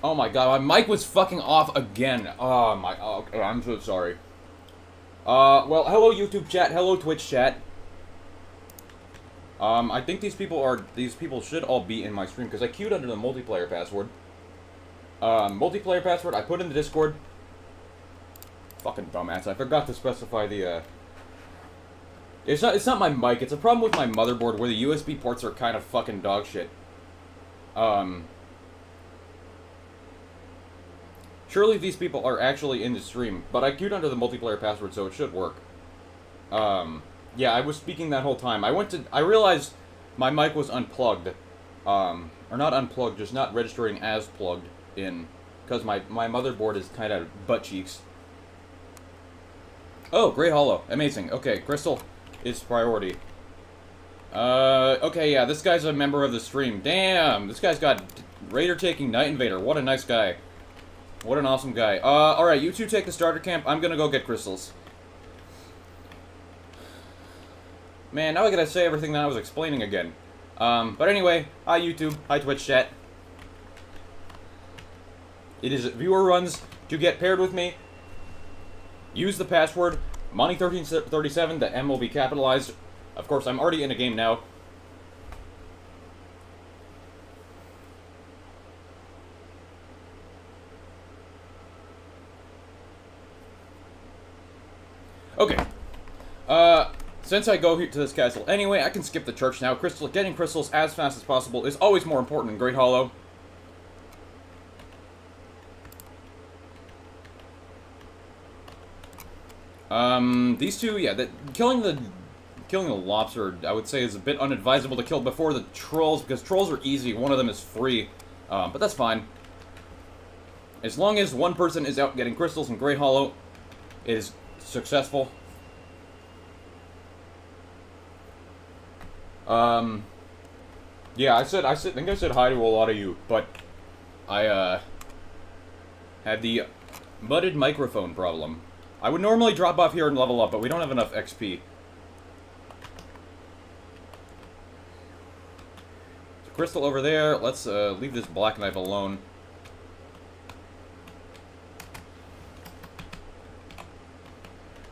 Oh my god, my mic was fucking off again. Oh my, oh, I'm so sorry. Well, hello YouTube chat, hello Twitch chat. I think these people should all be in my stream, because I queued under the multiplayer password. Multiplayer password, I put in the Discord. Fucking dumbass, I forgot to specify the, It's not my mic, it's a problem with my motherboard where the USB ports are kind of fucking dog shit. Surely these people are actually in the stream, but I queued under the multiplayer password, so it should work. Yeah, I was speaking that whole time. I realized my mic was unplugged. Or not unplugged, just not registering as plugged in. Because my motherboard is kind of butt cheeks. Oh, Grey Hollow. Amazing. Okay, Crystal is priority. Okay, yeah, this guy's a member of the stream. Damn, this guy's got Raider taking Night Invader. What a nice guy. What an awesome guy. Alright, you two take the starter camp. I'm gonna go get crystals. Man, now I gotta say everything that I was explaining again. But anyway, hi YouTube, hi Twitch chat. It is viewer runs to get paired with me. Use the password Money1337. The M will be capitalized. Of course, I'm already in a game now. Okay. Since I go here to this castle anyway, I can skip the church now. Getting crystals as fast as possible is always more important in Great Hollow. These two, yeah, killing the lobster, I would say, is a bit unadvisable to kill before the trolls, because trolls are easy. One of them is free, but that's fine. As long as one person is out getting crystals in Great Hollow, it is successful. Yeah, I think I said hi to a lot of you, but I, had the mudded microphone problem. I would normally drop off here and level up, but we don't have enough XP. The crystal over there. Let's leave this black knife alone.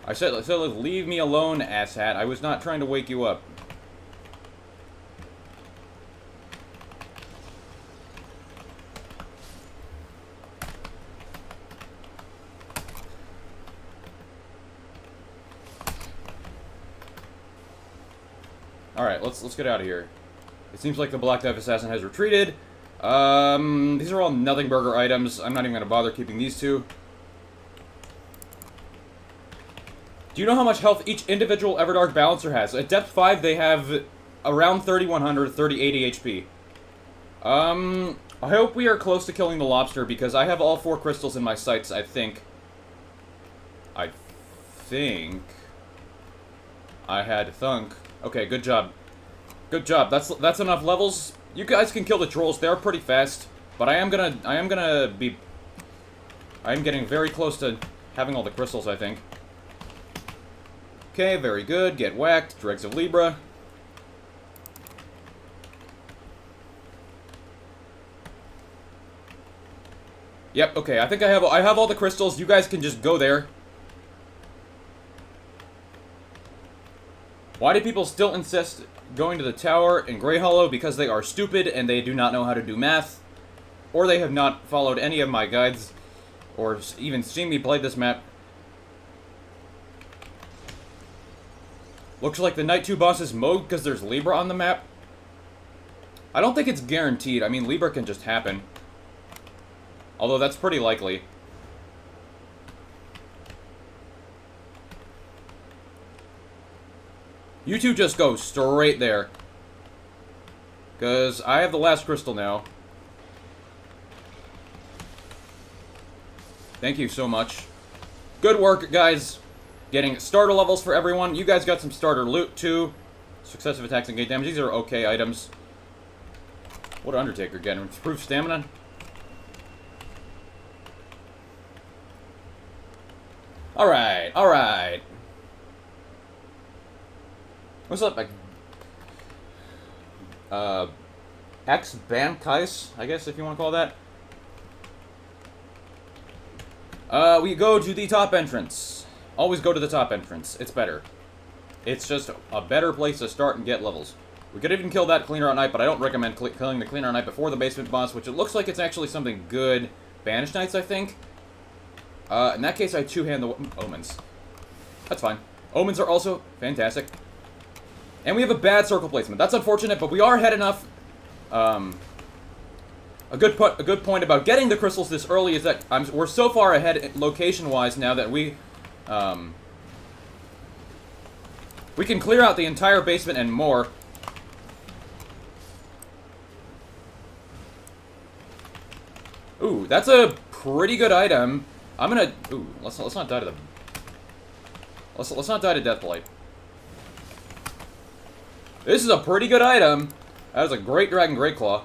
I said leave me alone, asshat. I was not trying to wake you up. Alright, let's get out of here. It seems like the Black Knife Assassin has retreated. These are all nothing burger items. I'm not even going to bother keeping these two. Do you know how much health each individual Everdark Balancer has? At depth 5, they have around 3100, 3080 HP. I hope we are close to killing the lobster, because I have all 4 crystals in my sights, I think. I had thunk. Okay, good job. Good job. That's enough levels. You guys can kill the trolls. They're pretty fast. But I am getting very close to having all the crystals, I think. Okay, very good. Get whacked. Dregs of Libra. Yep, okay. I think I have all the crystals. You guys can just go there. Why do people still insist going to the tower in Grey Hollow? Because they are stupid and they do not know how to do math. Or they have not followed any of my guides. Or even seen me play this map. Looks like the Night 2 boss is mowed because there's Libra on the map. I don't think it's guaranteed. I mean, Libra can just happen. Although that's pretty likely. You two just go straight there. Because I have the last crystal now. Thank you so much. Good work, guys. Getting starter levels for everyone. You guys got some starter loot, too. Successive attacks and gate damage. These are okay items. What did Undertaker get? Improved stamina? Alright, alright. What's up, like, Ex-Bankais, I guess, if you want to call that. We go to the top entrance. Always go to the top entrance. It's better. It's just a better place to start and get levels. We could even kill that Cleaner at Night, but I don't recommend killing the Cleaner at Night before the basement boss, which it looks like it's actually something good. Banished Knights, I think. In that case, I two-hand the Omens. That's fine. Omens are also fantastic. And we have a bad circle placement. That's unfortunate, but we are ahead enough. A good point about getting the crystals this early is that we're so far ahead location-wise now that we can clear out the entire basement and more. Ooh, that's a pretty good item. I'm gonna. Ooh, let's not die to the. Let's not die to Deathblight. This is a pretty good item. That was a great Dragon Great Claw.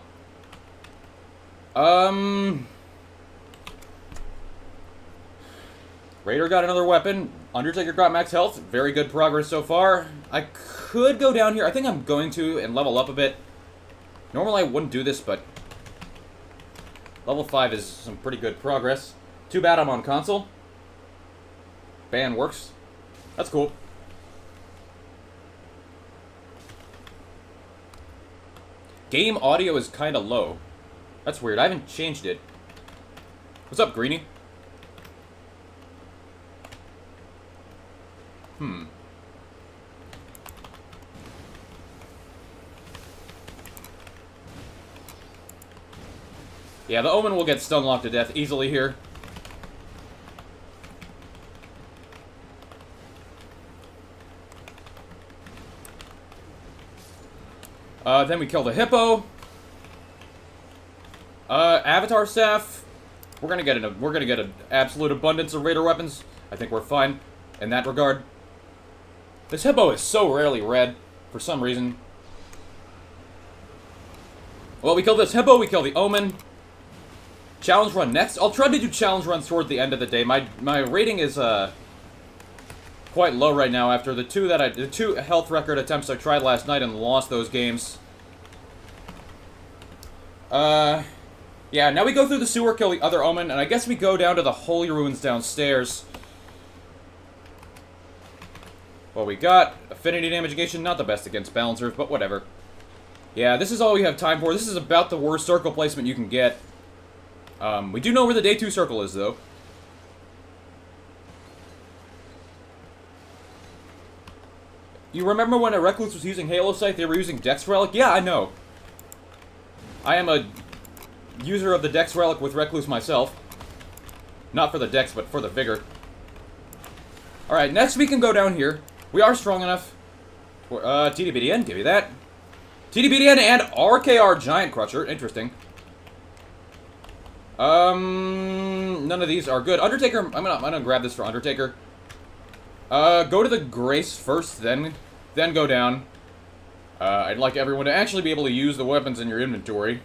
Raider got another weapon. Undertaker got max health. Very good progress so far. I could go down here. I think I'm going to and level up a bit. Normally I wouldn't do this, but Level 5 is some pretty good progress. Too bad I'm on console. Ban works. That's cool. Game audio is kind of low. That's weird. I haven't changed it. What's up, Greenie? Yeah, the Omen will get stun-locked to death easily here. Then we kill the Hippo. Avatar Staff. We're gonna get an absolute abundance of Raider weapons. I think we're fine in that regard. This Hippo is so rarely red for some reason. Well, we kill this Hippo. We kill the Omen. Challenge run next. I'll try to do challenge runs toward the end of the day. My rating is quite low right now after the two health record attempts I tried last night and lost those games. Yeah, now we go through the sewer, kill the other Omen, and I guess we go down to the Holy Ruins downstairs. Well, we got affinity damage negation, not the best against balancers, but whatever. Yeah, this is all we have time for. This is about the worst circle placement you can get. We do know where the day 2 circle is, though. You remember when a Recluse was using Halo Sight, they were using Dex Relic? Yeah, I know. I am a user of the Dex Relic with Recluse myself. Not for the Dex, but for the Vigor. Alright, next we can go down here. We are strong enough. For, TDBDN, give me that. TDBDN and RKR Giant Crusher, interesting. None of these are good. Undertaker, I'm gonna grab this for Undertaker. Go to the Grace first, then go down. I'd like everyone to actually be able to use the weapons in your inventory.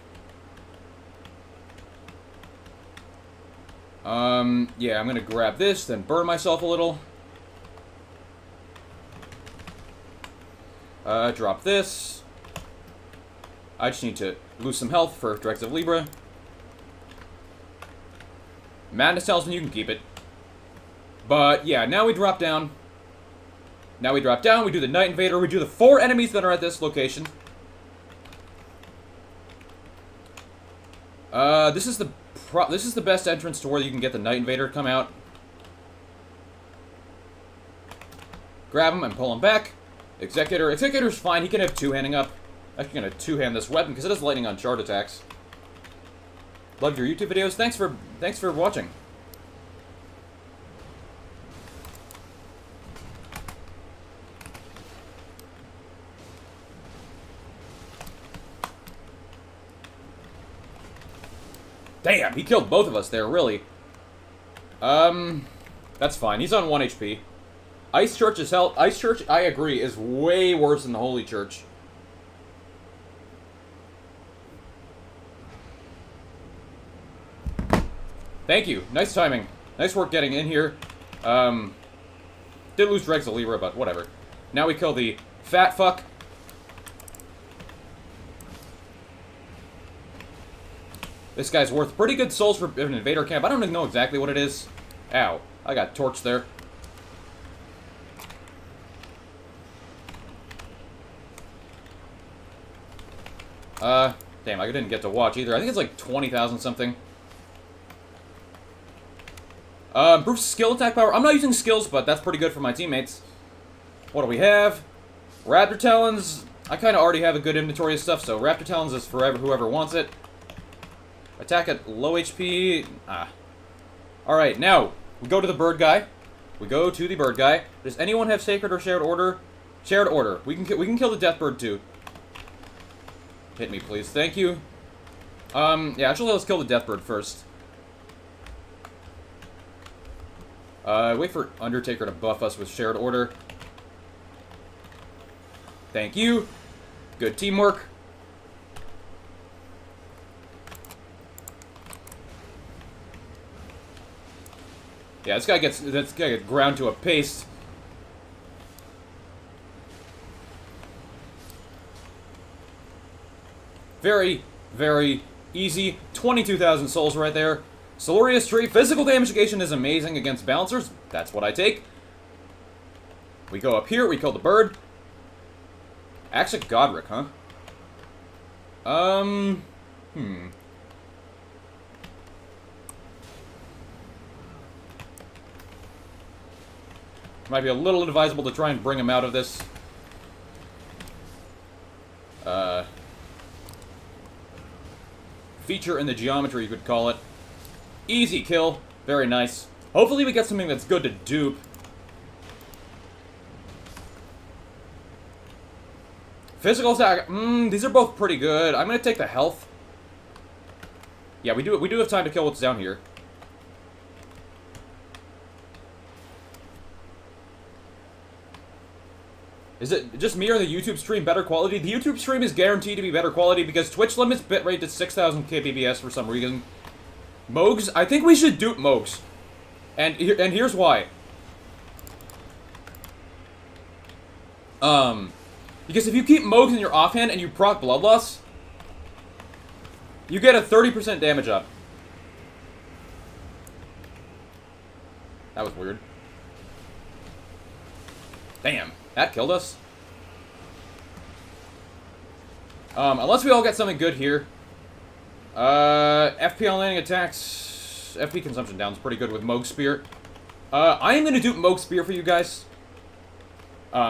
Yeah, I'm gonna grab this, then burn myself a little. Drop this. I just need to lose some health for Dregs of Libra. Madness Talisman, you can keep it. But, yeah, now we drop down. Now we drop down, we do the Night Invader, we do the 4 enemies that are at this location. This is the best entrance to where you can get the Night Invader to come out. Grab him and pull him back. Executor. Executor's fine, he can have two-handing up. I'm actually gonna two-hand this weapon because it has lightning on charge attacks. Love your YouTube videos. Thanks for watching. Damn, he killed both of us there, really. That's fine. He's on 1 HP. Ice Church is hell. Ice Church, I agree, is way worse than the Holy Church. Thank you. Nice timing. Nice work getting in here. Did lose Dregs of Libra, but whatever. Now we kill the fat fuck. This guy's worth pretty good souls for an invader camp. I don't even know exactly what it is. Ow. I got torched there. Damn, I didn't get to watch either. I think it's like 20,000 something. Bruce's skill attack power. I'm not using skills, but that's pretty good for my teammates. What do we have? Raptor Talons. I kind of already have a good inventory of stuff, so Raptor Talons is for whoever wants it. Attack at low HP. Alright, now, we go to the bird guy. We go to the bird guy. Does anyone have Sacred or Shared Order? Shared Order. We can kill the Death Bird, too. Hit me, please. Thank you. Yeah, actually, let's kill the Death Bird first. Wait for Undertaker to buff us with Shared Order. Thank you. Good teamwork. Yeah, this guy gets ground to a paste. Very, very easy. 22,000 souls right there. Celaria's Tree. Physical damage negation is amazing against balancers. That's what I take. We go up here. We kill the bird. Axe of Godric, huh? Might be a little advisable to try and bring him out of this. Feature in the geometry, you could call it. Easy kill. Very nice. Hopefully we get something that's good to dupe. Physical attack. These are both pretty good. I'm gonna take the health. Yeah, we do have time to kill what's down here. Is it just me or the YouTube stream better quality? The YouTube stream is guaranteed to be better quality because Twitch limits bitrate to 6,000 kbps for some reason. Mogs? I think we should dupe Mogs. And here's why. Because if you keep Mogs in your offhand and you proc Bloodlust, you get a 30% damage up. That was weird. Damn. That killed us. Unless we all get something good here. FP on landing attacks. FP consumption down is pretty good with Moog Spear. I am going to dupe Moog Spear for you guys.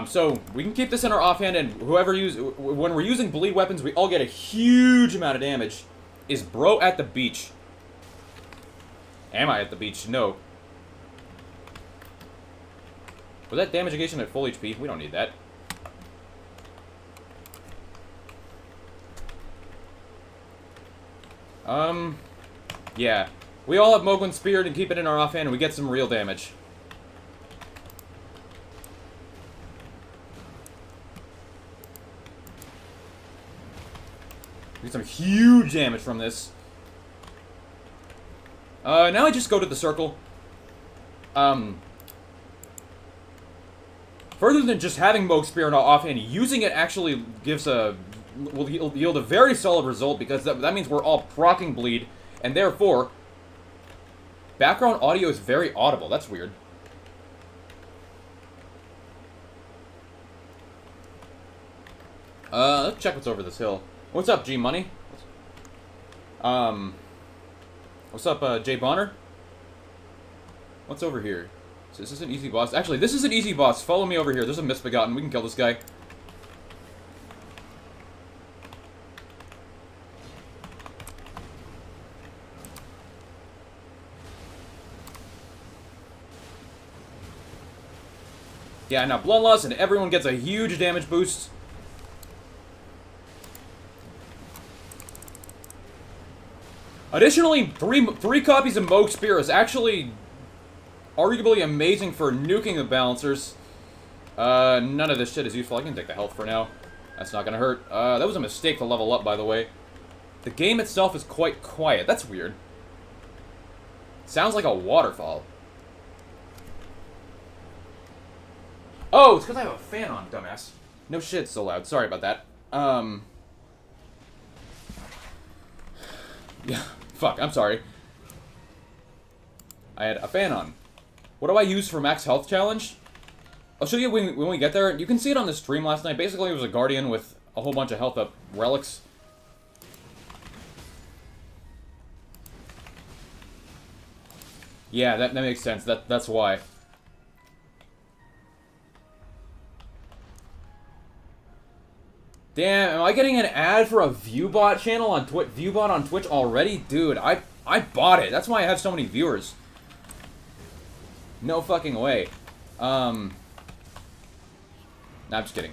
So, we can keep this in our offhand, and when we're using bleed weapons, we all get a huge amount of damage. Is bro at the beach? Am I at the beach? No. Was that damage negation at full HP? We don't need that. Yeah. We all have Moglin Speared and keep it in our offhand and we get some real damage. We get some huge damage from this. Now I just go to the circle. Further than just having Moog Spear in our offhand, using it actually will yield a very solid result because that means we're all proccing bleed, and therefore, background audio is very audible. That's weird. Let's check what's over this hill. What's up, G Money? What's up, Jay Bonner? What's over here? Is this an easy boss? Actually, this is an easy boss. Follow me over here. There's a Misbegotten. We can kill this guy. Yeah, now Bloodlust, and everyone gets a huge damage boost. Additionally, three copies of Moog Spear is actually arguably amazing for nuking the balancers. None of this shit is useful. I can take the health for now. That's not gonna hurt. That was a mistake to level up, by the way. The game itself is quite quiet. That's weird. Sounds like a waterfall. Oh, it's because I have a fan on, dumbass. No shit, it's so loud. Sorry about that. Yeah, fuck, I'm sorry. I had a fan on. What do I use for max health challenge? I'll show you when we get there. You can see it on the stream last night. Basically, it was a guardian with a whole bunch of health up relics. Yeah, that makes sense. That's why. Damn, am I getting an ad for a ViewBot channel on ViewBot on Twitch already? Dude, I bought it. That's why I have so many viewers. No fucking way. Nah, I'm just kidding.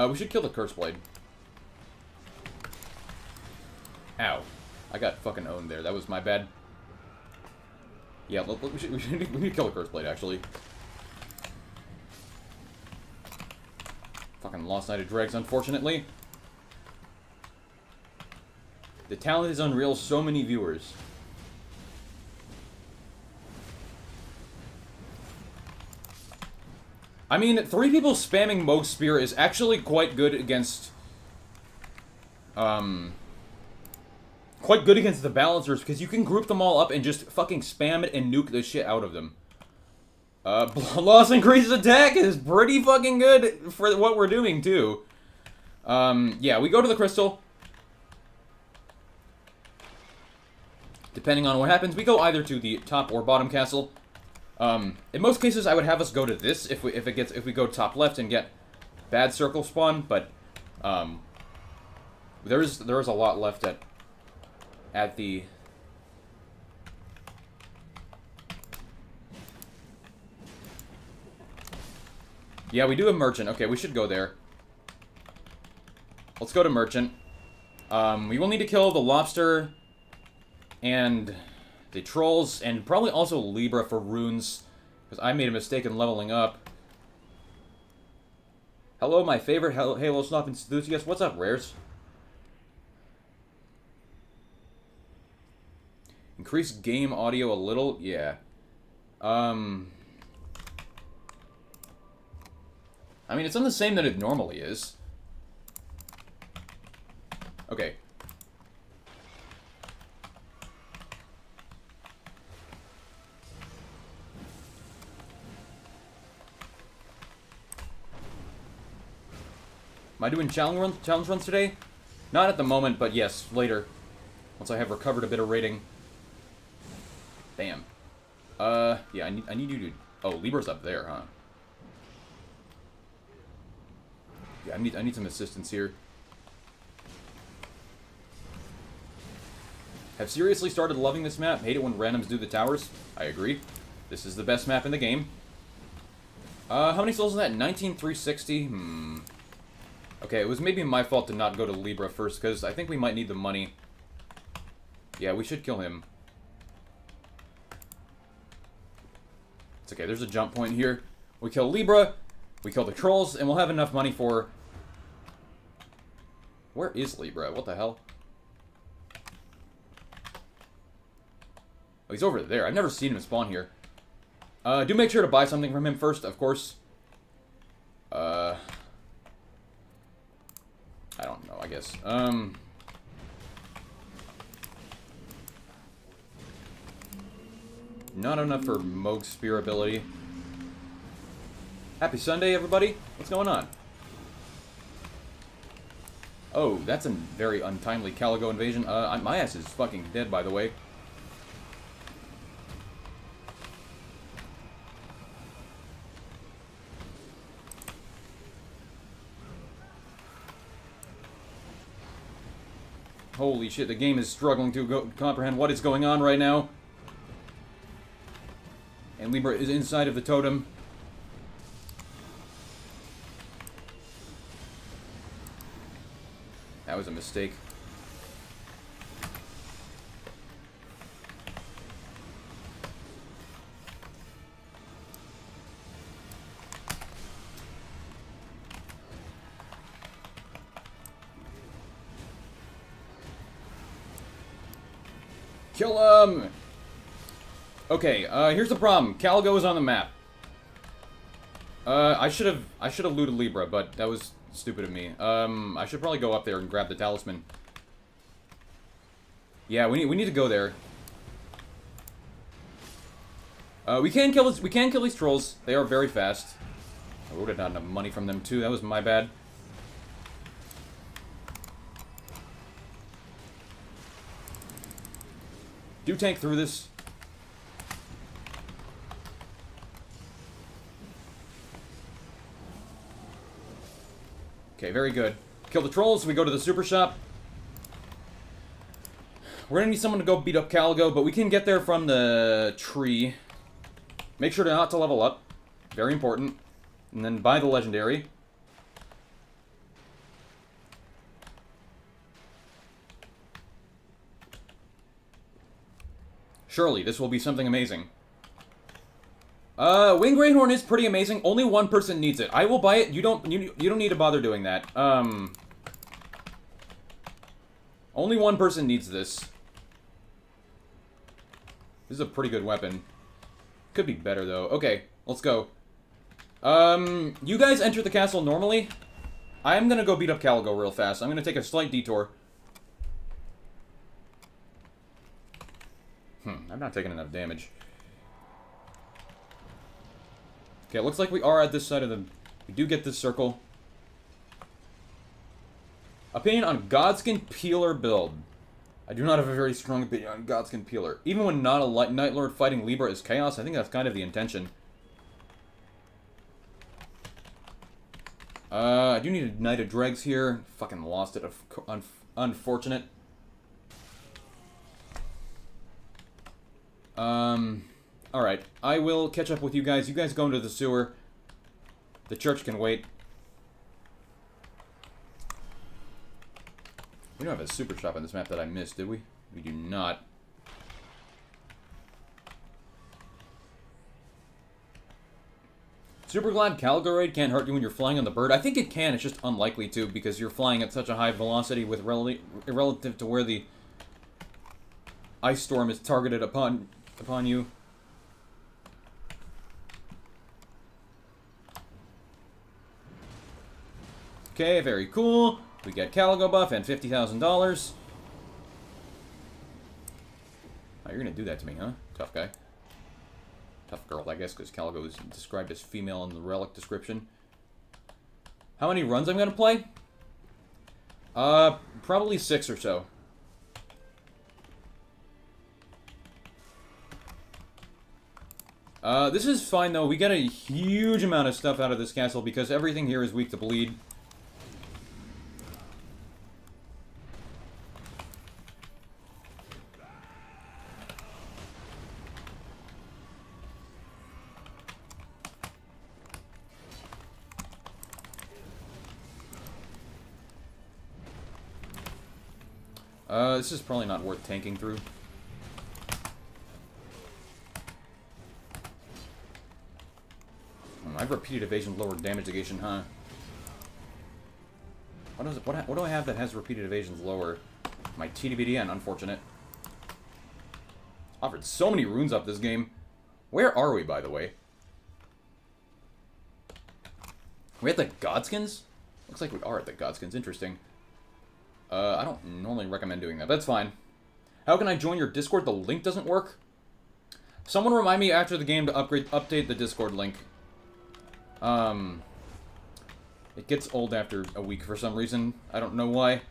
We should kill the Curse Blade. Ow. I got fucking owned there. That was my bad. Yeah, we need to kill the Curse Blade, actually. Fucking Lost Knight of Dregs, unfortunately. The talent is unreal. So many viewers. I mean, 3 people spamming Moog Spear is actually quite good against... quite good against the balancers, because you can group them all up and just fucking spam it and nuke the shit out of them. Loss increases attack is pretty fucking good for what we're doing, too. Yeah, we go to the crystal. Depending on what happens, we go either to the top or bottom castle. In most cases, I would have us go to this if we go top left and get bad circle spawn, but there is a lot left at the... Yeah, we do have merchant. Okay, we should go there. Let's go to merchant. We will need to kill the lobster and the trolls, and probably also Libra for runes, because I made a mistake in leveling up. Hello, my favorite Halo Snop enthusiast. What's up, Rares? Increase game audio a little? Yeah. I mean, it's on the same that it normally is. Okay. Am I doing challenge runs today? Not at the moment, but yes, later. Once I have recovered a bit of rating. Damn. Yeah, I need you to... Oh, Libra's up there, huh? Yeah, I need some assistance here. Have seriously started loving this map. Hate it when randoms do the towers. I agree. This is the best map in the game. How many souls is that? 19,360? Okay, it was maybe my fault to not go to Libra first, because I think we might need the money. Yeah, we should kill him. It's okay, there's a jump point here. We kill Libra, we kill the trolls, and we'll have enough money for... Where is Libra? What the hell? Oh, he's over there. I've never seen him spawn here. Do make sure to buy something from him first, of course. I don't know, I guess. Not enough for Moog Spear ability. Happy Sunday, everybody. What's going on? Oh, that's a very untimely Caligo invasion. My ass is fucking dead, by the way. Holy shit, the game is struggling to comprehend what is going on right now. And Libra is inside of the totem. That was a mistake. Kill him! Okay, here's the problem. Caligo is on the map. I should have looted Libra, but that was stupid of me. I should probably go up there and grab the talisman. Yeah, we need to go there. We can kill these trolls. They are very fast. I would have gotten enough money from them too. That was my bad. Do tank through this. Okay, very good. Kill the trolls, we go to the super shop. We're gonna need someone to go beat up Caligo, but we can get there from the tree. Make sure not to level up. Very important. And then buy the legendary. Surely, this will be something amazing. Wing Greyhorn is pretty amazing. Only one person needs it. I will buy it. You don't need to bother doing that. Only one person needs this. This is a pretty good weapon. Could be better, though. Okay, let's go. You guys enter the castle normally. I'm gonna go beat up Caligo real fast. I'm gonna take a slight detour. I'm not taking enough damage. Okay, it looks like we are at this side of the... We do get this circle. Opinion on Godskin Peeler build. I do not have a very strong opinion on Godskin Peeler. Even when not a Night Lord fighting Libra is chaos, I think that's kind of the intention. I do need a Knight of Dregs here. Fucking lost it. Unfortunate. Alright. I will catch up with you guys. You guys go into the sewer. The church can wait. We don't have a super shop on this map that I missed, did we? We do not. Super glad Caligo Raid can't hurt you when you're flying on the bird. I think it can, it's just unlikely to, because you're flying at such a high velocity with relative to where the ice storm is targeted upon you. Okay, very cool. We get Caligo buff and $50,000. Oh, you're gonna do that to me, huh? Tough guy. Tough girl, I guess, because Caligo is described as female in the relic description. How many runs I'm gonna play? Probably 6 or so. This is fine, though. We get a huge amount of stuff out of this castle because everything here is weak to bleed. This is probably not worth tanking through. I have repeated evasion, lower damage negation, huh? What do I have that has repeated evasions lower? My TDBDN, unfortunate. Offered so many runes up this game. Where are we, by the way? We at the Godskins? Looks like we are at the Godskins. Interesting. I don't normally recommend doing that. That's fine. How can I join your Discord? The link doesn't work. Someone remind me after the game to update the Discord link. It gets old after a week for some reason. I don't know why.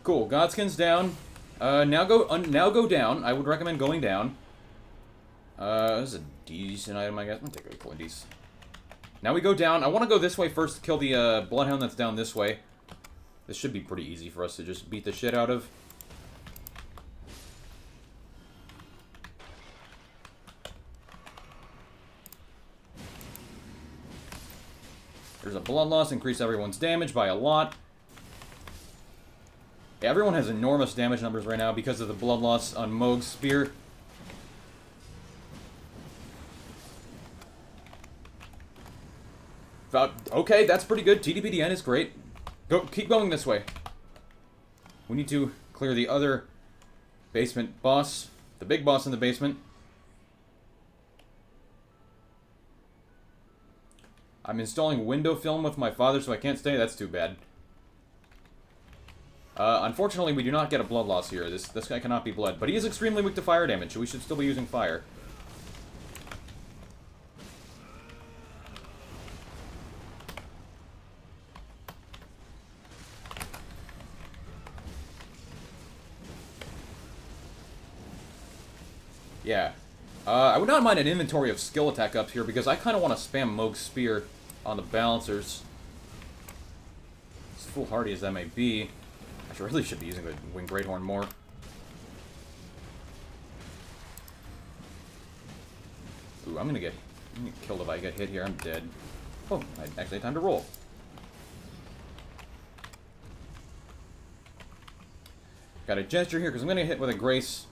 Cool, Godskin's down. Now go down. I would recommend going down. This is a decent item, I guess. I'm gonna take a couple of these. Now we go down. I want to go this way first to kill the Bloodhound that's down this way. This should be pretty easy for us to just beat the shit out of. There's a blood loss, increase everyone's damage by a lot. Yeah, everyone has enormous damage numbers right now because of the blood loss on Mohg's spear. Okay, that's pretty good. TDPDN is great. Keep going this way. We need to clear the other basement boss. The big boss in the basement. I'm installing window film with my father, so I can't stay. That's too bad. Unfortunately, we do not get a blood loss here. This guy cannot be bled. But he is extremely weak to fire damage, so we should still be using fire. Yeah. I would not mind an inventory of skill attack up here, because I kind of want to spam Mohg's spear on the balancers. As foolhardy as that may be. I really should be using the Wing Greathorn more. Ooh, I'm gonna get killed if I get hit here. I'm dead. Oh, I actually had time to roll. Got a gesture here because I'm going to hit with a Grace.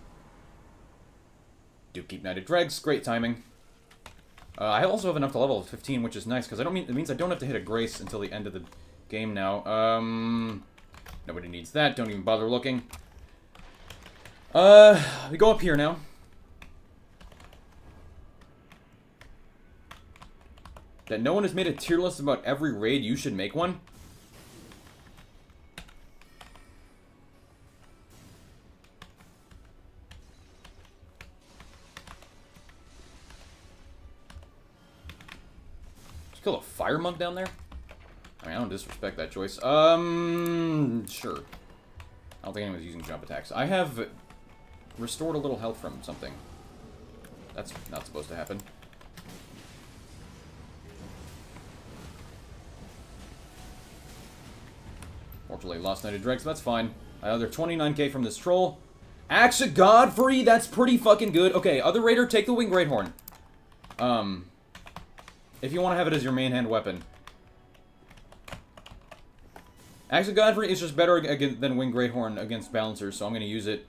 Do keep Knighted Dregs. Great timing. I also have enough to level 15, which is nice because it means I don't have to hit a Grace until the end of the game now. Nobody needs that. Don't even bother looking. We go up here now. That no one has made a tier list about every raid. You should make one. Just kill a fire monk down there? I mean, I don't disrespect that choice. Sure. I don't think anyone's using jump attacks. I have restored a little health from something. That's not supposed to happen. Fortunately, lost Knighted Dregs, so that's fine. Another 29k from this troll. Axe of Godfrey, that's pretty fucking good. Okay, other raider, take the Winged Greathorn. If you want to have it as your main hand weapon. Axe of Godfrey is just better than Winged Greathorn against balancers, so I'm going to use it.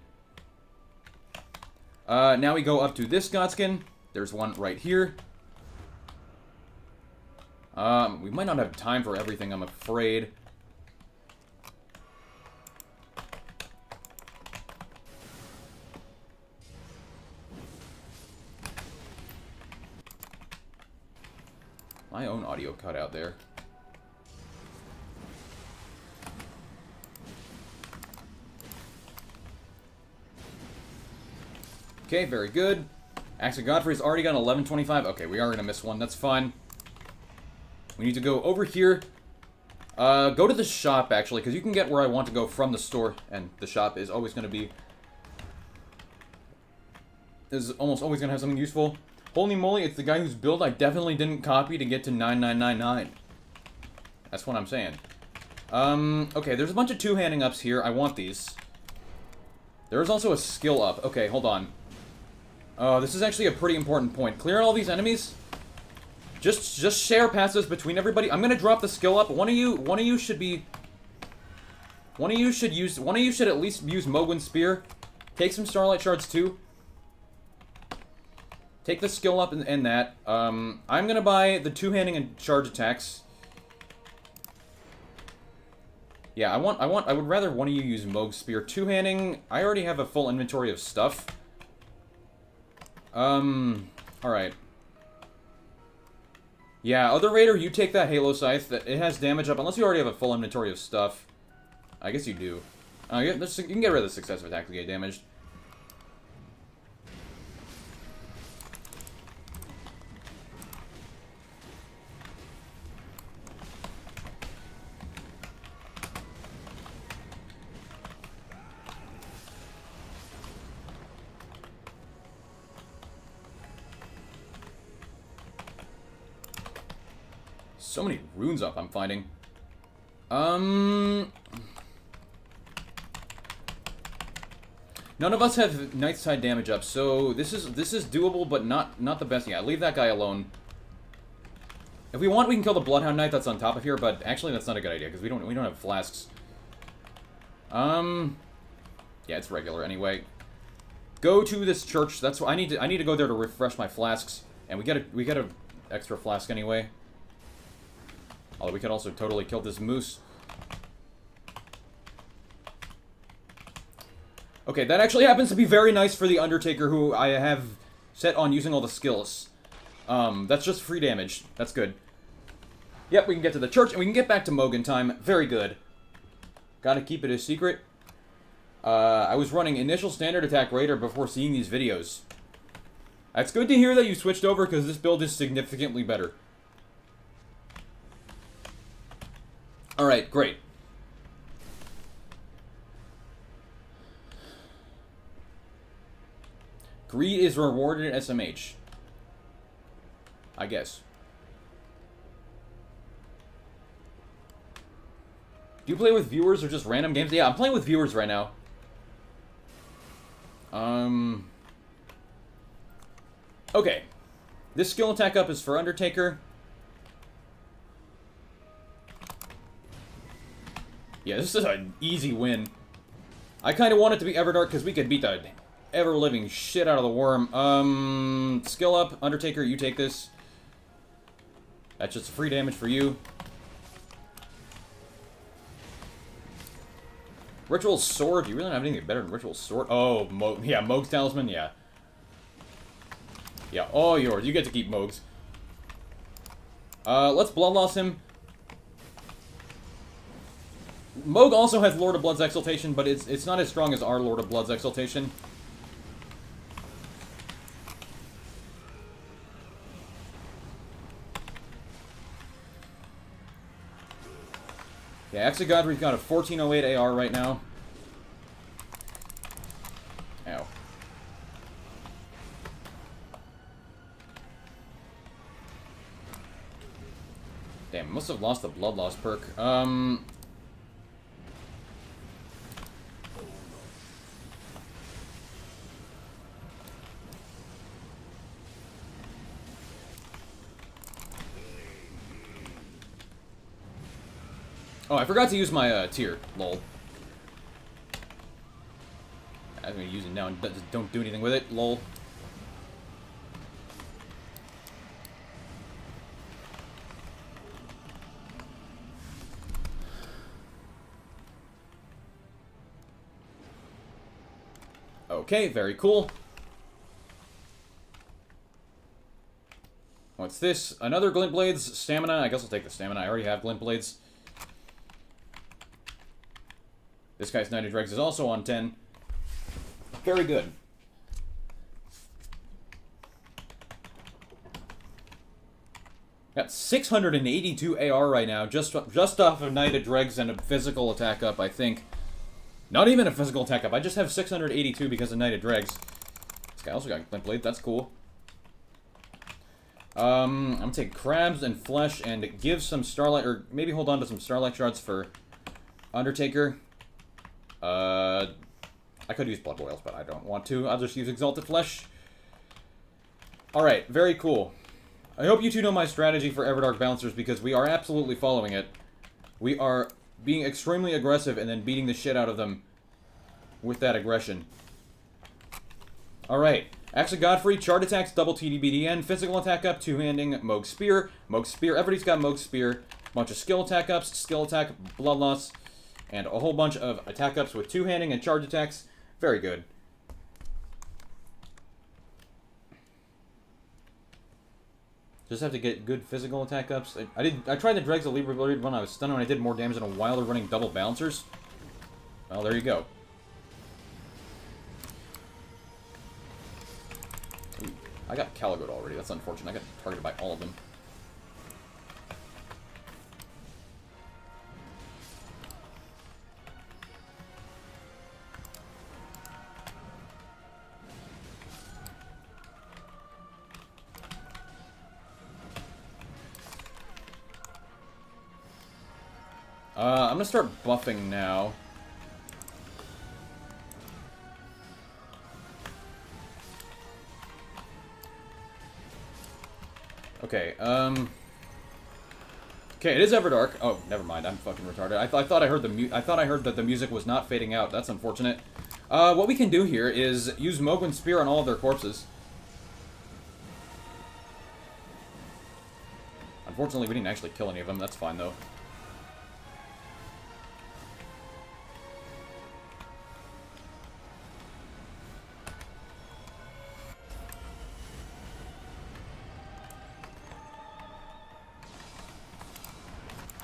Now we go up to this Godskin. There's one right here. We might not have time for everything, I'm afraid. My own audio cut out there. Okay, very good. Axe of Godfrey's already got 1125. Okay, we are going to miss one. That's fine. We need to go over here. Go to the shop, actually, because you can get where I want to go from the store, and the shop is always going to be... is almost always going to have something useful. Holy moly, it's the guy whose build I definitely didn't copy to get to 9999. That's what I'm saying. Okay, there's a bunch of two-handing ups here. I want these. There's also a skill up. Okay, hold on. This is actually a pretty important point. Clear all these enemies. Just share passives between everybody. I'm gonna drop the skill up. One of you should at least use Mogwin's Spear. Take some Starlight Shards too. Take the skill up and that. I'm gonna buy the two-handing and charge attacks. Yeah, I would rather one of you use Mog's Spear. Two-handing, I already have a full inventory of stuff. Alright. Yeah, other raider, you take that Halo Scythe. It has damage up, unless you already have a full inventory of stuff. I guess you do. You can get rid of the successive attack to get damaged. So many runes up I'm finding. None of us have Knight's Tide damage up, so this is doable, but not the best. Yeah, leave that guy alone. If we want, we can kill the Bloodhound Knight that's on top of here, but actually that's not a good idea because we don't have flasks. Yeah, it's regular anyway. Go to this church. That's what I need to go there to refresh my flasks, and we get a extra flask anyway. Although we could also totally kill this moose. Okay, that actually happens to be very nice for the Undertaker, who I have set on using all the skills. That's just free damage. That's good. Yep, we can get to the church, and we can get back to Mogan time. Very good. Gotta keep it a secret. I was running initial standard attack raider before seeing these videos. It's good to hear that you switched over, because this build is significantly better. Alright, great. Greed is rewarded at SMH. I guess. Do you play with viewers or just random games? Yeah, I'm playing with viewers right now. Okay. This skill attack up is for Undertaker. Yeah, this is an easy win. I kind of want it to be Everdark because we could beat the ever-living shit out of the worm. Skill up. Undertaker, you take this. That's just free damage for you. Ritual Sword. Do you really not have anything better than Ritual Sword? Oh, yeah, Moog's Talisman, yeah. Yeah, all yours. You get to keep Moog's. Let's Bloodloss him. Moog also has Lord of Blood's Exaltation, but it's not as strong as our Lord of Blood's Exaltation. Yeah, Axe of Godfrey's got a 1408 AR right now. Ow. Damn, must have lost the Blood Loss perk. Oh, I forgot to use my tier. Lol. I'm gonna use it now and don't do anything with it. Lol. Okay, very cool. What's this? Another Glint Blades. Stamina. I guess I'll take the stamina. I already have Glint Blades. This guy's Knight of Dregs is also on 10. Very good. Got 682 AR right now, just off of Knight of Dregs and a physical attack up, I think. Not even a physical attack up, I just have 682 because of Knight of Dregs. This guy also got Glint Blade, that's cool. I'm gonna take Crabs and Flesh and give some Starlight, or maybe hold on to some Starlight Shards for Undertaker. I could use Blood Boils, but I don't want to. I'll just use Exalted Flesh. Alright, very cool. I hope you two know my strategy for Everdark Bouncers, because we are absolutely following it. We are being extremely aggressive and then beating the shit out of them with that aggression. Alright, Axe of Godfrey, Chart Attacks, double TDBDN, Physical Attack up, two-handing, Moog Spear, everybody's got Moog Spear, bunch of skill attack ups, skill attack, blood loss, and a whole bunch of attack ups with two-handing and charge attacks. Very good. Just have to get good physical attack ups. I tried the Dregs of Libra when I was stunned and I did more damage than a Wilder running double bouncers. Well, there you go. Ooh, I got Caligoed already. That's unfortunate. I got targeted by all of them. I'm gonna start buffing now. Okay, okay, it is Everdark. Oh, never mind. I'm fucking retarded. I thought I heard that the music was not fading out. That's unfortunate. What we can do here is use Moog Spear on all of their corpses. Unfortunately, we didn't actually kill any of them. That's fine though.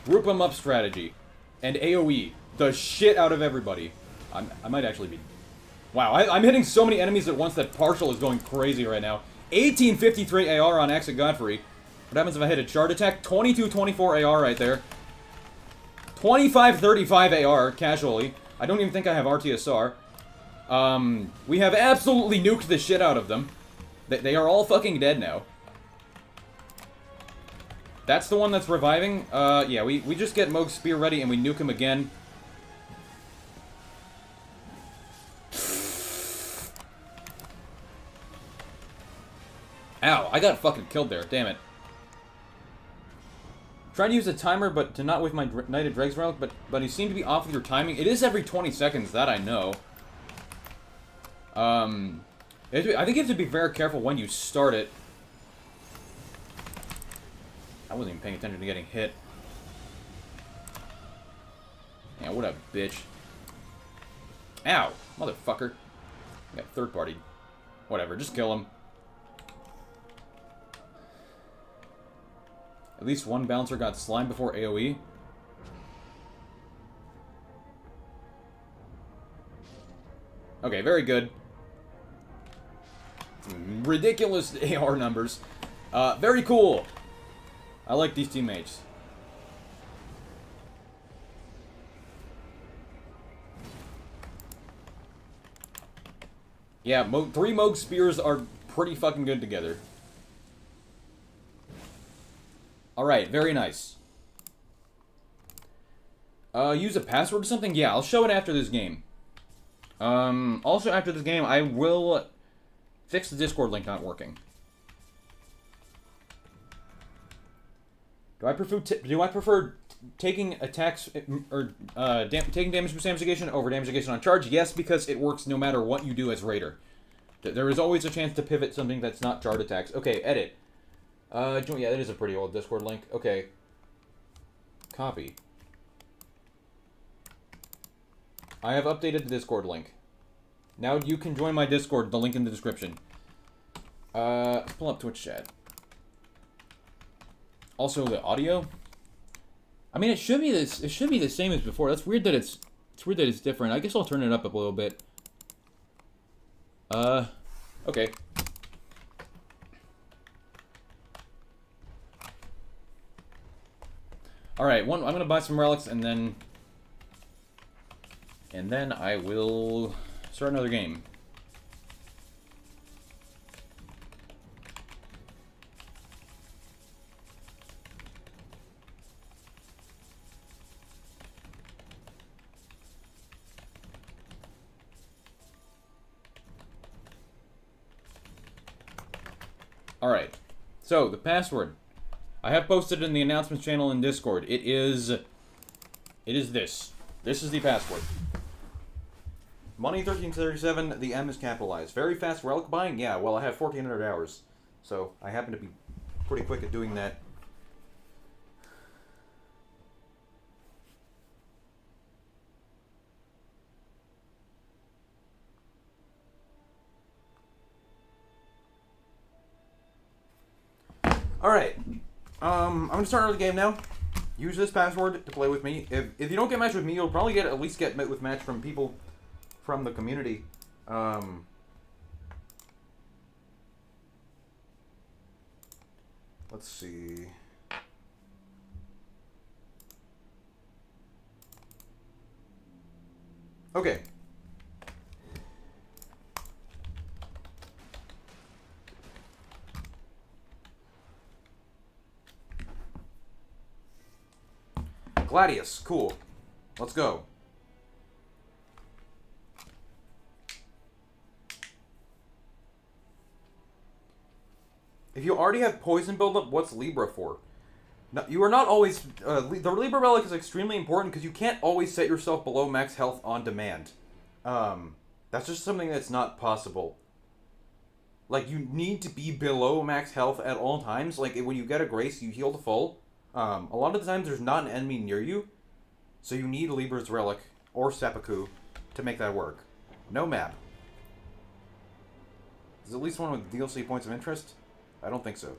Group 'em up strategy. And AoE. The shit out of everybody. I might actually be... Wow, I'm hitting so many enemies at once that Partial is going crazy right now. 1853 AR on Axe of Godfrey. What happens if I hit a chart attack? 2224 AR right there. 2535 AR, casually. I don't even think I have RTSR. We have absolutely nuked the shit out of them. They are all fucking dead now. That's the one that's reviving? Yeah, we just get Moog's Spear ready and we nuke him again. Ow, I got fucking killed there, damn it. Try to use a timer, but to not with my Knighted Dregs relic, but you seem to be off with your timing. It is every 20 seconds, that I know. I think you have to be very careful when you start it. I wasn't even paying attention to getting hit. Yeah, what a bitch. Ow, motherfucker. I got third-partied. Whatever, just kill him. At least one bouncer got slimed before AoE. Okay, very good. Ridiculous AR numbers. Very cool. I like these teammates. Yeah, 3 Moog Spears are pretty fucking good together. Alright, very nice. Use a password or something? Yeah, I'll show it after this game. Also after this game, I will fix the Discord link not working. Do I prefer taking attacks or taking damage from Samsegation over damage on charge? Yes, because it works no matter what you do as Raider. There is always a chance to pivot something that's not charge attacks. Okay, edit. Yeah, that is a pretty old Discord link. Okay. Copy. I have updated the Discord link. Now you can join my Discord, the link in the description. Let's pull up Twitch chat. Also, the audio. I mean, it should be this. It should be the same as before. That's weird that it's weird that it's different. I guess I'll turn it up a little bit. Okay. All right, I'm gonna buy some relics and then I will start another game. Alright, so the password. I have posted in the announcements channel in Discord. It is this. This is the password. Money 1337, the M is capitalized. Very fast relic buying? Yeah, well, I have 1400 hours. So I happen to be pretty quick at doing that. Alright, I'm going to start another game now. Use this password to play with me. If you don't get matched with me, you'll probably at least get met with match from people from the community. Let's see. Okay. Gladius, cool. Let's go. If you already have poison buildup, what's Libra for? No, you are not always... the Libra relic is extremely important because you can't always set yourself below max health on demand. That's just something that's not possible. Like, you need to be below max health at all times. Like, when you get a Grace, you heal to full. A lot of the times there's not an enemy near you, so you need Libra's Relic or Seppuku to make that work. No map. Is at least one with DLC points of interest? I don't think so.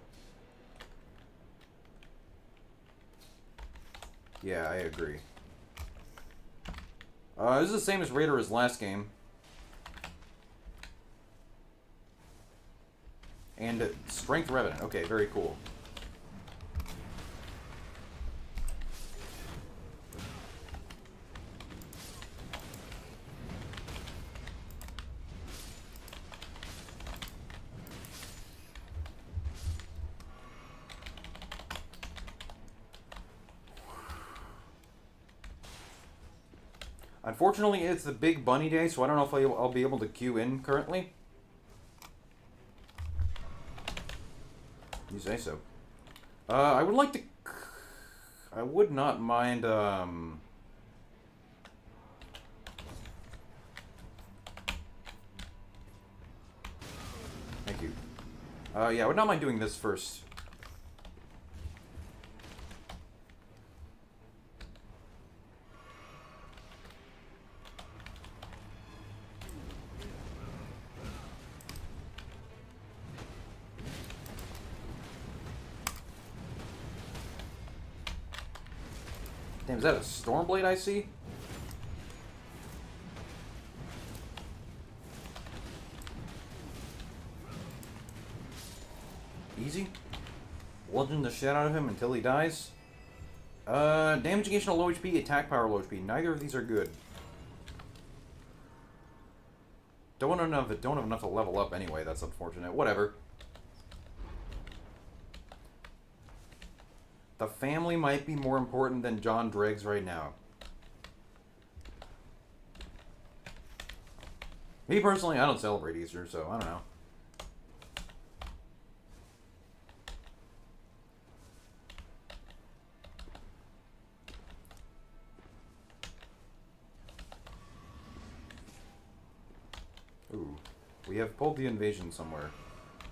Yeah, I agree. This is the same as Raider as last game. And Strength Revenant. Okay, very cool. Unfortunately, it's the big bunny day, so I don't know if I'll be able to queue in currently. You say so. I would like to I would not mind, Thank you. Yeah, I would not mind doing this first. Damn, is that a Stormblade I see? Easy. Bludgeon the shit out of him until he dies. Damage against low HP, attack power low HP. Neither of these are good. Don't have enough to level up anyway, that's unfortunate. Whatever. The family might be more important than John Driggs right now. Me personally, I don't celebrate Easter, so I don't know. Ooh, we have pulled the invasion somewhere.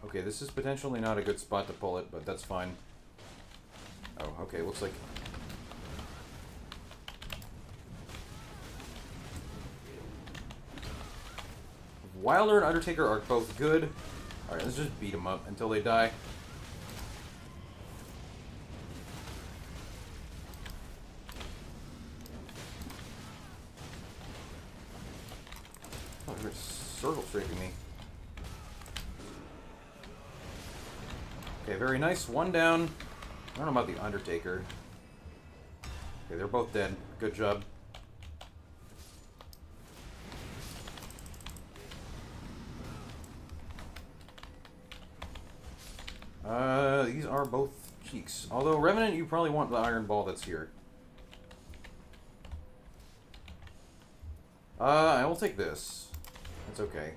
Okay, this is potentially not a good spot to pull it, but that's fine. Oh, okay, looks like... Wilder and Undertaker are both good. Alright, let's just beat them up until they die. Oh, they're circle strafing me. Okay, very nice. One down. I don't know about the Undertaker. Okay, they're both dead. Good job. These are both cheeks. Although, Revenant, you probably want the Iron Ball that's here. I will take this. That's okay.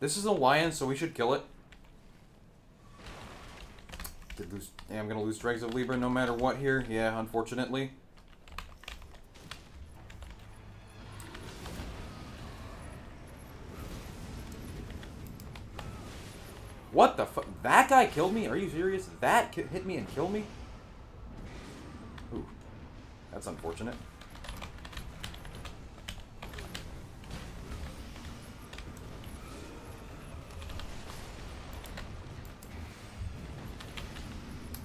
This is a lion, so we should kill it. Yeah, I'm gonna lose Dregs of Libra no matter what here. Yeah, unfortunately. What the fuck? That guy killed me? Are you serious? That hit me and killed me? Ooh. That's unfortunate.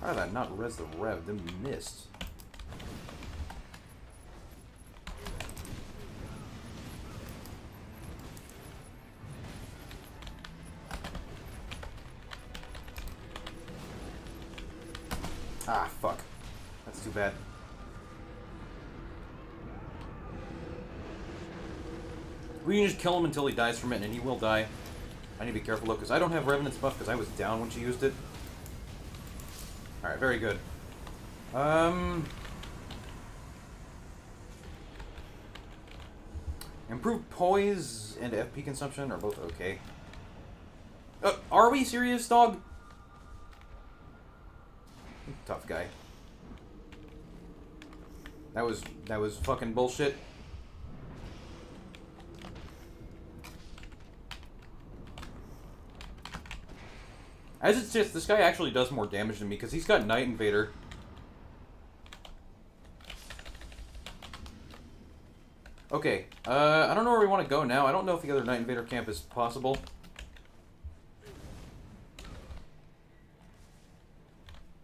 How did that not res the rev? Then missed. Ah, fuck. That's too bad. We can just kill him until he dies from it, and he will die. I need to be careful, though, because I don't have Revenant's buff, because I was down when she used it. Alright, very good. Improved poise and FP consumption are both okay. Are we serious, dog? Tough guy. That was fucking bullshit. As it's just, this guy actually does more damage than me because he's got Night Invader. Okay, I don't know where we want to go now. I don't know if the other Night Invader camp is possible.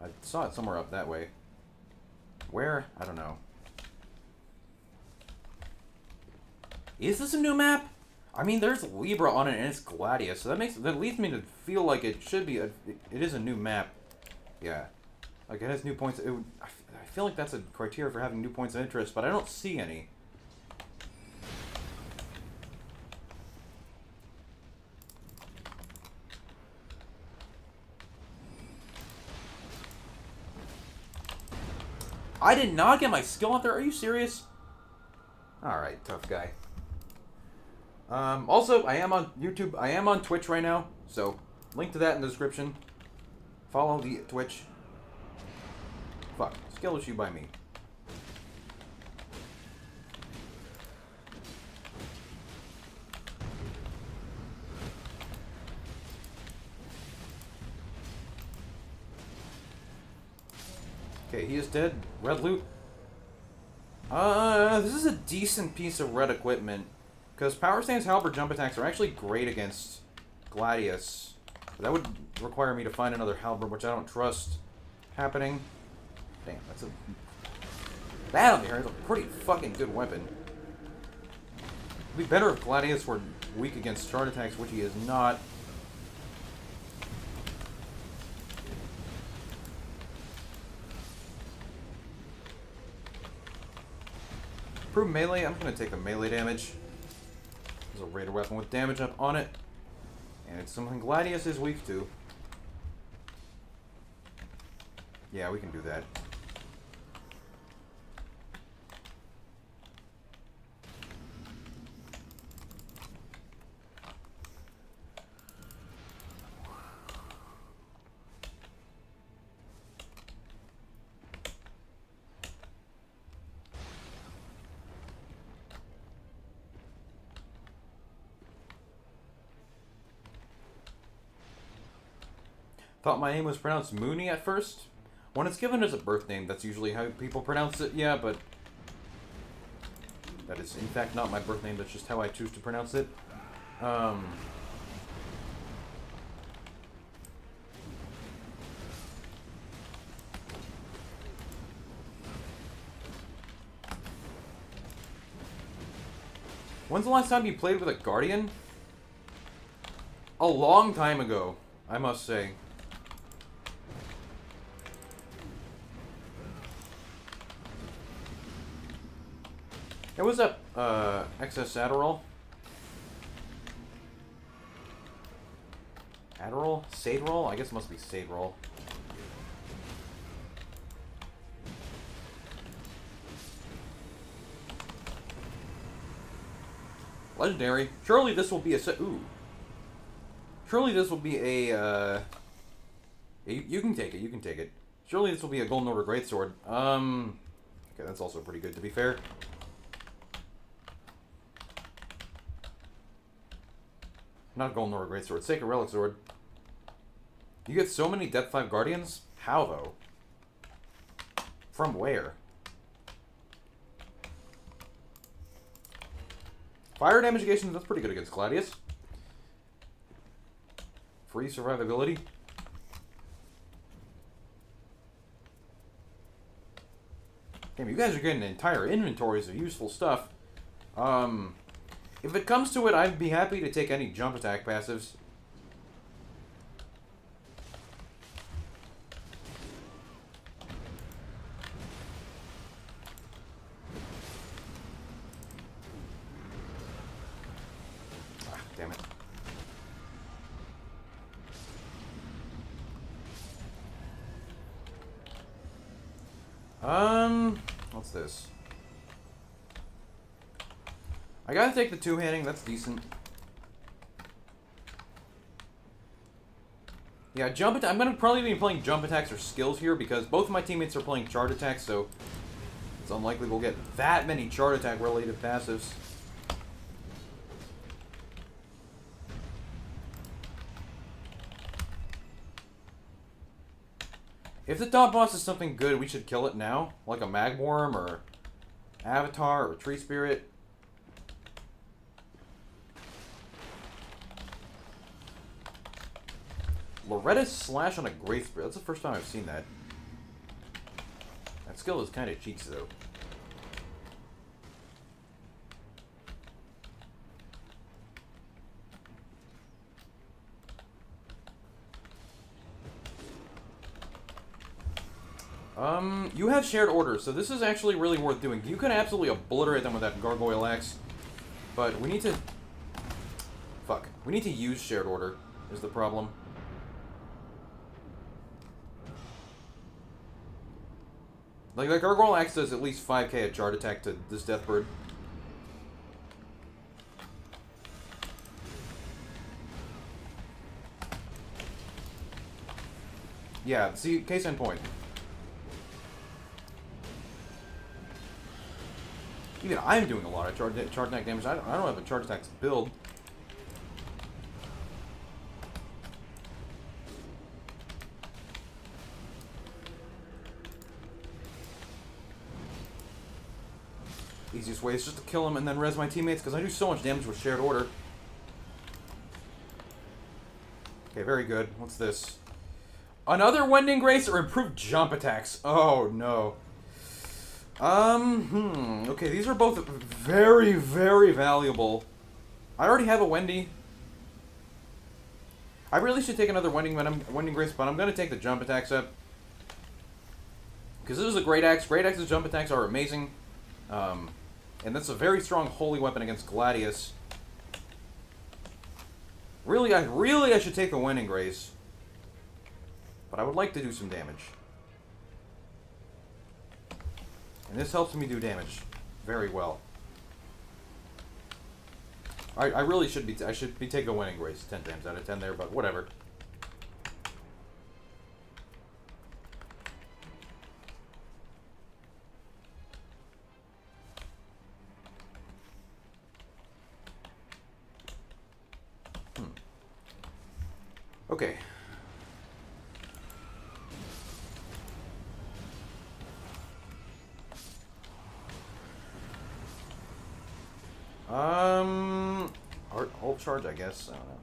I saw it somewhere up that way. Where? I don't know. Is this a new map? I mean, there's Libra on it and it's Gladius, so that leads me to feel like it should be it is a new map. Yeah, like it has new points. I feel like that's a criteria for having new points of interest, but I don't see any. I did not get my skill out there. Are you serious? Alright, tough guy. Also, I am on YouTube. I am on Twitch right now. So, link to that in the description. Follow the Twitch. Fuck. Skill issue by me. Okay, he is dead. Red loot. This is a decent piece of red equipment. Because power stance, halberd, jump attacks are actually great against Gladius. But that would require me to find another halberd, which I don't trust happening. Damn, that's a... That, on the other hand, is a pretty fucking good weapon. It'd be better if Gladius were weak against charge attacks, which he is not. Improve melee, I'm going to take the melee damage. There's a raider weapon with damage up on it. And it's something Gladius is weak to. Yeah, we can do that. Thought my name was pronounced Mooney at first. When it's given as a birth name, that's usually how people pronounce it, yeah, but... That is, in fact, not my birth name, that's just how I choose to pronounce it. When's the last time you played with a Guardian? A long time ago, I must say. Hey, what's up, excess Adderall? Adderall? Saderol? I guess it must be Saderol. Legendary. Surely this will be a ooh. Surely this will be a, you can take it, you can take it. Surely this will be a Golden Order Greatsword. Okay, that's also pretty good, to be fair. Not Golden Order Greatsword, Sacred Relic Sword. You get so many Depth 5 Guardians? How, though? From where? Fire damage negation, that's pretty good against Gladius. Free survivability. Damn, you guys are getting entire inventories of useful stuff. If it comes to it, I'd be happy to take any jump attack passives. Ah, damn it. What's this? I gotta take the two-handing, that's decent. Yeah, jump attack. I'm gonna probably be playing jump attacks or skills here because both of my teammates are playing charge attacks, so it's unlikely we'll get that many charge attack related passives. If the top boss is something good, we should kill it now, like a Magworm or Avatar or Tree Spirit. Loretta's Slash on a Great Spirit. That's the first time I've seen that. That skill is kind of cheats, though. You have shared orders, so this is actually really worth doing. You can absolutely obliterate them with that Gargoyle Axe, but we need to... Fuck. We need to use shared order, is the problem. Like, the Gargoyle Axe does at least 5k at charge attack to this Deathbird. Yeah, see, case in point. Even I'm doing a lot of charge attack damage. I don't have a charge attack build. Easiest way is just to kill him and then res my teammates, because I do so much damage with shared order. Okay, very good. What's this? Another Wending Grace or improved jump attacks? Oh, no. Okay, these are both very, very valuable. I already have a Wendy. I really should take another Wending Grace, but I'm going to take the jump attacks up. Because this is a Great Axe. Great Axe's jump attacks are amazing. And that's a very strong holy weapon against Gladius. Really, I should take the Wending Grace. But I would like to do some damage. And this helps me do damage very well. I really should be taking a Wending Grace 10 times out of 10 there, but whatever. Okay. Ult charge, I guess. I don't know.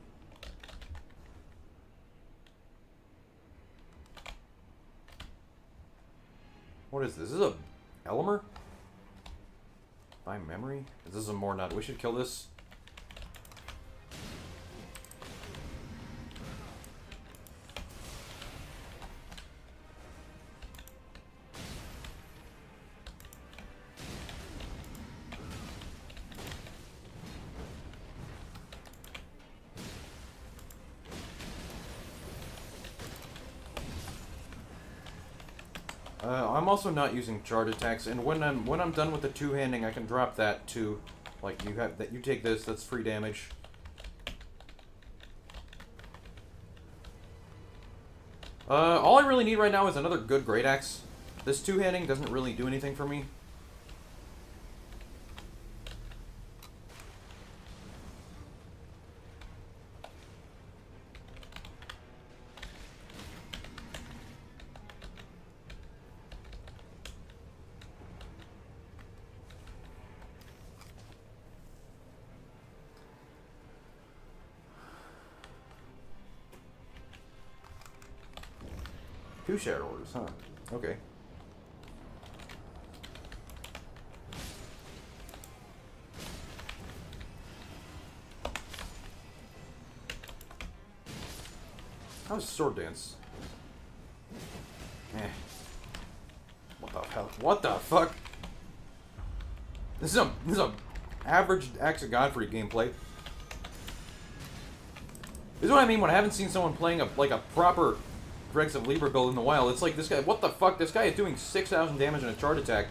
What is this? Is this a Elmer? By memory? Is this a more nut? We should kill this. I'm also not using charge attacks, and when I'm done with the two-handing, I can drop that too. Like you take this, that's free damage. All I really need right now is another good Great Axe. This two-handing doesn't really do anything for me. Two shared orders, huh? Okay. How's sword dance? Eh. What the hell? What the fuck? This is a average Axe of Godfrey gameplay. This is what I mean when I haven't seen someone playing a proper Dregs of Libra build in the wild. It's like this guy. What the fuck? This guy is doing 6,000 damage in a charge attack.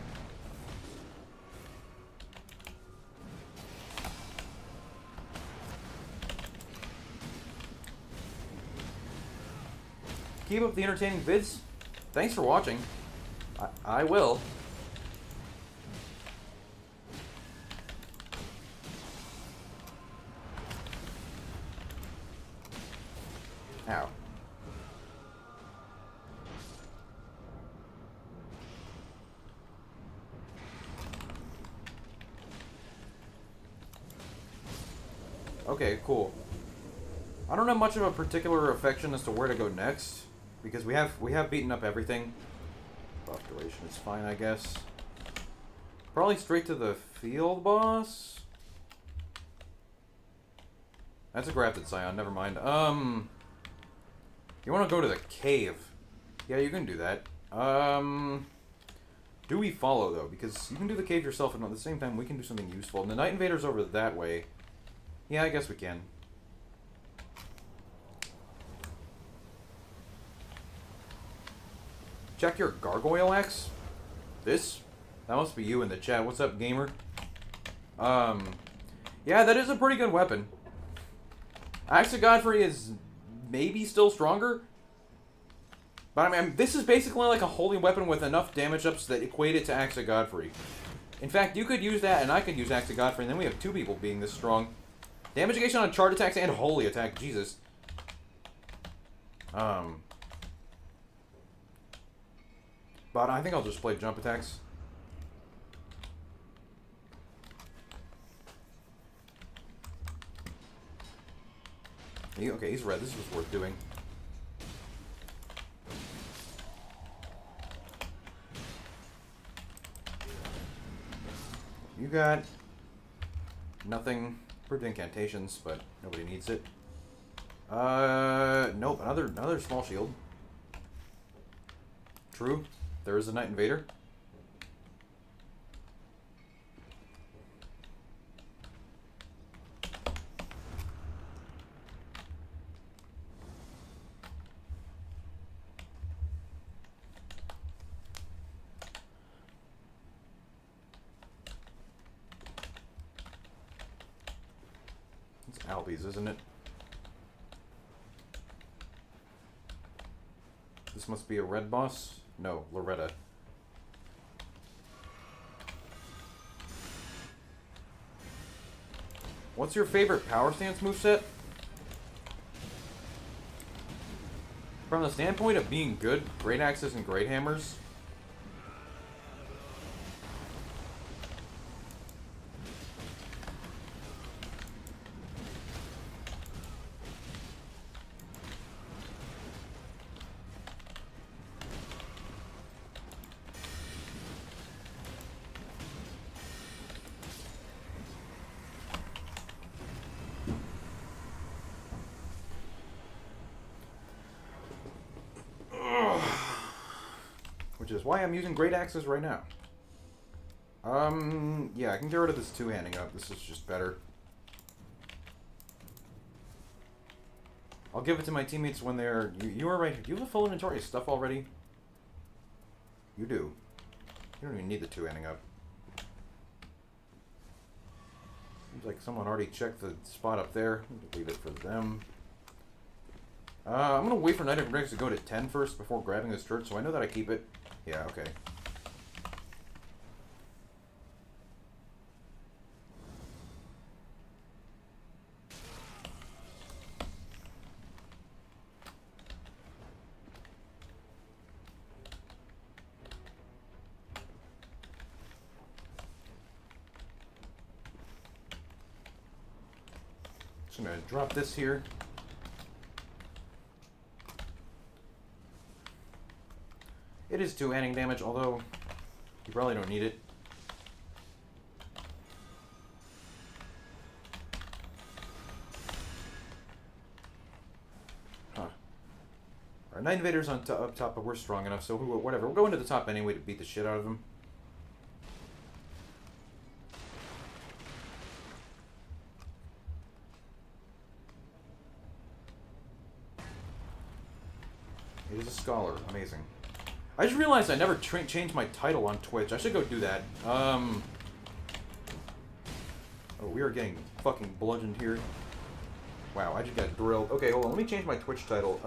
Keep up the entertaining vids. Thanks for watching. I will. Ow. Okay, cool. I don't have much of a particular affection as to where to go next, because we have beaten up everything. Buff duration is fine, I guess. Probably straight to the field boss. That's a grafted scion. Never mind. You want to go to the cave? Yeah, you can do that. Do we follow though? Because you can do the cave yourself, and at the same time we can do something useful. And the Night Invader's over that way. Yeah, I guess we can. Check your Gargoyle Axe. This? That must be you in the chat. What's up, gamer? Yeah, that is a pretty good weapon. Axe of Godfrey is maybe still stronger. But I mean, this is basically like a holy weapon with enough damage ups that equate it to Axe of Godfrey. In fact, you could use that, and I could use Axe of Godfrey, and then we have two people being this strong. Damage negation on charge attacks and holy attack. Jesus. But I think I'll just play jump attacks. Okay, he's red. This was worth doing. You got nothing. Improved incantations, but nobody needs it. Nope. Another small shield. True. There is a Night Invader. It's Albies, isn't it? This must be a red boss? No, Loretta. What's your favorite power stance moveset? From the standpoint of being good, great axes and great hammers. Which is why I'm using great axes right now. Yeah, I can get rid of this two-handing up. This is just better. I'll give it to my teammates when they're... You are right. Do you have a full inventory of stuff already? You do. You don't even need the two-handing up. Seems like someone already checked the spot up there. Leave it for them. I'm going to wait for Night of Bricks to go to 10 first before grabbing this turret, so I know that I keep it. Yeah, okay. Just going to drop this here. It is two-handing damage, although you probably don't need it. Huh. Our Night Invader's on up top, but we're strong enough, so whatever. We're going to the top anyway to beat the shit out of them. It is a scholar. Amazing. I just realized I never changed my title on Twitch. I should go do that. Oh, we are getting fucking bludgeoned here. Wow, I just got drilled. Okay, hold on. Let me change my Twitch title.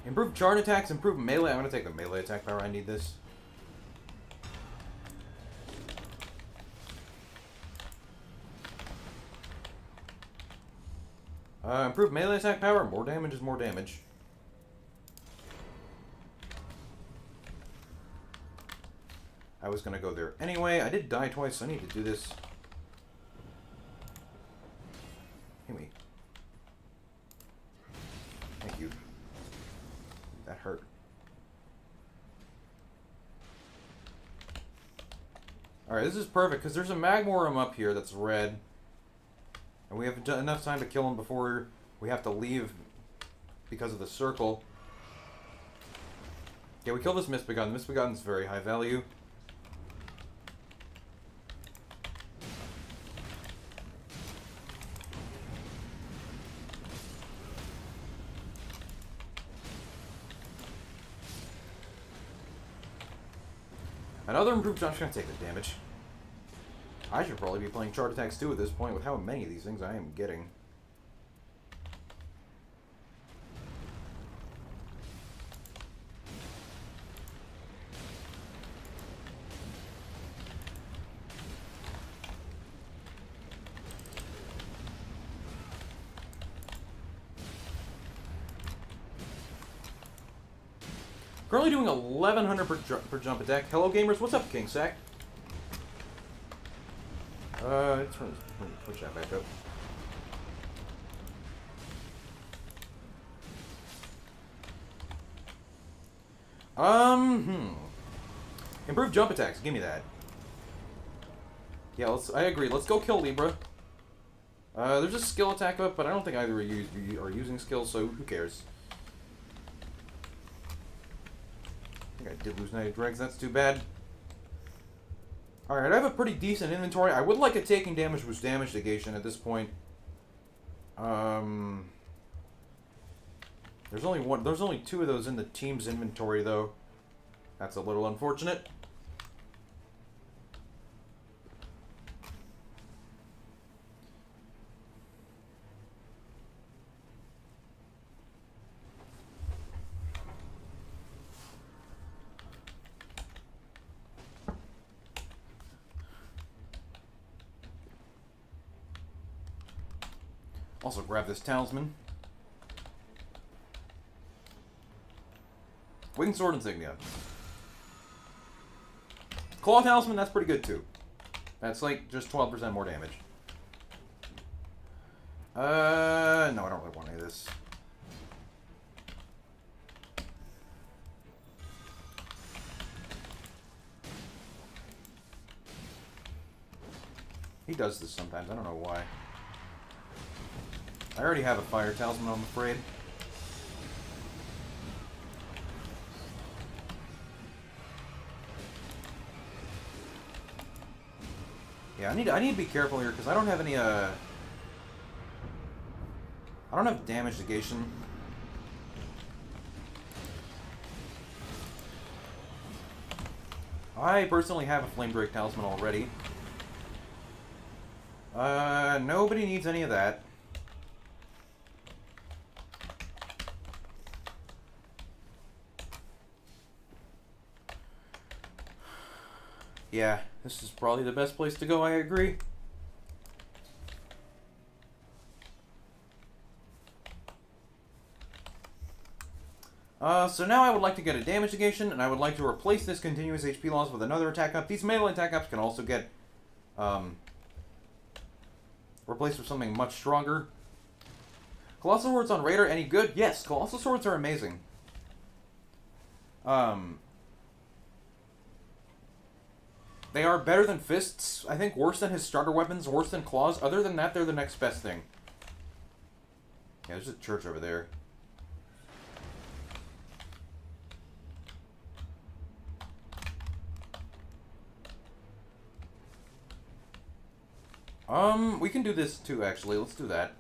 Improve charge attacks, improve melee. I'm gonna take the melee attack power. I need this. Improve melee attack power. More damage is more damage. I was gonna go there anyway. I did die twice, so I need to do this. Hit me. Thank you. That hurt. Alright, this is perfect, because there's a Magmorum up here that's red. And we have enough time to kill him before we have to leave because of the circle. Yeah, we kill this Mistbegotten. Mistbegotten's very high value. Another improved... I'm just going to take the damage. I should probably be playing chart attacks too at this point with how many of these things I am getting. Currently doing 1100 per jump attack. Hello, gamers. What's up, King Sack? Let's push that back up. Improved jump attacks. Give me that. Yeah, I agree. Let's go kill Libra. There's a skill attack up, but I don't think either of you are using skills, so who cares? I think I did lose Knight of Dregs. That's too bad. Alright, I have a pretty decent inventory. I would like a taking damage boost damage negation at this point. There's only 2 of those in the team's inventory, though. That's a little unfortunate. Also grab this talisman. Winged Sword Insignia. Claw Talisman, that's pretty good too. That's like just 12% more damage. No, I don't really want any of this. He does this sometimes, I don't know why. I already have a Fire Talisman, I'm afraid. Yeah, I need to be careful here because I don't have any I don't have damage negation. I personally have a Flame Drake Talisman already. Nobody needs any of that. Yeah, this is probably the best place to go, I agree. So now I would like to get a damage negation, and I would like to replace this continuous HP loss with another attack up. These melee attack ups can also get, replaced with something much stronger. Colossal Swords on Raider, any good? Yes, Colossal Swords are amazing. They are better than fists. I think worse than his starter weapons, worse than claws. Other than that, they're the next best thing. Yeah, there's a church over there. We can do this too, actually. Let's do that.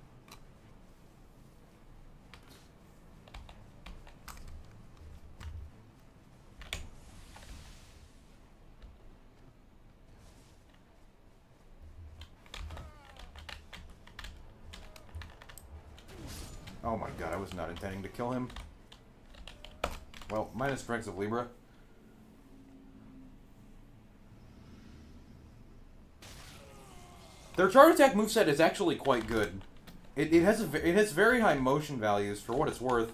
Oh my god, I was not intending to kill him. Well, minus strength of Libra. Their charge attack moveset is actually quite good. It has very high motion values for what it's worth.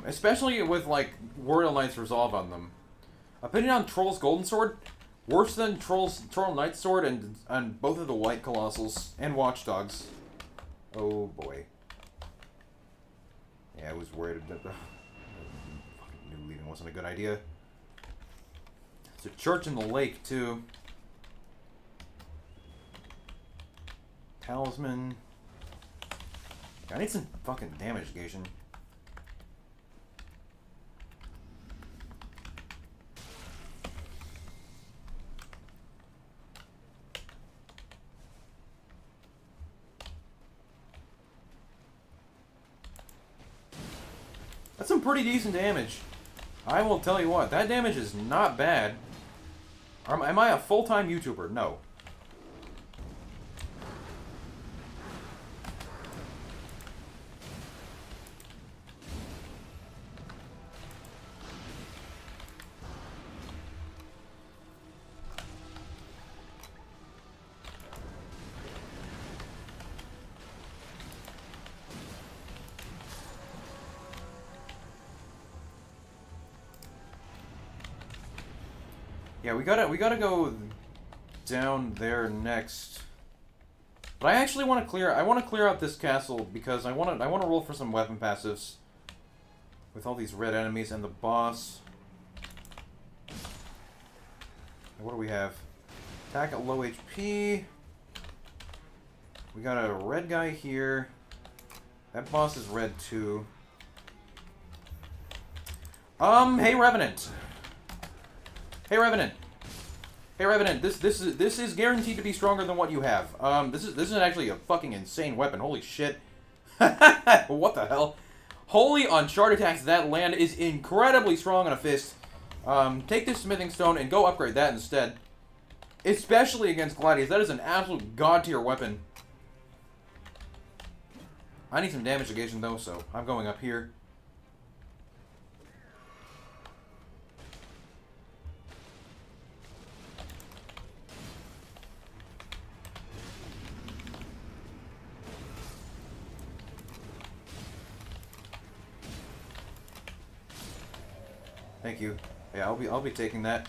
Especially with, like, Royal Knight's Resolve on them. Opinion on Troll's Golden Sword? Worse than Troll Knight's Sword and both of the White Colossals and Watchdogs. Oh, boy. Yeah, I was worried that the fucking leaving wasn't a good idea. There's a church in the lake, too. Talisman. I need some fucking damage negation. That's some pretty decent damage. I will tell you what, that damage is not bad. Am I a full-time YouTuber? No. Yeah, we gotta go down there next. But I actually want to clear out this castle because I want to roll for some weapon passives with all these red enemies and the boss. What do we have? Attack at low HP. We got a red guy here. That boss is red too. Hey Revenant. Hey Revenant. Hey Revenant, this is guaranteed to be stronger than what you have. This is actually a fucking insane weapon. Holy shit. What the hell? Holy on shard attacks, that land is incredibly strong on a fist. Take this smithing stone and go upgrade that instead. Especially against Gladius. That is an absolute god tier weapon. I need some damage negation though, so I'm going up here. Thank you. Yeah, I'll be taking that.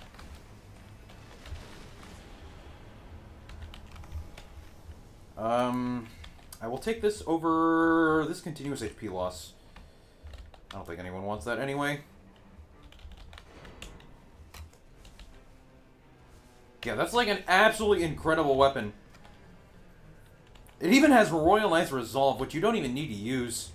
I will take this over this continuous HP loss. I don't think anyone wants that anyway. Yeah, that's like an absolutely incredible weapon. It even has Royal Knight's Resolve, which you don't even need to use.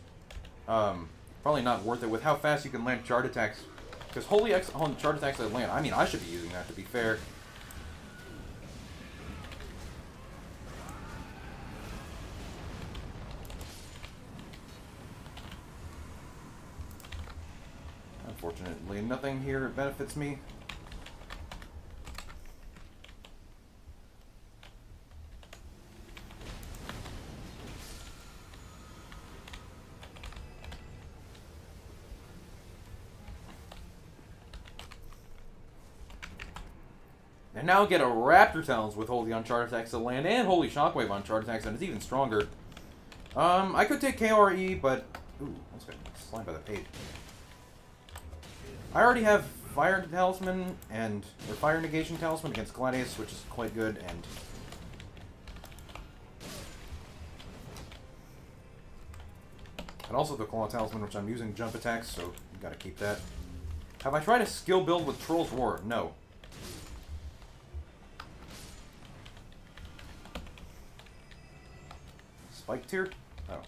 Probably not worth it with how fast you can land charge attacks. Because holy X on charge attacks that land. I mean, I should be using that to be fair. Unfortunately, nothing here benefits me. And now get a Raptor Talons with Holy on charge attacks to land and Holy Shockwave on charge attacks, and it's even stronger. I could take KRE, but... Ooh, let's get slammed by the page. I already have Fire Talisman or Fire Negation Talisman against Gladius, which is quite good, and also the Claw Talisman, which I'm using jump attacks, so you gotta keep that. Have I tried a skill build with Troll's Roar? No. Spike tier? Oh.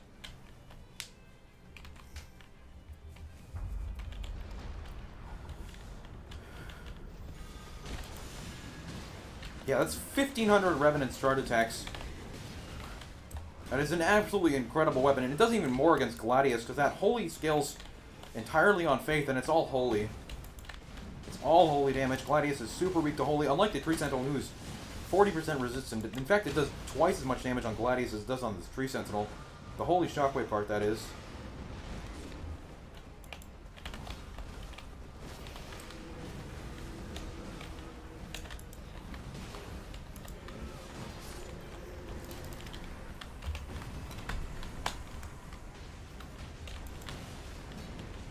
Yeah, that's 1,500 Revenant charge attacks. That is an absolutely incredible weapon, and it does even more against Gladius, because that Holy scales entirely on Faith, and it's all Holy. It's all Holy damage. Gladius is super weak to Holy, unlike the Tree Sentinel, who's 40% resistant. In fact, it does twice as much damage on Gladius as it does on this Tree Sentinel. The Holy Shockwave part, that is.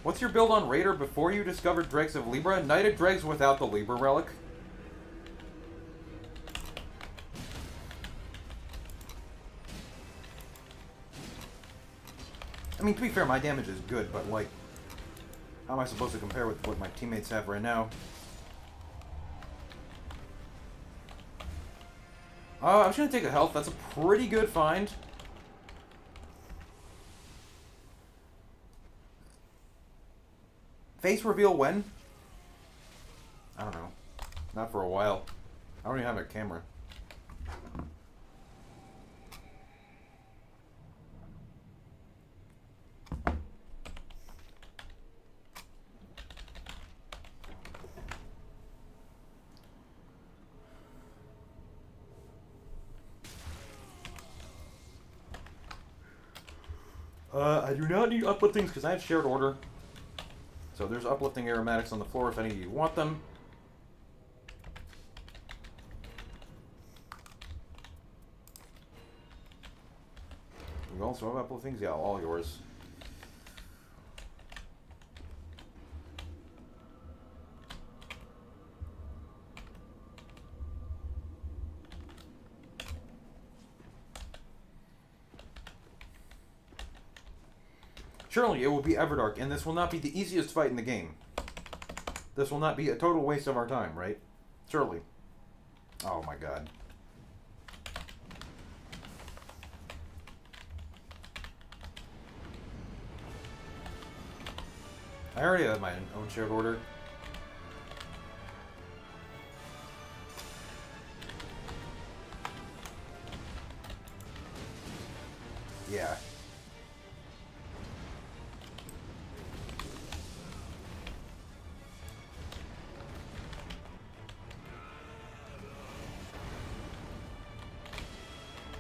What's your build on Raider before you discovered Dregs of Libra? Knighted Dregs without the Libra relic. I mean, to be fair, my damage is good, but, like, how am I supposed to compare with what my teammates have right now? I'm just gonna take a health. That's a pretty good find. Face reveal when? I don't know. Not for a while. I don't even have a camera. I do not need upliftings because I have shared order. So there's uplifting aromatics on the floor if any of you want them. You also have upliftings? Yeah, all yours. Surely it will be Everdark, and this will not be the easiest fight in the game. This will not be a total waste of our time, right? Surely. Oh my god. I already have my own shared order. Yeah.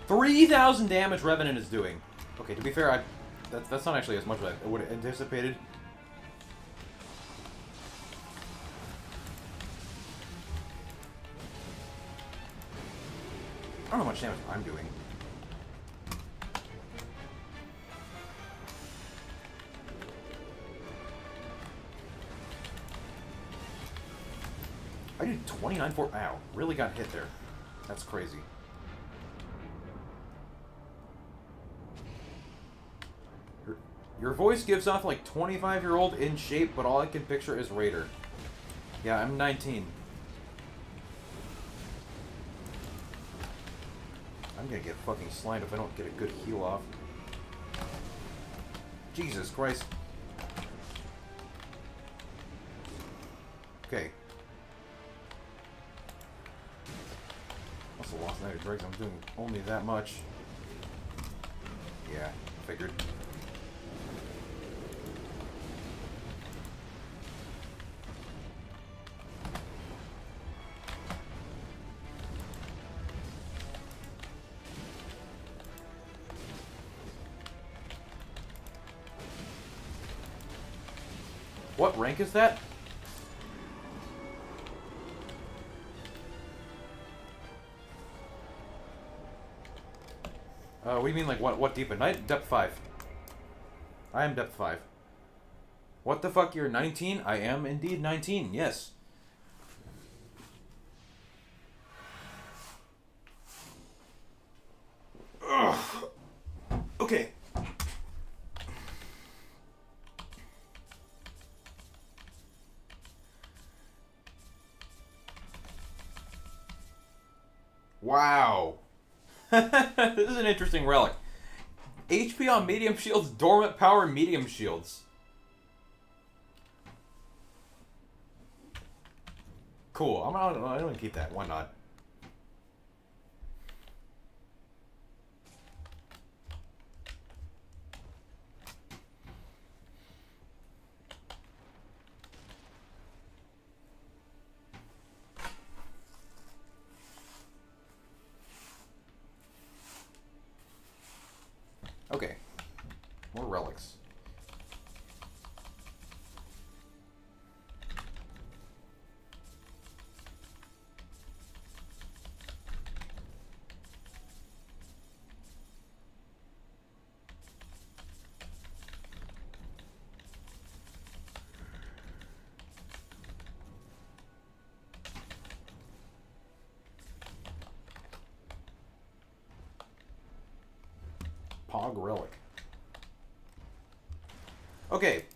$3,000 damage Revenant is doing. Okay, to be fair, that's not actually as much as I would have anticipated. I don't know how much damage I'm doing. I did 29 for... Ow. Really got hit there. That's crazy. Your voice gives off like 25-year-old in shape, but all I can picture is Raider. Yeah, I'm 19. I'm gonna get fucking slimed if I don't get a good heal off. Jesus Christ. Okay. Also lost Night of Dregs. I'm doing only that much. Yeah, figured. What rank is that? What do you mean, like, what deep at night? Depth 5. I am depth 5. What the fuck, you're 19? I am indeed 19, yes. Ugh. Okay. Wow. This is an interesting relic. HP on medium shields, dormant power medium shields. Cool. I'm gonna keep that. Why not? Okay. More relics. Pog relic. Okay.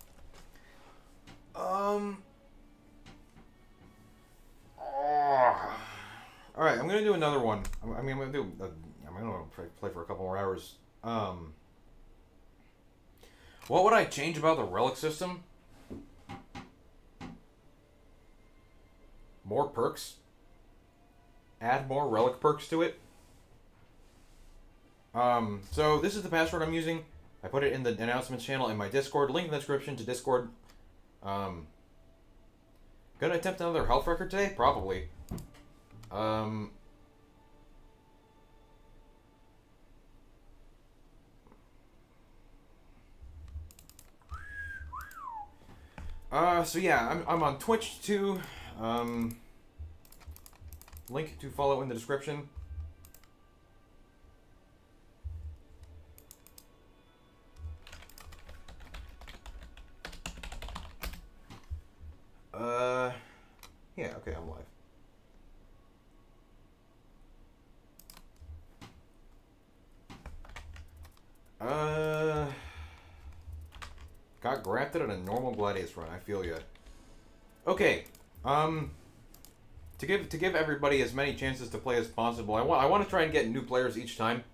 All right, I'm gonna do another one. I'm gonna play for a couple more hours. What would I change about the relic system? More perks. Add more relic perks to it. So this is the password I'm using. I put it in the announcements channel in my Discord. Link in the description to Discord. Gonna attempt another health record today? Probably. So yeah, I'm on Twitch too. Link to follow in the description. Yeah, okay, I'm live. got grafted on a normal Gladius run. I feel ya. Okay. To give everybody as many chances to play as possible, I want to try and get new players each time.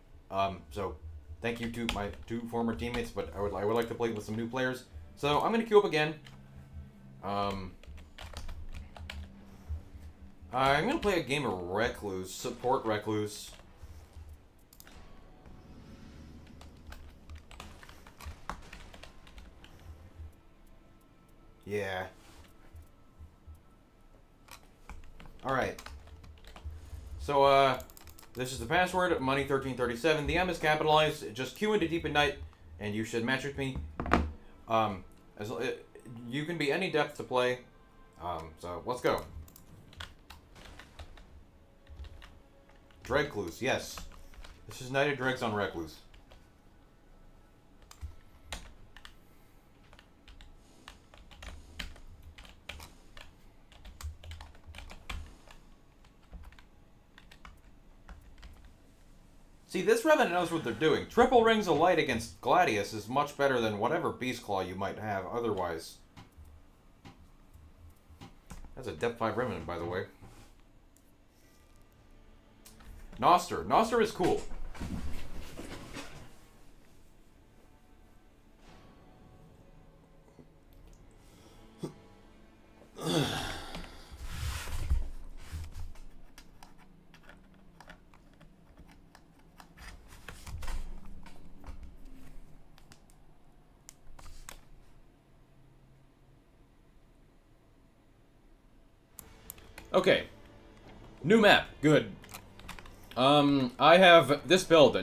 So thank you to my 2 former teammates, but I would like to play with some new players. So I'm gonna queue up again. I'm gonna play a game of Recluse, support Recluse. Yeah. Alright. So, this is the password, money1337. The M is capitalized. Just queue into Deep at Night, and you should match with me. You can be any depth to play. So, let's go. Dregcluse, yes. This is Knight of Dregs on Recluse. See, this Revenant knows what they're doing. Triple Rings of Light against Gladius is much better than whatever Beast Claw you might have otherwise. That's a Depth 5 Revenant, by the way. Noster. Noster is cool. Okay. New map. Good. I have this build.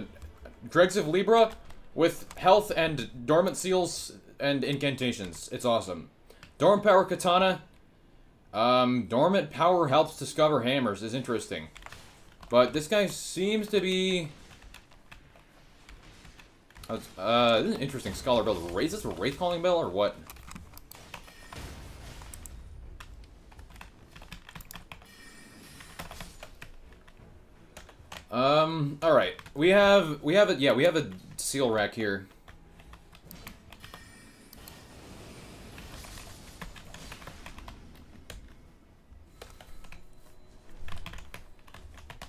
Dregs of Libra with health and dormant seals and incantations. It's awesome. Dormant Power Katana. Dormant Power helps discover hammers is interesting. But this guy seems to be... this is an interesting scholar build. Is this a Wraith Calling Bell or what? Alright. We have a seal rack here.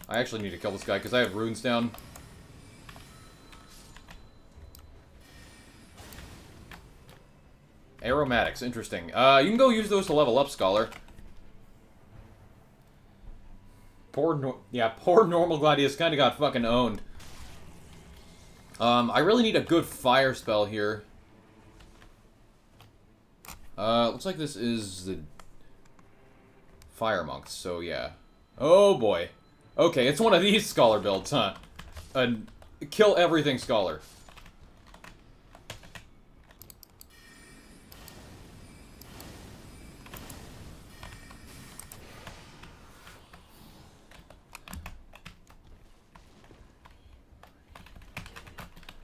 I actually need to kill this guy because I have runes down. Aromatics, interesting. You can go use those to level up, Scholar. Poor normal Gladius kind of got fucking owned. I really need a good fire spell here. Looks like this is the Fire Monks, so yeah. Oh boy. Okay, it's one of these Scholar builds, huh? Kill everything Scholar.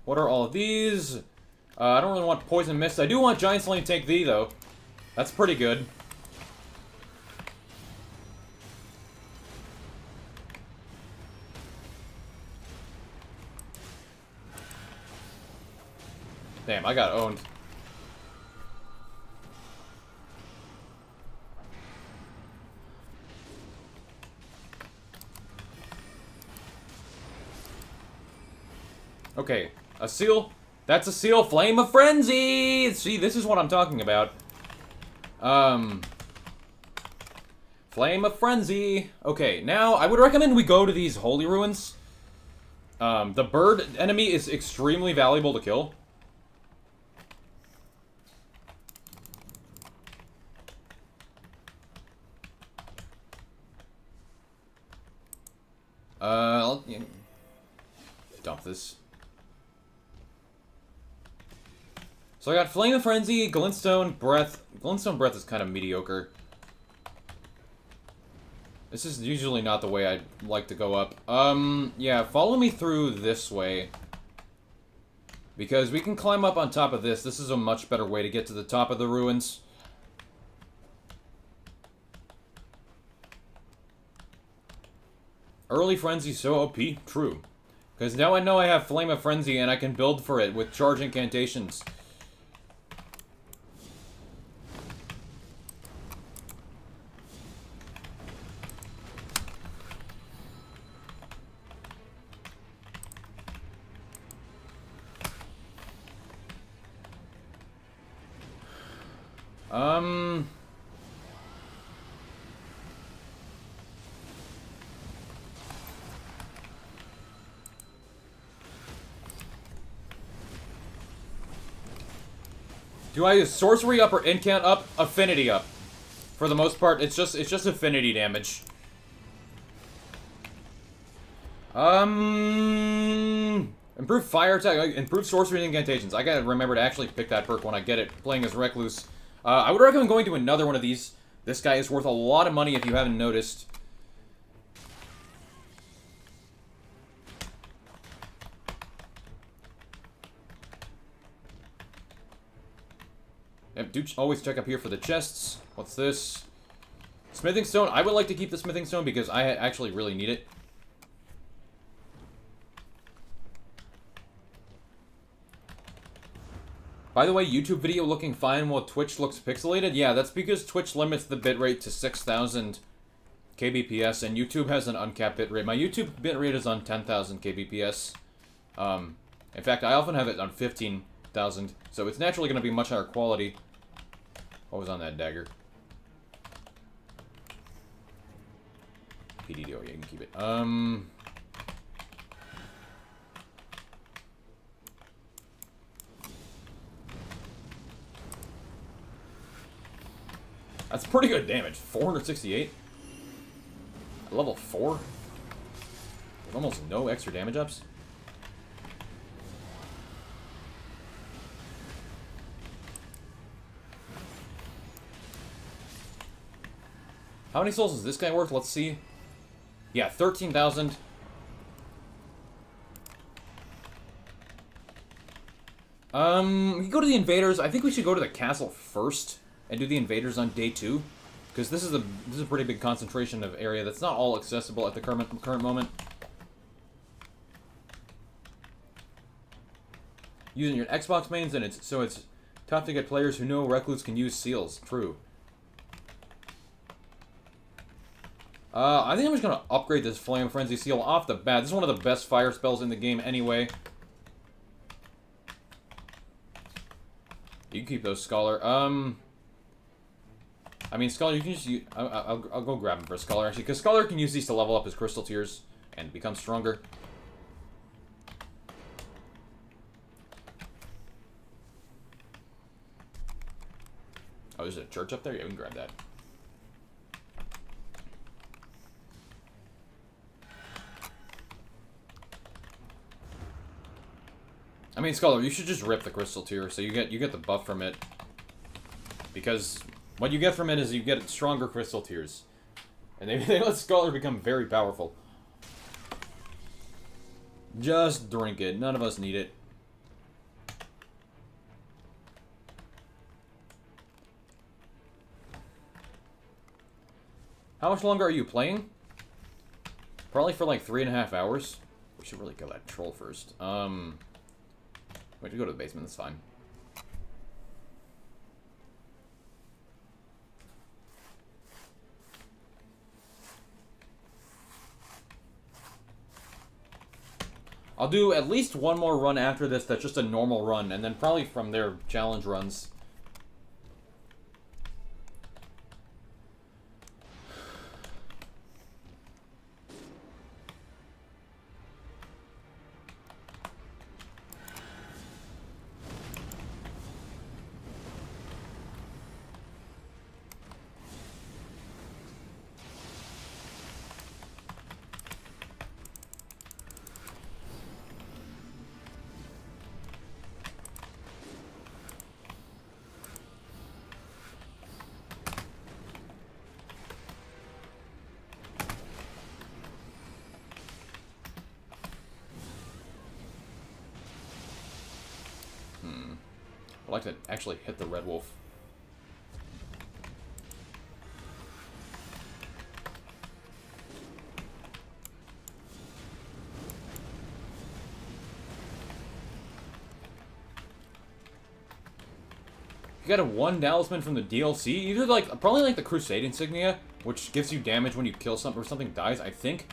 What are all of these? I don't really want Poison Mist. I do want Giant Slaying Take Thee, though. That's pretty good. Damn, I got owned. Okay. A seal? That's a seal. Flame of Frenzy! See, this is what I'm talking about. Flame of Frenzy. Okay, now, I would recommend we go to these Holy Ruins. The bird enemy is extremely valuable to kill. I'll dump this. So I got Flame of Frenzy, Glintstone Breath. Glintstone Breath is kind of mediocre. This is usually not the way I'd like to go up. Yeah, follow me through this way. Because we can climb up on top of this. This is a much better way to get to the top of the ruins. Early Frenzy so OP? True. Because now I know I have Flame of Frenzy and I can build for it with charge incantations. Um... Do I use sorcery up or incant up? Affinity up. For the most part, it's just affinity damage. Improve fire attack, improve sorcery and incantations. I gotta remember to actually pick that perk when I get it, playing as Recluse. I would recommend going to another one of these. This guy is worth a lot of money if you haven't noticed. Yep, do always check up here for the chests. What's this? Smithing stone. I would like to keep the smithing stone because I actually really need it. By the way, YouTube video looking fine while Twitch looks pixelated? Yeah, that's because Twitch limits the bitrate to 6,000 kbps, and YouTube has an uncapped bitrate. My YouTube bitrate is on 10,000 kbps. In fact, I often have it on 15,000, so it's naturally going to be much higher quality. What was on that dagger? PDD, yeah, you can keep it. That's pretty good damage. 468? At level 4? With almost no extra damage ups? How many souls is this guy worth? Let's see. Yeah, 13,000. We can go to the invaders. I think we should go to the castle first and do the invaders on day 2, because this is a pretty big concentration of area that's not all accessible at the current moment. Using your Xbox mains, and it's tough to get players who know Recluse can use seals. True. I think I'm just gonna upgrade this Flame Frenzy seal off the bat. This is one of the best fire spells in the game anyway. You can keep those, Scholar. I mean, Scholar, you can just use... I'll go grab him for Scholar, actually, because Scholar can use these to level up his Crystal Tears and become stronger. Oh, there's a church up there? Yeah, we can grab that. I mean, Scholar, you should just rip the Crystal Tear, so you get the buff from it. Because what you get from it is you get stronger Crystal Tears. And they let Scholar become very powerful. Just drink it. None of us need it. How much longer are you playing? Probably for like 3.5 hours. We should really kill that troll first. Wait, to go to the basement, that's fine. I'll do at least one more run after this that's just a normal run, and then probably from there, challenge runs. I'd like to actually hit the Red Wolf. You got a 1 talisman from the DLC. Either probably like the Crusade Insignia, which gives you damage when you kill something or something dies, I think.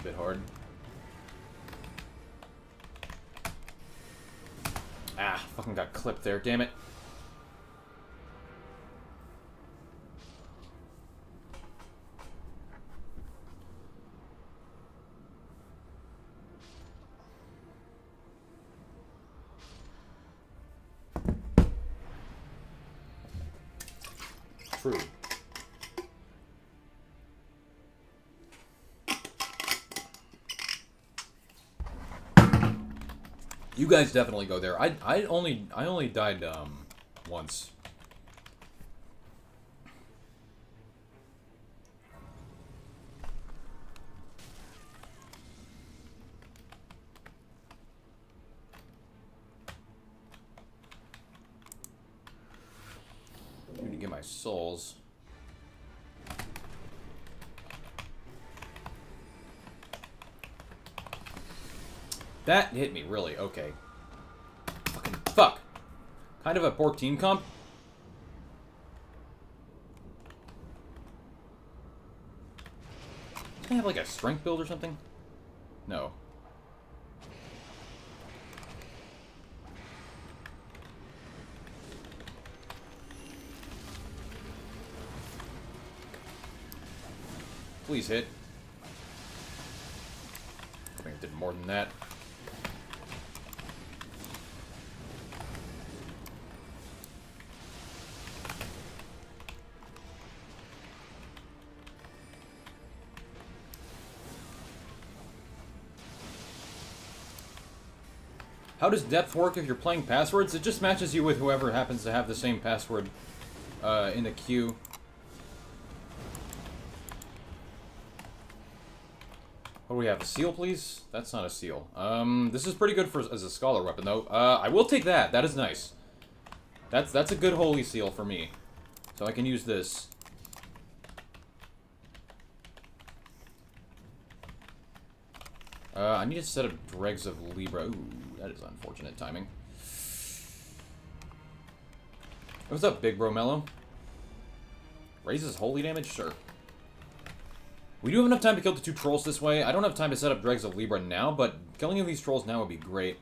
bit hard. Ah, fucking got clipped there, damn it. True. You guys definitely go there. I only died once. I need to get my souls. That hit me, really. Okay. Fucking fuck. Kind of a poor team comp. Does it have like a strength build or something? No. Please hit. I think it did more than that. How does depth work if you're playing passwords? It just matches you with whoever happens to have the same password in the queue. What do we have? A seal, please? That's not a seal. This is pretty good for as a scholar weapon, though. I will take that. That is nice. That's a good holy seal for me. So I can use this. I need a set of dregs of Libra. Ooh, that is unfortunate timing. What's up, big bro Mello? Raises holy damage? Sure. We do have enough time to kill the 2 trolls this way. I don't have time to set up dregs of Libra now, but killing these trolls now would be great.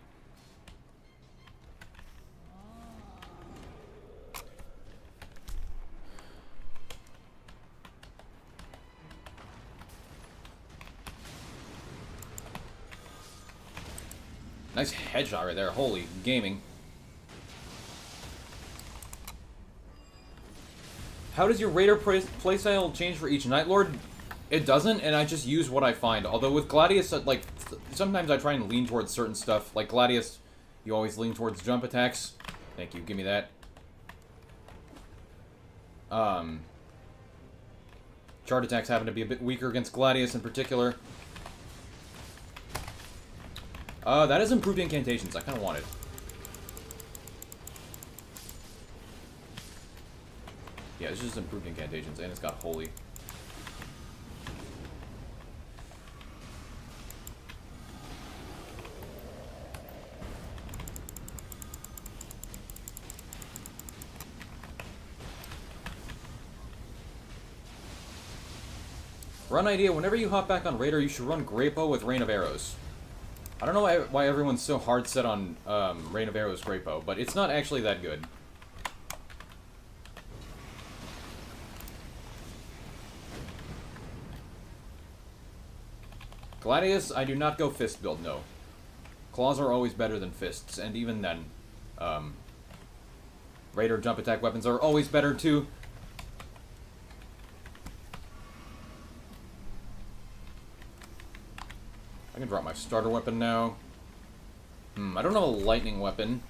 Nice headshot right there. Holy gaming. How does your Raider playstyle change for each Night Lord? It doesn't, and I just use what I find. Although with Gladius, like, sometimes I try and lean towards certain stuff. Like Gladius, you always lean towards jump attacks. Thank you, give me that. Chart attacks happen to be a bit weaker against Gladius in particular. That is improved incantations. I kind of want it. Yeah, it's just improved incantations, and it's got holy. Run idea, whenever you hop back on Raider, you should run Grapo with Rain of Arrows. I don't know why everyone's so hard set on Rain of Arrows Grapo, but it's not actually that good. Gladius, I do not go fist build, no. Claws are always better than fists, and even then, Raider jump attack weapons are always better too. I can drop my starter weapon now. I don't have a lightning weapon.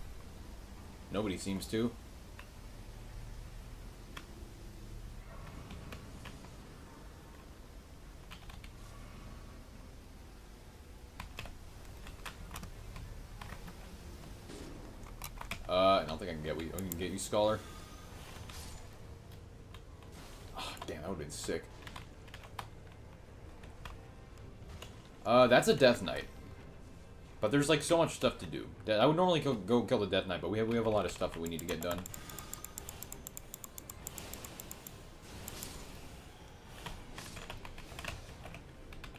Nobody seems to. I don't think I can get you Scholar. Oh, damn, that would've been sick. That's a Death Knight. But there's like so much stuff to do. I would normally go kill the Death Knight, but we have a lot of stuff that we need to get done.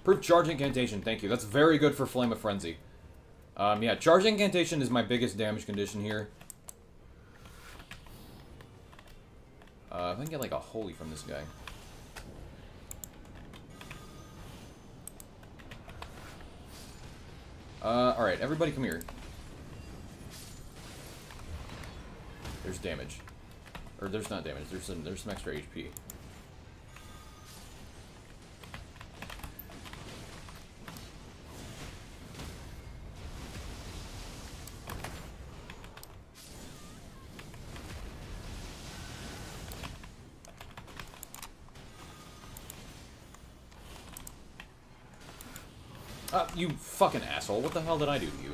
Proof charge incantation, thank you. That's very good for Flame of Frenzy. Yeah, charge incantation is my biggest damage condition here. If I can get like a holy from this guy. Alright, everybody come here. There's damage. Or there's not damage, there's some extra HP. You fucking asshole. What the hell did I do to you?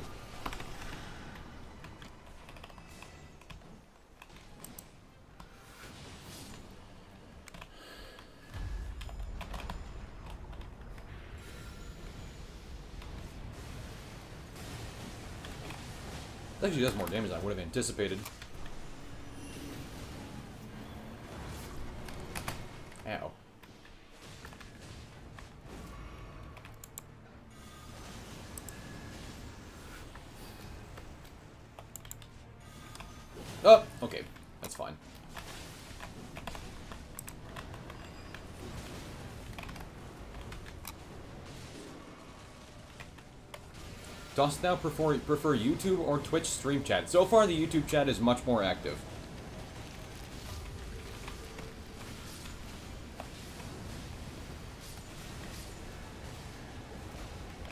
It actually does more damage than I would have anticipated. Ow. Oh, okay. That's fine. Dost thou prefer YouTube or Twitch stream chat? So far, the YouTube chat is much more active.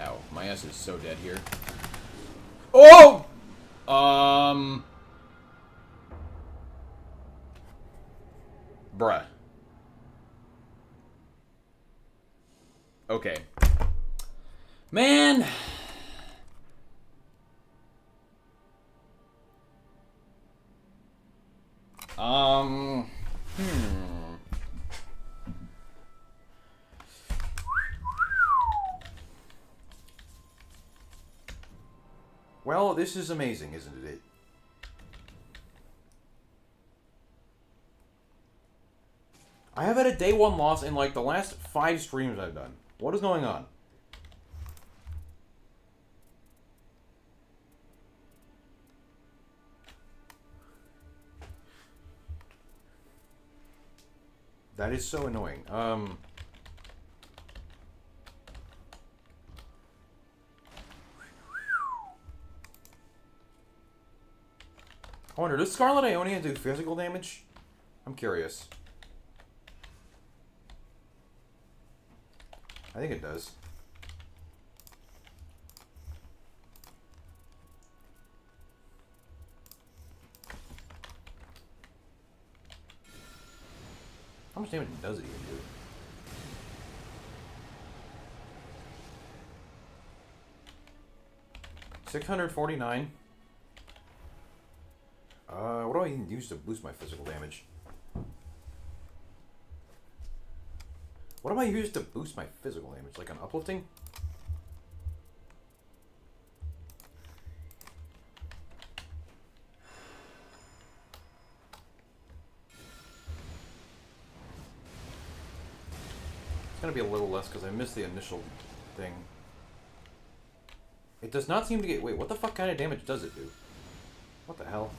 Ow, my ass is so dead here. Oh! Bruh. Okay. Man! Well, this is amazing, isn't it? I have had a day one loss in like the last 5 streams I've done. What is going on? That is so annoying. I wonder, does Scarlet Ionia do physical damage? I'm curious. I think it does. How much damage does it even do? $649. What do I even use to boost my physical damage? What do I use to boost my physical damage? Like an uplifting? It's gonna be a little less because I missed the initial thing. It does not seem to get... Wait, what the fuck kind of damage does it do? What the hell?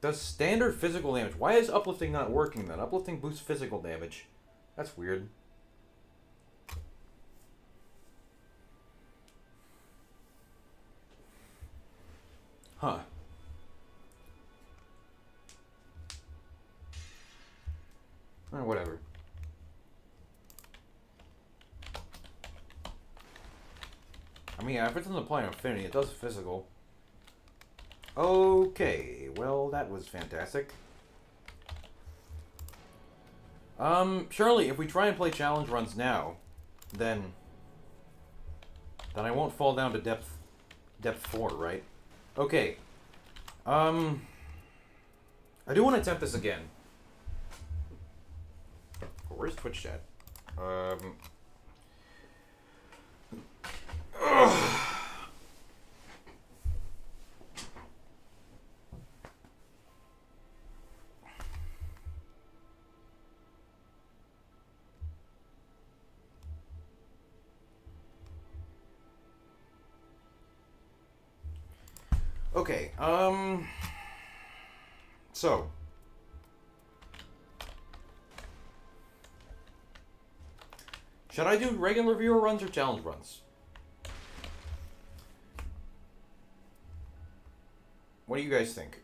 Does standard physical damage... Why is uplifting not working then? Uplifting boosts physical damage. That's weird. Huh. Whatever. I mean, if it's in the plane of affinity, it does physical. Okay, well, that was fantastic. Surely, if we try and play challenge runs now, then I won't fall down to depth 4, right? Okay. I do want to attempt this again. Where's Twitch chat? Okay, so. Should I do regular viewer runs or challenge runs? What do you guys think?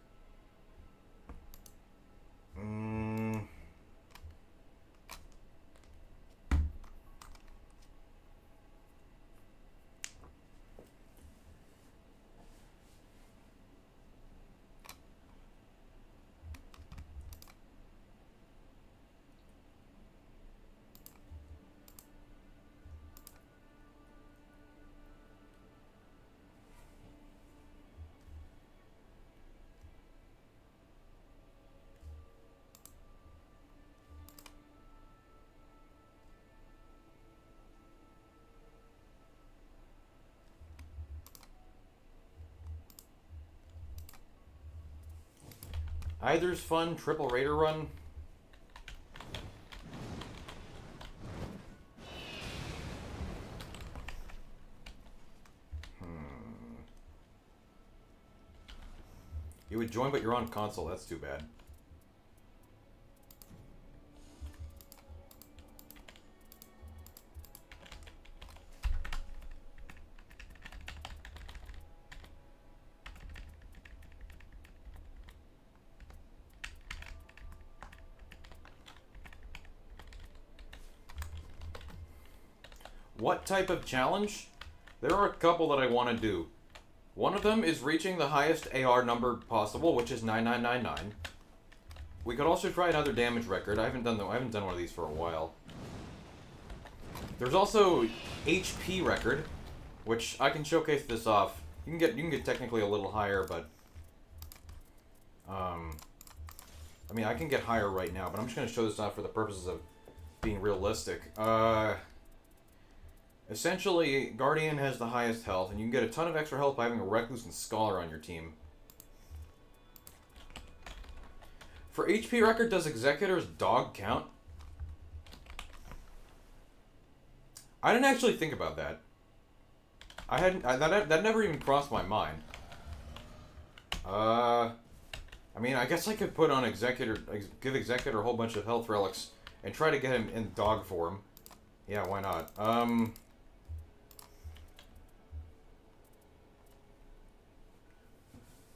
Either's fun. Triple Raider run. You would join, but you're on console. That's too bad. What type of challenge? There are a couple that I want to do. One of them is reaching the highest AR number possible, which is 9999. We could also try another damage record. I haven't done one of these for a while. There's also HP record, which I can showcase this off. You can get technically a little higher, but I mean I can get higher right now, but I'm just gonna show this off for the purposes of being realistic. Essentially, Guardian has the highest health, and you can get a ton of extra health by having a Recluse and Scholar on your team. For HP record, does Executor's dog count? I didn't actually think about that. That never even crossed my mind. I mean, I guess I could put on Executor, give Executor a whole bunch of health relics, and try to get him in dog form. Yeah, why not?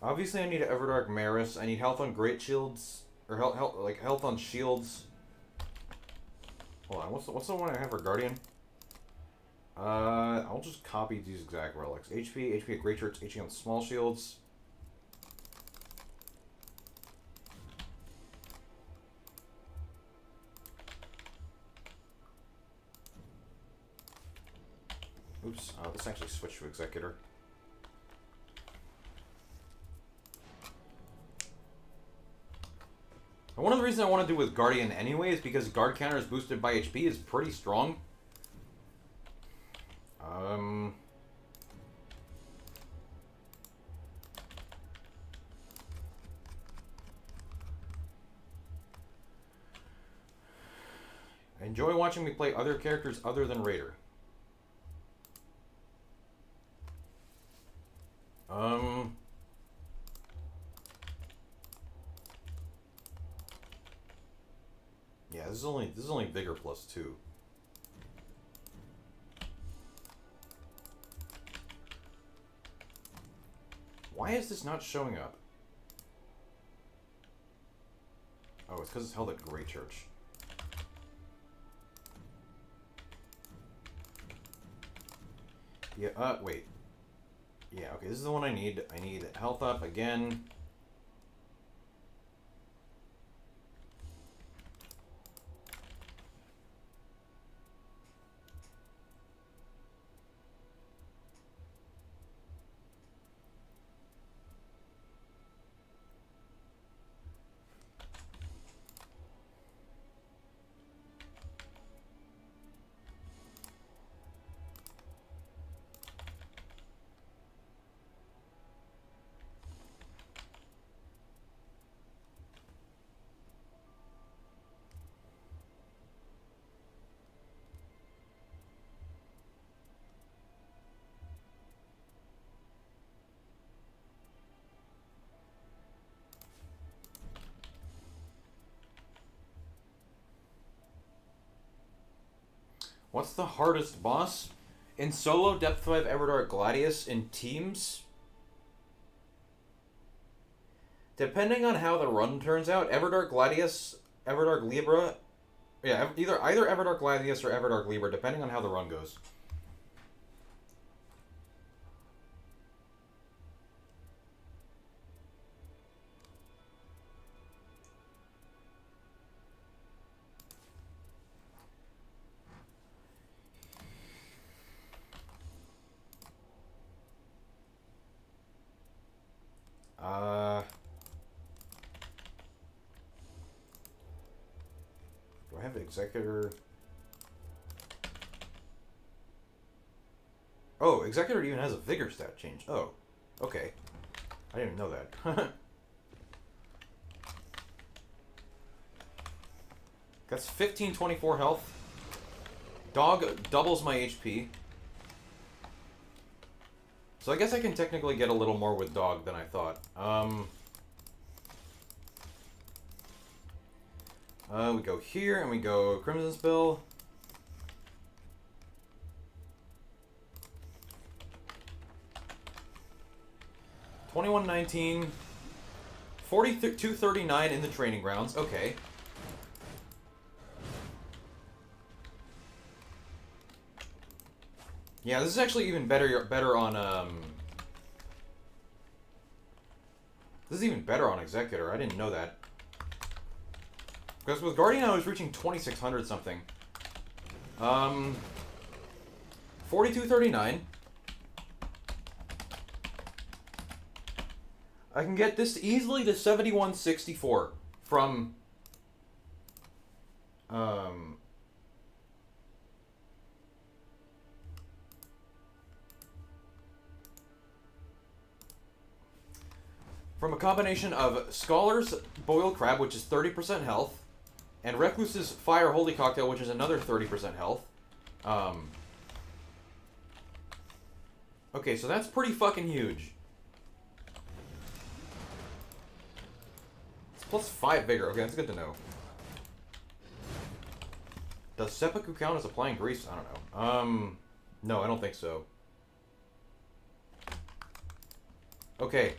Obviously, I need Everdark Maris. I need health on Great Shields, or health on shields. Hold on, what's the one I have for Guardian? I'll just copy these exact relics. HP at Great Shirts, HP on small shields. Oops, let's actually switch to Executor. And one of the reasons I want to do with Guardian anyway is because guard counters boosted by HP is pretty strong. I enjoy watching me play other characters other than Raider. Yeah, this is only Vigor +2. Why is this not showing up? Oh, it's because it's held at Great Church. Yeah, wait. Yeah, okay, this is the one I need. I need health up again. What's the hardest boss? In solo, Depth 5 Everdark Gladius. In teams, depending on how the run turns out, Everdark Gladius, Everdark Libra, yeah, either Everdark Gladius or Everdark Libra, depending on how the run goes. Do I have Executor? Oh, Executor even has a Vigor stat change. Oh, okay. I didn't know that. That's 1524 health. Dog doubles my HP. So I guess I can technically get a little more with Dog than I thought. We go here, and we go Crimson Spill. $21.19. 42.39 in the training grounds. Okay. Yeah, this is actually even better on this is even better on Executor. I didn't know that. Because with Guardian I was reaching 2600 something. 42.39. I can get this easily to 71.64 from from a combination of Scholar's Boiled Crab, which is 30% health, and Recluse's Fire Holy Cocktail, which is another 30% health. Okay, so that's pretty fucking huge. It's plus 5 vigor. Okay, that's good to know. Does Seppuku count as applying grease? I don't know. No, I don't think so. Okay.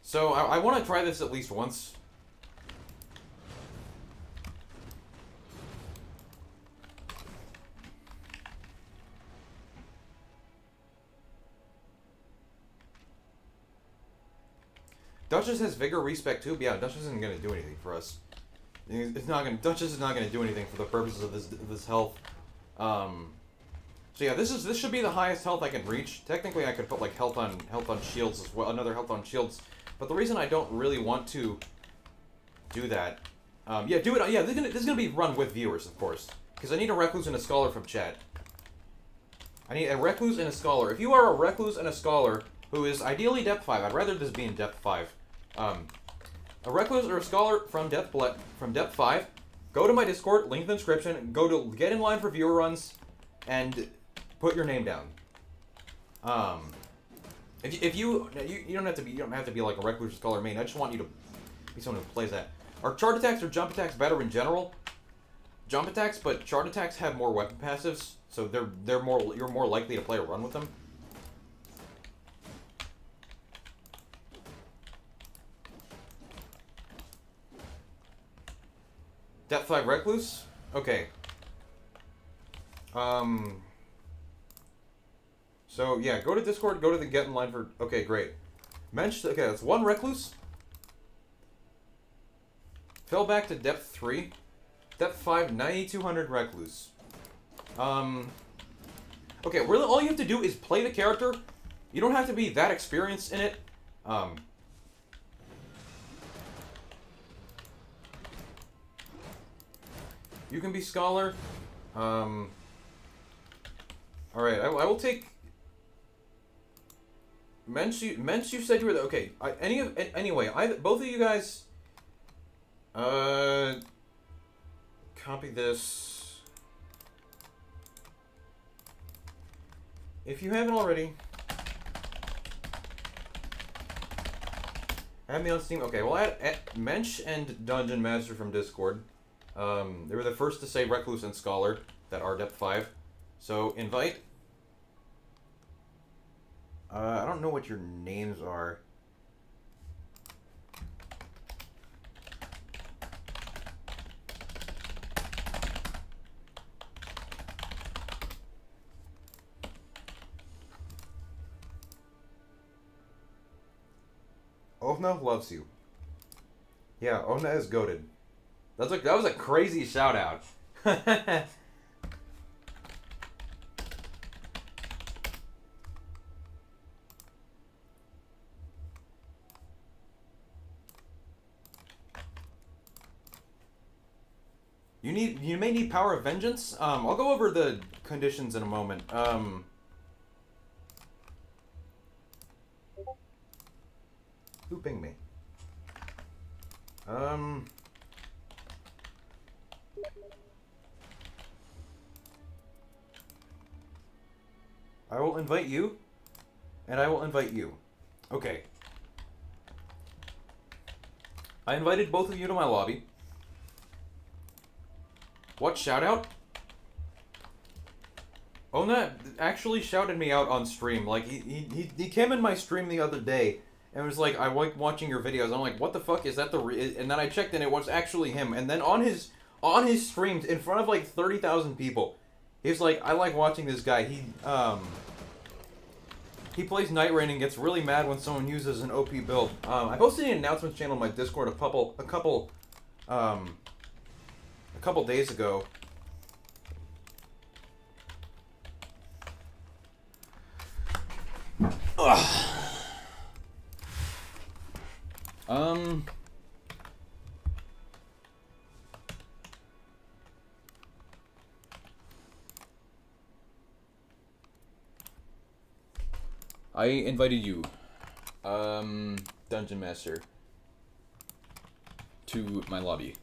So, I want to try this at least once. Duchess has Vigor Respect too, but yeah, Duchess isn't going to do anything for us. Duchess is not going to do anything for the purposes of this health. So yeah, this should be the highest health I can reach. Technically, I could put like health on shields as well, another health on shields. But the reason I don't really want to do that, yeah, do it. Yeah, this is gonna be run with viewers, of course, because I need a Recluse and a Scholar from chat. I need a Recluse and a Scholar. If you are a Recluse and a Scholar who is ideally Depth 5, I'd rather this be in Depth 5. A Recluse or a Scholar from Depth 5. Go to my Discord, link in the description. Go to get in line for viewer runs, and put your name down. If you don't have to be like a Recluse Scholar main. I just want you to be someone who plays that. Are charge attacks or jump attacks better in general? Jump attacks, but charge attacks have more weapon passives, so you're more likely to play a run with them. Depth 5 Recluse? Okay. So, yeah, go to Discord, go to the get in line for... Okay, great. Okay, that's 1 Recluse. Fell back to Depth 3. Depth 5, 9200 Recluse. Okay, really, all you have to do is play the character. You don't have to be that experienced in it. You can be Scholar. Alright, I will take... Mensch, you said you were... Okay, anyway, both of you guys... Copy this. If you haven't already... Add me on Steam. Okay, well, add Mensch and Dungeon Master from Discord. They were the first to say Recluse and Scholar that are Depth 5. So, invite. I don't know what your names are. Ovna loves you. Yeah, Ovna is goated. That was a crazy shout out. You may need power of vengeance. I'll go over the conditions in a moment. Who pinged me? I will invite you, and I will invite you. Okay. I invited both of you to my lobby. What shout out? Ona actually shouted me out on stream. Like he came in my stream the other day and was like, "I like watching your videos." I'm like, "What the fuck is that?" And then I checked and it was actually him. And then on his streams in front of like 30,000 people, he's like, "I like watching this guy. He plays Night Rain and gets really mad when someone uses an OP build." I posted an announcements channel on my Discord a couple days ago. Ugh. I invited you, Dungeon Master, to my lobby.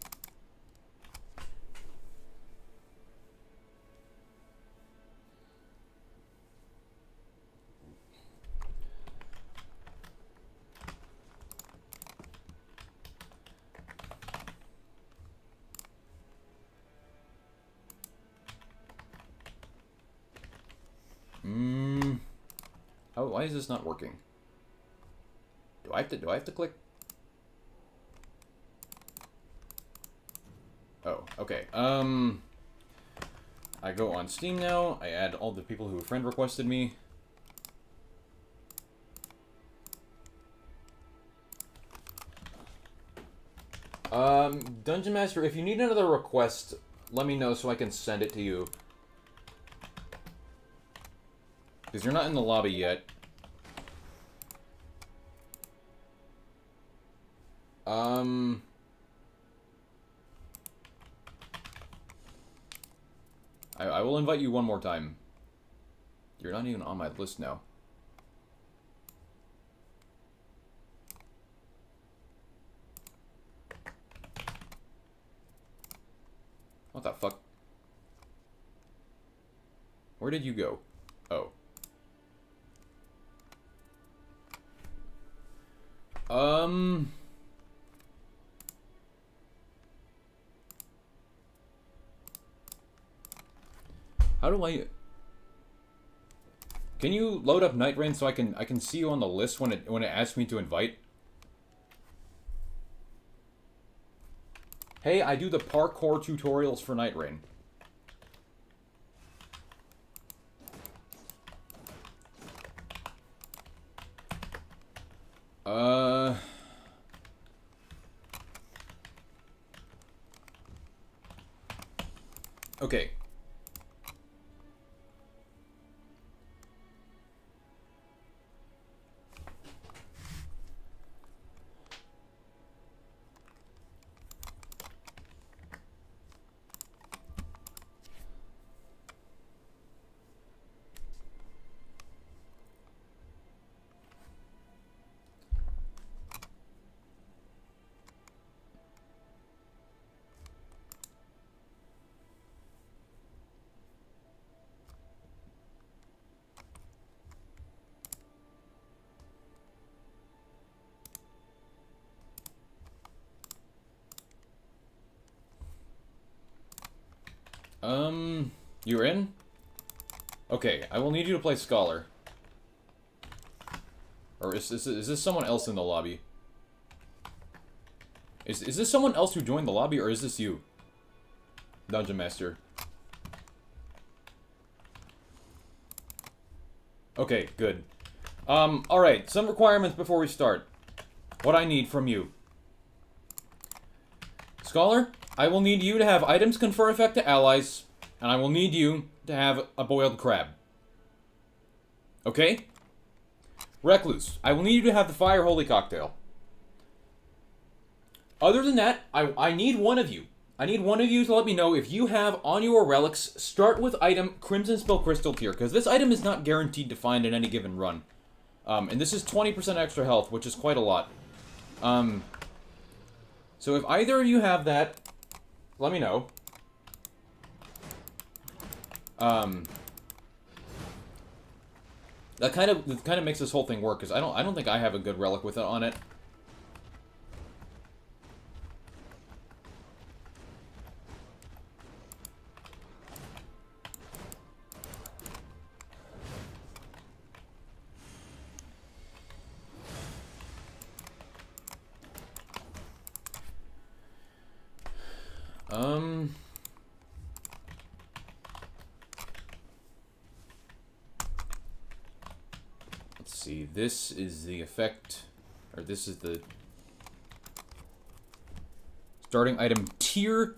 Oh, why is this not working? Do I have to click? Oh, okay. I go on Steam now. I add all the people who friend requested me. Dungeon Master, if you need another request, let me know so I can send it to you. Because you're not in the lobby yet. I will invite you one more time. You're not even on my list now. What the fuck? Where did you go? Oh. How do I... Can you load up Night Rain so I can see you on the list when it asks me to invite? Hey, I do the parkour tutorials for Night Rain. Okay. You're in? Okay, I will need you to play Scholar. Or is this someone else in the lobby? Is this someone else who joined the lobby, or is this you? Dungeon Master. Okay, good. Alright, some requirements before we start. What I need from you. Scholar, I will need you to have items confer effect to allies, and I will need you to have a boiled crab. Okay? Recluse, I will need you to have the Fire Holy Cocktail. Other than that, I need one of you. I need one of you to let me know if you have on your relics, start with item Crimson Spill Crystal tier, because this item is not guaranteed to find in any given run. And this is 20% extra health, which is quite a lot. So if either of you have that, let me know. That kind of makes this whole thing work, because I don't think I have a good relic with it on it. Let's see, this is the effect, or this is the starting item tier,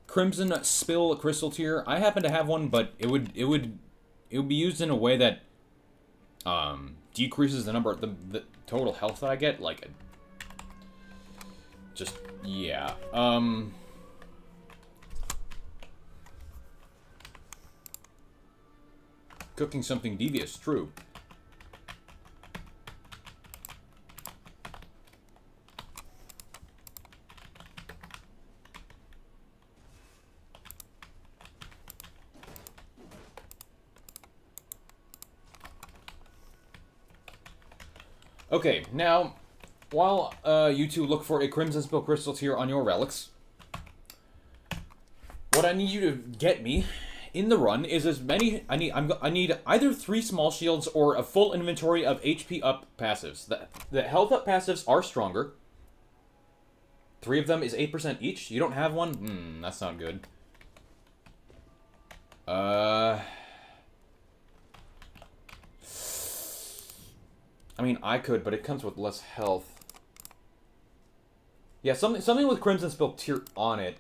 Crimson Spill Crystal tier. I happen to have one, but it would be used in a way that decreases the number, the total health that I get, like, just, yeah, cooking something devious, true. Okay, now, while you two look for a Crimson Spill Crystal tier on your relics, what I need you to get me in the run is as many. I need either 3 small shields or a full inventory of HP up passives. The health up passives are stronger. 3 of them is 8% each. You don't have one? That's not good. I mean, I could, but it comes with less health. Yeah, something with Crimson Spill tier on it.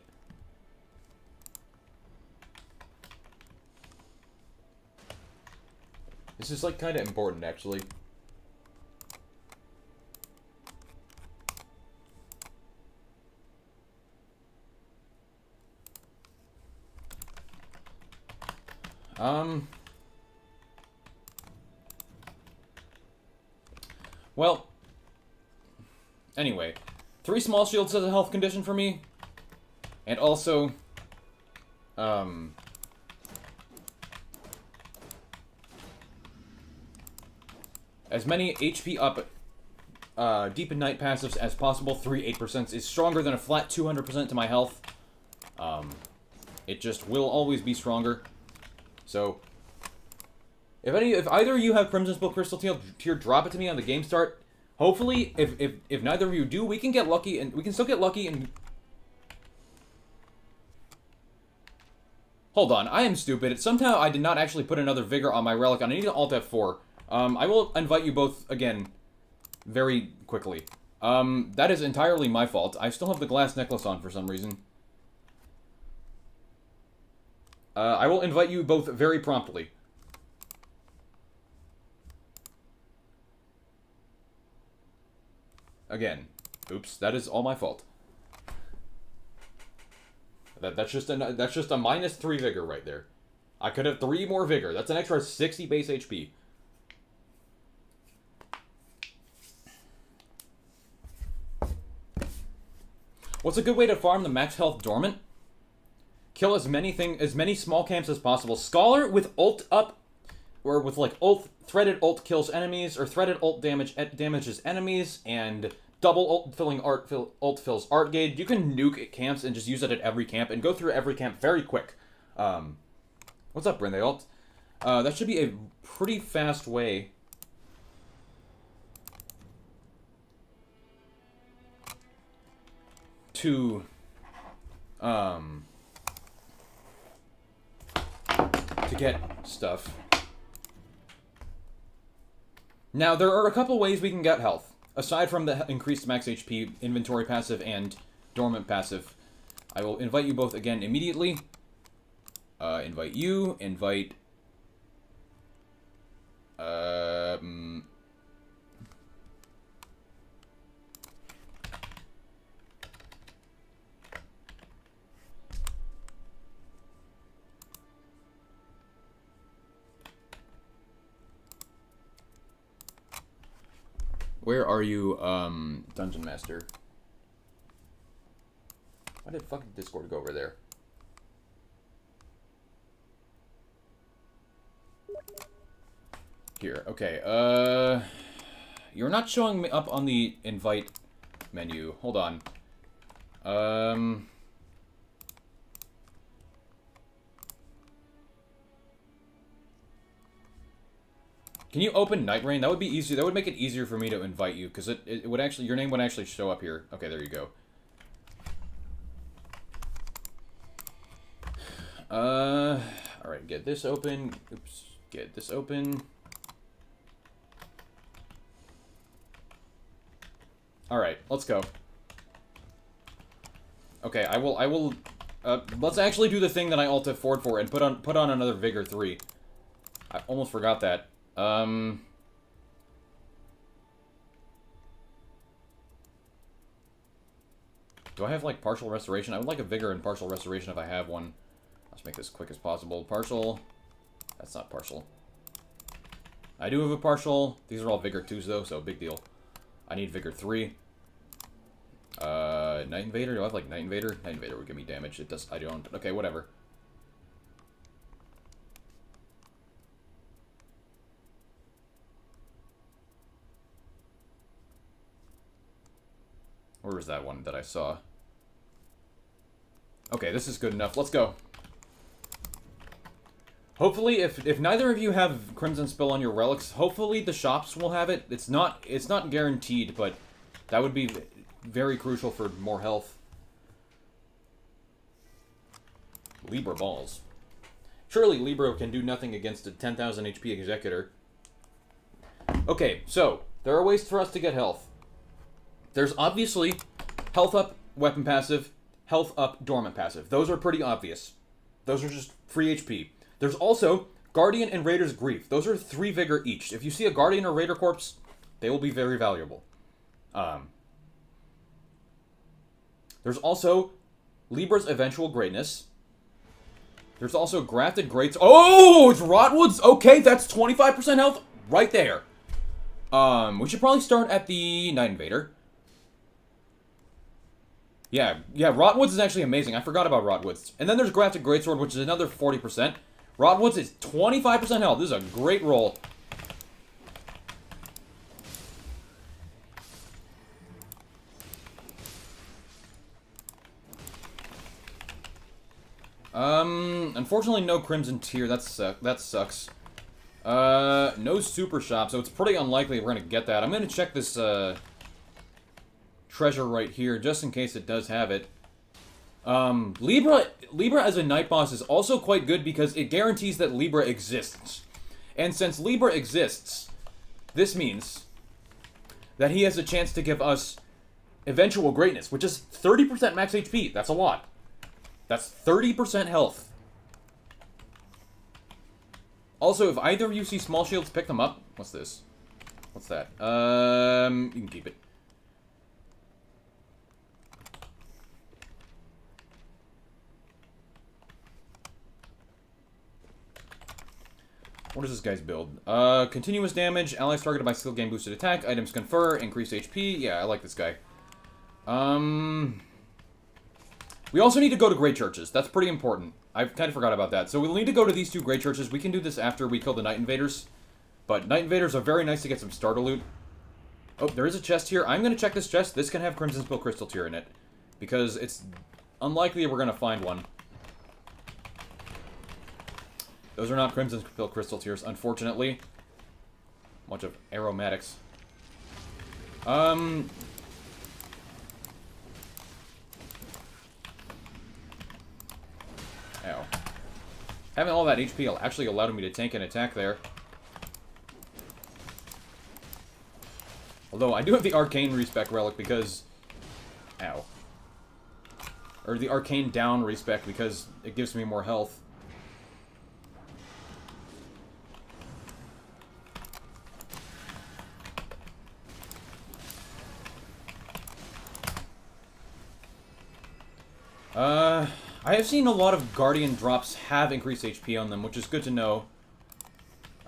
This is, like, kind of important, actually. Well, anyway, 3 small shields as a health condition for me, and also, as many HP up, Deep in Night passives as possible. 3 8% is stronger than a flat 200% to my health. It just will always be stronger. So, if either of you have Crimson Spill Crystal tier, drop it to me on the game start. Hopefully, if neither of you do, we can get lucky, and we can still get lucky and... Hold on, I am stupid. Somehow I did not actually put another Vigor on my relic, and I need to Alt F4. I will invite you both, again, very quickly. That is entirely my fault. I still have the glass necklace on for some reason. I will invite you both very promptly. Again, oops, that is all my fault. That's just a -3 Vigor right there. I could have 3 more Vigor. That's an extra 60 base HP. What's a good way to farm the max health dormant? Kill as many small camps as possible. Scholar with ult up, or with like threaded ult kills enemies, or threaded ult damages enemies, and double ult fills art gauge. You can nuke camps and just use it at every camp and go through every camp very quick. What's up, Brinde Ult? That should be a pretty fast way to get stuff. Now, there are a couple ways we can get health, aside from the increased max HP, inventory passive, and dormant passive. I will invite you both again immediately. Invite you, invite... Where are you, Dungeon Master? Why did fucking Discord go over there? Here, okay, you're not showing me up on the invite menu. Hold on. Can you open Night Rain? That would be easier. That would make it easier for me to invite you, because it would actually, your name would actually show up here. Okay, there you go. Alright, get this open. Oops, get this open. Alright, let's go. Okay, I will, let's actually do the thing that I alt F4 for and put on another Vigor 3. I almost forgot that. Do I have, like, partial restoration? I would like a Vigor and partial restoration if I have one. Let's make this quick as possible. Partial. That's not partial. I do have a partial. These are all Vigor 2s, though, so big deal. I need Vigor 3. Night Invader? Do I have, like, Night Invader? Night Invader would give me damage. It does. I don't. Okay, whatever. Where was that one that I saw? Okay, this is good enough. Let's go. Hopefully, if neither of you have Crimson Spell on your relics, hopefully the shops will have it. It's not guaranteed, but that would be very crucial for more health. Libra balls. Surely Libra can do nothing against a 10,000 HP Executor. Okay, so there are ways for us to get health. There's obviously health up, weapon passive, health up, dormant passive. Those are pretty obvious. Those are just free HP. There's also Guardian and Raider's Grief. Those are 3 Vigor each. If you see a Guardian or Raider corpse, they will be very valuable. There's also Libra's Eventual Greatness. There's also Grafted Greats. Oh, it's Rotwoods. Okay, that's 25% health right there. We should probably start at the Night Invader. Yeah, Rotwoods is actually amazing. I forgot about Rotwoods. And then there's Grafted Greatsword, which is another 40%. Rotwoods is 25% health. This is a great roll. Unfortunately, no Crimson Tier. That sucks. No Super Shop, so it's pretty unlikely we're gonna get that. I'm gonna check this, treasure right here, just in case it does have it. Libra as a night boss is also quite good because it guarantees that Libra exists. And since Libra exists, this means that he has a chance to give us Eventual Greatness, which is 30% max HP. That's a lot. That's 30% health. Also, if either of you see small shields, pick them up. What's this? What's that? You can keep it. What is this guy's build? Continuous damage, allies targeted by skill gain boosted attack, items confer, increased HP. Yeah, I like this guy. We also need to go to Great Churches. That's pretty important. I kind of forgot about that. So we'll need to go to these 2 Great Churches. We can do this after we kill the Night Invaders. But Night Invaders are very nice to get some starter loot. Oh, there is a chest here. I'm going to check this chest. This can have Crimson Spill Crystal Tier in it. Because it's unlikely we're going to find one. Those are not Crimson Spell Crystal Tears, unfortunately. Bunch of aromatics. Ow. Having all that HP actually allowed me to tank an attack there. Although, I do have the Arcane Respec Relic because... Ow. Or the Arcane Down Respec because it gives me more health. I have seen a lot of Guardian drops have increased HP on them, which is good to know.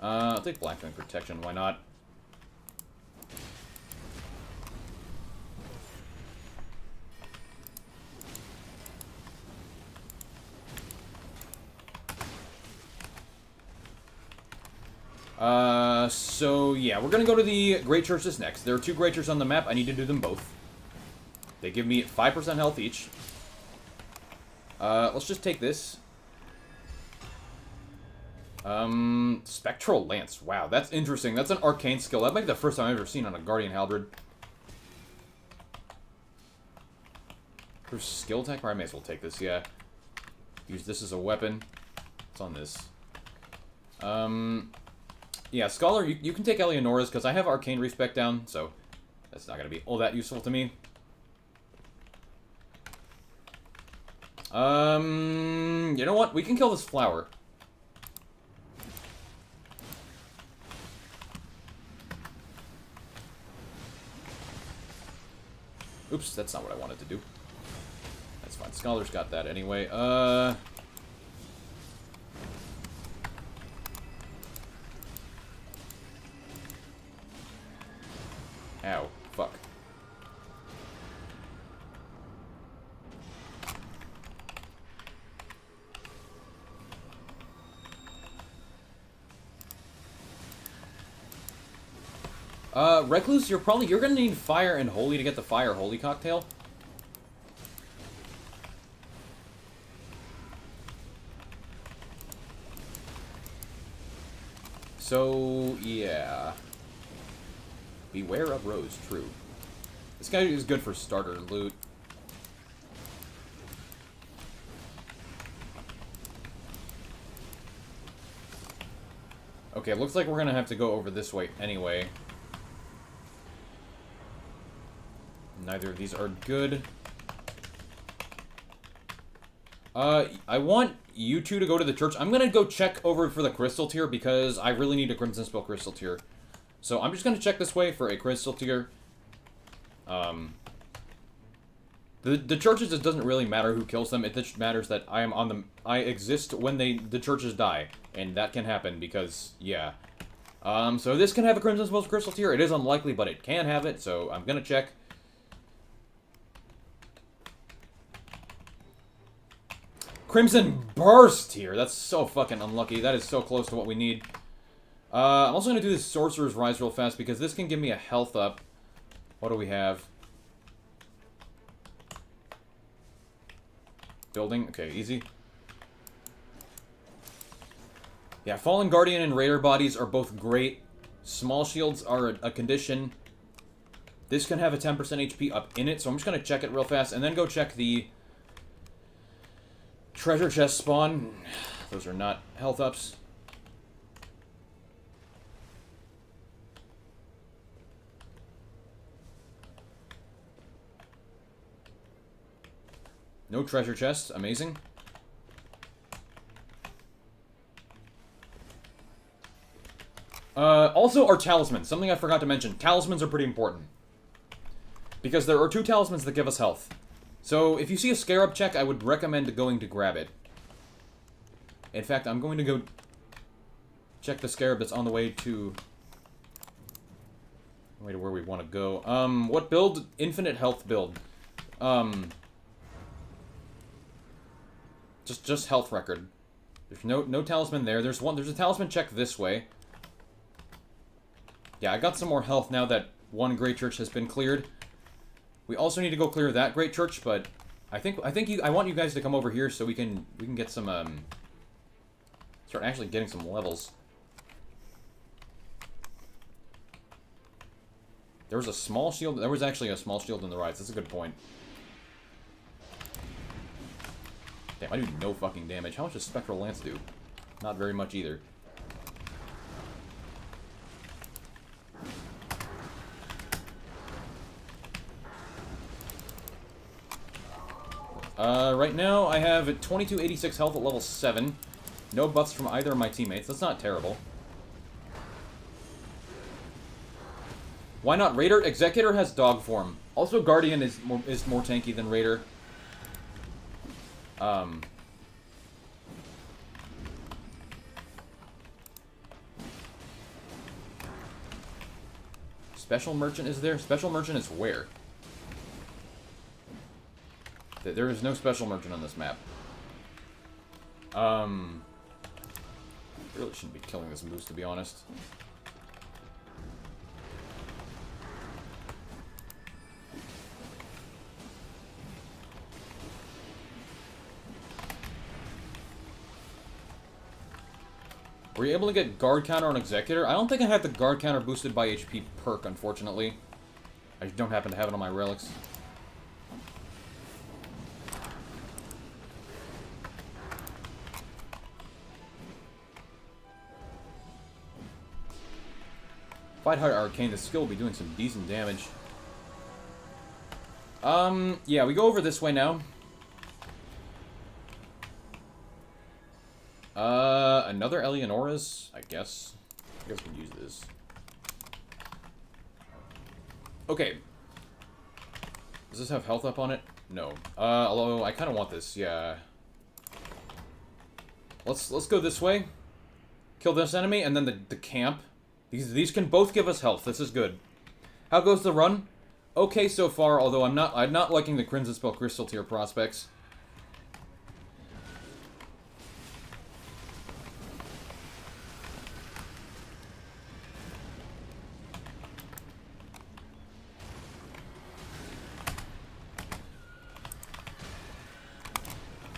I'll take Black Wing Protection, why not? So yeah, we're gonna go to the Great Churches next. There are 2 Great Churches on the map, I need to do them both. They give me 5% health each. Let's just take this. Spectral Lance. Wow, that's interesting. That's an arcane skill. That might be the first time I've ever seen on a Guardian Halberd. There's skill attack, or I may as well take this, yeah. Use this as a weapon. It's on this. Yeah, Scholar, you can take Eleonora's, because I have Arcane Respec down, so that's not going to be all that useful to me. You know what? We can kill this flower. Oops, that's not what I wanted to do. That's fine. Scholar's got that anyway. Ow. Fuck. Recluse, you're gonna need Fire and Holy to get the Fire Holy cocktail. So, yeah. Beware of Rose, true. This guy is good for starter loot. Okay, looks like we're gonna have to go over this way anyway. Neither of these are good. I want you two to go to the church. I'm gonna go check over for the crystal tier because I really need a Crimson Spell crystal tier. So I'm just gonna check this way for a crystal tier. The churches, it doesn't really matter who kills them. It just matters that I am on them. I exist when the churches die, and that can happen because yeah. So this can have a Crimson Spell crystal tier. It is unlikely, but it can have it. So I'm gonna check. Crimson Burst here. That's so fucking unlucky. That is so close to what we need. I'm also going to do this Sorcerer's Rise real fast because this can give me a health up. What do we have? Building. Okay, easy. Yeah, Fallen Guardian and Raider Bodies are both great. Small Shields are a condition. This can have a 10% HP up in it, so I'm just going to check it real fast and then go check the treasure chest spawn. Those are not health ups. No treasure chests. Amazing. Also, our talismans. Something I forgot to mention. Talismans are pretty important. Because there are 2 talismans that give us health. So, if you see a Scarab check, I would recommend going to grab it. In fact, I'm going to go check the Scarab that's on the way to where we want to go. What build? Infinite health build. Just health record. There's no talisman there. There's a talisman check this way. Yeah, I got some more health now that one Great Church has been cleared. We also need to go clear that Great Church, but I want you guys to come over here so we can get some Start actually getting some levels. There was a small shield. There was actually a small shield in the right. That's a good point. Damn, I do no fucking damage. How much does Spectral Lance do? Not very much either. Right now I have 2286 health at level 7. No buffs from either of my teammates. That's not terrible. Why not Raider? Executor has dog form. Also, Guardian is more tanky than Raider. Special Merchant is there? Special Merchant is where? There is no Special Merchant on this map. Really shouldn't be killing this moose, to be honest. Were you able to get guard counter on Executor? I don't think I had the guard counter boosted by HP perk, unfortunately. I don't happen to have it on my relics. Fight High Arcane, the skill will be doing some decent damage. Yeah, we go over this way now. Another Eleonora's, I guess. I guess we can use this. Okay. Does this have health up on it? No. Although I kind of want this, yeah. Let's go this way. Kill this enemy, and then the camp. These can both give us health. This is good. How goes the run? Okay so far, although I'm not liking the Crimson Spell Crystal tier prospects.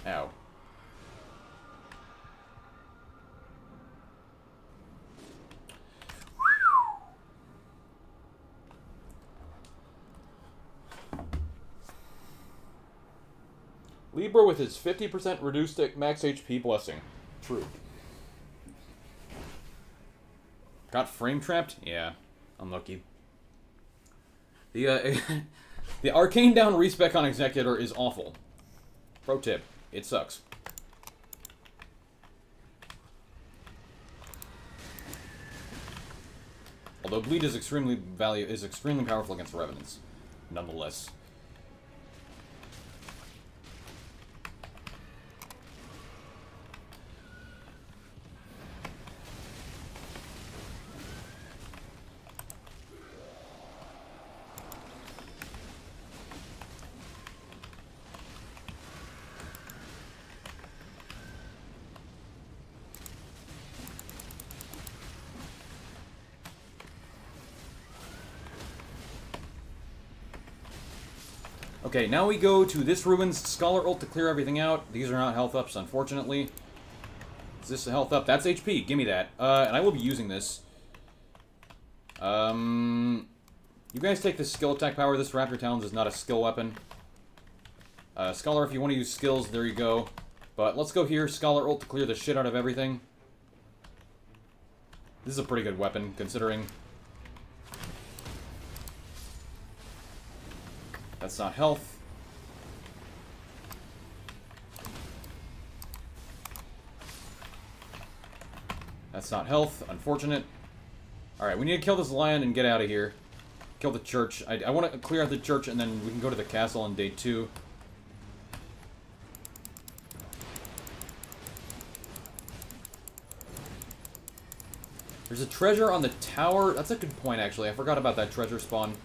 Ow. Libra with his 50% reduced max HP blessing. True. Got frame trapped? Yeah, unlucky. The the arcane down respec on Executor is awful. Pro tip, it sucks. Although bleed is extremely powerful against revenants, nonetheless. Okay, now we go to this Ruin's Scholar ult to clear everything out. These are not health ups, unfortunately. Is this a health up? That's HP. Give me that. And I will be using this. You guys take the skill attack power. This Raptor Talons is not a skill weapon. Scholar, if you want to use skills, there you go. But let's go here. Scholar ult to clear the shit out of everything. This is a pretty good weapon, considering... That's not health. That's not health. Unfortunate. Alright, we need to kill this lion and get out of here. Kill the church. I want to clear out the church and then we can go to the castle on day 2. There's a treasure on the tower. That's a good point, actually. I forgot about that treasure spawn.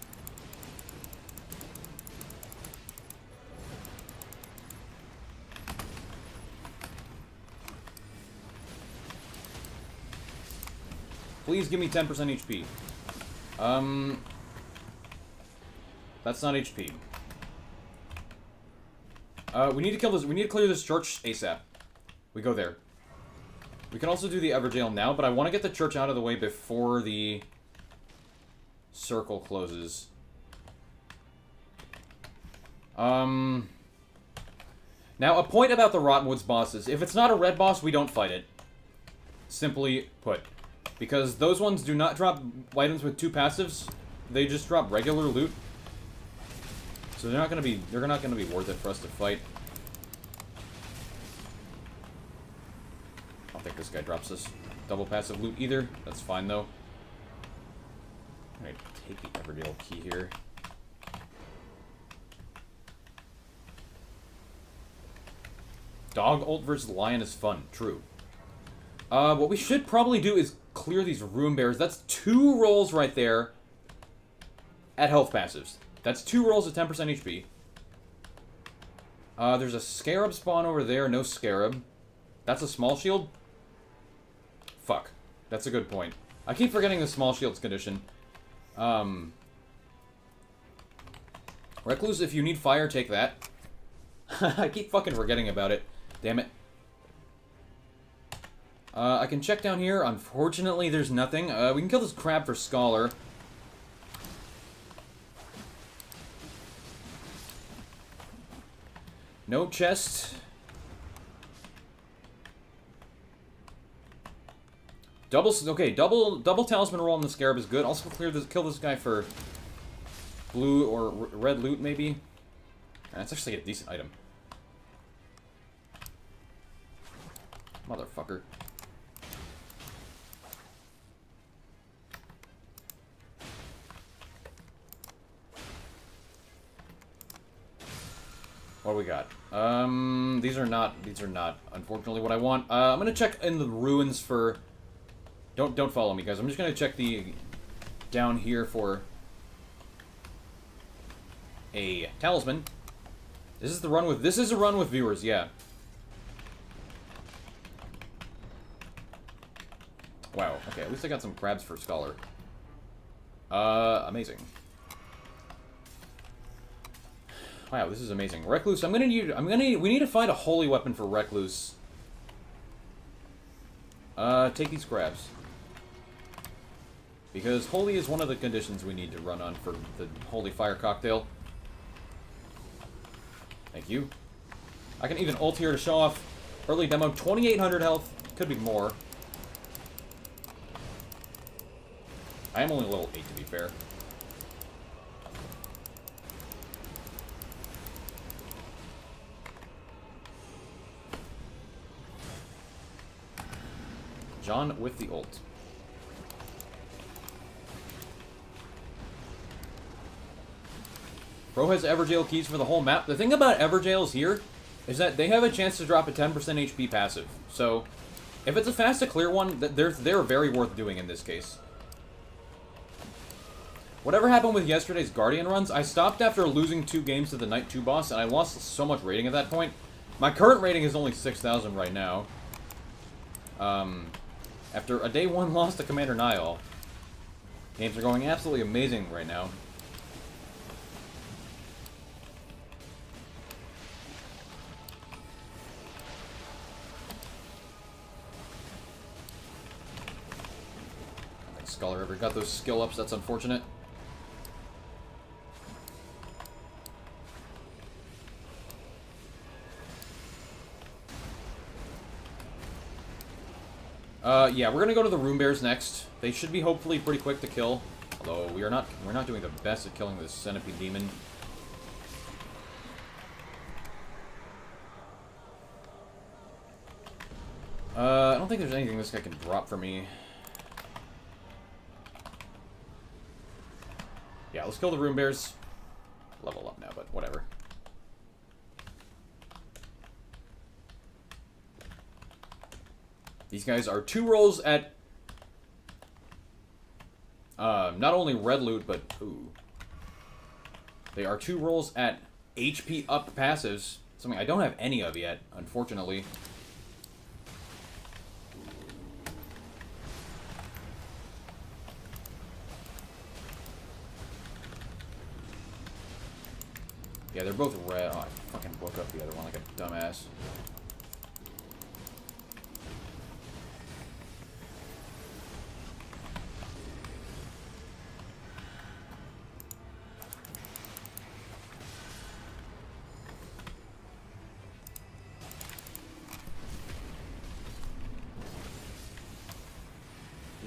Please give me 10% HP. That's not HP. We need to kill this. We need to clear this church ASAP. We go there. We can also do the Everjail now, but I want to get the church out of the way before the circle closes. Now, a point about the Rottenwoods bosses. If it's not a red boss, we don't fight it. Simply put. Because those ones do not drop items with 2 passives. They just drop regular loot. So they're not gonna be worth it for us to fight. I don't think this guy drops us double passive loot either. That's fine though. Alright, take the Everdale key here. Dog ult versus lion is fun. True. What we should probably do is clear these room bears. That's 2 rolls right there at health passives. That's 2 rolls at 10% HP. There's a scarab spawn over there. No scarab. That's a small shield? Fuck. That's a good point. I keep forgetting the small shield's condition. Recluse, if you need fire, take that. I keep fucking forgetting about it. Damn it. I can check down here. Unfortunately, there's nothing. We can kill this crab for Scholar. No chest. Double talisman roll on the scarab is good. Also kill this guy for blue or red loot, maybe. That's actually a decent item. Motherfucker. What do we got? These are not, unfortunately, what I want. I'm gonna check in the ruins for... Don't follow me, guys. I'm just gonna check the... down here for... a talisman. This is a run with viewers, yeah. Wow, okay, at least I got some crabs for Scholar. Amazing. Wow, this is amazing. Recluse, we need to find a holy weapon for Recluse. Take these crabs. Because holy is one of the conditions we need to run on for the holy fire cocktail. Thank you. I can even ult here to show off early demo. 2,800 health. Could be more. I am only level 8 to be fair. John with the ult. Bro has Everjail keys for the whole map. The thing about Everjails here is that they have a chance to drop a 10% HP passive. So, if it's a fast to clear one, they're very worth doing in this case. Whatever happened with yesterday's Guardian runs, I stopped after losing 2 games to the Night 2 boss, and I lost so much rating at that point. My current rating is only 6,000 right now. After a day 1 loss to Commander Niall. Games are going absolutely amazing right now. I think Scholar ever got those skill ups, that's unfortunate. Yeah, we're gonna go to the Room Bears next. They should be hopefully pretty quick to kill. Although we're not doing the best at killing this Centipede Demon. I don't think there's anything this guy can drop for me. Yeah, let's kill the Room Bears. Level up now, but whatever. These guys are 2 rolls at not only red loot, but ooh. They are 2 rolls at HP up passives. Something I don't have any of yet, unfortunately. Yeah, they're both red. Oh, I fucking woke up the other one like a dumbass.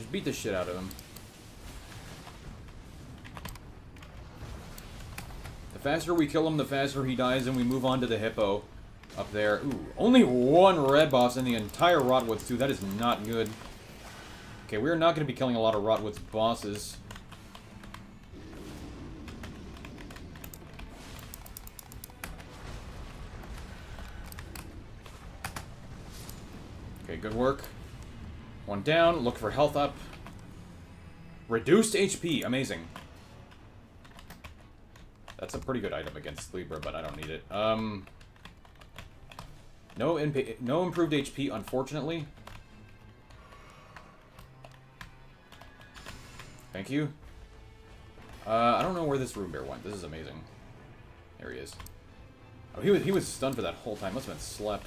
Just beat the shit out of him. The faster we kill him, the faster he dies, and we move on to the hippo up there. Ooh, only one red boss in the entire Rotwoods, too. That is not good. Okay, we're not going to be killing a lot of Rotwoods bosses. Okay, good work. One down. Look for health up. Reduced HP. Amazing. That's a pretty good item against Libra, but I don't need it. No improved HP, unfortunately. Thank you. I don't know where this room bear went. This is amazing. There he is. Oh, he was stunned for that whole time. Must have been slept.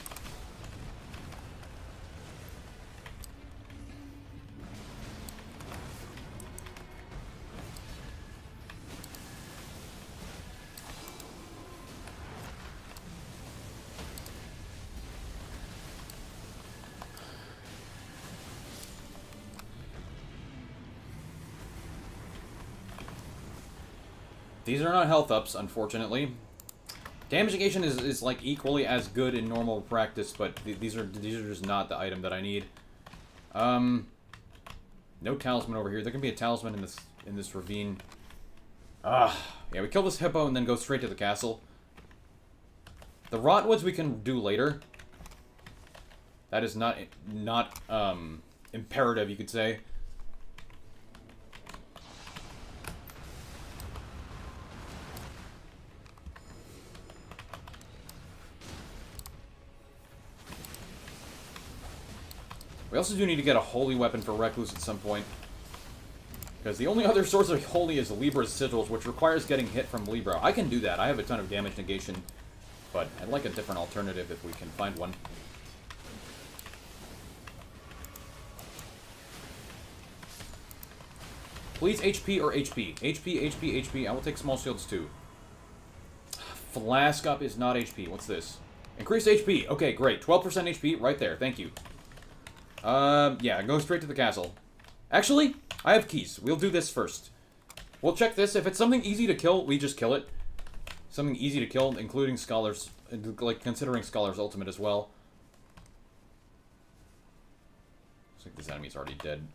These are not health ups, unfortunately. Damage negation is like equally as good in normal practice, but these are just not the item that I need. No talisman over here. There can be a talisman in this ravine. Yeah, we kill this hippo and then go straight to the castle. The Rotwoods we can do later. That is not imperative, you could say. We also do need to get a holy weapon for Recluse at some point. Because the only other source of holy is Libra's sigils, which requires getting hit from Libra. I can do that. I have a ton of damage negation. But I'd like a different alternative if we can find one. Please HP or HP. HP, HP, HP. I will take small shields too. Flask up is not HP. What's this? Increased HP. Okay, great. 12% HP right there. Thank you. Yeah, go straight to the castle. Actually, I have keys. We'll do this first. We'll check this. If it's something easy to kill, we just kill it. Something easy to kill, including Scholars, like, considering Scholar's ultimate as well. Looks like this enemy's already dead.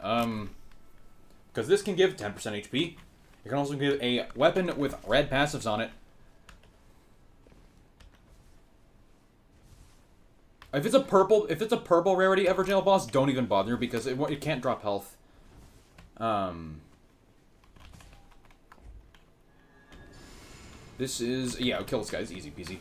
Because this can give 10% HP. It can also give a weapon with red passives on it. If it's a purple rarity Everjail boss, don't even bother because it can't drop health. This is yeah, kill this guy. It's easy peasy.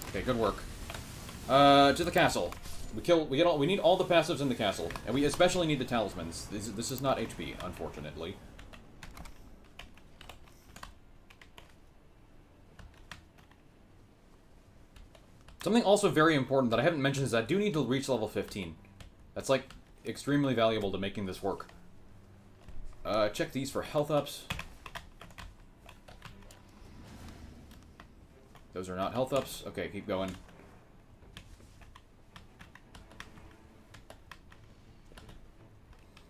Okay, good work. To the castle. We need all the passives in the castle, and we especially need the talismans. This is not HP, unfortunately. Something also very important that I haven't mentioned is I do need to reach level 15. That's like extremely valuable to making this work. Check these for health ups. Those are not health ups. Okay, keep going.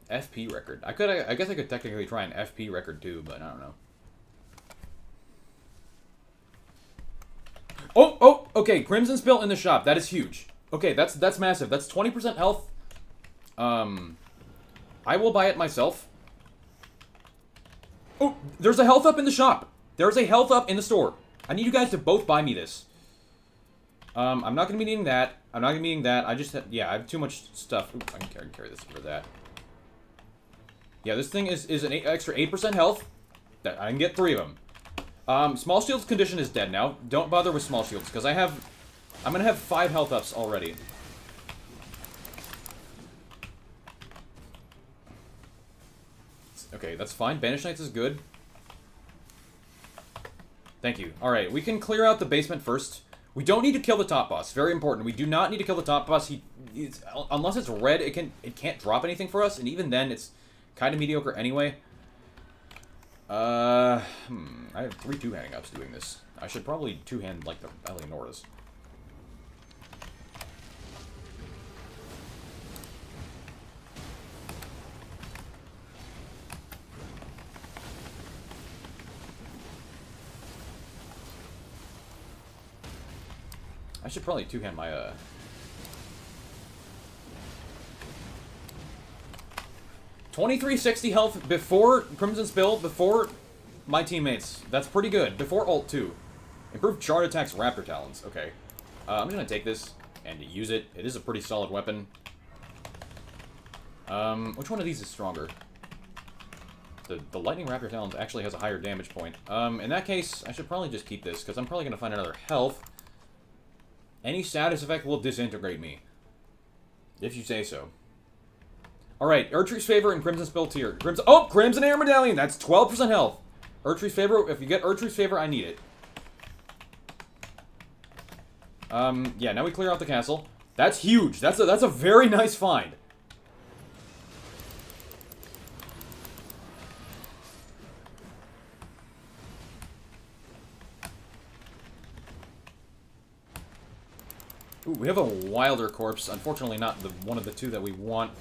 FP record. I guess I could technically try an FP record too, but I don't know. Oh, okay, Crimson Spill in the shop. That is huge. Okay, that's massive. That's 20% health. I will buy it myself. Oh, there's a health up in the shop. There's a health up in the store. I need you guys to both buy me this. I'm not going to be needing that. I'm not going to be needing that. I have too much stuff. Ooh, I can carry this for that. Yeah, this thing is an extra 8% health. I can get 3 of them. Small Shield's condition is dead now. Don't bother with Small Shields, because I'm going to have 5 health ups already. Okay, that's fine. Banish Knights is good. Thank you. Alright, we can clear out the basement first. We don't need to kill the top boss. Very important. We do not need to kill the top boss. Unless it's red, it can't drop anything for us, and even then, it's kind of mediocre anyway. I have 3 two-handing ups doing this. I should probably two-hand, like, the Eleonoras. I should probably two-hand my, 2360 health before Crimson Spill, before my teammates. That's pretty good. Before ult, too. Improved Shard attacks Raptor Talons. Okay. I'm just gonna take this and use it. It is a pretty solid weapon. Which one of these is stronger? The Lightning Raptor Talons actually has a higher damage point. In that case, I should probably just keep this, because I'm probably gonna find another health. Any status effect will disintegrate me. If you say so. Alright, Erdtree's Favor and Crimson Spill tier. Crimson Air Medallion! That's 12% health. Erdtree's Favor, if you get Erdtree's Favor, I need it. Yeah, now we clear out the castle. That's huge. That's a very nice find. Ooh, we have a Wilder Corpse. Unfortunately, not the one of the two that we want.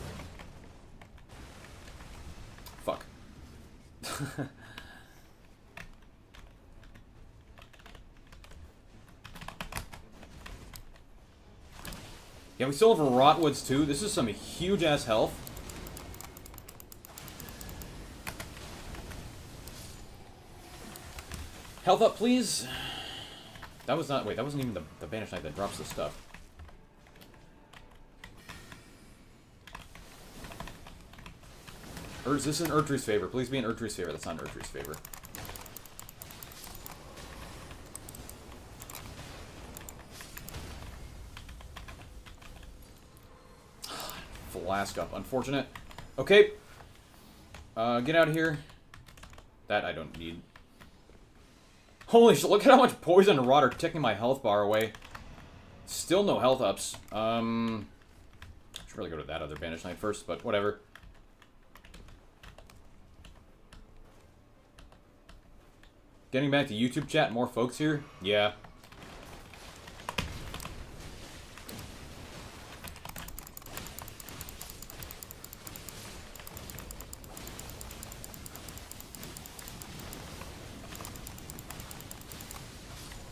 Fuck. Yeah, we still have a Rotwoods too. This is some huge-ass health. Health up, please. That was not... Wait, that wasn't even the Banished Knight that drops the stuff. Is this an Erdtree's Favor? Please be an Erdtree's Favor. That's not an Erdtree's Favor. Flask up. Unfortunate. Okay. Get out of here. That I don't need. Holy shit, look at how much poison and rot are taking my health bar away. Still no health ups. Should really go to that other Banished Knight first, but whatever. Getting back to YouTube chat, more folks here? Yeah.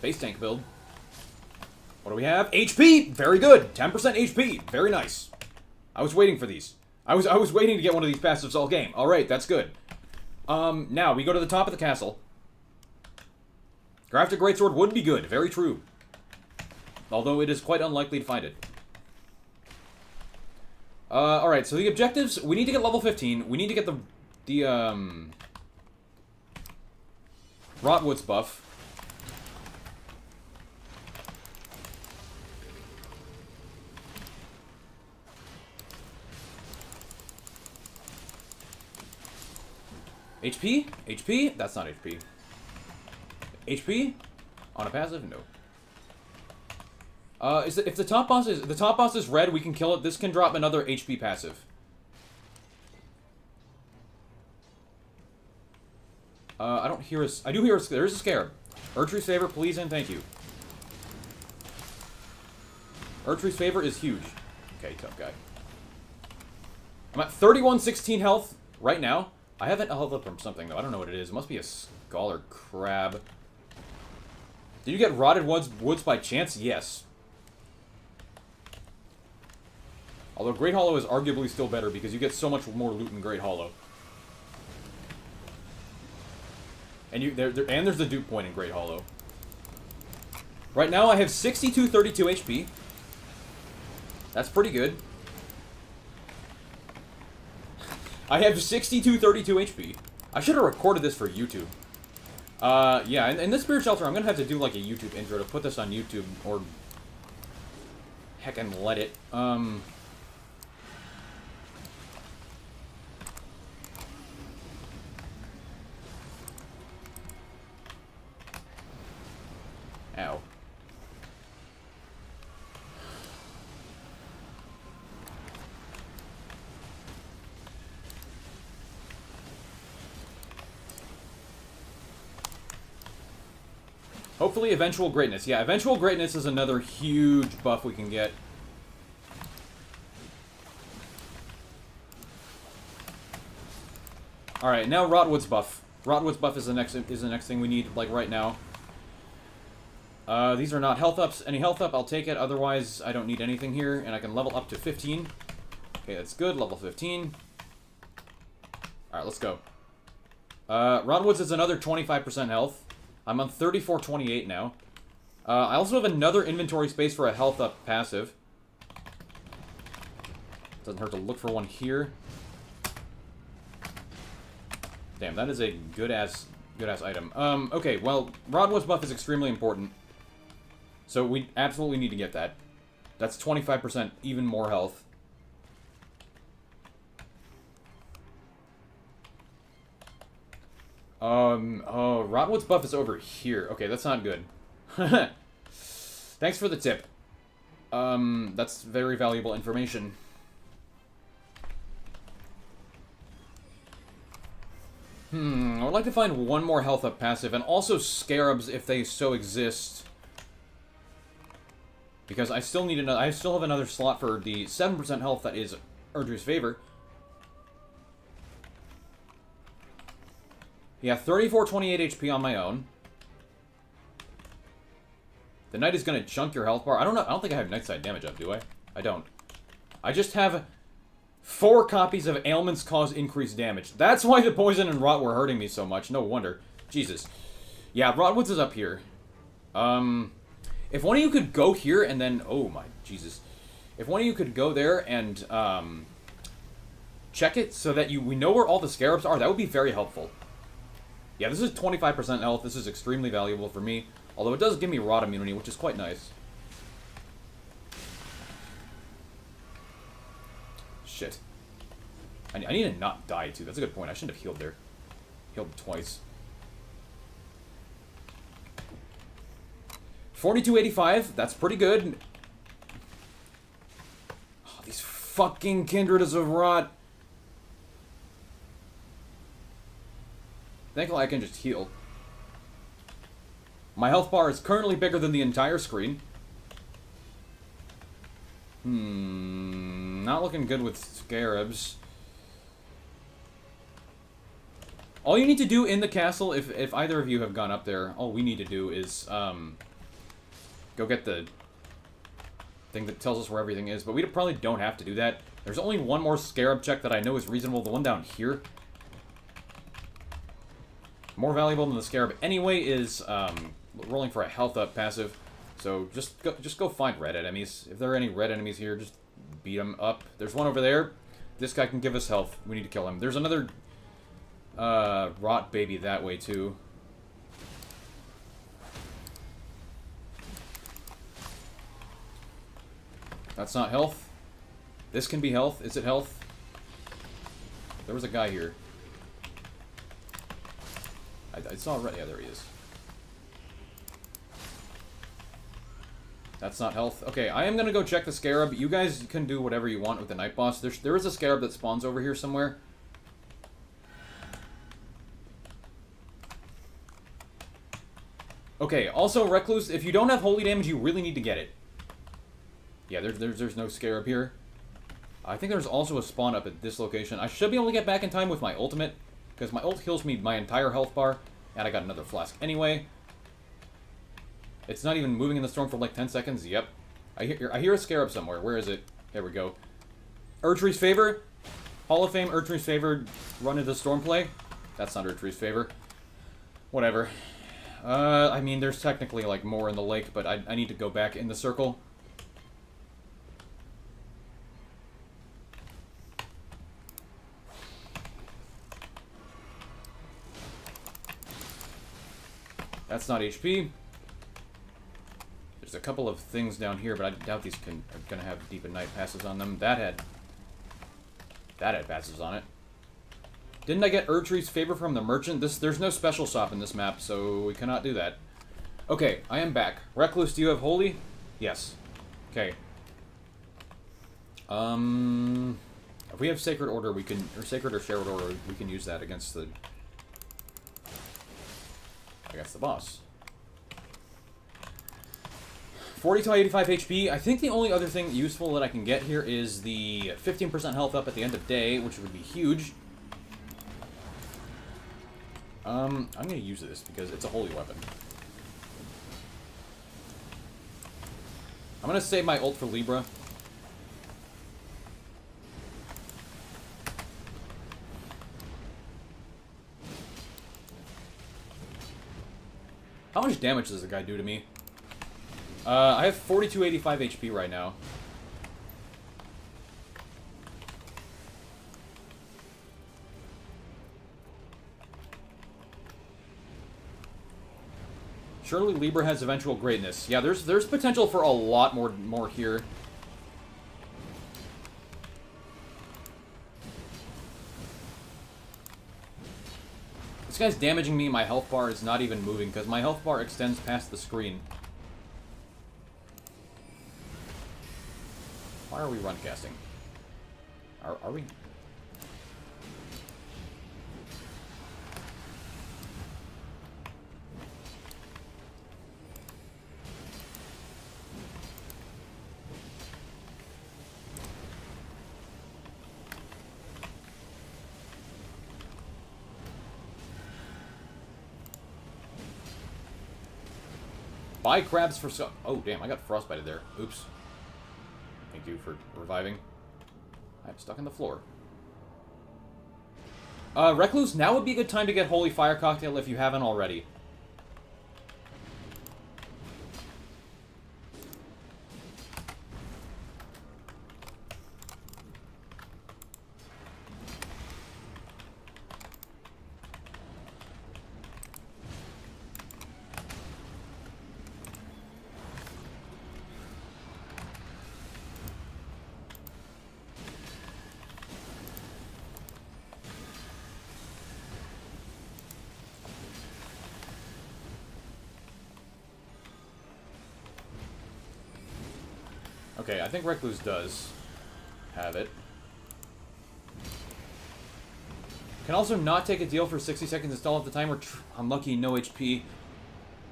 Base tank build. What do we have? HP! Very good! 10% HP. Very nice. I was waiting for these. I was waiting to get one of these passives all game. Alright, that's good. Now, we go to the top of the castle. Grafted Greatsword would be good. Very true. Although it is quite unlikely to find it. Alright, so the objectives, we need to get level 15. We need to get the Rotwoods buff. HP? HP? That's not HP. HP? On a passive? No. If the top boss is red, we can kill it. This can drop another HP passive. I don't hear I do hear there's a Scarab. Erdtree's Favor, please and thank you. Erdtree's Favor is huge. Okay, tough guy. I'm at 3116 health right now. I haven't health up from something though. I don't know what it is. It must be a skull or crab. Did you get Rotted Woods by chance? Yes. Although Great Hollow is arguably still better because you get so much more loot in Great Hollow. And there's the dupe point in Great Hollow. Right now I have 6232 HP. That's pretty good. I have 6232 HP. I should have recorded this for YouTube. Yeah, in this Spirit Shelter, I'm gonna have to do like a YouTube intro to put this on YouTube, or heck and let it. Ow. hopefully eventual greatness. Yeah, eventual greatness is another huge buff we can get. Alright, now Rotwood's buff. Rotwood's buff is the next thing we need, like, right now. These are not health ups. Any health up, I'll take it. Otherwise, I don't need anything here, and I can level up to 15. Okay, that's good. Level 15. Alright, let's go. Rotwood's is another 25% health. I'm on 3428 now. I also have another inventory space for a health up passive. Doesn't hurt to look for one here. Damn, that is a good-ass item. Okay, well, Rotwood's buff is extremely important. So we absolutely need to get that. That's 25% even more health. Oh, Rotwood's buff is over here. Okay, that's not good. Thanks for the tip. That's very valuable information. I would like to find one more health up passive, and also scarabs if they so exist. Because I still need another. I still have another slot for the 7% health that is Erdru's favor. Yeah, 3428 HP on my own. The knight is gonna chunk your health bar. I don't know. I don't think I have night side damage up, do I? I don't. I just have 4 copies of ailments cause increased damage. That's why the poison and rot were hurting me so much. No wonder. Jesus. Yeah, Rotwood's is up here. If one of you could go here and then... Oh my Jesus. If one of you could go there and, check it so that we know where all the scarabs are, that would be very helpful. Yeah, this is 25% health. This is extremely valuable for me. Although it does give me rot immunity, which is quite nice. Shit. I need to not die, too. That's a good point. I shouldn't have healed there. Healed twice. 4285. That's pretty good. Oh, these fucking Kindreds of Rot. Thankfully, I can just heal. My health bar is currently bigger than the entire screen. Not looking good with scarabs. All you need to do in the castle, if either of you have gone up there, all we need to do is, go get the thing that tells us where everything is. But we probably don't have to do that. There's only one more scarab check that I know is reasonable. The one down here. More valuable than the scarab anyway is, rolling for a health up passive. So just go find red enemies. If there are any red enemies here, just beat them up. There's one over there. This guy can give us health. We need to kill him. There's another rot baby that way too. That's not health. This can be health. Is it health? There was a guy here. I saw red. Yeah, there he is. That's not health. Okay, I am gonna go check the scarab. You guys can do whatever you want with the night boss. There is a scarab that spawns over here somewhere. Okay, also, Recluse, if you don't have holy damage, you really need to get it. Yeah, there's no scarab here. I think there's also a spawn up at this location. I should be able to get back in time with my ultimate, because my ult heals me my entire health bar, and I got another flask anyway. It's not even moving in the storm for like 10 seconds. Yep. I hear a scarab somewhere. Where is it? There we go. Erdtree's Favor. Hall of Fame Erdtree's Favor. Run into the storm play. That's not Erdtree's Favor. Whatever. I mean, there's technically like more in the lake, but I need to go back in the circle. That's not HP. There's a couple of things down here, but I doubt these are gonna have Deep and Night passives on them. That had passives on it. Didn't I get Erdtree's Favor from the merchant? There's no special shop in this map, so we cannot do that. Okay, I am back. Recluse, do you have Holy? Yes. Okay. If we have Sacred Order, we can, or Sacred or Shared Order, we can use that against the boss. 4285 HP. I think the only other thing useful that I can get here is the 15% health up at the end of day, which would be huge. I'm gonna use this because it's a holy weapon. I'm gonna save my ult for Libra. How much damage does the guy do to me? I have 4285 HP right now. Surely Libra has eventual greatness. Yeah, there's potential for a lot more here. This guy's damaging me. My health bar is not even moving because my health bar extends past the screen. Why are we run casting? Are we? Buy crabs for so. Oh damn! I got frostbited there. Oops. Thank you for reviving. I'm stuck on the floor. Recluse, now would be a good time to get Holy Fire Cocktail if you haven't already. Okay, I think Recluse does have it. Can also not take a deal for 60 seconds install at the timer. Unlucky, no HP.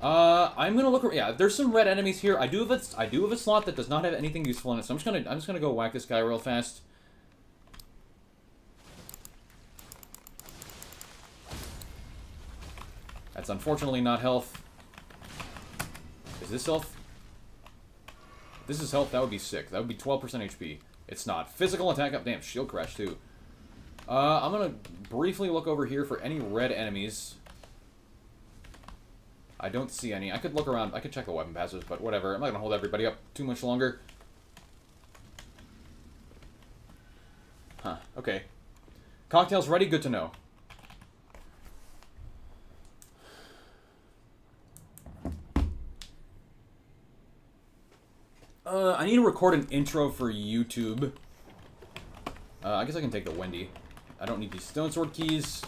I'm gonna look. Yeah, there's some red enemies here. I do have a slot that does not have anything useful in it, so I'm just gonna go whack this guy real fast. That's unfortunately not health. Is this health? If this is health, that would be sick. That would be 12% HP. It's not. Physical attack up. Damn, shield crash too. I'm gonna briefly look over here for any red enemies. I don't see any. I could look around. I could check the weapon passes, but whatever. I'm not gonna hold everybody up too much longer. Huh. Okay. Cocktail's ready. Good to know. I need to record an intro for YouTube. I guess I can take the Wendy. I don't need these Stone Sword keys.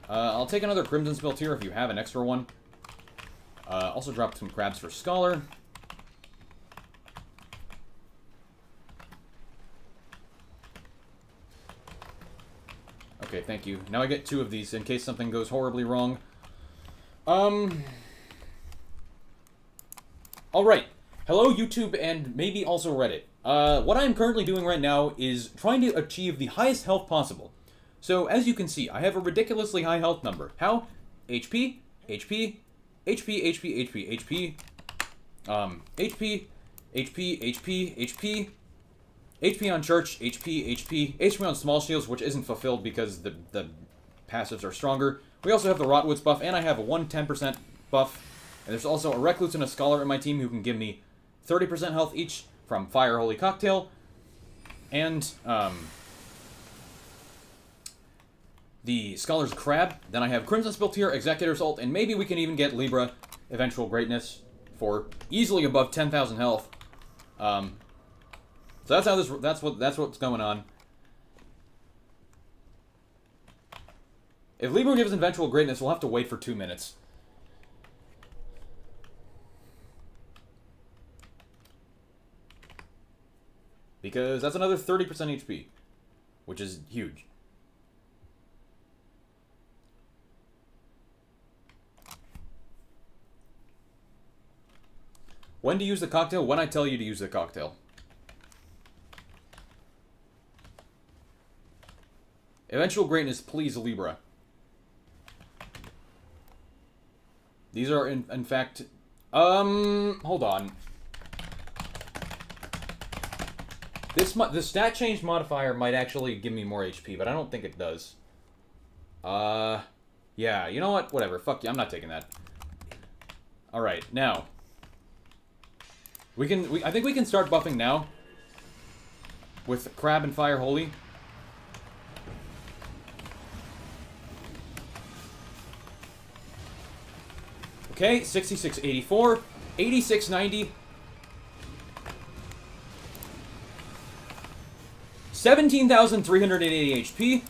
I'll take another Crimson Spell tier if you have an extra one. Also drop some crabs for Scholar. Okay, thank you. Now I get 2 of these in case something goes horribly wrong. Alright. Hello, YouTube, and maybe also Reddit. What I'm currently doing right now is trying to achieve the highest health possible. So, as you can see, I have a ridiculously high health number. How? HP, HP, HP, HP, HP, HP, HP, HP, HP, HP, HP on Church, HP, HP, HP on Small Shields, which isn't fulfilled because the passives are stronger. We also have the Rotwoods buff, and I have a 110% buff. And there's also a Recluse and a Scholar in my team who can give me 30% health each from Fire Holy Cocktail. And, the Scholar's Crab. Then I have Crimson Spell tier, Executor's Ult, and maybe we can even get Libra Eventual Greatness for easily above 10,000 health. So that's how that's what's going on. If Libra gives Eventual Greatness, we'll have to wait for 2 minutes. Because that's another 30% HP, which is huge. When to use the cocktail? When I tell you to use the cocktail. Eventual greatness, please, Libra. These are, in fact... hold on. The stat change modifier might actually give me more HP, but I don't think it does. Yeah, you know what? Whatever. Fuck you. I'm not taking that. Alright, now. I think we can start buffing now. With Crab and Fire Holy. Okay, 6684, 8690, 17,380 HP.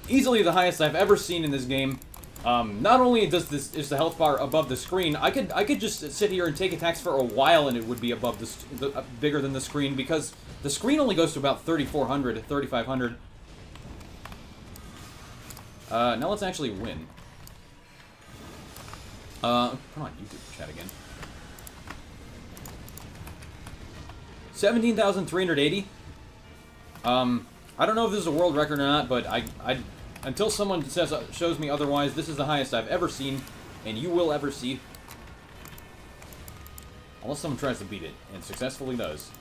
Easily the highest I've ever seen in this game. Not only is the health bar above the screen, I could just sit here and take attacks for a while and it would be above bigger than the screen, because the screen only goes to about 3,400, 3,500. Now let's actually win. Come on, YouTube chat again. 17,380. I don't know if this is a world record or not, but until someone shows me otherwise, this is the highest I've ever seen, and you will ever see. Unless someone tries to beat it, and successfully does.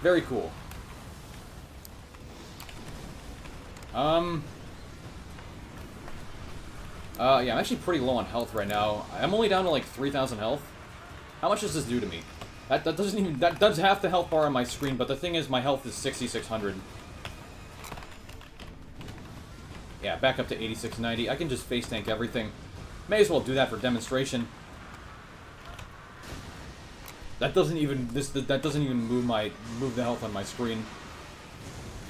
Very cool. Yeah, I'm actually pretty low on health right now. I'm only down to like 3,000 health. How much does this do to me? That does half the health bar on my screen, but the thing is, my health is 6,600. Yeah, back up to 8,690. I can just face tank everything. May as well do that for demonstration. That doesn't even move the health on my screen.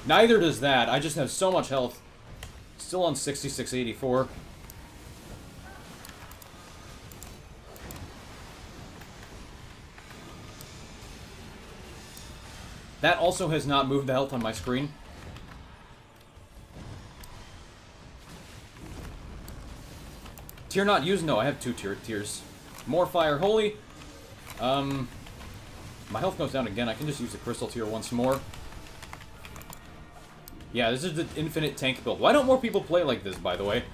Neither does that. I just have so much health. Still on 6684. That also has not moved the health on my screen. Tier not used? No, I have 2 tiers. More Fire Holy. My health goes down again. I can just use the Crystal tier once more. Yeah, this is the infinite tank build. Why don't more people play like this, by the way?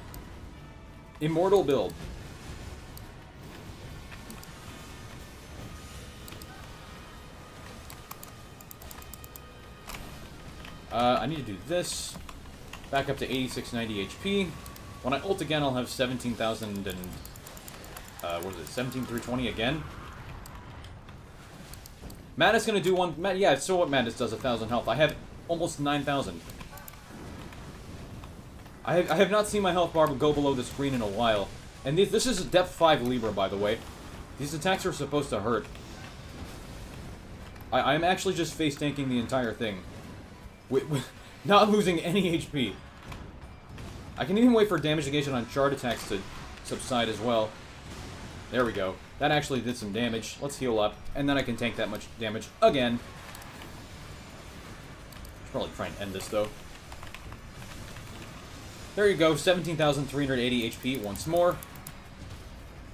Immortal build. I need to do this. Back up to 8690 HP. When I ult again, I'll have 17,000 and... what is it? 17,320 again? Madness gonna do one... Yeah, so what Madness does 1,000 health. I have almost 9,000. I have not seen my health bar go below the screen in a while. And this is a depth 5 Libra, by the way. These attacks are supposed to hurt. I'm actually just face tanking the entire thing. With not losing any HP. I can even wait for damage negation on shard attacks to subside as well. There we go. That actually did some damage. Let's heal up, and then I can tank that much damage again. Should probably try and end this, though. There you go, 17,380 HP once more.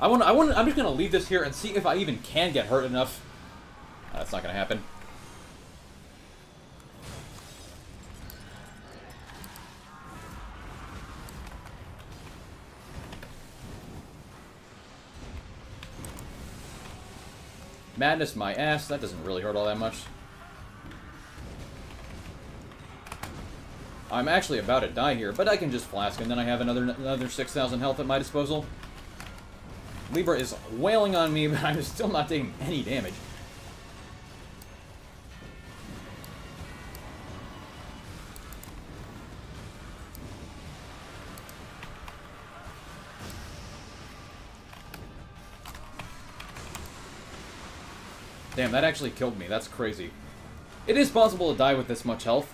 I'm just gonna leave this here and see if I even can get hurt enough. That's not gonna happen. Madness my ass. That doesn't really hurt all that much. I'm actually about to die here, but I can just flask, and then I have another 6,000 health at my disposal. Libra is wailing on me, but I'm still not taking any damage. Damn, that actually killed me. That's crazy. It is possible to die with this much health.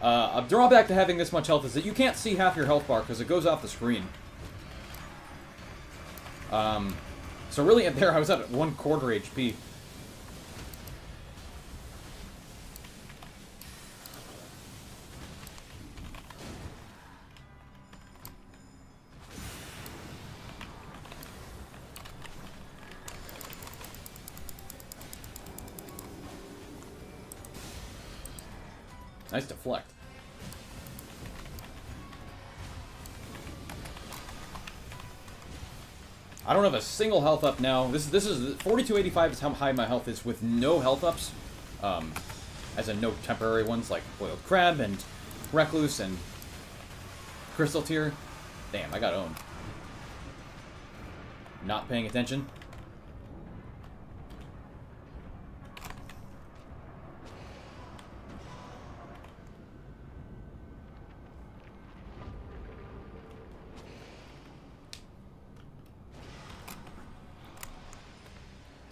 A drawback to having this much health is that you can't see half your health bar because it goes off the screen. So really, there I was at 1/4 HP. Nice deflect. I don't have a single health up now. This is 4285 is how high my health is with no health ups. As in no temporary ones like Boiled Crab and Recluse and Crystal Tier. Damn, I got owned. Not paying attention.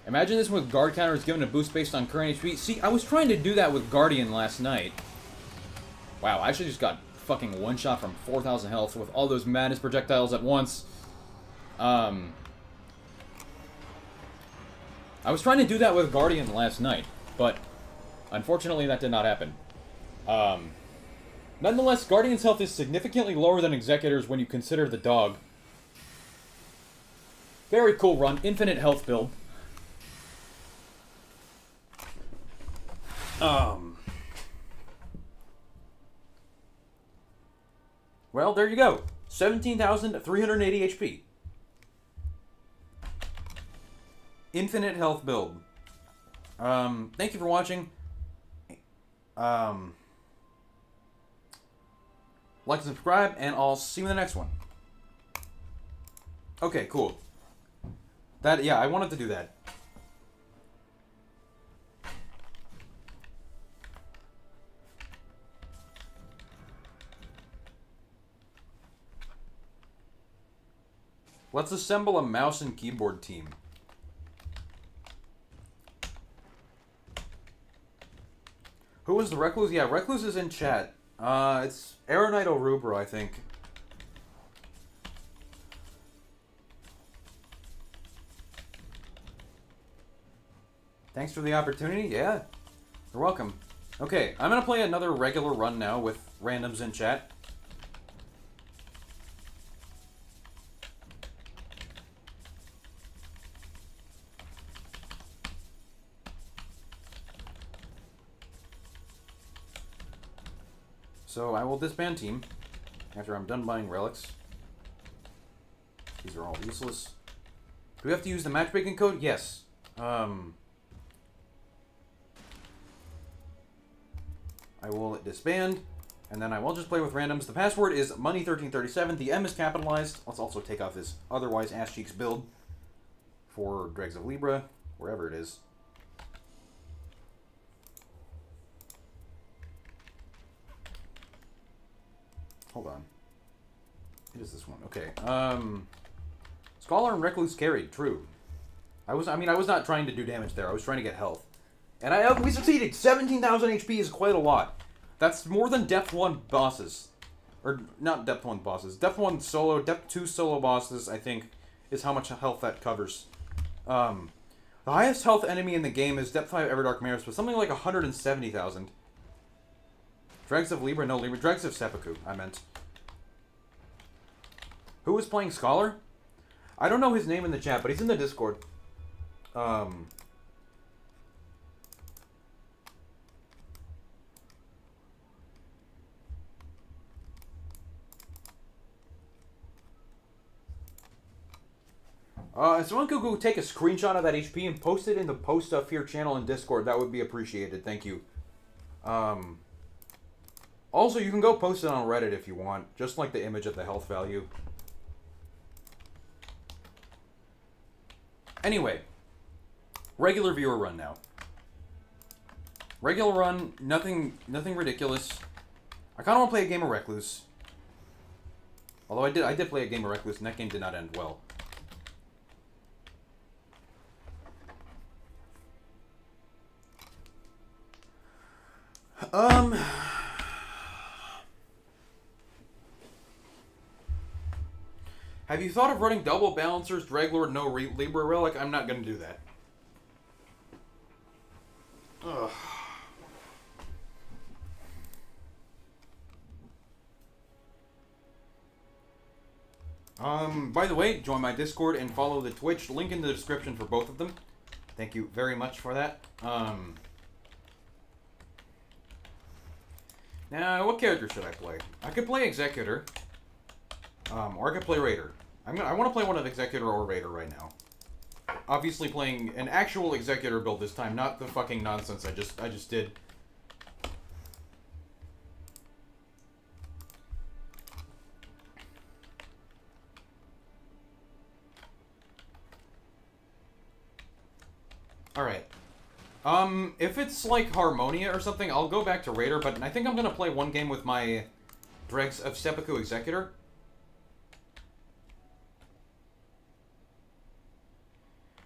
Imagine this with guard counter is given a boost based on current HP. See, I was trying to do that with Guardian last night. Wow, I actually just got fucking one shot from 4,000 health with all those madness projectiles at once. I was trying to do that with Guardian last night, but unfortunately that did not happen. Nonetheless, Guardian's health is significantly lower than Executor's when you consider the dog. Very cool run, infinite health build. Well, there you go. 17,380 HP. Infinite health build. Thank you for watching. Like and subscribe, and I'll see you in the next one. Okay, cool. Yeah, I wanted to do that. Let's assemble a mouse and keyboard team. Who was the Recluse? Yeah, Recluse is in chat. It's Aeronito Rubra, I think. Thanks for the opportunity. Yeah, you're welcome. Okay, I'm gonna play another regular run now with randoms in chat. So I will disband team after I'm done buying relics. These are all useless. Do we have to use the matchmaking code? Yes. I will disband, and then I will just play with randoms. The password is money1337. The M is capitalized. Let's also take off this otherwise ass cheeks build for Dregs of Libra, wherever it is. Hold on. It is this one. Okay. Scholar and Recluse carried. True. I was not trying to do damage there. I was trying to get health. And we succeeded. 17,000 HP is quite a lot. That's more than Depth 1 bosses. Or, not Depth 1 bosses. Depth 1 solo, Depth 2 solo bosses, I think, is how much health that covers. The highest health enemy in the game is Depth 5 Everdark Maris, with something like 170,000. Dregs of Libra? No, Libra. Dregs of Seppuku, I meant. Who was playing Scholar? I don't know his name in the chat, but he's in the Discord. If someone could go take a screenshot of that HP and post it in the Post Stuff Here channel in Discord, that would be appreciated. Thank you. Also, you can go post it on Reddit if you want, just like the image of the health value. Anyway, regular viewer run now. Regular run, nothing ridiculous. I kind of want to play a game of Recluse. Although I did play a game of Recluse, and that game did not end well. Have you thought of running double balancers, Draglord, no Libra Relic? I'm not going to do that. Ugh. By the way, join my Discord and follow the Twitch. Link in the description for both of them. Thank you very much for that. Now, what character should I play? I could play Executor. Or I could play Raider. I want to play one of Executor or Raider right now. Obviously playing an actual Executor build this time, not the fucking nonsense I just did. Alright. If it's like Harmonia or something, I'll go back to Raider, but I think I'm gonna play one game with my Dregs of Seppuku Executor.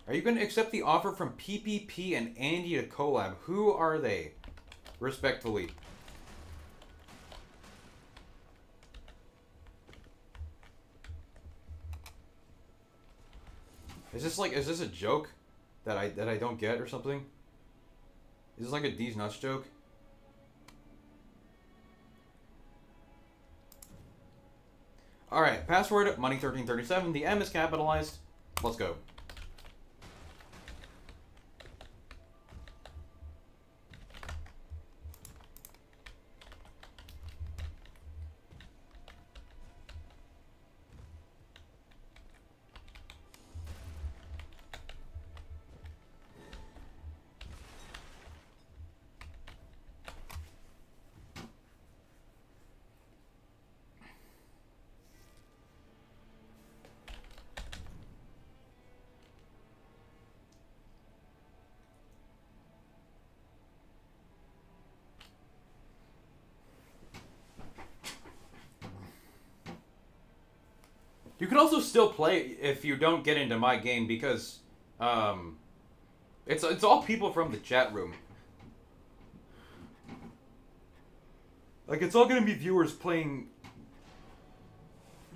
Are you gonna accept the offer from PPP and Andy to collab? Who are they? Respectfully. Is this a joke that I don't get or something? Is this like a D's nuts joke? Alright, password money1337. The M is capitalized. Let's go. You can also still play if you don't get into my game because, it's all people from the chat room. Like, it's all gonna be viewers playing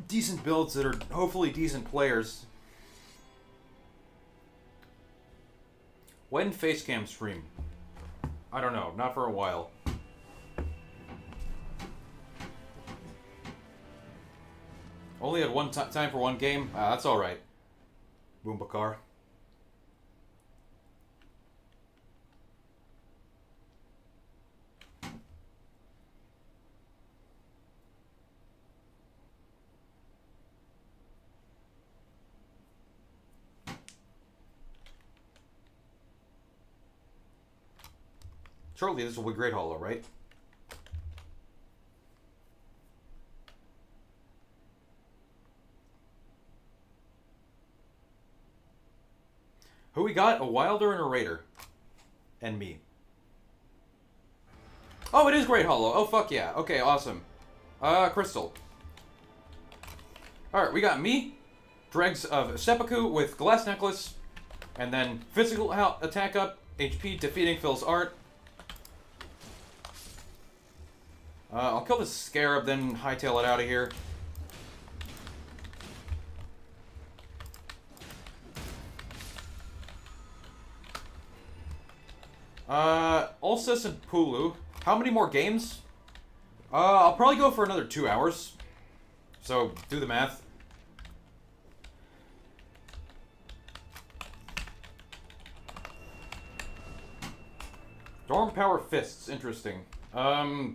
decent builds that are hopefully decent players. When Facecam stream? I don't know, not for a while. Only had one time for one game? That's alright. Boom Bakar. Shortly, this will be Great Hollow, right? Who we got? A Wilder and a Raider. And me. Oh, it is Great Hollow. Oh, fuck yeah. Okay, awesome. Crystal. Alright, we got me, Dregs of Seppuku with Glass Necklace, and then physical attack up, HP, defeating Phil's art. I'll kill this Scarab, then hightail it out of here. Ulsis and Pulu. How many more games? I'll probably go for another 2 hours. So, do the math. Storm Power Fists, interesting.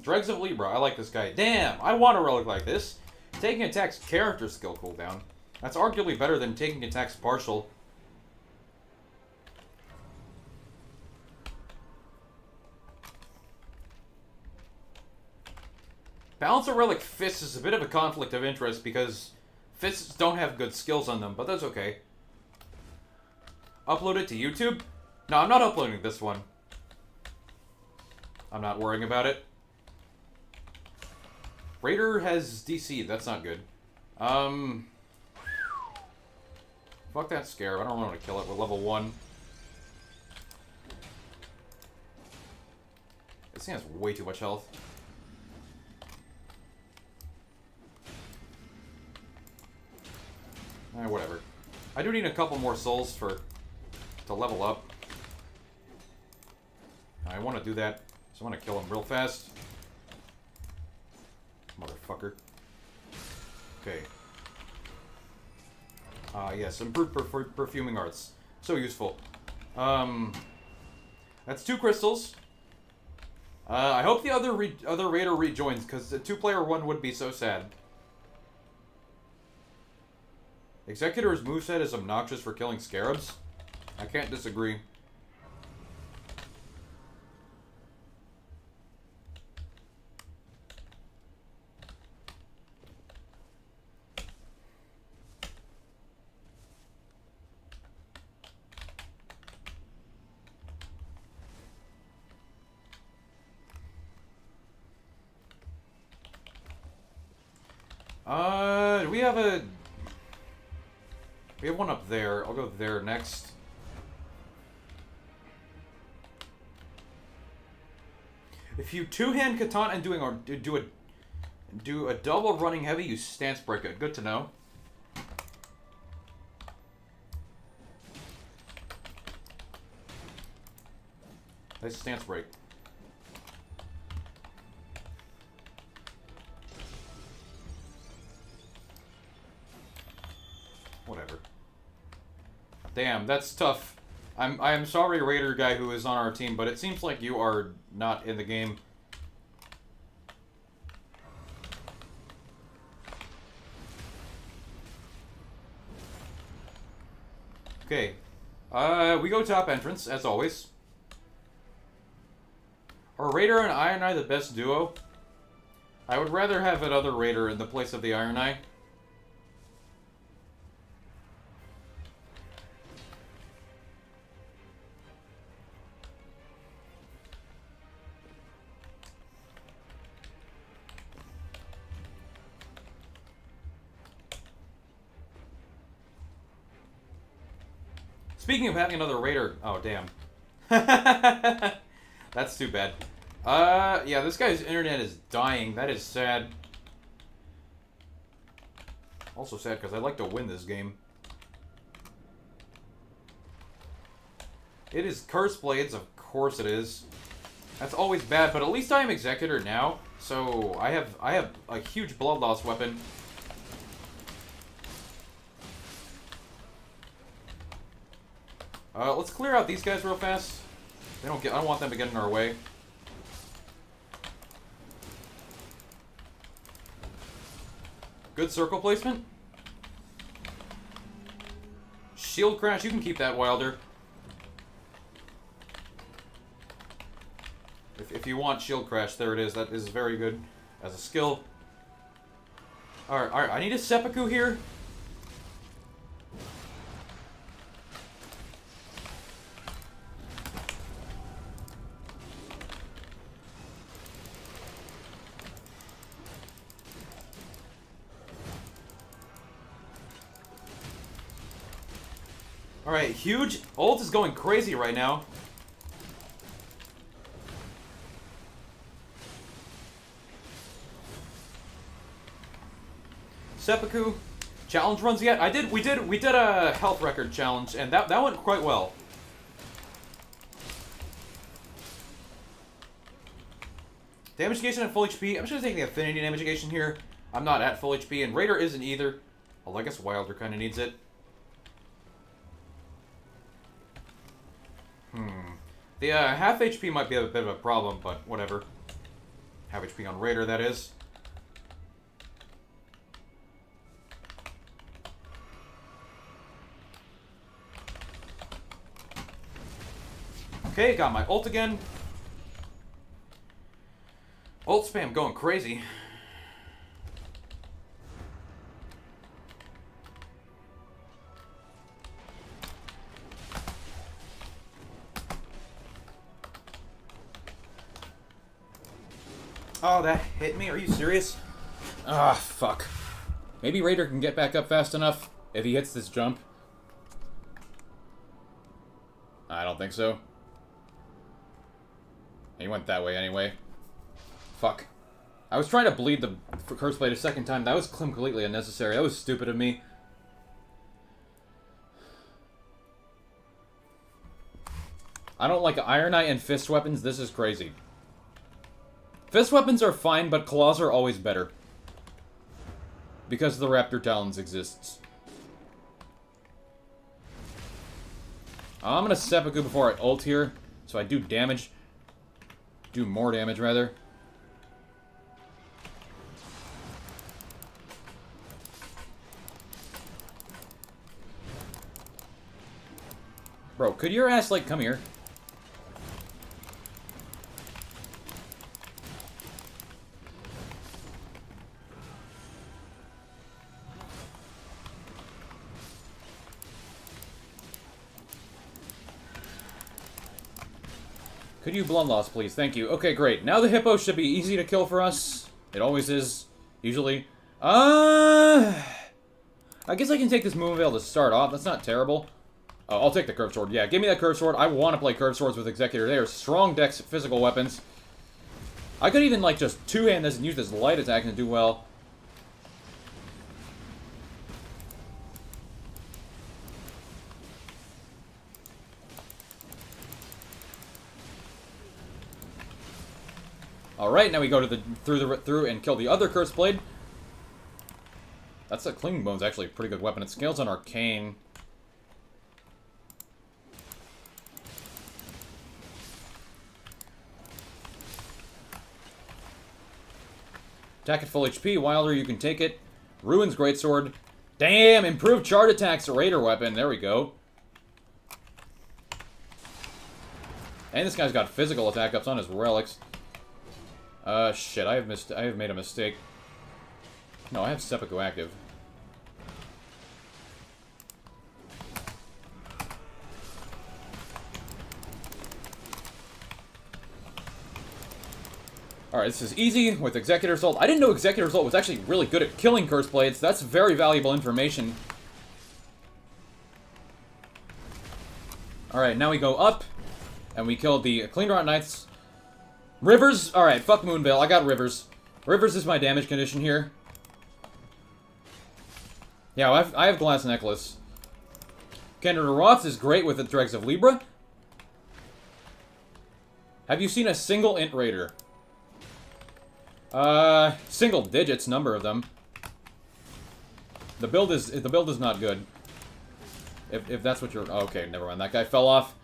Dregs of Libra, I like this guy. Damn, I want a relic like this. Taking attacks character skill cooldown. That's arguably better than taking attacks partial. Balance of Relic Fists is a bit of a conflict of interest because Fists don't have good skills on them, but that's okay. Upload it to YouTube? No, I'm not uploading this one. I'm not worrying about it. Raider has DC, that's not good. Fuck that Scarab, I don't want to kill it. We're level 1. This thing has way too much health. Whatever. I do need a couple more souls to level up. I want to do that, so I want to kill him real fast. Motherfucker. Okay. Yes, improved perfuming arts. So useful. That's 2 crystals. I hope the other Raider rejoins, because the 2-player one would be so sad. Executor's moveset is obnoxious for killing scarabs. I can't disagree. We have a... We have one up there. I'll go there next. If you two-hand katana and do a double running heavy, you stance break it. Good to know. Nice stance break. Whatever. Damn, that's tough. I'm sorry, Raider guy who is on our team, but it seems like you are not in the game. Okay. We go top entrance, as always. Are Raider and Iron Eye the best duo? I would rather have another Raider in the place of the Iron Eye. Speaking of having another Raider... Oh, damn. That's too bad. Yeah, this guy's internet is dying. That is sad. Also sad, because I'd like to win this game. It is Curse Blades, of course it is. That's always bad, but at least I am Executor now. So, I have a huge blood loss weapon. Let's clear out these guys real fast. I don't want them to get in our way. Good circle placement. Shield crash, you can keep that, Wilder. If you want shield crash, there it is. That is very good as a skill. Alright, I need a seppuku here. Alright, huge. Ult is going crazy right now. Seppuku. Challenge runs yet? We did a health record challenge, and that went quite well. Damage negation at full HP. I'm just gonna take the affinity damage negation here. I'm not at full HP, and Raider isn't either. Well, I guess Wilder kind of needs it. The half HP might be a bit of a problem, but whatever. Half HP on Raider, that is. Okay, got my ult again. Ult spam going crazy. Oh, that hit me? Are you serious? Ah, fuck. Maybe Raider can get back up fast enough if he hits this jump. I don't think so. He went that way anyway. Fuck. I was trying to bleed the Curse Blade a second time. That was completely unnecessary. That was stupid of me. I don't like Iron Eye and fist weapons. This is crazy. Fist weapons are fine, but claws are always better. Because the Raptor Talons exists. I'm gonna seppuku before I ult here, so I do damage. do more damage, rather. Bro, could your ass, like, come here? Could you blood loss, please? Thank you. Okay, great. Now the hippo should be easy to kill for us. It always is, usually. I guess I can take this Moonveil to start off. That's not terrible. Oh, I'll take the curved sword. Yeah, give me that curved sword. I want to play curved swords with Executor. They are strong dex physical weapons. I could even, like, just two-hand this and use this light attack and do well. Alright, now we go to through and kill the other Cursed Blade. That's a Clinging Bone's actually a pretty good weapon. It scales on Arcane. Attack at full HP. Wilder, you can take it. Ruin's Greatsword. Damn! Improved charge attacks, Raider weapon. There we go. And this guy's got physical attack ups on his relics. Shit, I have made a mistake. No, I have Seppuku active. Alright, this is easy with Executor Assault. I didn't know Executor Assault was actually really good at killing Cursed Blades. That's very valuable information. Alright, now we go up, and we kill the Clean Rot Knights. Rivers? Alright, fuck Moonveil. I got Rivers. Rivers is my damage condition here. Yeah, I have Glass Necklace. Kendra Roths is great with the Dregs of Libra. Have you seen a single Int Raider? Single digits, number of them. The build is not good. If that's what you're... Okay, never mind. That guy fell off.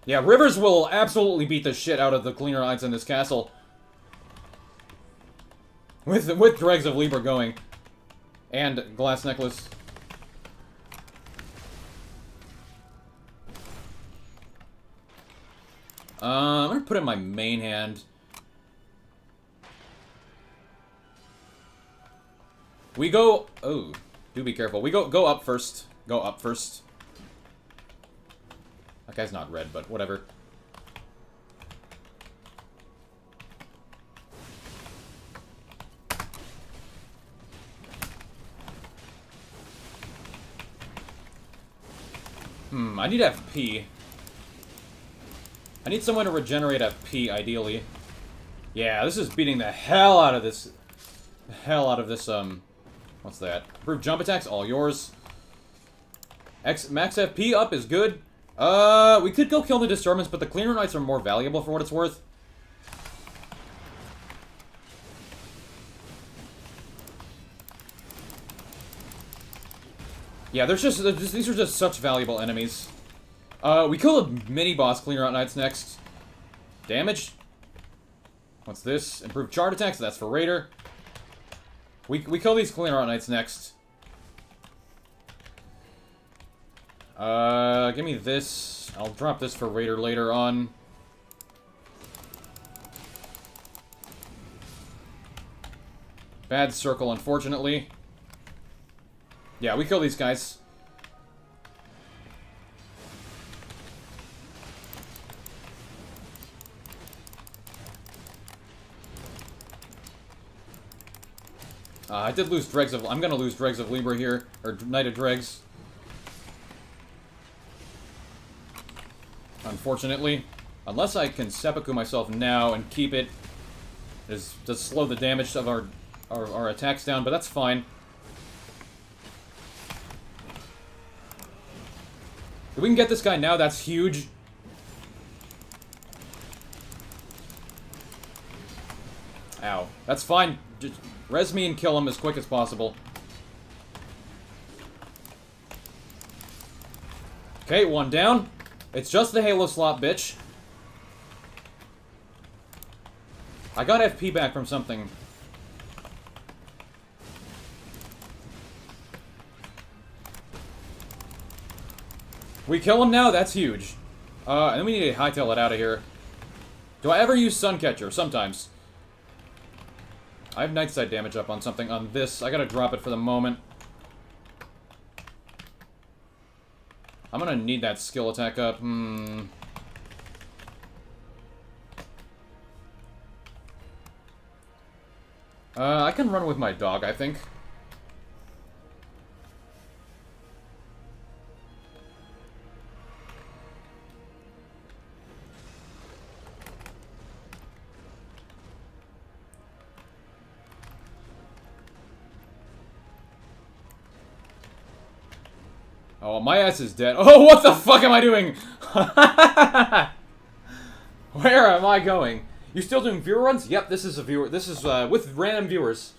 Yeah, Rivers will absolutely beat the shit out of the Cleaner Knights in this castle. With Dregs of Libra going. And Glass Necklace. I'm gonna put it in my main hand. We go... Oh, do be careful. We go up first. Go up first. That guy's not red, but whatever. I need FP. I need someone to regenerate FP, ideally. Yeah, this is beating the hell out of this... What's that? Improved jump attacks, all yours. Max FP up is good. We could go kill the Disturbance, but the Cleaner Knights are more valuable for what it's worth. Yeah, these are just such valuable enemies. We kill the mini-boss Cleaner Knights next. Damage. What's this? Improved charge attacks, that's for Raider. We kill these Cleaner Knights next. Give me this. I'll drop this for Raider later on. Bad circle, unfortunately. Yeah, we kill these guys. I did lose Dregs of... I'm gonna lose Dregs of Libra here. Or Knight of Dregs. Unfortunately. Unless I can seppuku myself now and keep it. To slow the damage of our attacks down, but that's fine. If we can get this guy now, that's huge. Ow. That's fine. Just res me and kill him as quick as possible. Okay, one down. It's just the Halo slot, bitch. I got FP back from something. We kill him now? That's huge. And then we need to hightail it out of here. Do I ever use Suncatcher? Sometimes. I have night sight damage up on something on this. I gotta drop it for the moment. I'm gonna need that skill attack up. I can run with my dog, I think. Oh, my ass is dead. Oh, what the fuck am I doing? Where am I going? You still doing viewer runs? Yep, this is a viewer. This is with random viewers.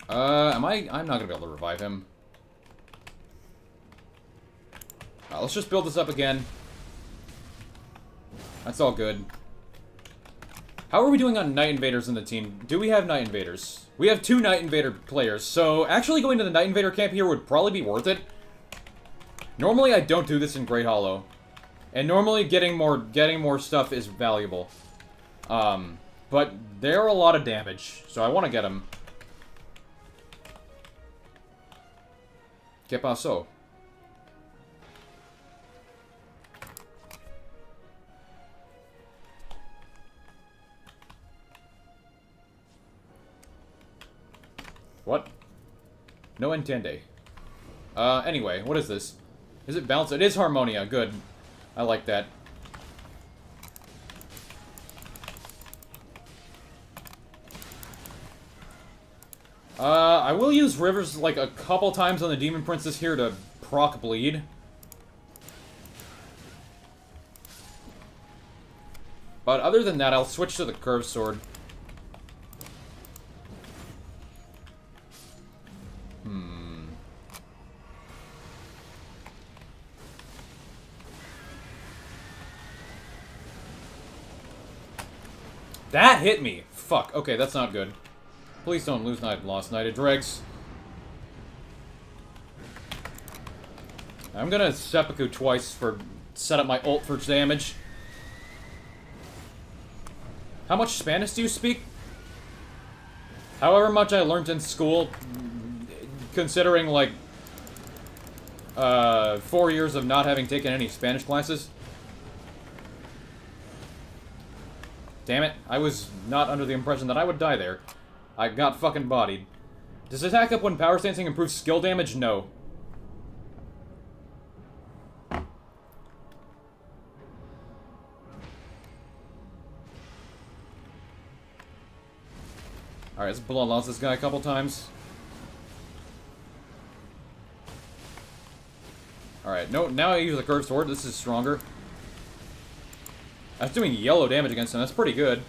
I'm not gonna be able to revive him. Let's just build this up again. That's all good. How are we doing on Night Invaders in the team? Do we have Night Invaders? We have 2 Night Invader players, so actually going to the Night Invader camp here would probably be worth it. Normally I don't do this in Great Hollow. And normally getting more stuff is valuable. But they're a lot of damage, so I want to get them. ¿Qué pasó? What? No entiende. Anyway, what is this? Is it balanced? It is Harmonia. Good. I like that. I will use Rivers, like, a couple times on the Demon Princess here to proc bleed. But other than that, I'll switch to the Curved Sword. That hit me! Fuck. Okay, that's not good. Please don't lose Lost Knighted Dregs. I'm gonna seppuku twice for set up my ult for damage. How much Spanish do you speak? However much I learned in school, considering, like, 4 years of not having taken any Spanish classes. Damn it, I was not under the impression that I would die there. I got fucking bodied. Does attack up when power stancing improves skill damage? No. Alright, let's blood lost this guy a couple times. Alright, no, now I use the curved sword. This is stronger. That's doing yellow damage against him. That's pretty good.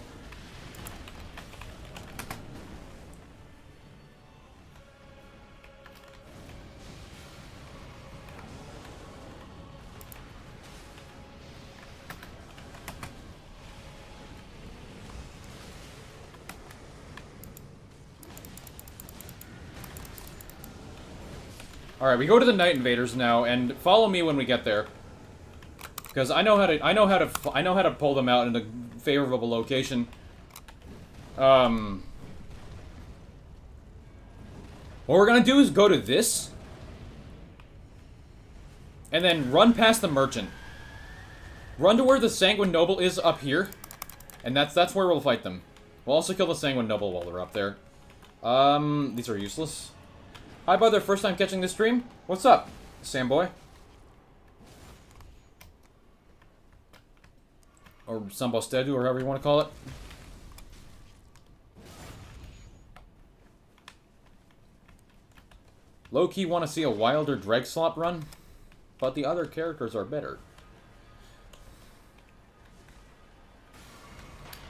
Alright, we go to the Night Invaders now, and follow me when we get there. Because I know how to pull them out in a favorable location. What we're gonna do is go to this, and then run past the merchant. Run to where the Sanguine Noble is up here, and that's where we'll fight them. We'll also kill the Sanguine Noble while they're up there. These are useless. Hi, brother. First time catching this stream? What's up, Sam boy? Or Sambostedu, or however you want to call it. Low-key want to see a wilder Dreg Slop run, but the other characters are better.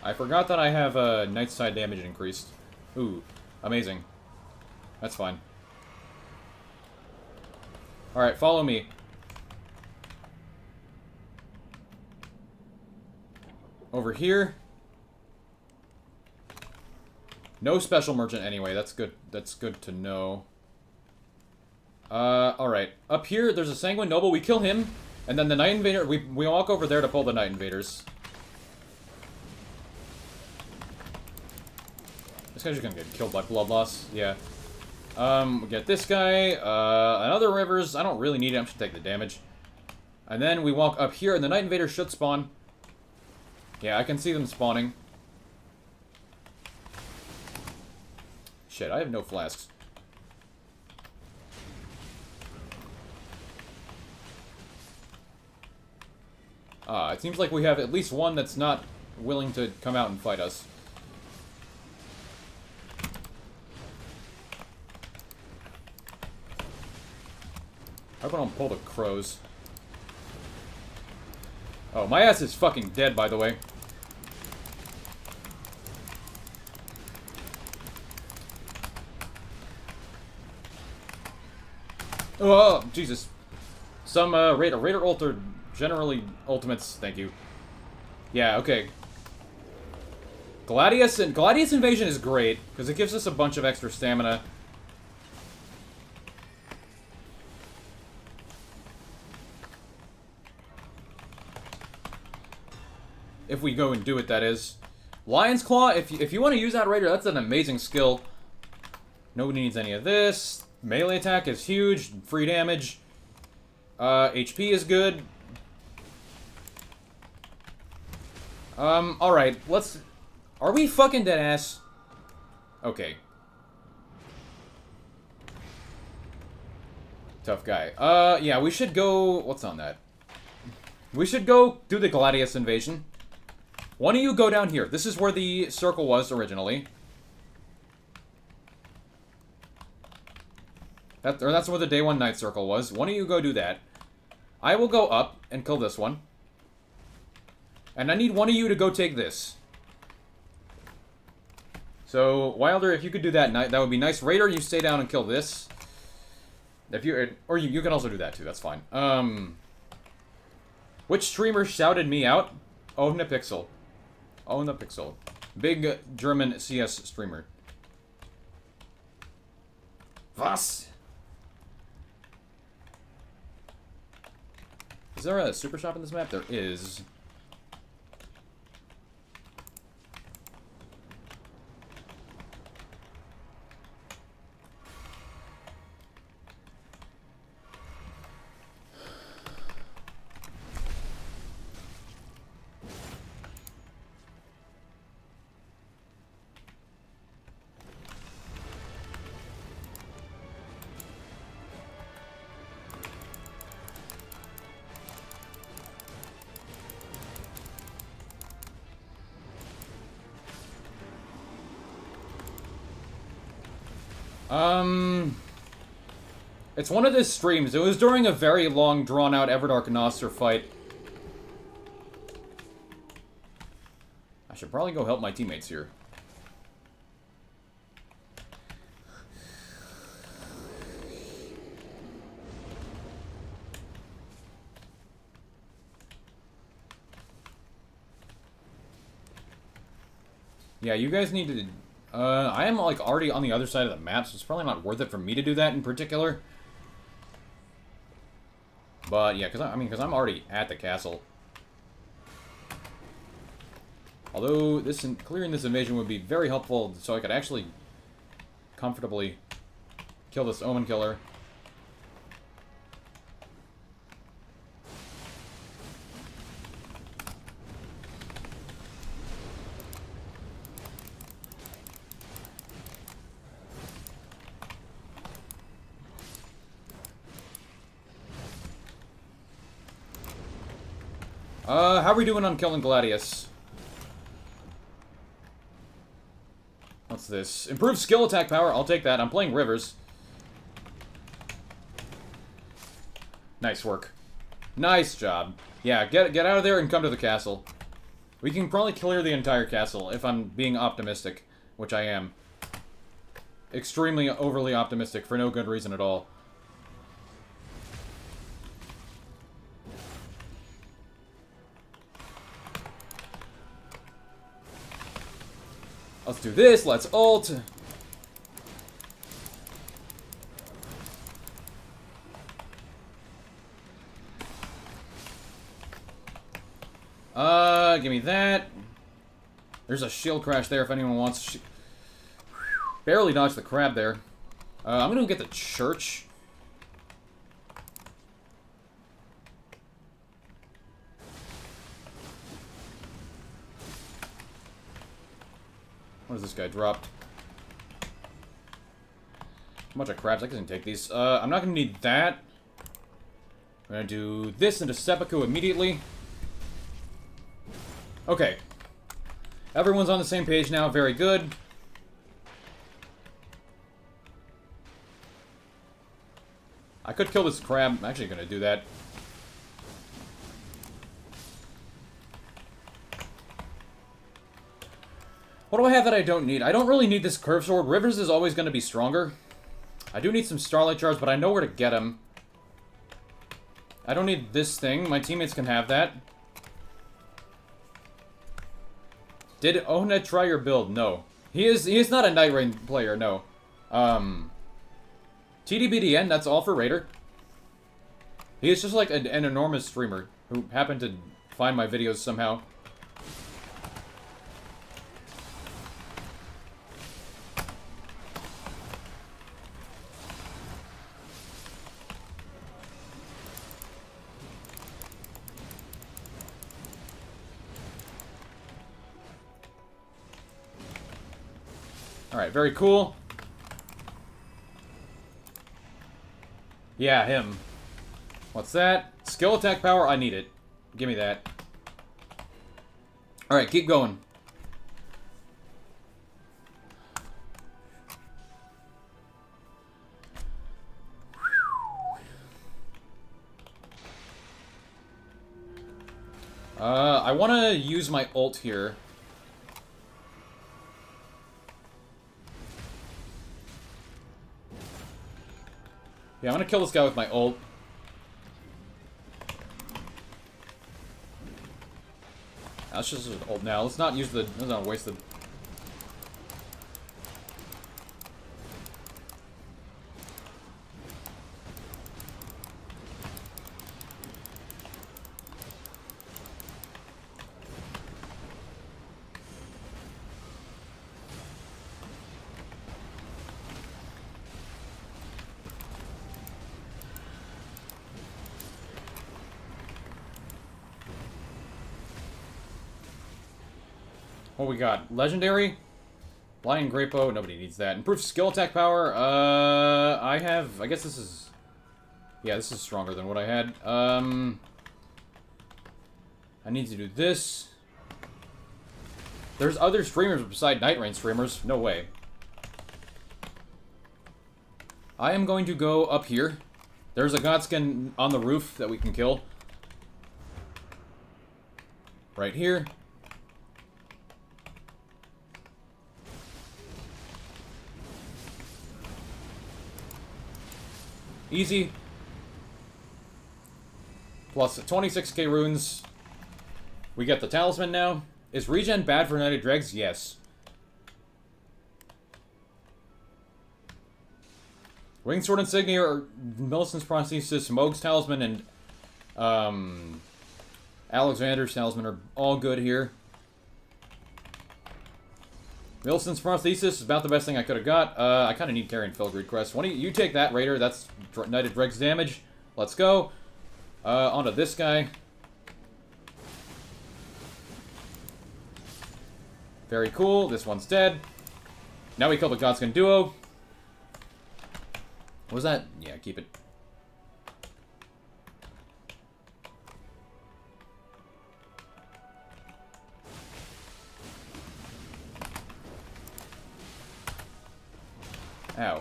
I forgot that I have Night Side damage increased. Ooh. Amazing. That's fine. Alright, follow me. Over here. No special merchant anyway, that's good. That's good to know. Alright. Up here, there's a Sanguine Noble. We kill him, and then the Night Invader, we walk over there to pull the Night Invaders. This guy's just gonna get killed by blood loss. Yeah. We get this guy. Another Rivers. I don't really need it. I'm just gonna take the damage. And then we walk up here, and the Night Invaders should spawn. Yeah, I can see them spawning. Shit, I have no flasks. It seems like we have at least one that's not willing to come out and fight us. How about I don't pull the crows? Oh, my ass is fucking dead, by the way. Oh, Jesus. Some, Raider Ultra, generally ultimates, thank you. Yeah, okay. Gladius Invasion is great, because it gives us a bunch of extra stamina. If we go and do it, that is. Lion's Claw, if you want to use that Raider, that's an amazing skill. Nobody needs any of this. Melee attack is huge. Free damage. HP is good. Alright, let's... Are we fucking dead ass? Okay. Tough guy. Yeah, we should go... What's on that? We should go do the Gladius Invasion. One of you go down here. This is where the circle was originally. That's where the Day 1 Night Circle was. One of you go do that. I will go up and kill this one. And I need one of you to go take this. So, Wilder, if you could do that, that would be nice. Raider, you stay down and kill this. If you, or you can also do that too, that's fine. Which streamer shouted me out? Own a Pixel. Own a Pixel. Big German CS streamer. Was? Is there a super shop in this map? There is. It's one of the streams. It was during a very long, drawn-out Everdark Noster fight. I should probably go help my teammates here. Yeah, you guys need to... I am, like, already on the other side of the map, so it's probably not worth it for me to do that in particular. But, yeah, because I'm already at the castle. Although, clearing this invasion would be very helpful, so I could actually comfortably kill this Omen Killer. How are we doing on killing Gladius? What's this? Improved skill attack power. I'll take that. I'm playing Rivers. Nice work. Nice job. Yeah, get out of there and come to the castle. We can probably clear the entire castle if I'm being optimistic, which I am. extremely overly optimistic for no good reason at all. Let's do this. Let's ult. Give me that. There's a shield crash there if anyone wants. Barely dodged the crab there. I'm gonna get the church. What has this guy dropped? A bunch of crabs. I can take these. I'm not gonna need that. I'm gonna do this into seppuku immediately. Okay. Everyone's on the same page now. Very good. I could kill this crab. I'm actually gonna do that. What do I have that I don't need? I don't really need this curve sword. Rivers is always going to be stronger. I do need some Starlight Shards, but I know where to get them. I don't need this thing. My teammates can have that. Did Ohnet try your build? No. He is not a Night Rain player, no. TDBDN, that's all for Raider. He is just like an enormous streamer who happened to find my videos somehow. Alright, very cool. Yeah, him. What's that? Skill attack power? I need it. Give me that. Alright, keep going. I want to use my ult here. Yeah, I'm gonna kill this guy with my ult. Let's just use ult now. Let's not use the... Let's not waste the... What we got? Legendary? Lion Grapo? Nobody needs that. Improved skill attack power? I guess this is... Yeah, this is stronger than what I had. I need to do this. There's other streamers beside Night Rain streamers. No way. I am going to go up here. There's a Godskin on the roof that we can kill. Right here. Easy. Plus 26k runes. We get the talisman now. Is regen bad for Knighted Dregs? Yes. Winged Sword Insignia, or Millicent's Prosthesis, Moog's Talisman, and Alexander's Talisman are all good here. Millicent's Prosthesis is about the best thing I could have got. I kind of need Carrion Filgreed Crest. Why don't you take that, Raider? That's Knighted Dregs damage. Let's go. Onto this guy. Very cool. This one's dead. Now we kill the Godskin duo. What was that? Yeah, keep it. Ow.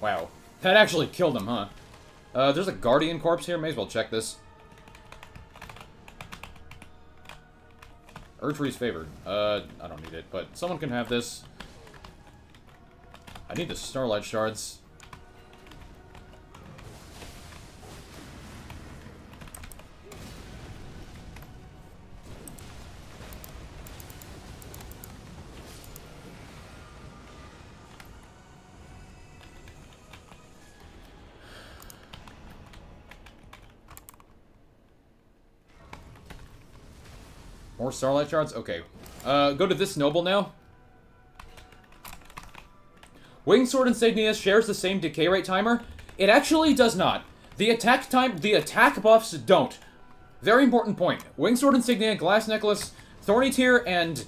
Wow. That actually killed him, huh? There's a Guardian corpse here. May as well check this. Erdtree's favored. I don't need it, but someone can have this. I need the Starlight Shards. More Starlight Shards? Okay. Go to this noble now. Winged Sword Insignia shares the same decay rate timer. It actually does not. The attack buffs don't. Very important point. Winged Sword Insignia, Glass Necklace, Thorny Tear, and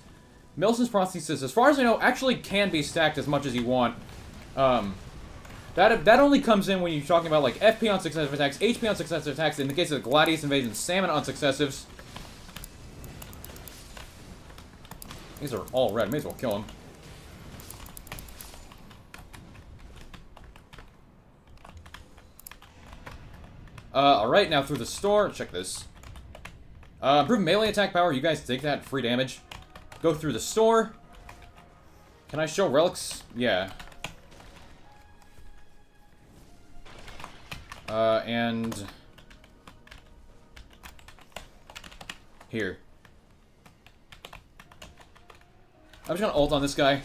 Millicent's Prosthesis, as far as I know, actually can be stacked as much as you want. That only comes in when you're talking about, like, FP on successive attacks, HP on successive attacks, in the case of the Gladius Invasion, Salmon on successives. These are all red. May as well kill him. Alright, now through the store. Check this. Improved melee attack power. You guys take that. Free damage. Go through the store. Can I show relics? Yeah. And... here. I'm just gonna ult on this guy.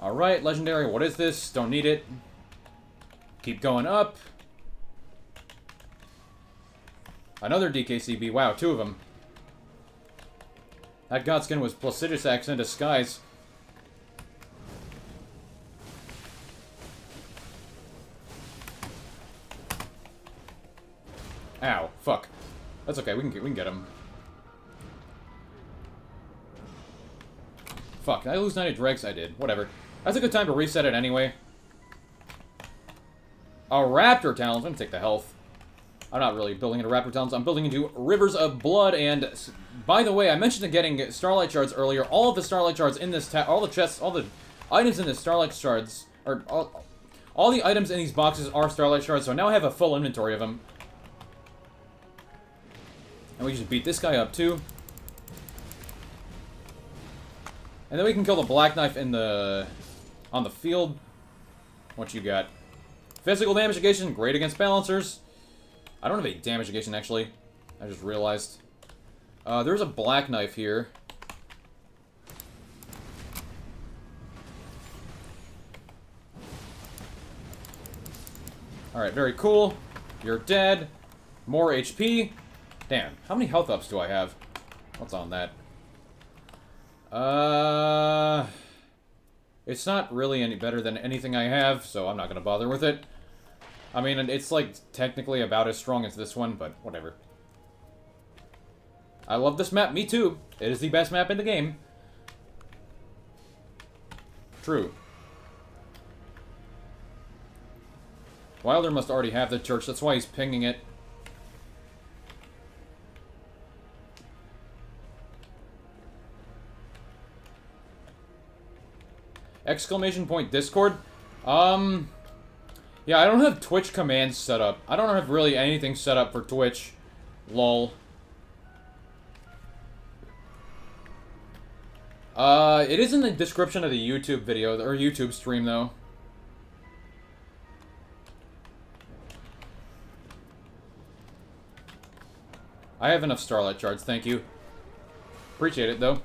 Alright, legendary, what is this? Don't need it. Keep going up. Another DKCB, wow, 2 of them. That Godskin was Placidus X in disguise. Ow, fuck. That's okay, we can get him. Fuck, did I lose 90 dregs? I did. Whatever. That's a good time to reset it anyway. A Raptor Talons. I'm gonna take the health. I'm not really building into Raptor Talons. I'm building into Rivers of Blood, and... by the way, I mentioned getting Starlight Shards earlier. All of the Starlight Shards in this all the chests, all the items in the Starlight Shards... or all the items in these boxes are Starlight Shards, so now I have a full inventory of them. And we just beat this guy up, too. And then we can kill the Black Knife in the... on the field. What you got? Physical damage negation, great against balancers. I don't have a damage negation, actually. I just realized. There's a Black Knife here. Alright, very cool. You're dead. More HP. Damn, how many health ups do I have? What's on that? It's not really any better than anything I have, so I'm not gonna bother with it. I mean, it's, like, technically about as strong as this one, but whatever. I love this map, me too. It is the best map in the game. True. Wilder must already have the church, that's why he's pinging it. Exclamation point Discord. Yeah, I don't have Twitch commands set up. I don't have really anything set up for Twitch. Lol. It is in the description of the YouTube video, or YouTube stream, though. I have enough Starlight Shards, thank you. Appreciate it, though.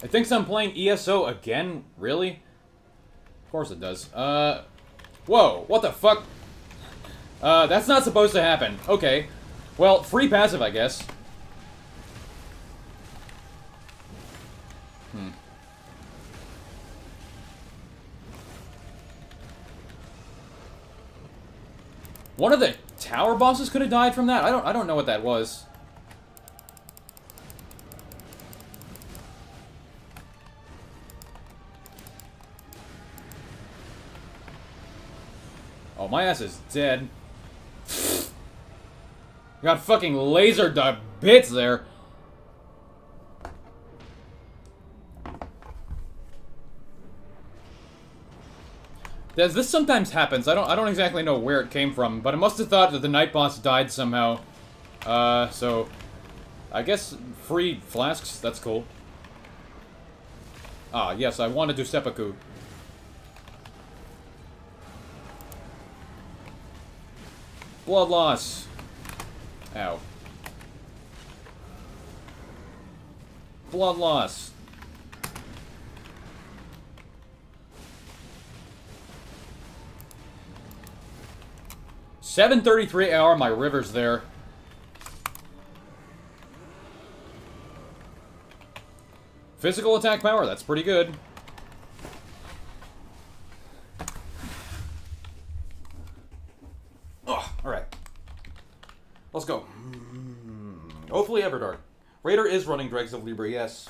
It thinks I'm playing ESO again? Really? Of course it does. Whoa, what the fuck? That's not supposed to happen. Okay. Well, free passive, I guess. One of the tower bosses could have died from that. I don't know what that was. Oh, my ass is dead. Got fucking lasered to bits there. This sometimes happens. I don't exactly know where it came from, but I must have thought that the night boss died somehow. So I guess free flasks. That's cool. Ah, yes, I want to do seppuku. Blood loss. Ow. Blood loss. $7.33 hour, my river's there. Physical attack power, that's pretty good. Oh, alright. Let's go. Hopefully Everdark. Raider is running Dregs of Libra, yes.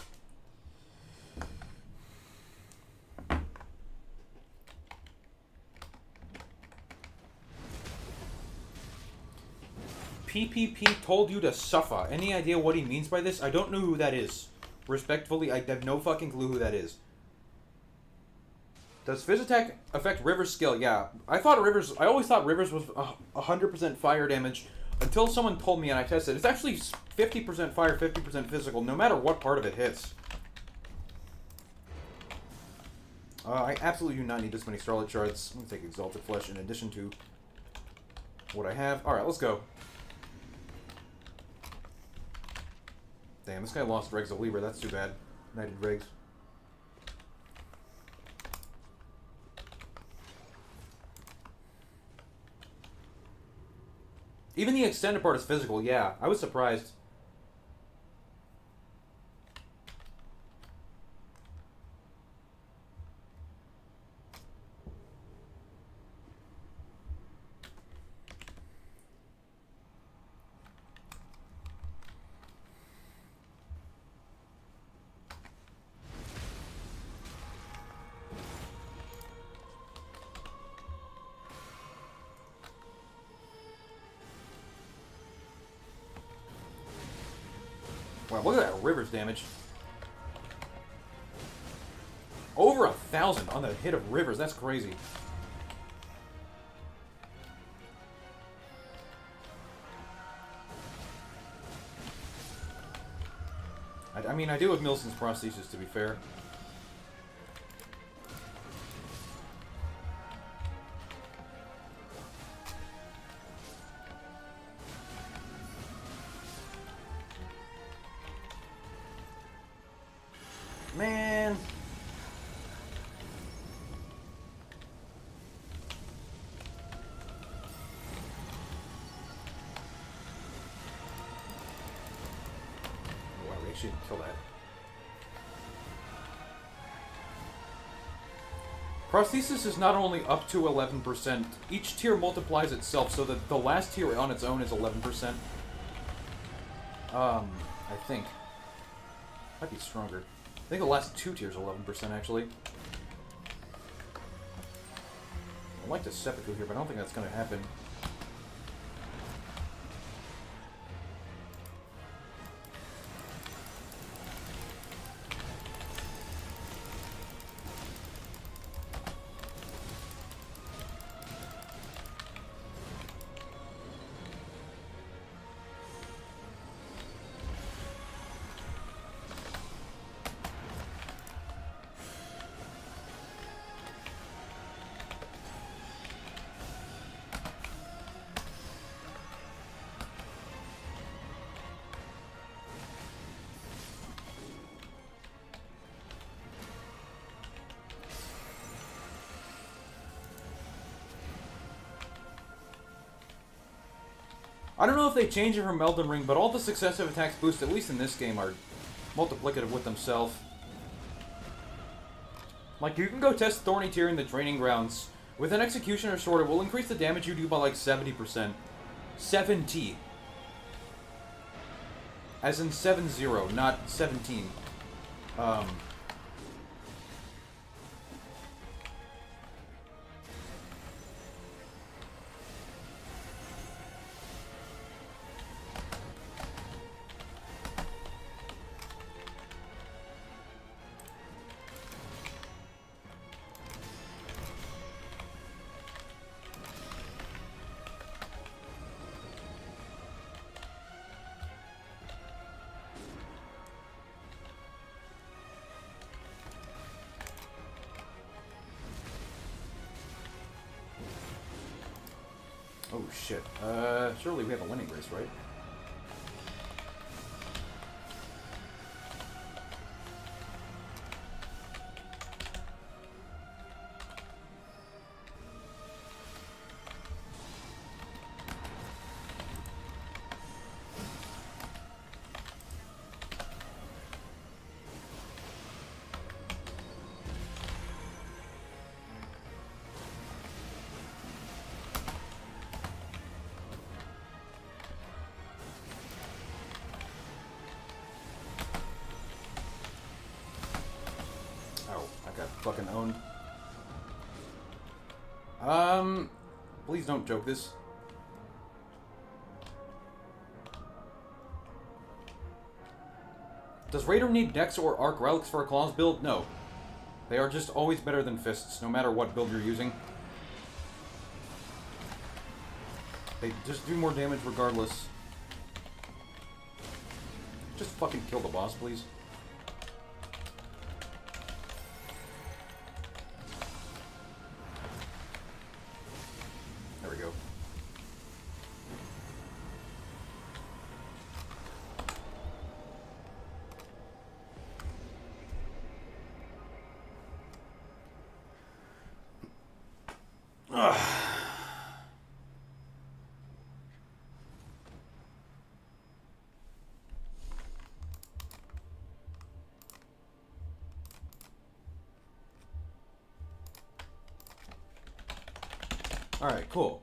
PPP told you to suffer. Any idea what he means by this? I don't know who that is. Respectfully, I have no fucking clue who that is. Does Fizz Attack affect River's skill? Yeah. I always thought River's was 100% fire damage until someone told me and I tested. It's actually 50% fire, 50% physical, no matter what part of it hits. I absolutely do not need this many Starlight Shards. I'm going to take Exalted Flesh in addition to what I have. Alright, let's go. Damn, this guy lost Dregs of Libra. That's too bad. Knighted Dregs. Even the extended part is physical, yeah. I was surprised. Wow, look at that River's damage. Over 1,000 on the hit of Rivers. That's crazy. I mean, I do have Milson's prosthesis, to be fair. Man. Wow, we actually didn't kill that. Prosthesis is not only up to 11%, each tier multiplies itself so that the last tier on its own is 11%. I think. Might be stronger. I think the last two tiers are 11%, actually. I'd like to seppuku here, but I don't think that's going to happen. I don't know if they change it from Elden Ring, but all the successive attacks boost, at least in this game, are multiplicative with themselves. Like, you can go test Thorny Tier in the training grounds With an Executioner sword, it will increase the damage you do by like 70%. 70. As in 7-0, not 17. Oh shit. Surely we have a winning race, right? Fucking owned. Please don't joke this. Does Raider need Dex or Arc Relics for a Claws build? No. They are just always better than Fists, no matter what build you're using. They just do more damage regardless. Just fucking kill the boss, please. There we go. Alright, cool.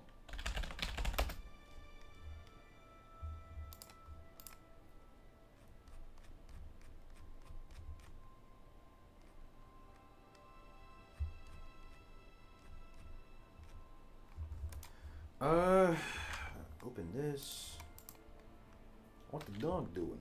Open this. What the dog doing?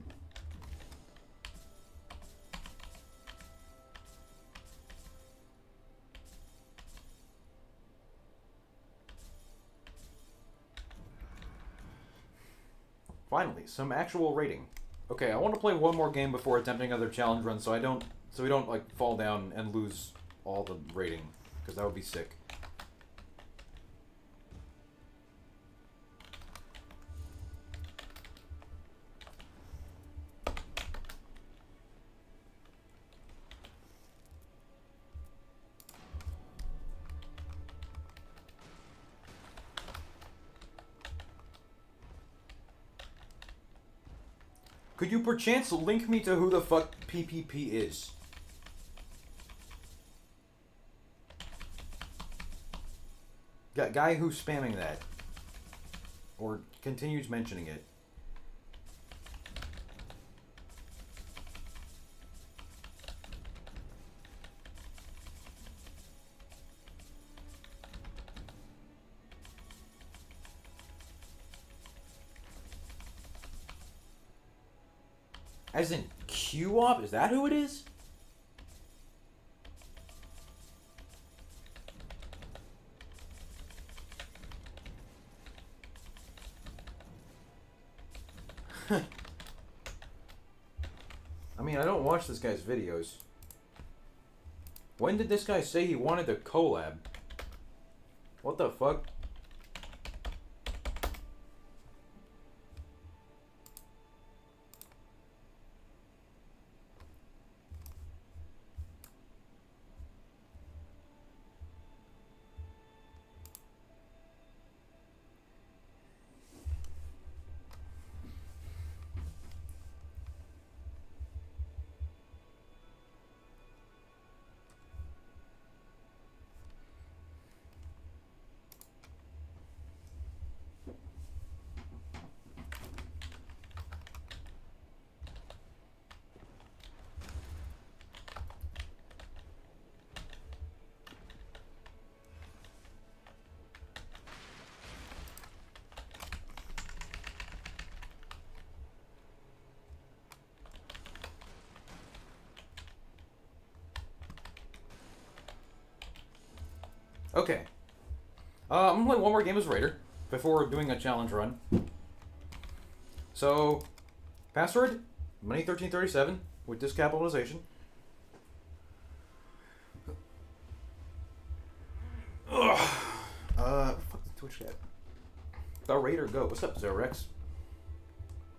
Finally, some actual rating. Okay, I want to play one more game before attempting another challenge run, so we don't like fall down and lose all the rating, because that would be sick. Could you perchance link me to who the fuck PPP is? Guy who's spamming that. Or continues mentioning it. As in Q-Op? Is that who it is? I mean, I don't watch this guy's videos. When did this guy say he wanted to collab? What the fuck? Okay. I'm gonna play one more game as Raider before doing a challenge run. So, password money1337 with discapitalization. Ugh. Fuck the Twitch chat. The Raider Go. What's up, Zerex?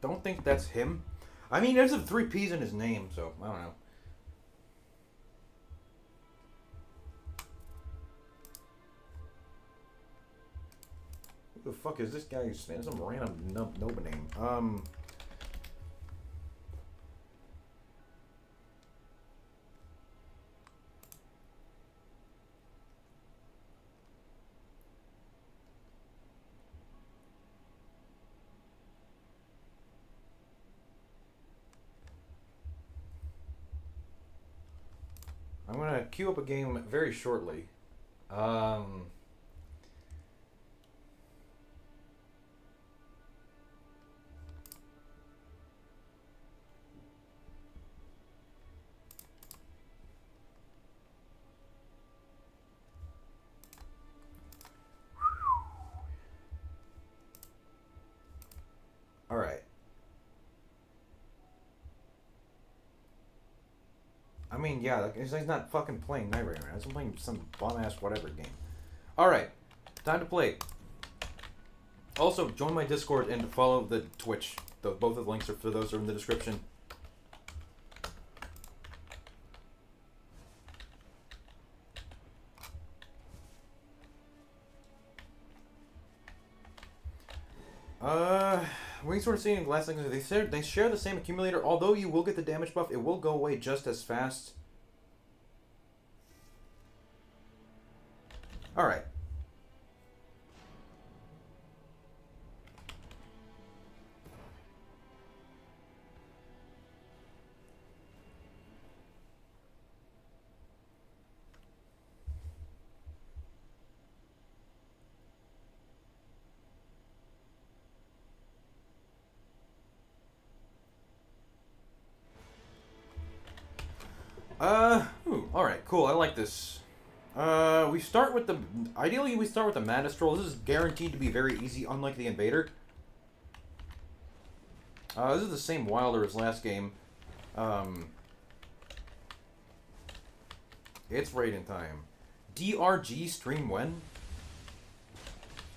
Don't think that's him. I mean, there's 3 P's in his name, so I don't know. Who the fuck is this guy who's saying some random Nova name? I'm gonna queue up a game very shortly. All right. I mean, yeah, he's not fucking playing Night Raider. I'm playing some bum-ass whatever game. Alright, time to play. Also, join my Discord and follow the Twitch. Both of the links for those are in the description. We sort of seeing in last thing they share the same accumulator. Although you will get the damage buff, it will go away just as fast. All right. All right, cool. I like this. We start with the... Ideally, we start with the Mana Stroll. This is guaranteed to be very easy, unlike the Invader. This is the same Wilder as last game. It's raiding time. DRG stream when?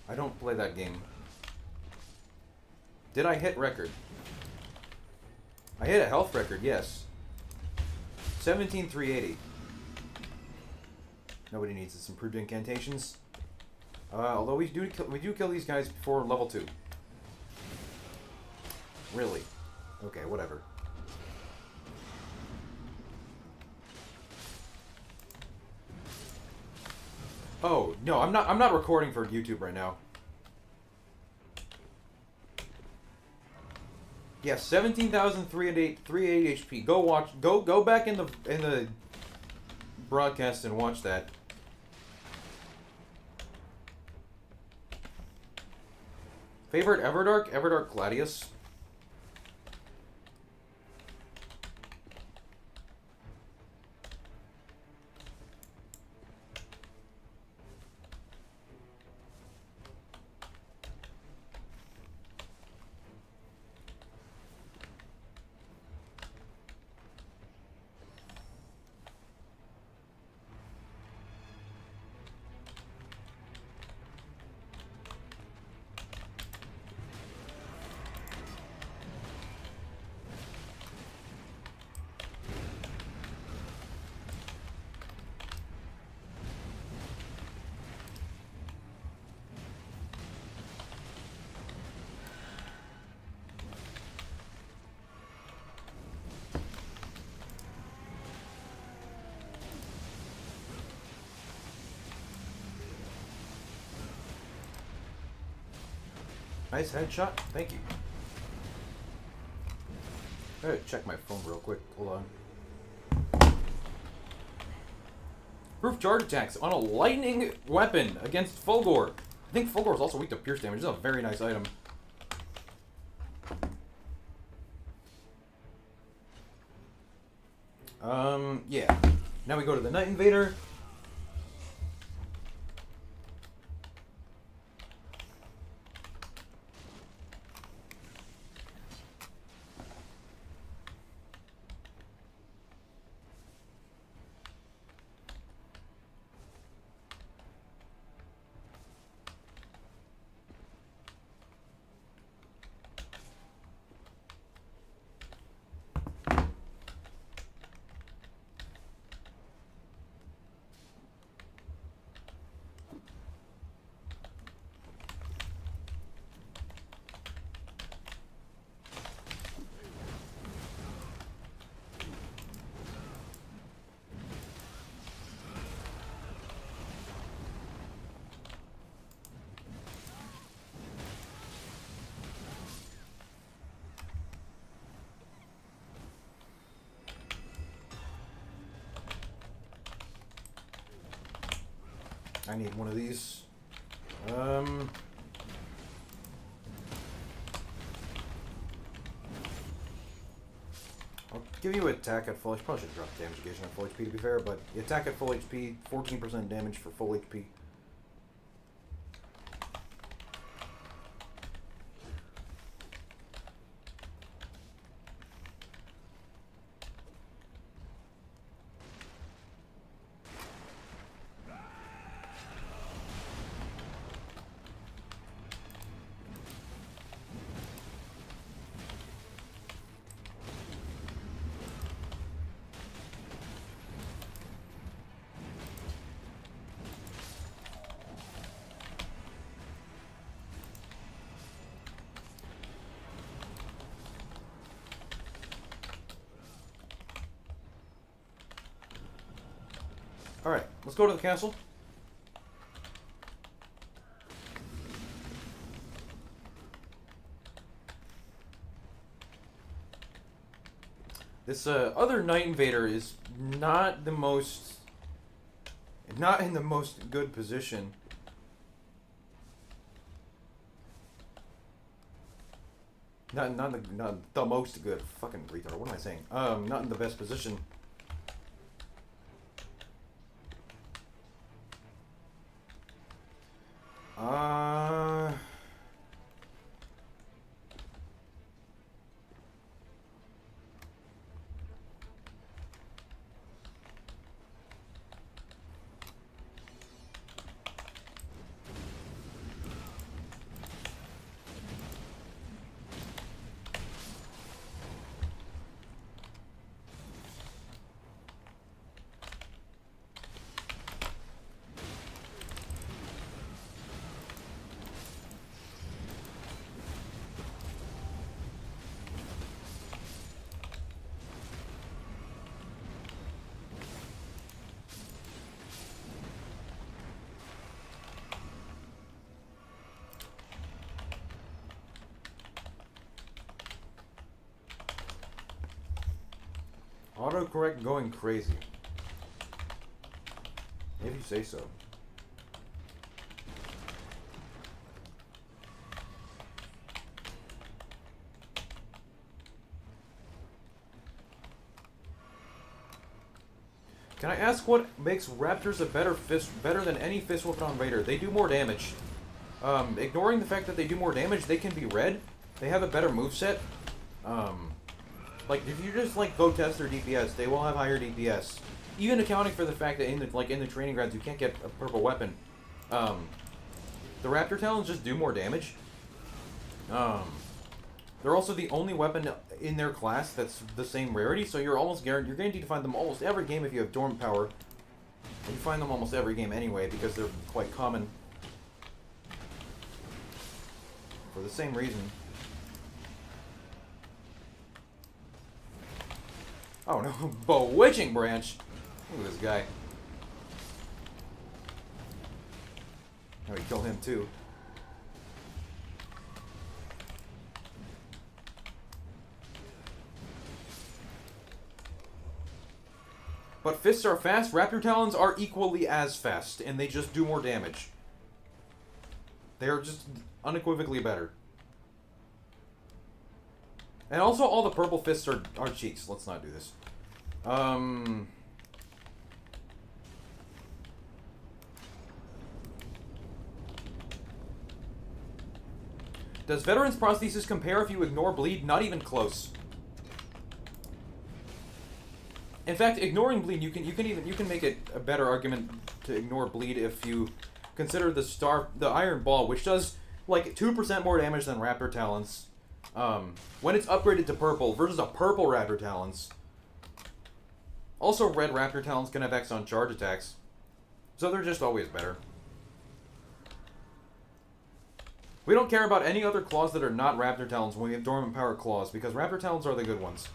I don't play that game. Did I hit record? I hit a health record, yes. 17,380. Nobody needs this improved incantations. Although we do kill these guys before level 2. Really? Okay, whatever. Oh no, I'm not recording for YouTube right now. Yeah, 17,380 HP. Go watch. Go back in the broadcast and watch that. Favorite Everdark? Everdark Gladius. Nice headshot. Thank you. I gotta check my phone real quick. Hold on. Proof charge attacks on a lightning weapon against Fulgor. I think Fulgor is also weak to pierce damage. This is a very nice item. Yeah. Now we go to the Night Invader. I need one of these. I'll give you attack at full HP. Probably should drop damage gauge at full HP to be fair, but attack at full HP, 14% damage for full HP. Alright, let's go to the castle. This other Night Invader is not in the most good position. Not the most good. Fucking retard. What am I saying? Not in the best position. Autocorrect going crazy. If you say so. Can I ask what makes Raptors a better than any fist weapon on Raider? They do more damage. Ignoring the fact that they do more damage, they can be red. They have a better moveset. Like, if you just, like, go test their DPS, they will have higher DPS. Even accounting for the fact that in the training grounds you can't get a purple weapon. The Raptor Talons just do more damage. They're also the only weapon in their class that's the same rarity, so you're guaranteed to find them almost every game if you have Dormant Power. And you find them almost every game anyway, because they're quite common. For the same reason. Oh no, Bewitching Branch! Look at this guy. Oh, we killed him too. But fists are fast, Raptor Talons are equally as fast, and they just do more damage. They are just unequivocally better. And also, all the purple fists are cheats. Let's not do this. Does Veteran's Prosthesis compare if you ignore bleed? Not even close. In fact, ignoring bleed, you can make it a better argument to ignore bleed if you consider the Iron Ball, which does like 2% more damage than Raptor Talons. When it's upgraded to purple versus a purple Raptor Talons. Also, red Raptor Talons can have X on charge attacks. So they're just always better. We don't care about any other claws that are not Raptor Talons when we have Dormant Power claws, because Raptor Talons are the good ones.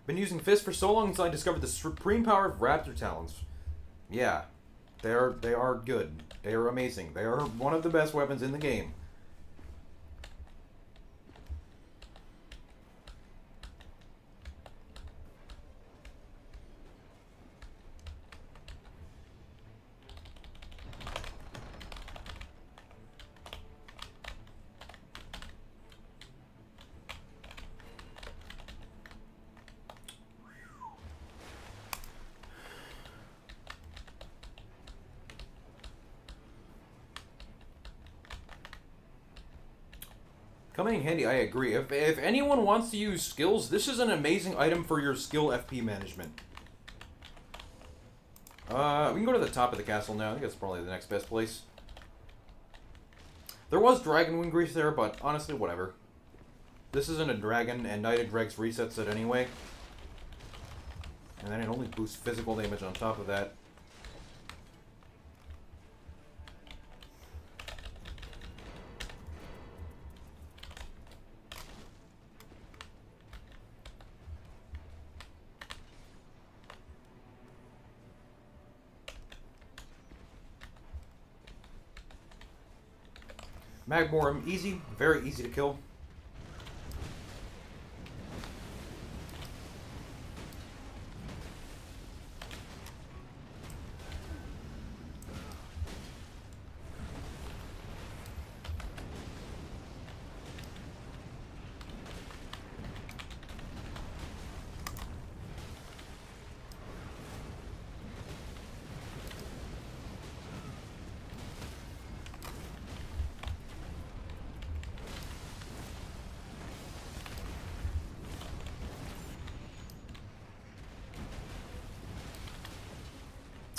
Been using fists for so long until I discovered the supreme power of Raptor Talons. Yeah, they are good. They are amazing. They are one of the best weapons in the game. Coming in handy, I agree. If anyone wants to use skills, this is an amazing item for your skill FP management. We can go to the top of the castle now. I think that's probably the next best place. There was dragon wing grease there, but honestly, whatever. This isn't a dragon, and Knighted Dregs resets it anyway. And then it only boosts physical damage on top of that. Magmorum, easy, very easy to kill.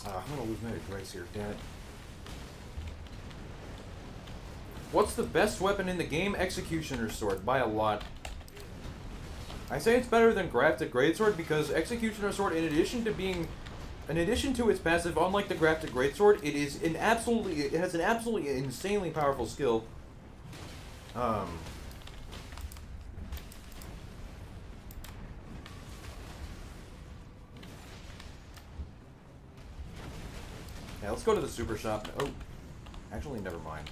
I'm gonna lose Knighted Dregs here, damn it. What's the best weapon in the game? Executioner's Sword, by a lot. I say it's better than Grafted Greatsword because Executioner's Sword, in addition to its passive, unlike the Grafted Greatsword, it has an absolutely insanely powerful skill. Yeah, let's go to the super shop. Oh, actually, never mind.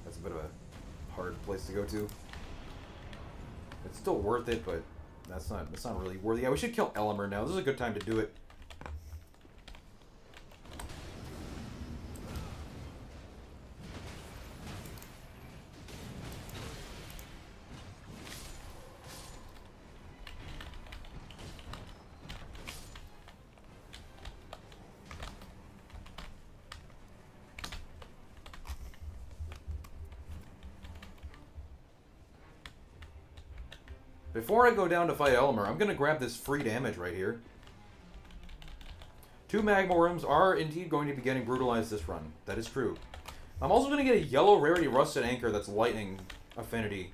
That's a bit of a hard place to go to. It's still worth it, but that's not really worth it. Yeah, we should kill Elimer now. This is a good time to do it. Before I go down to fight Elimer, I'm going to grab this free damage right here. 2 Magmorums are indeed going to be getting brutalized this run. That is true. I'm also going to get a yellow rarity Rusted Anchor that's lightning affinity.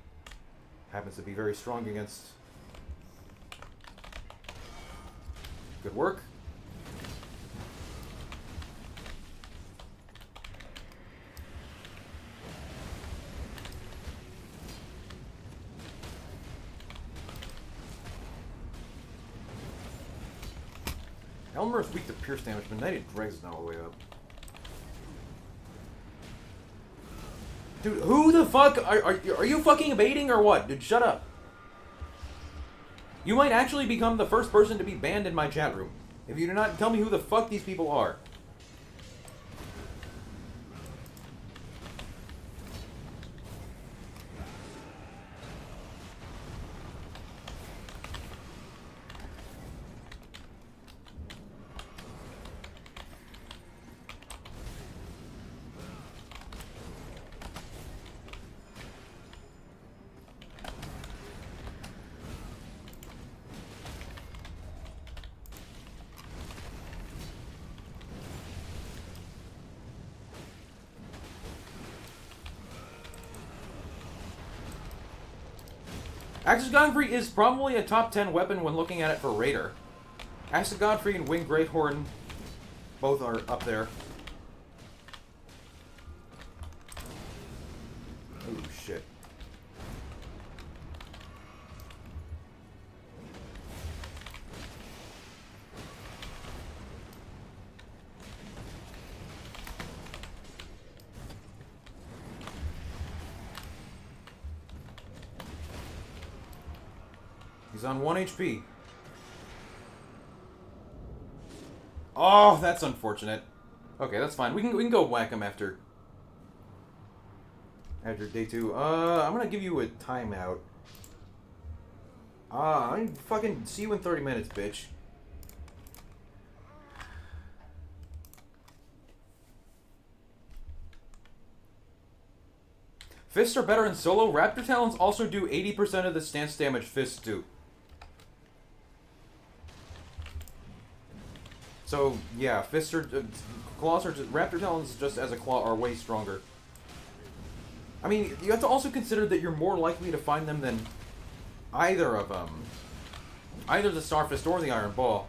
Happens to be very strong against... Good work. Elimer is weak to pierce damage, but Knighted Dregs is not all the way up. Dude, who the fuck? Are you fucking baiting or what? Dude, shut up. You might actually become the first person to be banned in my chat room if you do not tell me who the fuck these people are. Axe of Godfrey is probably a top 10 weapon when looking at it for Raider. Axe of Godfrey and Winged Greathorn both are up there. Oh shit. He's on 1 HP. Oh, that's unfortunate. Okay, that's fine. We can go whack him after day 2. I'm gonna give you a timeout. I fucking see you in 30 minutes, bitch. Fists are better in solo. Raptor Talons also do 80% of the stance damage fists do. So, yeah, fists are... claws are just... Raptor Talons, just as a claw, are way stronger. I mean, you have to also consider that you're more likely to find them than either of them. Either the Starfist or the Iron Ball.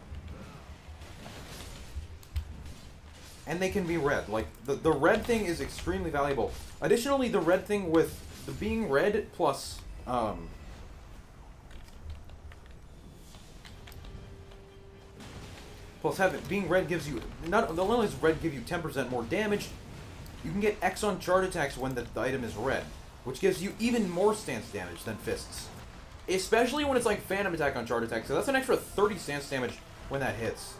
And they can be red. Like, the red thing is extremely valuable. Additionally, the red thing with the being red plus, plus being red gives you, not only does red give you 10% more damage, you can get X on charge attacks when the item is red, which gives you even more stance damage than fists. Especially when it's like Phantom Attack on charge attack, so that's an extra 30 stance damage when that hits.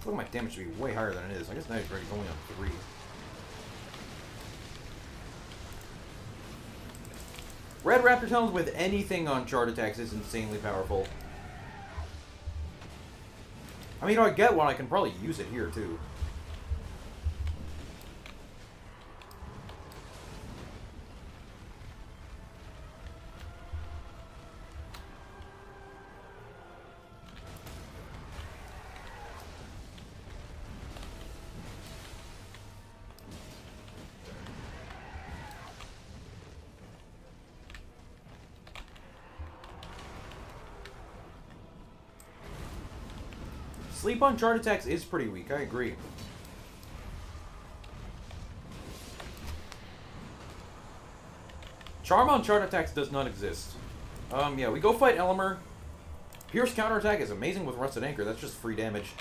I want my damage to be way higher than it is. I guess Night Dragon's only on 3. Red Raptor Talons with anything on chart attacks is insanely powerful. I mean, I get one. I can probably use it here, too. Sleep on chart attacks is pretty weak, I agree. Charm on chart attacks does not exist. Yeah, we go fight Elmer. Pierce counterattack is amazing with Rusted Anchor, that's just free damage.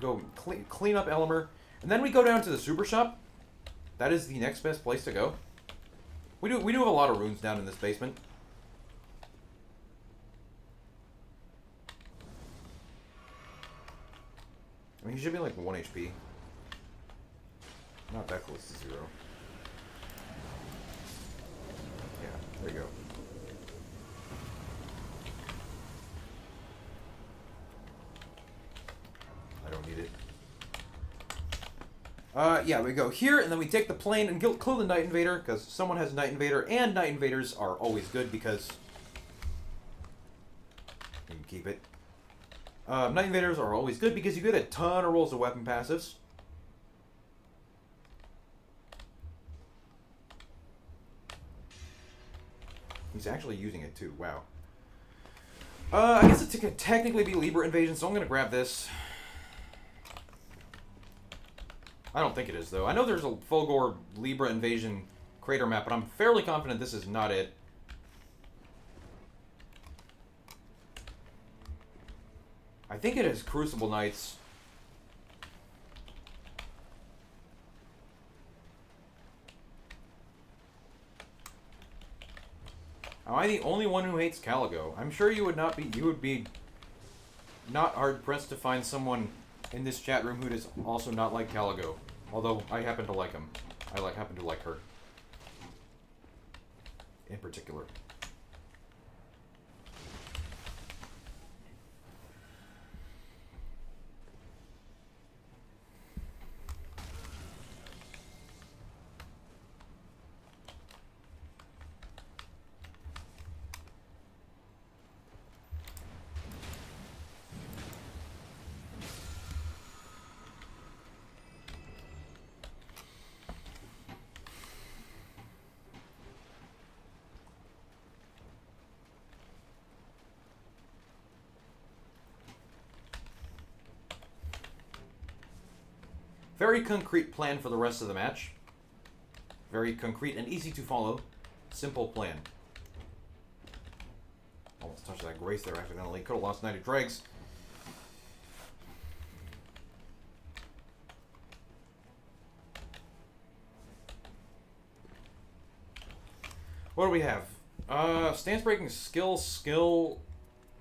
Go clean up Elmer. And then we go down to the Super Shop. That is the next best place to go. We do have a lot of runes down in this basement. I mean, he should be like 1 HP. Not that close to 0. Yeah, there you go. I don't need it. Yeah, we go here, and then we take the plane and kill the Night Invader, because someone has Night Invader, and Night Invaders are always good, because you can keep it. Night Invaders are always good because you get a ton of rolls of weapon passives. He's actually using it too, wow. I guess it could technically be Libra Invasion, so I'm gonna grab this. I don't think it is, though. I know there's a Fulgore Libra Invasion crater map, but I'm fairly confident this is not it. I think it is Crucible Knights. Am I the only one who hates Caligo? I'm sure you would not be. You would be not hard pressed to find someone in this chat room who does also not like Caligo. Although I happen to like him. I happen to like her in particular. Very concrete plan for the rest of the match. Very concrete and easy to follow. Simple plan. Almost touched that Grace there accidentally. Could have lost Knight of Dregs. What do we have? Stance breaking skill.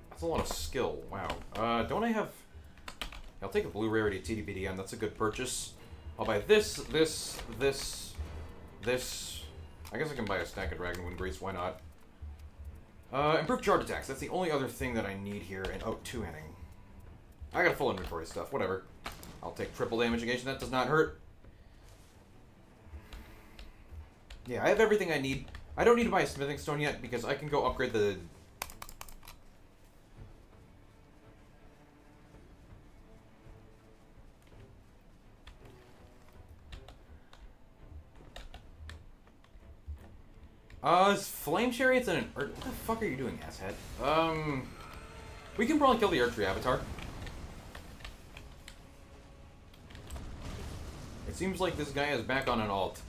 That's a lot of skill. Wow. Don't I have... I'll take a blue rarity TDBDM. That's a good purchase. I'll buy this, this. I guess I can buy a stack of Dragonwind Grease, why not? Improved charge attacks, that's the only other thing that I need here, and oh, two-handing. I got a full inventory of stuff, whatever. I'll take triple damage negation, that does not hurt. Yeah, I have everything I need. I don't need to buy a smithing stone yet, because I can go upgrade the... Flame chariots and an... What the fuck are you doing, asshat? We can probably kill the archery avatar. It seems like this guy is back on an alt.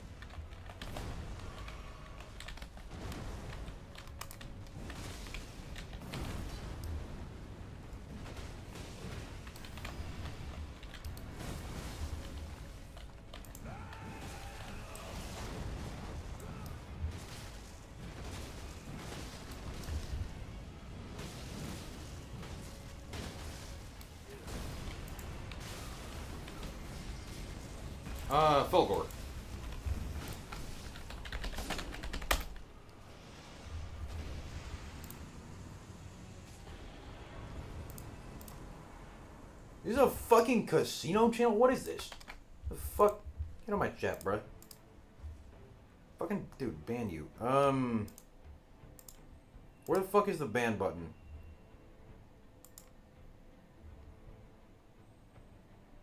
Fulgor. This is a fucking casino channel? What is this? The fuck? Get on my chat, bruh. Fucking, dude, ban you. Where the fuck is the ban button?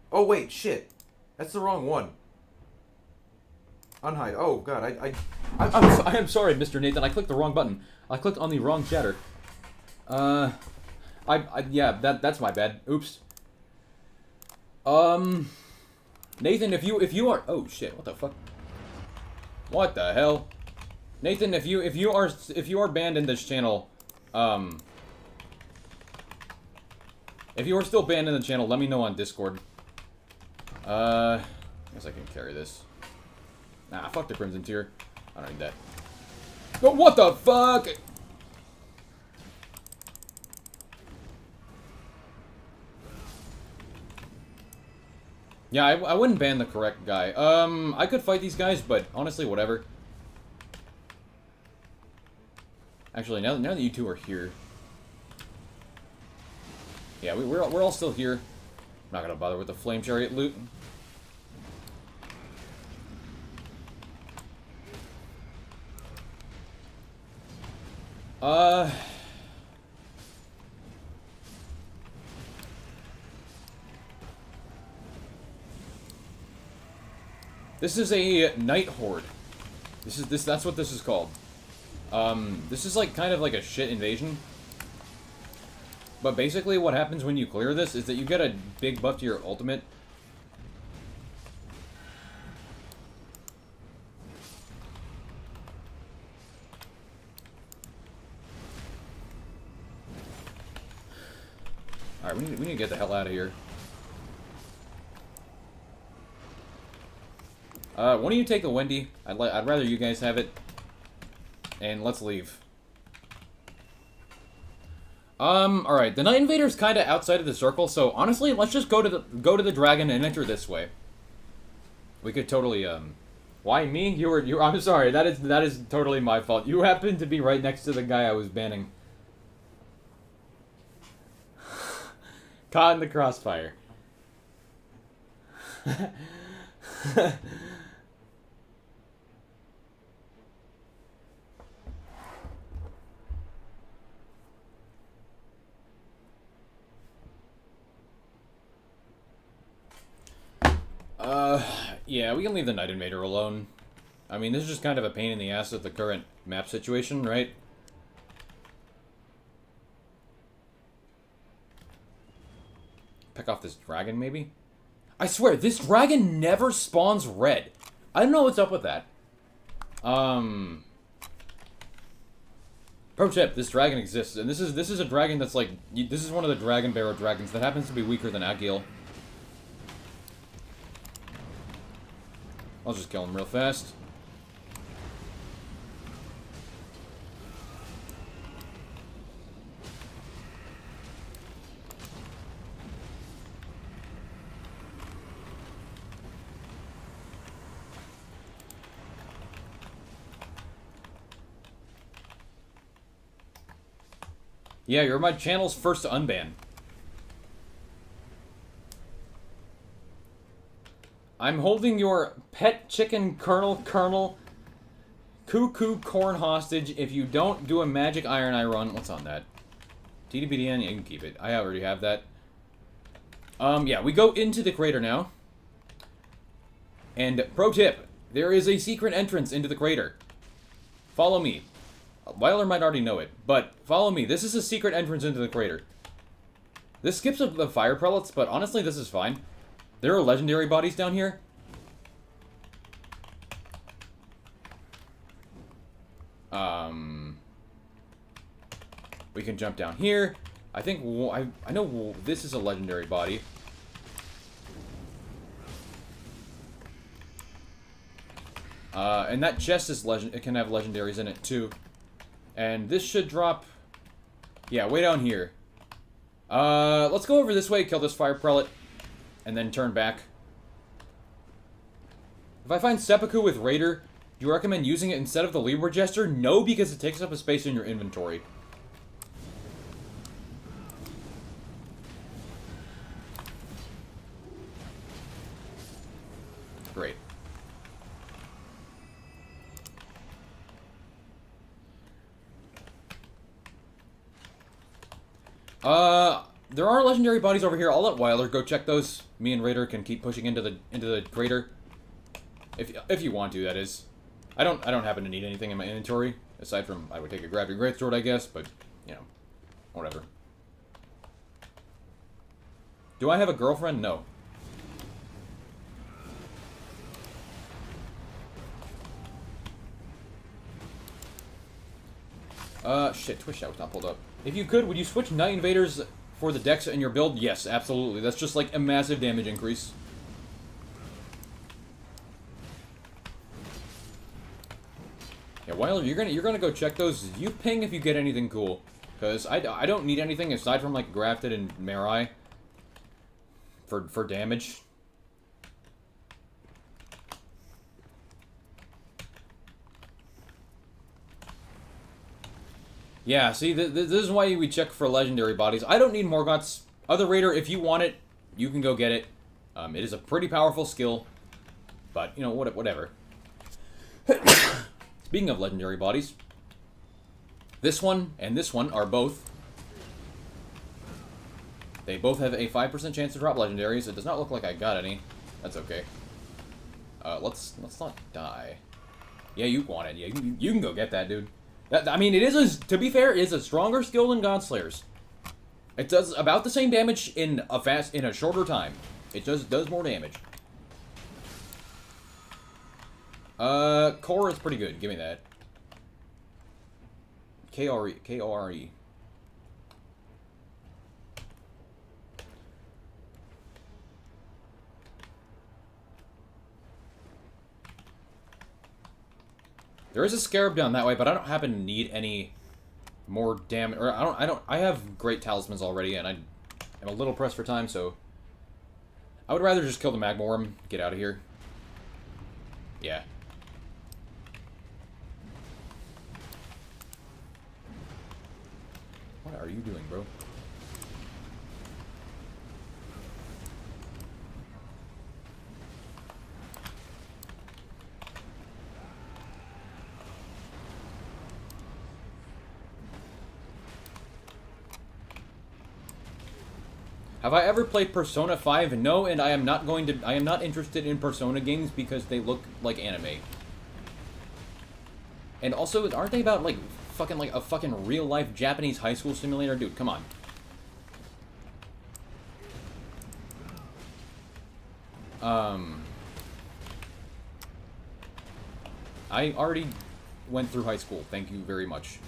Oh, wait, shit. That's the wrong one. Unhide. Oh god, I am sorry, Mr. Nathan. I clicked the wrong button. I clicked on the wrong chatter. Yeah, that's my bad. Oops. Nathan, if you are, oh shit, what the fuck? What the hell? Nathan, if you are banned in this channel, if you are still banned in the channel, let me know on Discord. I guess I can carry this. Nah, fuck the Crimson Tier. I don't need that. But what the fuck? Yeah, I wouldn't ban the correct guy. I could fight these guys, but honestly, whatever. Actually, now that you two are here. Yeah, we're all still here. I'm not gonna bother with the Flame Chariot loot. This is a Night Horde. That's what this is called. This is like kind of like a shit invasion. But basically what happens when you clear this is that you get a big buff to your ultimate. Alright, we need to get the hell out of here. Why don't you take the Wendy? I'd rather you guys have it. And let's leave. Alright, the Night Invader's kinda outside of the circle, so honestly, let's just go to the dragon and enter this way. We could totally, why me? I'm sorry, that is totally my fault. You happen to be right next to the guy I was banning. Caught in the crossfire. Yeah, we can leave the Night Invader alone. I mean, this is just kind of a pain in the ass of the current map situation, right? Pick off this dragon, maybe? I swear, this dragon never spawns red. I don't know what's up with that. Pro tip, this dragon exists, and this is a dragon that's like, this is one of the Dragon Barrow dragons that happens to be weaker than Agil. I'll just kill him real fast. Yeah, you're my channel's first to unban. I'm holding your pet chicken kernel cuckoo corn hostage if you don't do a magic iron eye run. What's on that? TDPDN, you can keep it. I already have that. Yeah, we go into the crater now. And pro tip, there is a secret entrance into the crater. Follow me. Wyler might already know it, but follow me. This is a secret entrance into the crater. This skips the fire prelates, but honestly, this is fine. There are legendary bodies down here. We can jump down here. I think I know this is a legendary body. And that chest is it can have legendaries in it too. And this should drop. Yeah, way down here. Let's go over this way, kill this fire prelate, and then turn back. If I find seppuku with Raider, do you recommend using it instead of the Libra Jester? No, because it takes up a space in your inventory. Great. There are legendary bodies over here. I'll let Wyler go check those. Me and Raider can keep pushing into the crater. If you want to, that is. I don't happen to need anything in my inventory aside from I would take a gravity greatsword, I guess, but you know, whatever. Do I have a girlfriend? No. Shit, Twitch chat was not pulled up. If you could, would you switch Night Invaders for the decks in your build? Yes, absolutely. That's just like a massive damage increase. Yeah, Wyler, you're gonna go check those. You ping if you get anything cool, because I don't need anything aside from like Grafted and Marai for damage. Yeah, see, this is why we check for legendary bodies. I don't need Morgoth's. Other Raider, if you want it, you can go get it. It is a pretty powerful skill, but, you know, whatever. Speaking of legendary bodies, this one and this one are both. They both have a 5% chance to drop legendaries. It does not look like I got any. That's okay. Let's not die. Yeah, you want it. Yeah, you can go get that, dude. I mean, it is to be fair, it is a stronger skill than Godslayer's. It does about the same damage in a shorter time. It just does more damage. Core is pretty good. Give me that. K-O-R-E. There is a scarab down that way, but I don't happen to need any more damage. Or I have great talismans already, and I'm a little pressed for time, so I would rather just kill the magma worm, get out of here. Yeah. What are you doing, bro? Have I ever played Persona 5? No, and I am not interested in Persona games because they look like anime. And also, aren't they about like a fucking real life Japanese high school simulator? Dude, come on. I already went through high school. Thank you very much.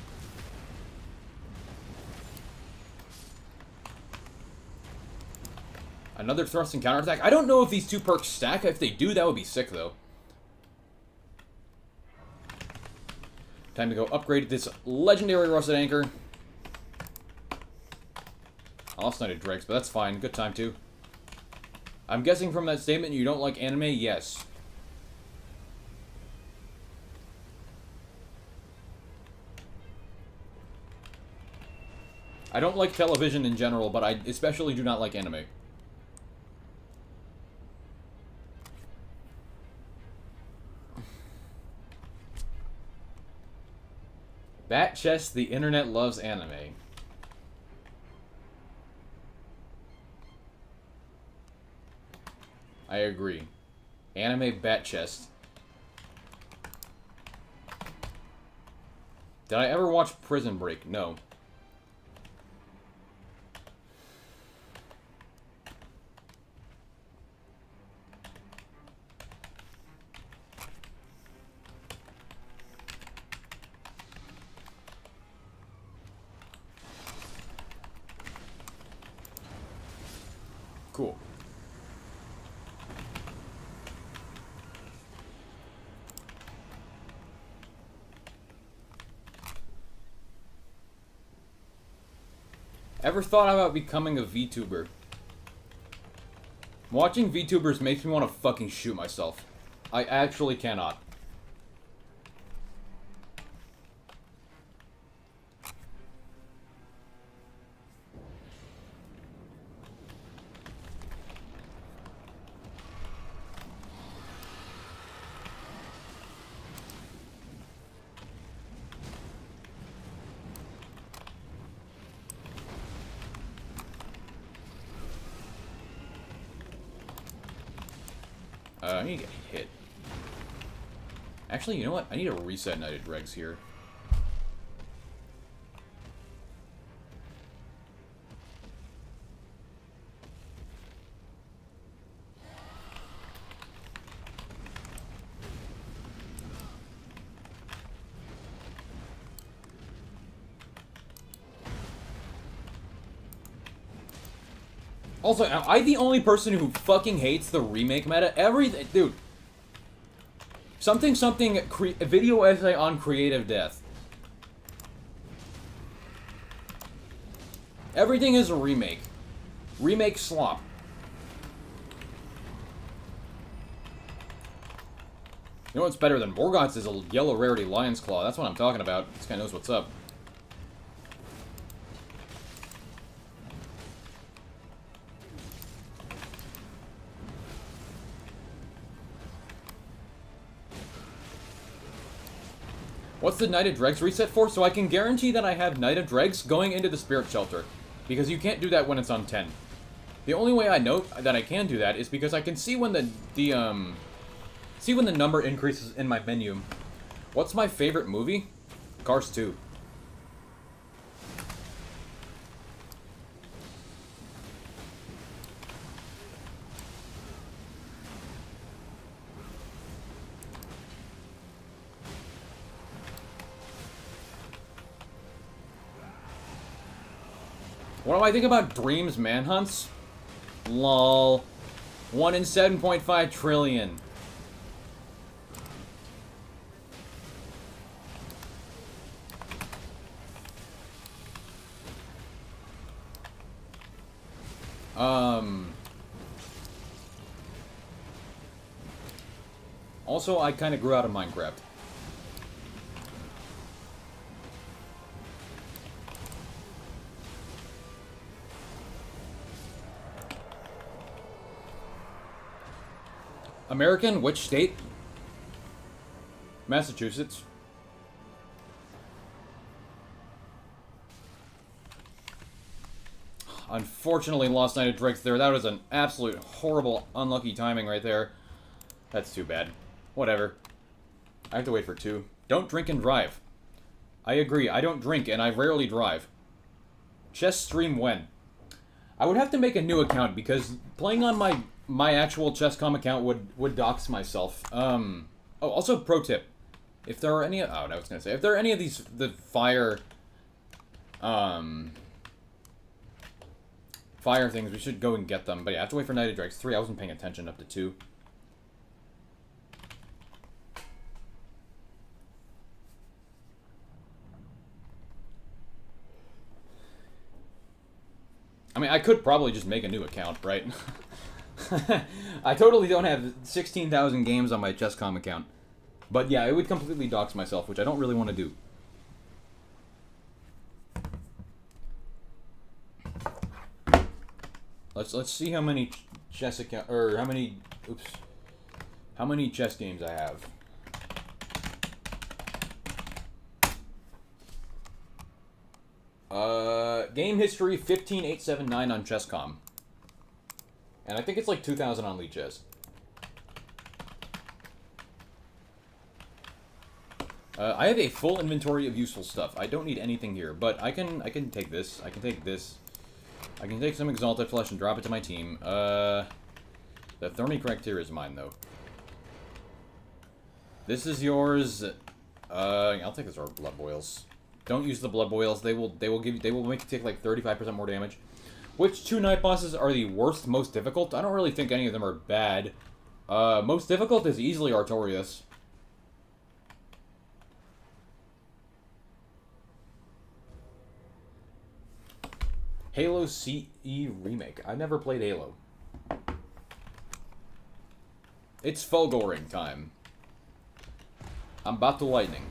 Another thrust and counterattack. I don't know if these two perks stack. If they do, that would be sick, though. Time to go upgrade this legendary rusted anchor. I lost Knighted Dregs, but that's fine. Good time, too. I'm guessing from that statement you don't like anime? Yes. I don't like television in general, but I especially do not like anime. Bat chest, the internet loves anime. I agree. Anime bat chest. Did I ever watch Prison Break? No. Cool. Ever thought about becoming a VTuber? Watching VTubers makes me want to fucking shoot myself. I actually cannot. I need to get hit. Actually, you know what? I need to reset Knighted Regs here. Also, am I the only person who fucking hates the remake meta? Everything, dude. Something, video essay on creative death. Everything is a remake. Remake slop. You know what's better than Morgoth's is a yellow rarity Lion's Claw. That's what I'm talking about. This guy knows what's up. What's the Knighted Dregs reset for? So I can guarantee that I have Knighted Dregs going into the Spirit Shelter. Because you can't do that when it's on 10. The only way I know that I can do that is because I can see when the number increases in my menu. What's my favorite movie? Cars 2. What do I think about Dreams Manhunts? Lol. 1 in 7.5 trillion. Also, I kind of grew out of Minecraft. American, which state? Massachusetts. Unfortunately, lost Knighted Dregs there. That was an absolute horrible, unlucky timing right there. That's too bad. Whatever. I have to wait for 2. Don't drink and drive. I agree. I don't drink, and I rarely drive. Chess stream when? I would have to make a new account, because playing on my actual Chess.com account would dox myself. Oh, also, pro tip. If there are any... Oh, I was going to say. If there are any of these... The fire... Fire things, we should go and get them. But yeah, I have to wait for Knighted Dregs 3. I wasn't paying attention up to 2. I mean, I could probably just make a new account, right? I totally don't have 16,000 games on my Chess.com account. But yeah, it would completely dox myself, which I don't really want to do. Let's see how many chess account or how many how many chess games I have. Game history 15879 on Chess.com. And I think it's like 2000 on Lead Chess. I have a full inventory of useful stuff. I don't need anything here, but I can take this. I can take this. I can take some Exalted Flesh and drop it to my team. The Thorny Cracteria is mine, though. This is yours. I'll take this over Blood Boils. Don't use the Blood Boils. They will make you take like 35% more damage. Which 2 Night Bosses are the worst, most difficult? I don't really think any of them are bad. Most difficult is easily Artorias. Halo CE Remake. I never played Halo. It's Fulgoring time. I'm about to lightning.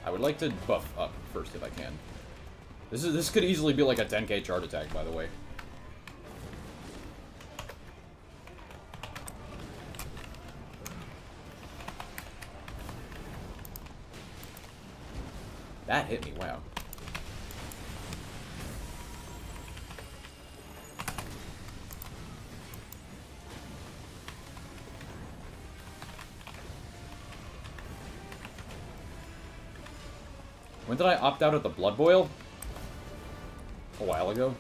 I would like to buff up first if I can. This could easily be like a 10k chart attack, by the way. That hit me, wow. When did I opt out of the Blood Boil? A while ago.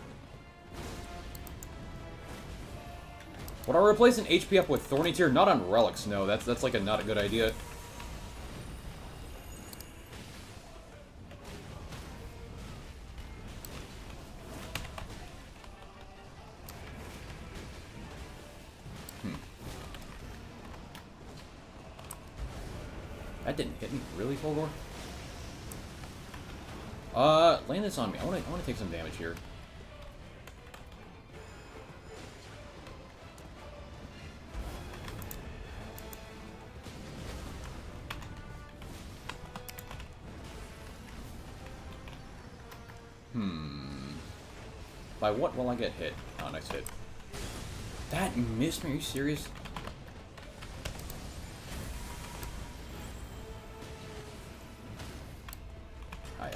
Would I replace an HP up with Thorny Tear? Not on Relics, no. That's like not a good idea. That didn't hit me. Really, Fulgor? Land this on me. I wanna take some damage here. By what will I get hit? Oh, nice hit. That missed me? Are you serious?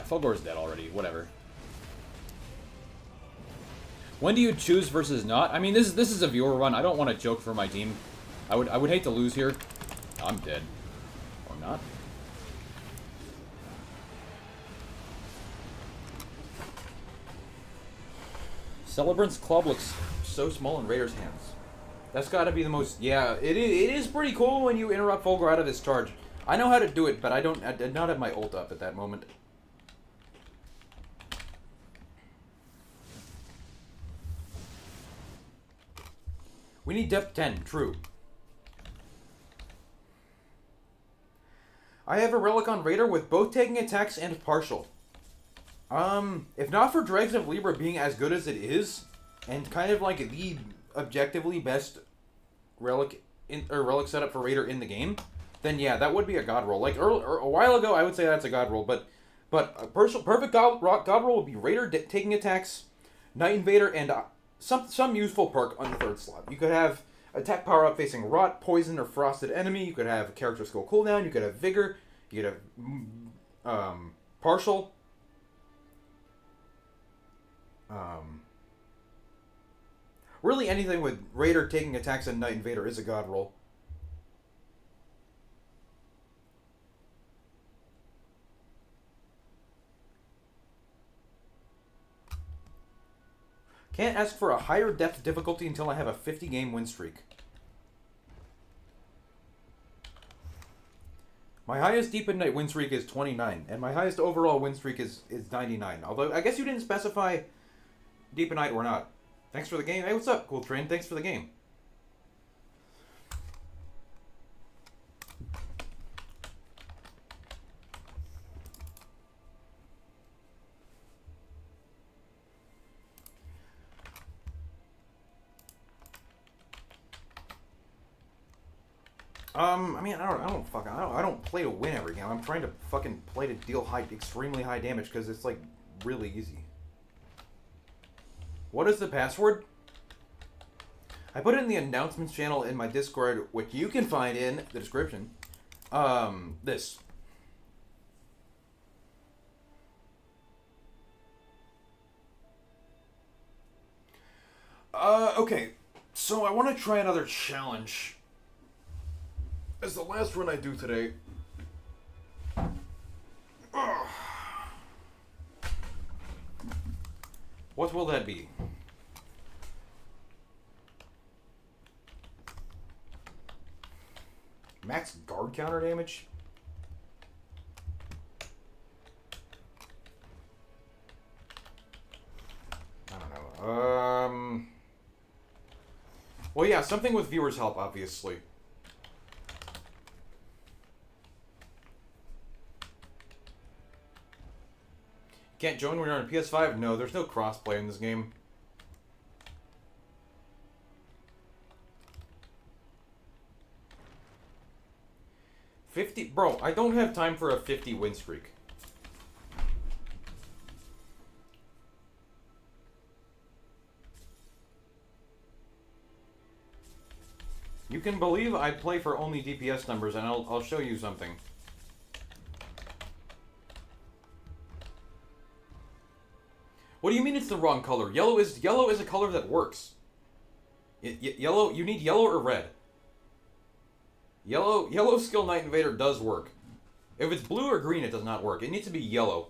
Fulgor's dead already. Whatever. When do you choose versus not? I mean, this is a viewer run. I don't want to joke for my team. I would hate to lose here. I'm dead. Or not. Celebrant's Club looks so small in Raider's hands. That's got to be the most... Yeah, it is pretty cool when you interrupt Fulgor out of his charge. I know how to do it, but I did not have my ult up at that moment. We need depth 10, true. I have a Relic on Raider with both taking attacks and partial. If not for Dregs of Libra being as good as it is, and kind of like the objectively best Relic setup for Raider in the game, then yeah, that would be a God roll. Like a while ago, I would say that's a God roll, but a perfect God roll would be Raider taking attacks, Night Invader, and some useful perk on the 3rd slot. You could have attack power up facing Rot, Poison, or Frosted enemy. You could have a character skill cooldown. You could have Vigor. You could have partial. Really anything with Raider taking attacks and Night Invader is a God roll. Can't ask for a higher depth difficulty until I have a 50-game win streak. My highest Deep in Night win streak is 29, and my highest overall win streak is 99. Although, I guess you didn't specify Deep in Night or not. Thanks for the game. Hey, what's up, Cool Train? Thanks for the game. I mean, I don't play to win every game. I'm trying to fucking play to deal extremely high damage because it's like really easy. What is the password? I put it in the announcements channel in my Discord, which you can find in the description. This. Okay. So I want to try another challenge. As the last run I do today. Ugh. What will that be? Max guard counter damage? I don't know. Well, yeah, something with viewers' help, obviously. Can't join when you're on PS5? No, there's no crossplay in this game. Bro, I don't have time for a 50 win streak. You can believe I play for only DPS numbers, and I'll show you something. What do you mean it's the wrong color? Yellow is a color that works. Yellow, you need yellow or red. Yellow skill Night Invader does work. If it's blue or green, it does not work. It needs to be yellow.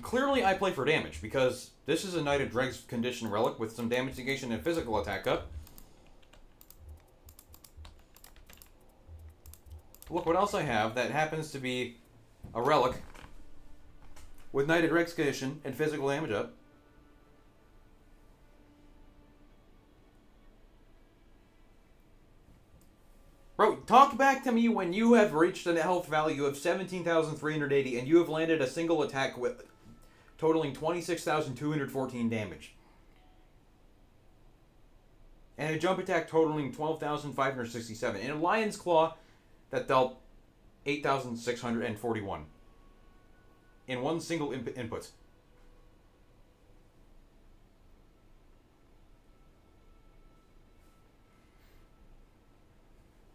Clearly I play for damage because this is a Knight of Dregs condition relic with some damage negation and physical attack up. Look what else I have that happens to be a relic with Knight of Dregs condition and physical damage up. Bro, talk back to me when you have reached a health value of 17,380 and you have landed a single attack with totaling 26,214 damage. And a jump attack totaling 12,567. And a Lion's Claw that dealt 8,641. In one single input.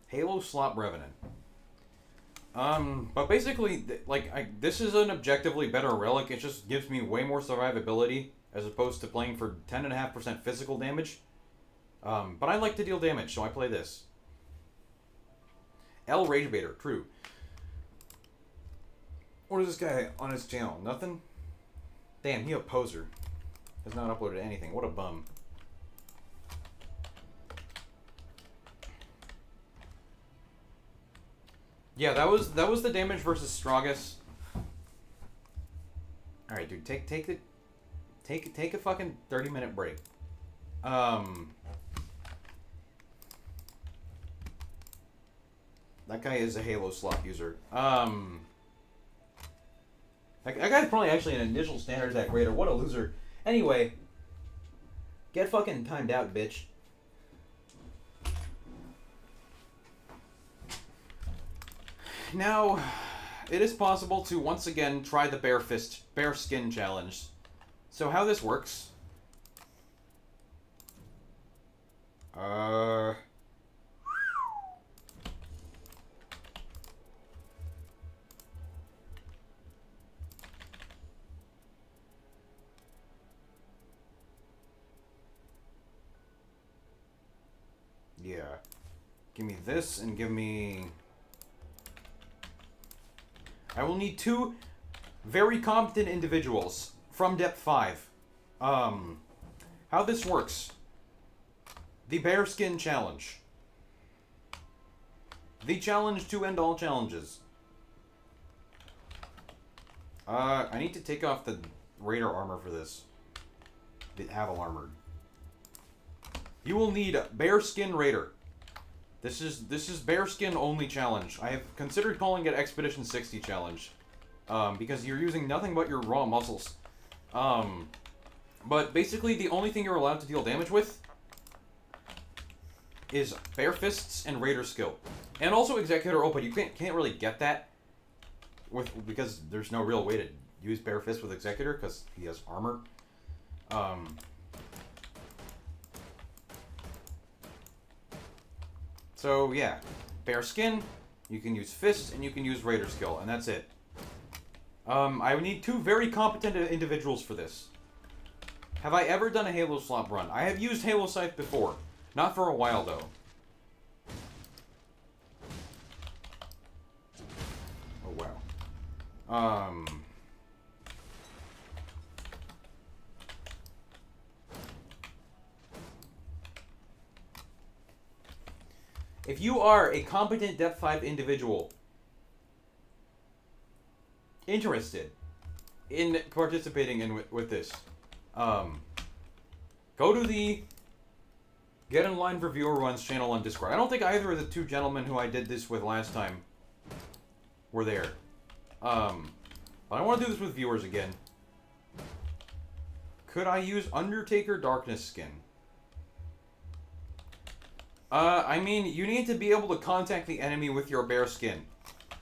Halo Slop Revenant. But basically, this is an objectively better relic. It just gives me way more survivability as opposed to playing for 10.5% physical damage. But I like to deal damage, so I play this. L Rage Baiter, true. What is this guy on his channel? Nothing? Damn, he a poser. Has not uploaded anything. What a bum. Yeah, that was the damage versus Stragus. All right, dude, take a fucking 30-minute break. That guy is a Halo slot user. That guy's probably actually an initial standard attack raider. What a loser. Anyway, get fucking timed out, bitch. Now, it is possible to once again try the bear skin challenge. So how this works? Yeah. Give me this and give me... I will need 2 very competent individuals from depth 5. How this works. The Bearskin Challenge. The challenge to end all challenges. I need to take off the Raider armor for this. The Aval armored. You will need Bearskin Raider. This is Bearskin only challenge. I have considered calling it Expedition 60 challenge. Because you're using nothing but your raw muscles. But basically, the only thing you're allowed to deal damage with is Bare Fists and Raider Skill. And also Executor Ult, but you can't really get that because there's no real way to use Bare Fist with Executor because he has armor. So yeah, Bare Skin, you can use Fists, and you can use Raider Skill, and that's it. I would need 2 very competent individuals for this. Have I ever done a Halo Slop run? I have used Halo Scythe before. Not for a while, though. Oh, wow. If you are a competent Depth 5 individual interested in participating with this, go to the Get in Line for Viewer Runs channel on Discord. I don't think either of the 2 gentlemen who I did this with last time were there. But I want to do this with viewers again. Could I use Undertaker Darkness Skin? I mean, you need to be able to contact the enemy with your bare skin,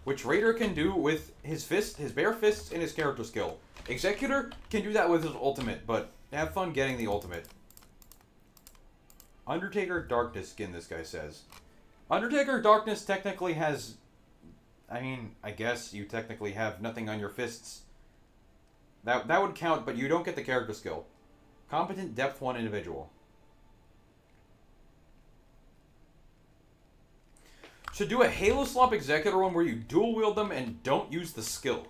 which Raider can do with his bare fists, and his character skill. Executor can do that with his ultimate, but have fun getting the ultimate. Undertaker Darkness Skin, this guy says. Undertaker Darkness technically has... I mean, I guess you technically have nothing on your fists. That would count, but you don't get the character skill. Competent Depth 1 individual. Should do a Halo Slop Executor one where you dual wield them and don't use the skill.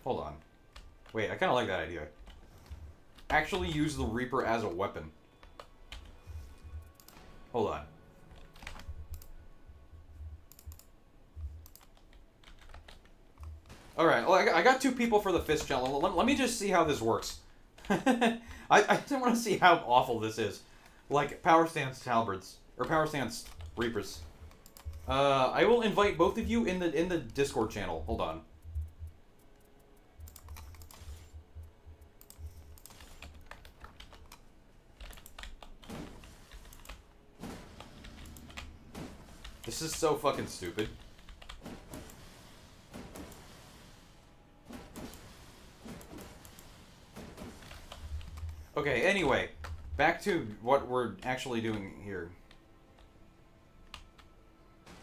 Hold on. Wait, I kind of like that idea. Actually use the Reaper as a weapon. Hold on. Alright, well, I got 2 people for the fist challenge. Let me just see how this works. I just want to see how awful this is. Like, power stance halberds. Or power stance reapers. I will invite both of you in the Discord channel. Hold on. This is so fucking stupid. Okay, anyway, back to what we're actually doing here.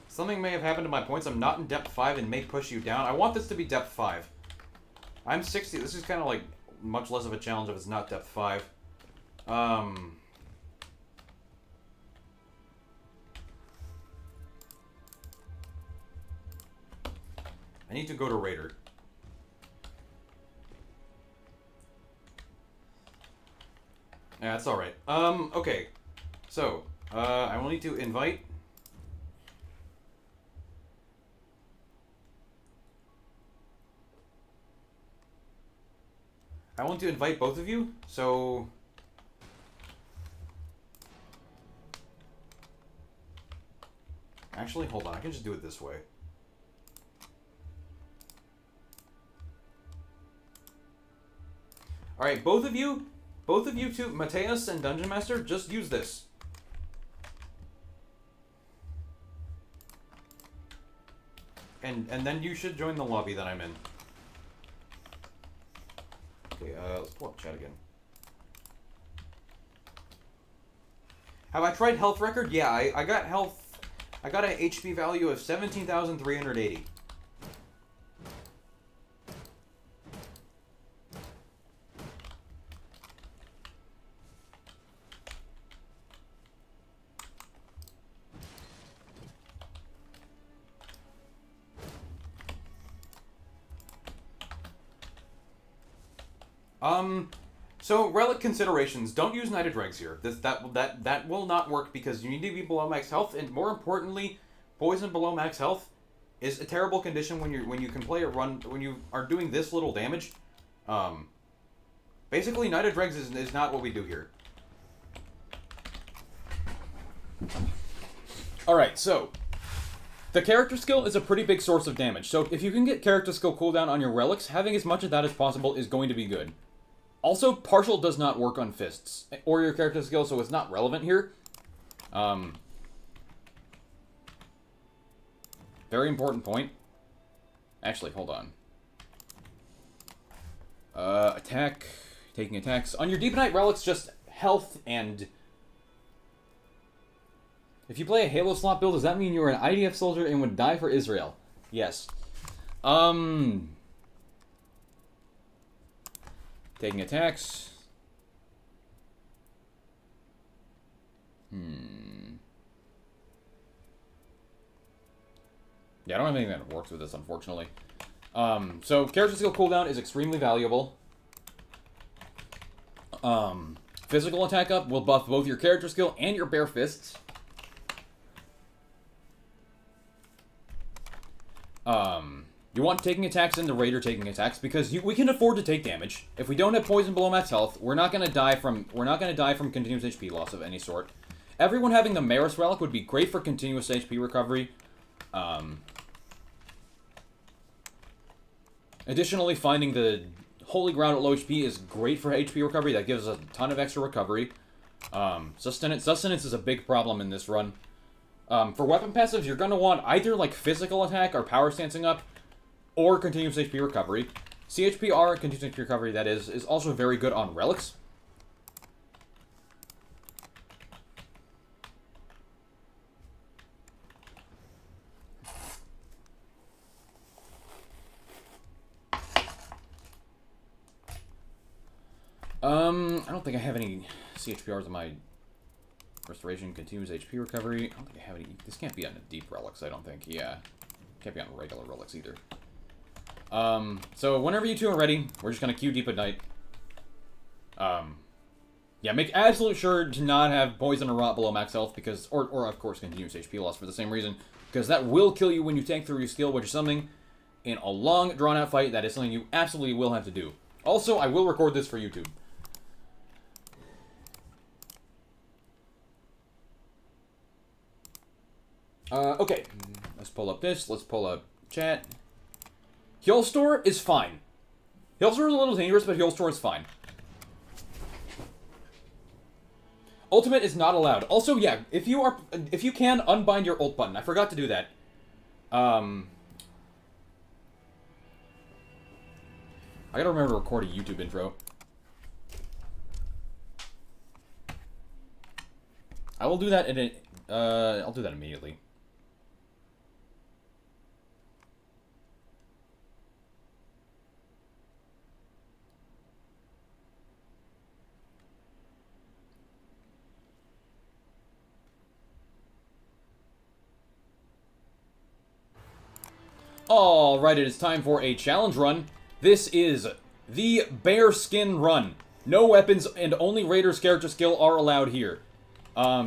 Something may have happened to my points. I'm not in depth 5 and may push you down. I want this to be depth 5. I'm 60. This is kind of like much less of a challenge if it's not depth 5. I need to go to Raider. Yeah, that's alright. Okay. So, I will need to invite... I want to invite both of you, so... Actually, hold on. I can just do it this way. Alright, both of you two, Mateus and Dungeon Master, just use this. And then you should join the lobby that I'm in. Okay, let's pull up chat again. Have I tried health record? Yeah, I got health. I got an HP value of 17,380. So relic considerations. Don't use Knighted Dregs here. That will not work because you need to be below max health, and more importantly, poison below max health is a terrible condition when you can play a run when you are doing this little damage. Basically, Knighted Dregs is not what we do here. All right, so The character skill is a pretty big source of damage, so if you can get character skill cooldown on your relics, having as much of that as possible is going to be good. Also, partial does not work on fists, or your character skill, so it's not relevant here. Very important point. Actually, hold on. Attack, taking attacks. On your Deeponite relics, just health and... If you play a Halo slot build, does that mean you are an IDF soldier and would die for Israel? Yes. Taking attacks. Yeah, I don't have anything that works with this, unfortunately. So, character skill cooldown is extremely valuable. Physical attack up will buff both your character skill and your bare fists. You want taking attacks into Raider taking attacks because we can afford to take damage. If we don't have poison below max health, we're not gonna die from continuous HP loss of any sort. Everyone having the Maris relic would be great for continuous HP recovery. Additionally, finding the Holy Ground at low HP is great for HP recovery. That gives us a ton of extra recovery. Sustenance is a big problem in this run. For weapon passives, you're going to want either like physical attack or power stancing up, or continuous HP recovery. CHPR, continuous HP recovery, that is also very good on relics. I don't think I have any CHPRs on my restoration, continuous HP recovery. I don't think I have any. This can't be on the deep relics, I don't think. Yeah. Can't be on regular relics either. So whenever you two are ready, we're just gonna queue Deep at Night. Yeah, make absolute sure to not have poison or rot below max health because, or of course continuous HP loss for the same reason, because that will kill you when you tank through your skill, which is something in a long, drawn-out fight that is something you absolutely will have to do. Also, I will record this for YouTube. Okay, let's pull up this. Let's pull up chat. Heal Store is fine. Heal Store is a little dangerous, but Heal Store is fine. Ultimate is not allowed. Also, yeah, if you can, unbind your ult button. I forgot to do that. I gotta remember to record a YouTube intro. I will do that in I'll do that immediately. Alright, it is time for a challenge run. This is the Bear Skin Run. No weapons and only Raider's character skill are allowed here.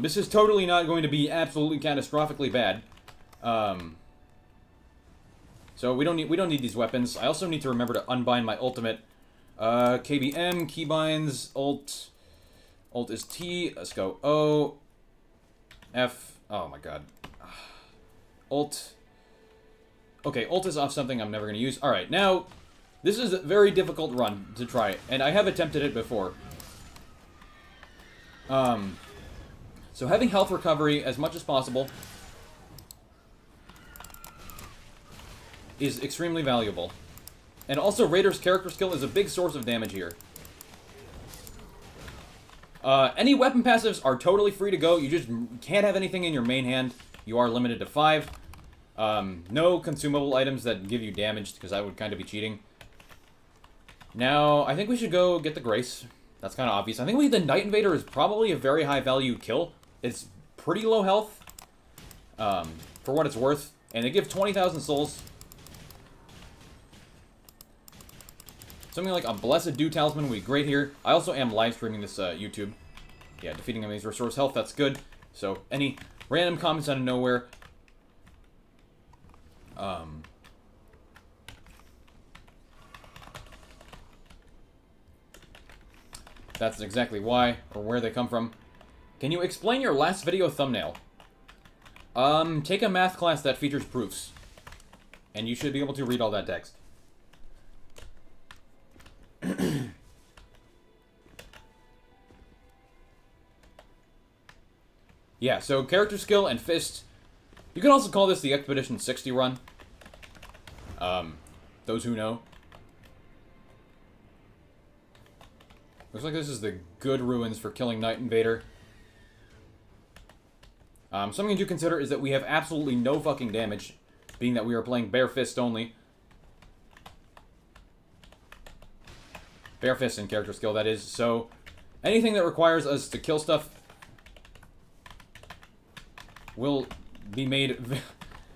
This is totally not going to be absolutely catastrophically bad. So we don't need these weapons. I also need to remember to unbind my ultimate. KBM, keybinds, ult is T, let's go O, F, oh my god. Ult. Okay, ult is off something I'm never going to use. Alright, now, this is a very difficult run to try, and I have attempted it before. So having health recovery as much as possible is extremely valuable. And also, Raider's character skill is a big source of damage here. Any weapon passives are totally free to go. You just can't have anything in your main hand. You are limited to 5. No consumable items that give you damage, because that would kind of be cheating. Now, I think we should go get the Grace. That's kind of obvious. I think the Night Invader is probably a very high value kill. It's pretty low health, for what it's worth. And they give 20,000 souls. Something like a Blessed Dew Talisman would be great here. I also am live streaming this YouTube. Yeah, defeating enemies restores health, that's good. So, any random comments out of nowhere. That's exactly why, or where they come from. Can you explain your last video thumbnail? Take a math class that features proofs. And you should be able to read all that text. Yeah, so character skill and fist. You can also call this the Expedition 60 run. Those who know. Looks like this is the good ruins for killing Night Invader. Something to consider is that we have absolutely no fucking damage, being that we are playing bare fist only. Bare fist and character skill, that is. So, anything that requires us to kill stuff will be made...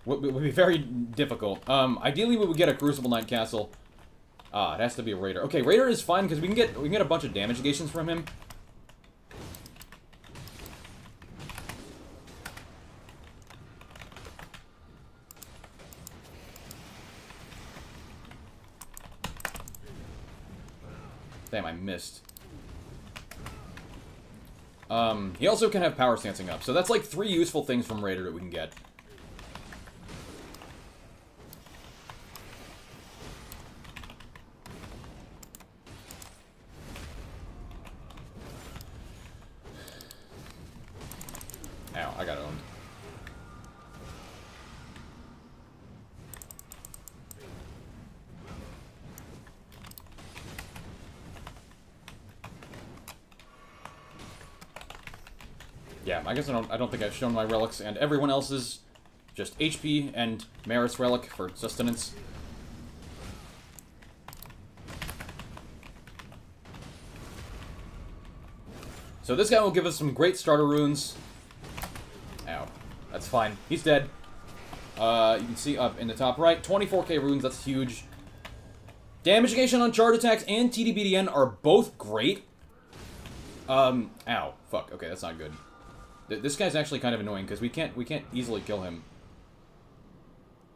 will be very difficult. Ideally, we would get a Crucible Knight Castle. Ah, it has to be a Raider. Okay, Raider is fine, because we can get a bunch of damage negations from him. Damn, I missed. He also can have power stancing up. So that's like 3 useful things from Raider that we can get. Ow, I got owned. Yeah, I guess I don't think I've shown my relics, and everyone else's just HP and Maris relic for sustenance. So this guy will give us some great starter runes. Ow. That's fine. He's dead. You can see up in the top right, 24k runes, that's huge. Damage negation on charge attacks and TDBDN are both great. Ow. Fuck. Okay, that's not good. This guy's actually kind of annoying, because we can't easily kill him.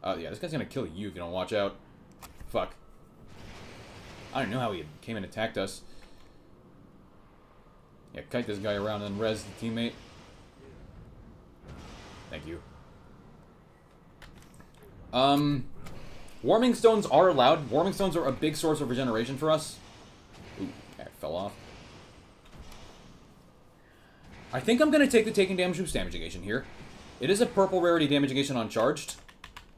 Yeah, this guy's gonna kill you if you don't watch out. Fuck. I don't know how he came and attacked us. Yeah, kite this guy around and res the teammate. Thank you. Warming stones are allowed. Warming stones are a big source of regeneration for us. Ooh, that fell off. I think I'm gonna take the taking damage boost damage negation here. It is a purple rarity damage negation on charged.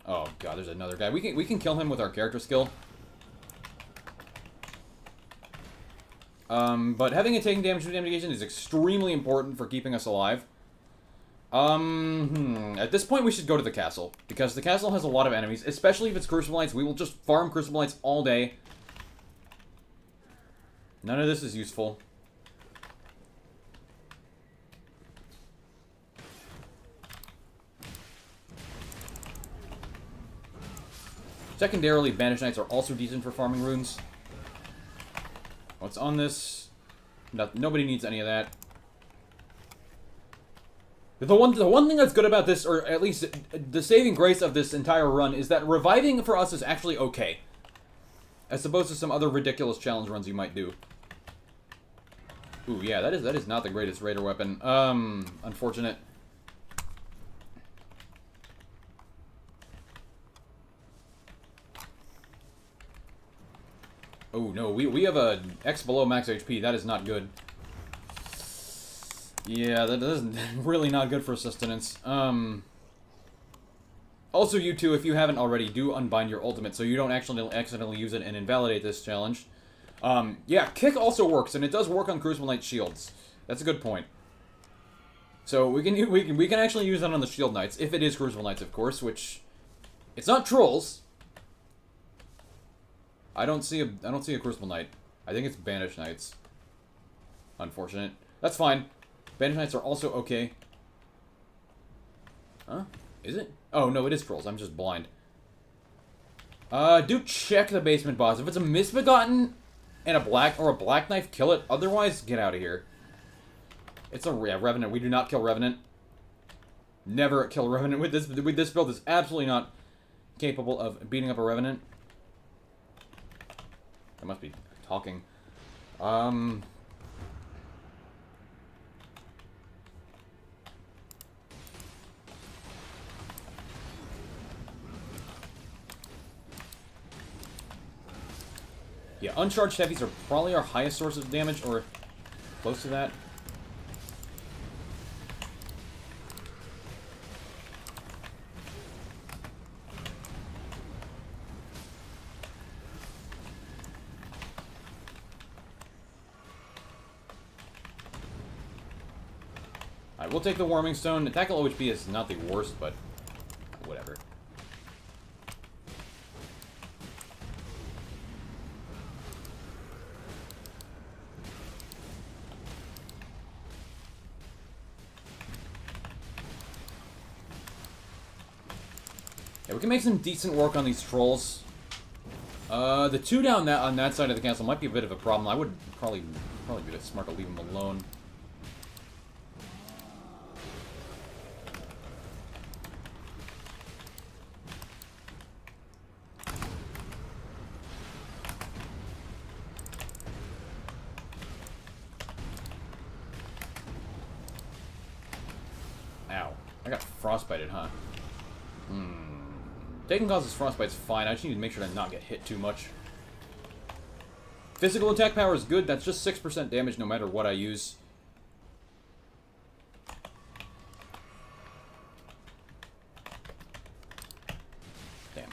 Oh god, there's another guy. We can kill him with our character skill. But having a taking damage boost damage negation is extremely important for keeping us alive. At this point we should go to the castle, because the castle has a lot of enemies, especially if it's Crucible Knights. We will just farm Crucible Knights all day. None of this is useful. Secondarily, Banished Knights are also decent for farming runes. What's on this? Nobody needs any of that. The one thing that's good about this, or at least the saving grace of this entire run, is that reviving for us is actually okay. As opposed to some other ridiculous challenge runs you might do. Ooh, yeah, that is not the greatest Raider weapon. Unfortunate. Oh, no, we have a X below max HP. That is not good. Yeah, that is really not good for sustenance. Also, you two, if you haven't already, do unbind your ultimate so you don't actually accidentally use it and invalidate this challenge. Yeah, kick also works, and it does work on Crucible Knight shields. That's a good point. So we can actually use that on the Shield Knights, if it is Crucible Knights, of course, which it's not trolls. I don't see a Crucible Knight. I think it's Banished Knights. Unfortunate. That's fine. Banished Knights are also okay. Huh? Is it? Oh, no, it is trolls. I'm just blind. Do check the basement boss. If it's a Misbegotten and a black knife, kill it. Otherwise, get out of here. It's a Revenant. We do not kill Revenant. Never kill Revenant with this. With this build, is absolutely not capable of beating up a Revenant. I must be talking. Yeah, uncharged heavies are probably our highest source of damage, or close to that. Alright, we'll take the Warming Stone. Attack OHP is not the worst, but whatever. Yeah, we can make some decent work on these trolls. The two down that on that side of the castle might be a bit of a problem. I would probably be smart to leave them alone. Ow. I got frostbited, huh? Taking causes frostbite's fine. I just need to make sure to not get hit too much. Physical attack power is good. That's just 6% damage no matter what I use. Damn.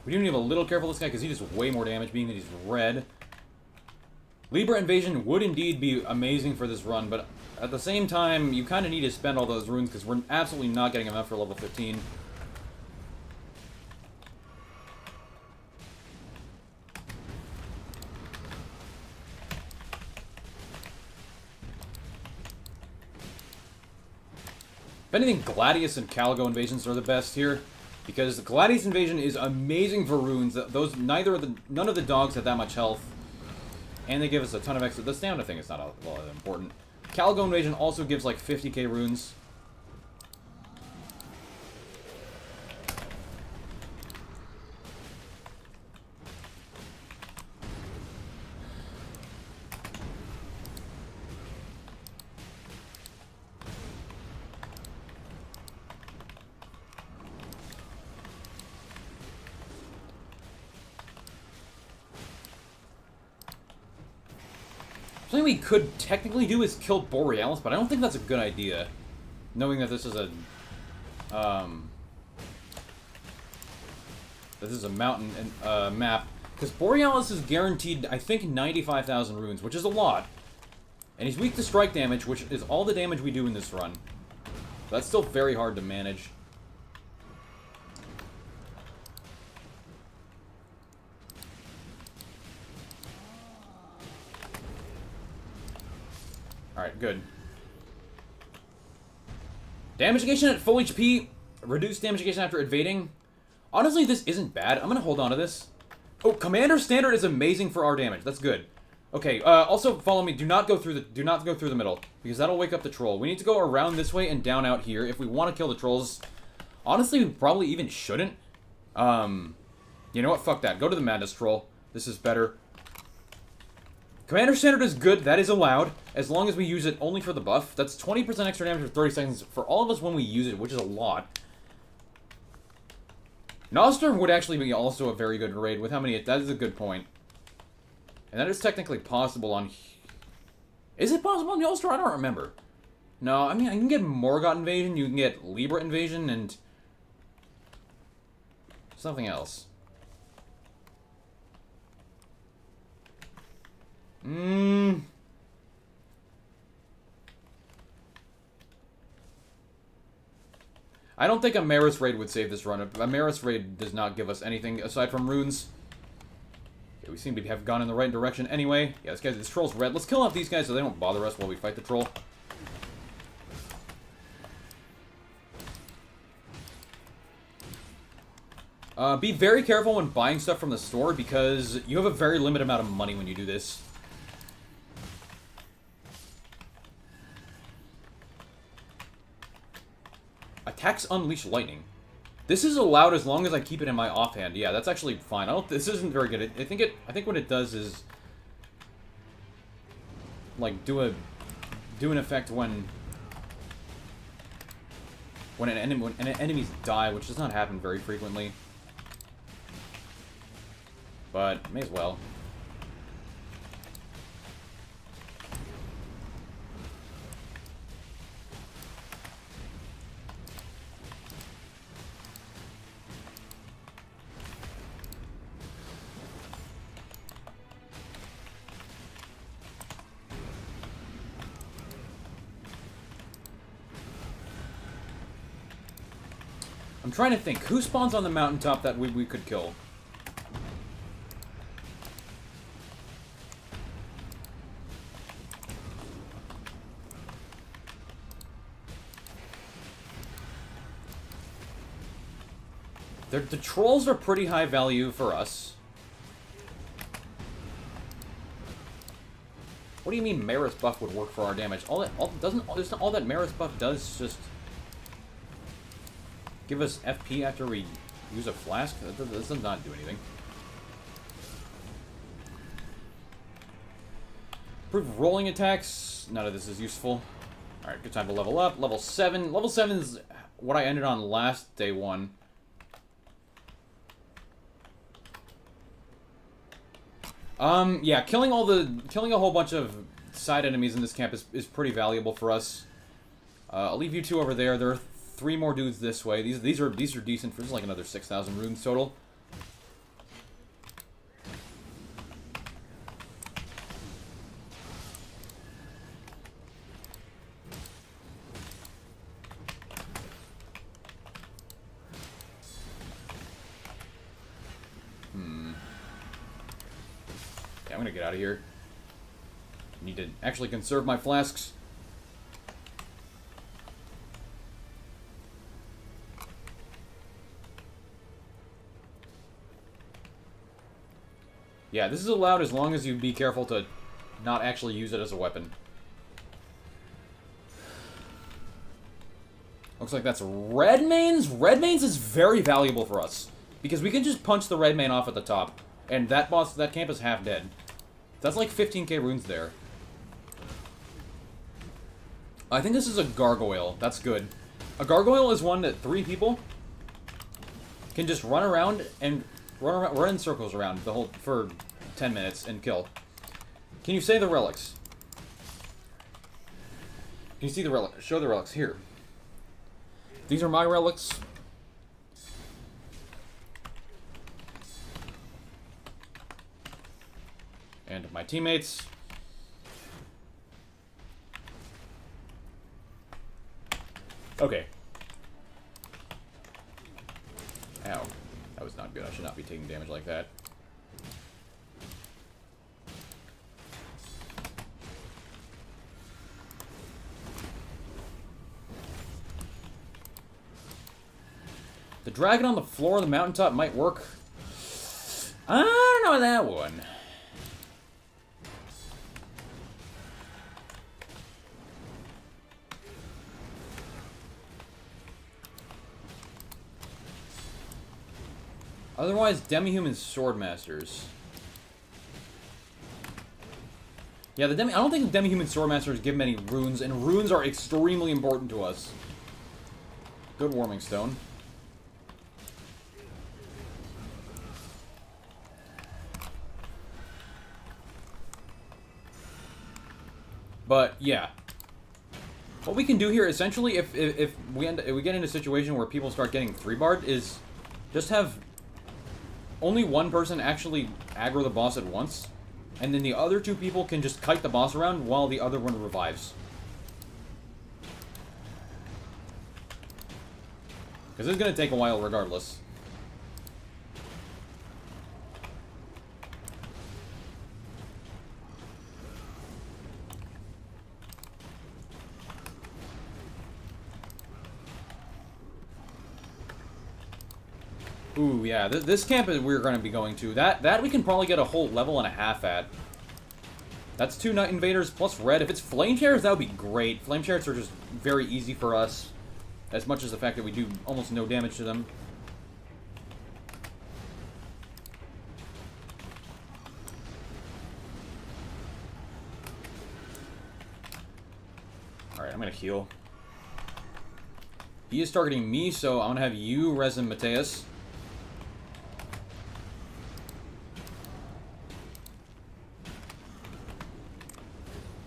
We do need to be a little careful with this guy because he does way more damage being that he's red. Libra Invasion would indeed be amazing for this run, but at the same time, you kind of need to spend all those runes because we're absolutely not getting enough for level 15. If anything, Gladius and Caligo invasions are the best here, because the Gladius invasion is amazing for runes. Those none of the dogs have that much health, and they give us a ton of extra. The stamina thing is not all that important. Caligo invasion also gives like 50k runes. Something we could technically do is kill Borealis, but I don't think that's a good idea. Knowing that this is a mountain map, because Borealis is guaranteed, I think, 95,000 runes, which is a lot. And he's weak to strike damage, which is all the damage we do in this run. That's still very hard to manage. Alright, good. Damage negation at full HP. Reduced damage negation after evading. Honestly, this isn't bad. I'm gonna hold on to this. Oh, Commander Standard is amazing for our damage. That's good. Okay, also follow me. Do not go through the middle, because that'll wake up the troll. We need to go around this way and down out here if we want to kill the trolls. Honestly, we probably even shouldn't. You know what? Fuck that. Go to the Madness Troll. This is better. Commander Standard is good. That is allowed, as long as we use it only for the buff. That's 20% extra damage for 30 seconds for all of us when we use it, which is a lot. Noster would actually be also a very good raid with how many... That is a good point. And that is technically possible on... Is it possible on Yellowstone? I don't remember. No, I mean, I can get Morgott Invasion, you can get Libra Invasion, and... something else. I don't think a Maris raid would save this run. A Maris raid does not give us anything aside from runes. Okay, we seem to have gone in the right direction anyway. Yeah, this troll's red. Let's kill off these guys so they don't bother us while we fight the troll. Be very careful when buying stuff from the store because you have a very limited amount of money when you do this. Attacks unleash lightning. This is allowed as long as I keep it in my offhand. Yeah, that's actually fine. This isn't very good. I think what it does is like do an effect when enemies die, which does not happen very frequently. but may as well. I'm trying to think. Who spawns on the mountaintop that we could kill? The trolls are pretty high value for us. What do you mean Maris buff would work for our damage? Isn't all that Maris buff does is just give us FP after we use a flask? That does not do anything. Improve rolling attacks. None of this is useful. Alright, good time to level up. Level 7. Level 7 is what I ended on last day 1. Yeah, killing a whole bunch of side enemies in this camp is pretty valuable for us. I'll leave you two over there. There are 3 more dudes this way. These are decent for this is like another 6,000 runes total. I'm gonna get out of here. Need to actually conserve my flasks. Yeah, this is allowed as long as you be careful to not actually use it as a weapon. Looks like that's red mains. Red mains is very valuable for us because we can just punch the red main off at the top, and that camp is half dead. That's like 15k runes there. I think this is a gargoyle. That's good. A gargoyle is one that 3 people can just run around and run in circles around for 10 minutes and kill. Can you say the relics? Can you see the relics? Show the relics here. These are my relics. And my teammates. Okay. Ow. That was not good. I should not be taking damage like that. The dragon on the floor of the mountaintop might work. I don't know that one. Otherwise, demi-human swordmasters. Yeah, I don't think the demi-human swordmasters give many runes, and runes are extremely important to us. Good warming stone. But yeah, what we can do here essentially, if we get in a situation where people start getting 3-barred, is just have only one person actually aggro the boss at once, and then the other 2 people can just kite the boss around while the other one revives. Because it's going to take a while regardless. Ooh, yeah, this camp we're going to be going to, that we can probably get a whole level and a half at. That's 2 Night Invaders plus red. If it's Flame Chariots, that would be great. Flame Chariots are just very easy for us, as much as the fact that we do almost no damage to them. Alright, I'm going to heal. He is targeting me, so I'm going to have you resin Mateus.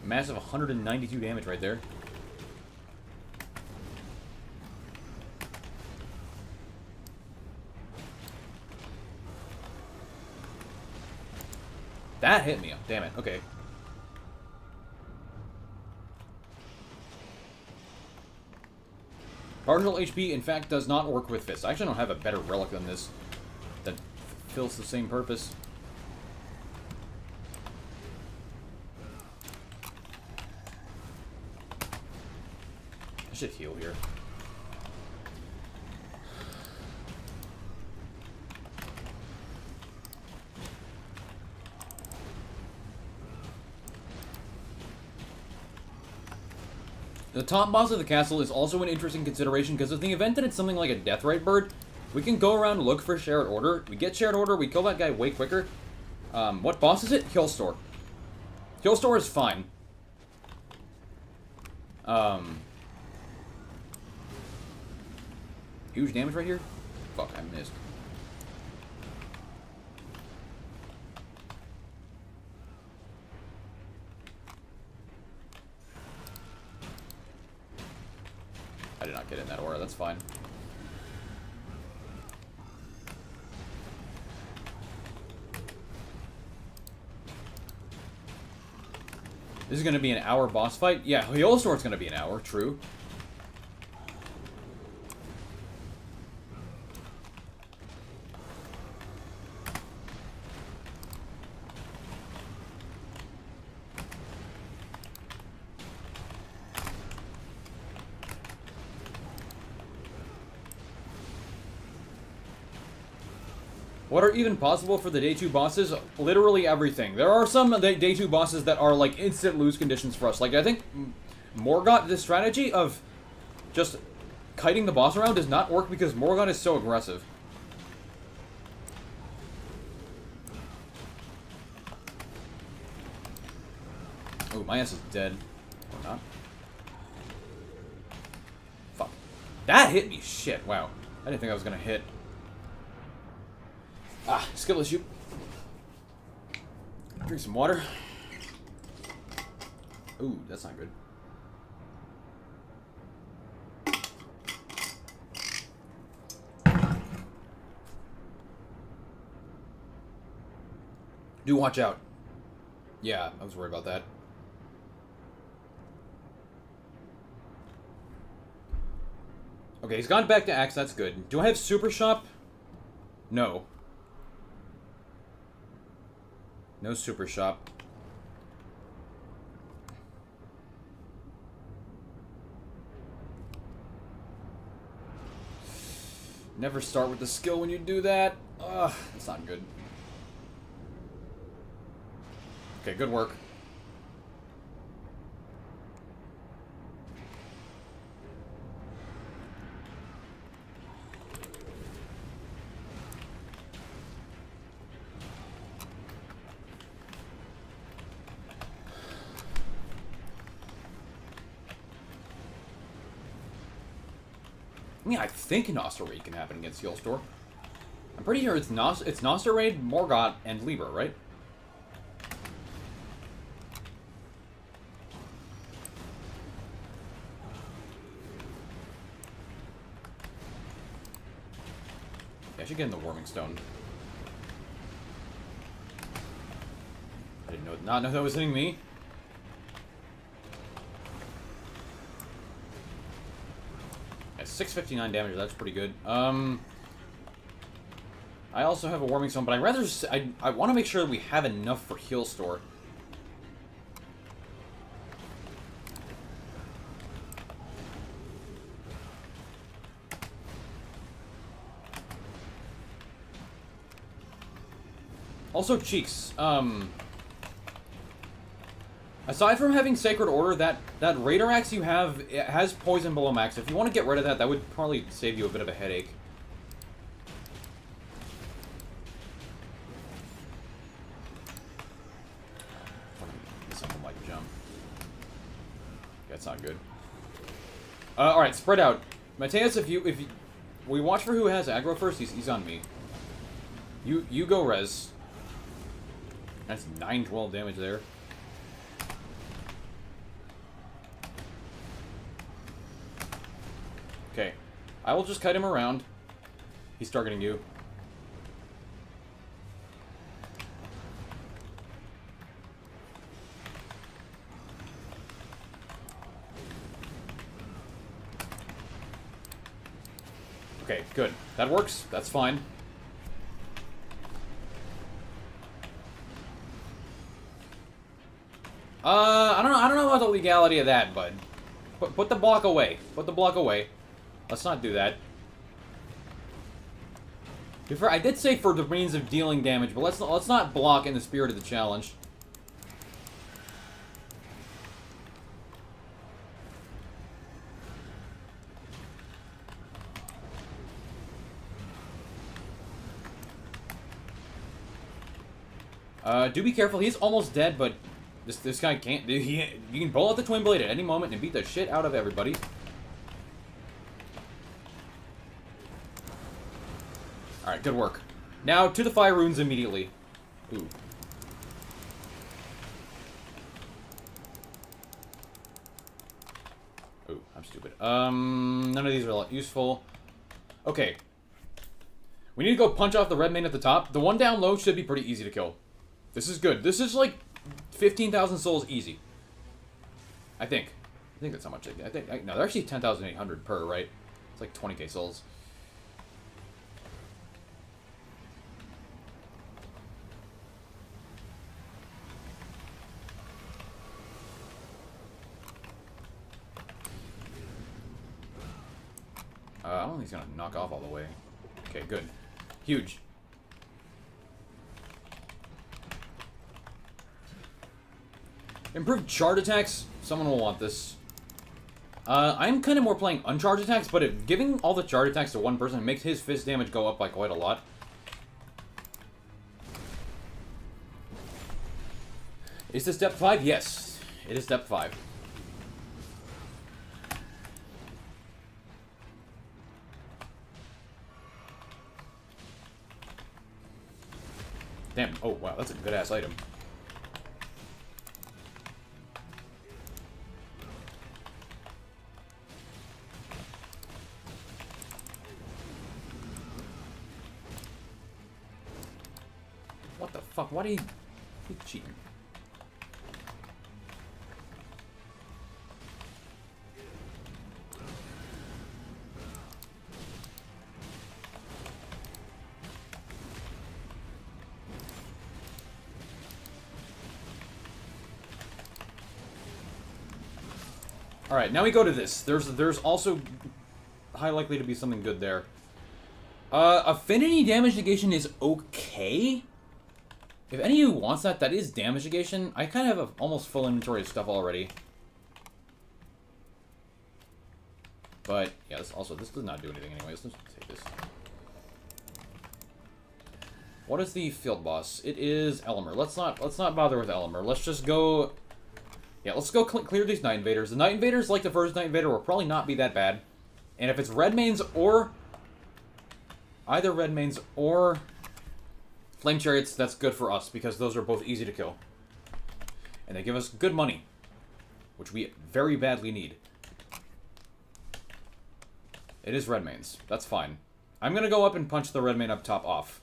Massive 192 damage right there. That hit me. Damn it. Okay. Partial HP, in fact, does not work with fists. I actually don't have a better relic than this that fills the same purpose. I should heal here. The top boss of the castle is also an interesting consideration because in the event that it's something like a Deathrite bird, we can go around and look for shared order. We get shared order, we kill that guy way quicker. What boss is it? Killstore. Killstore is fine. Huge damage right here? Fuck, I missed. I did not get in that aura, that's fine. This is going to be an hour boss fight? Yeah, Killstore's going to be an hour, true. What are even possible for the day 2 bosses? Literally everything. There are some day 2 bosses that are like instant lose conditions for us. Like I think Morgott, this strategy of just kiting the boss around does not work because Morgott is so aggressive. Oh, my ass is dead. Or not. Fuck. That hit me. Shit, wow. I didn't think I was gonna hit. Ah, skill issue. Drink some water. Ooh, that's not good. Do watch out. Yeah, I was worried about that. Okay, he's gone back to Axe, that's good. Do I have Super Shop? No. No Super Shop. Never start with the skill when you do that. Ugh, that's not good. Okay, good work. Yeah, I think Noster Raid can happen against Killstore. I'm pretty sure it's Noster Raid, Morgott, and Libra, right? Yeah, I should get in the Warming Stone. I didn't not know that was hitting me. Yeah, 659 damage, that's pretty good. I also have a Warming Stone, but I'd rather just, I want to make sure that we have enough for Killstore. Also, Cheeks. Aside from having Sacred Order, that Raider Axe you have, it has poison below max. If you want to get rid of that, that would probably save you a bit of a headache. Something like jump. That's not good. Alright, spread out. Mateus, if you we watch for who has aggro first, he's on me. You go res. That's 912 damage there. Okay. I will just kite him around. He's targeting you. Okay, good. That works. That's fine. I don't know about the legality of that, bud. Put the block away. Put the block away. Let's not do that. Before, I did say for the means of dealing damage, but let's not block in the spirit of the challenge. Do be careful. He's almost dead, but this guy can't. You can pull out the twin blade at any moment and beat the shit out of everybody. All right, good work. Now to the fire runes immediately. Ooh. Ooh, I'm stupid. None of these are useful. Okay. We need to go punch off the red main at the top. The one down low should be pretty easy to kill. This is good. This is like 15,000 souls easy. I think that's how much. No, they're actually 10,800 per, right? It's like 20k souls. I don't think he's gonna knock off all the way. Okay, good. Huge. Improved charge attacks. Someone will want this. I'm kind of more playing uncharged attacks, but giving all the charge attacks to one person makes his fist damage go up by quite a lot. Is this depth 5? Yes, it is depth 5. Damn. Oh, wow, that's a good-ass item. What the fuck? Why do you cheating? Alright, now we go to this. There's also high likely to be something good there. Affinity damage negation is okay. If any of you wants that, that is damage negation. I kind of have almost full inventory of stuff already. But, yeah, this does not do anything anyways. Let's take this. What is the field boss? It is Elmer. Let's not bother with Elmer. Let's just go... Yeah, let's go clear these Night Invaders. The Night Invaders, like the first Night Invader, will probably not be that bad. And if it's Red Mains or... either Red Mains or... Flame Chariots, that's good for us, because those are both easy to kill. And they give us good money. Which we very badly need. It is Red Mains. That's fine. I'm gonna go up and punch the Red Main up top off.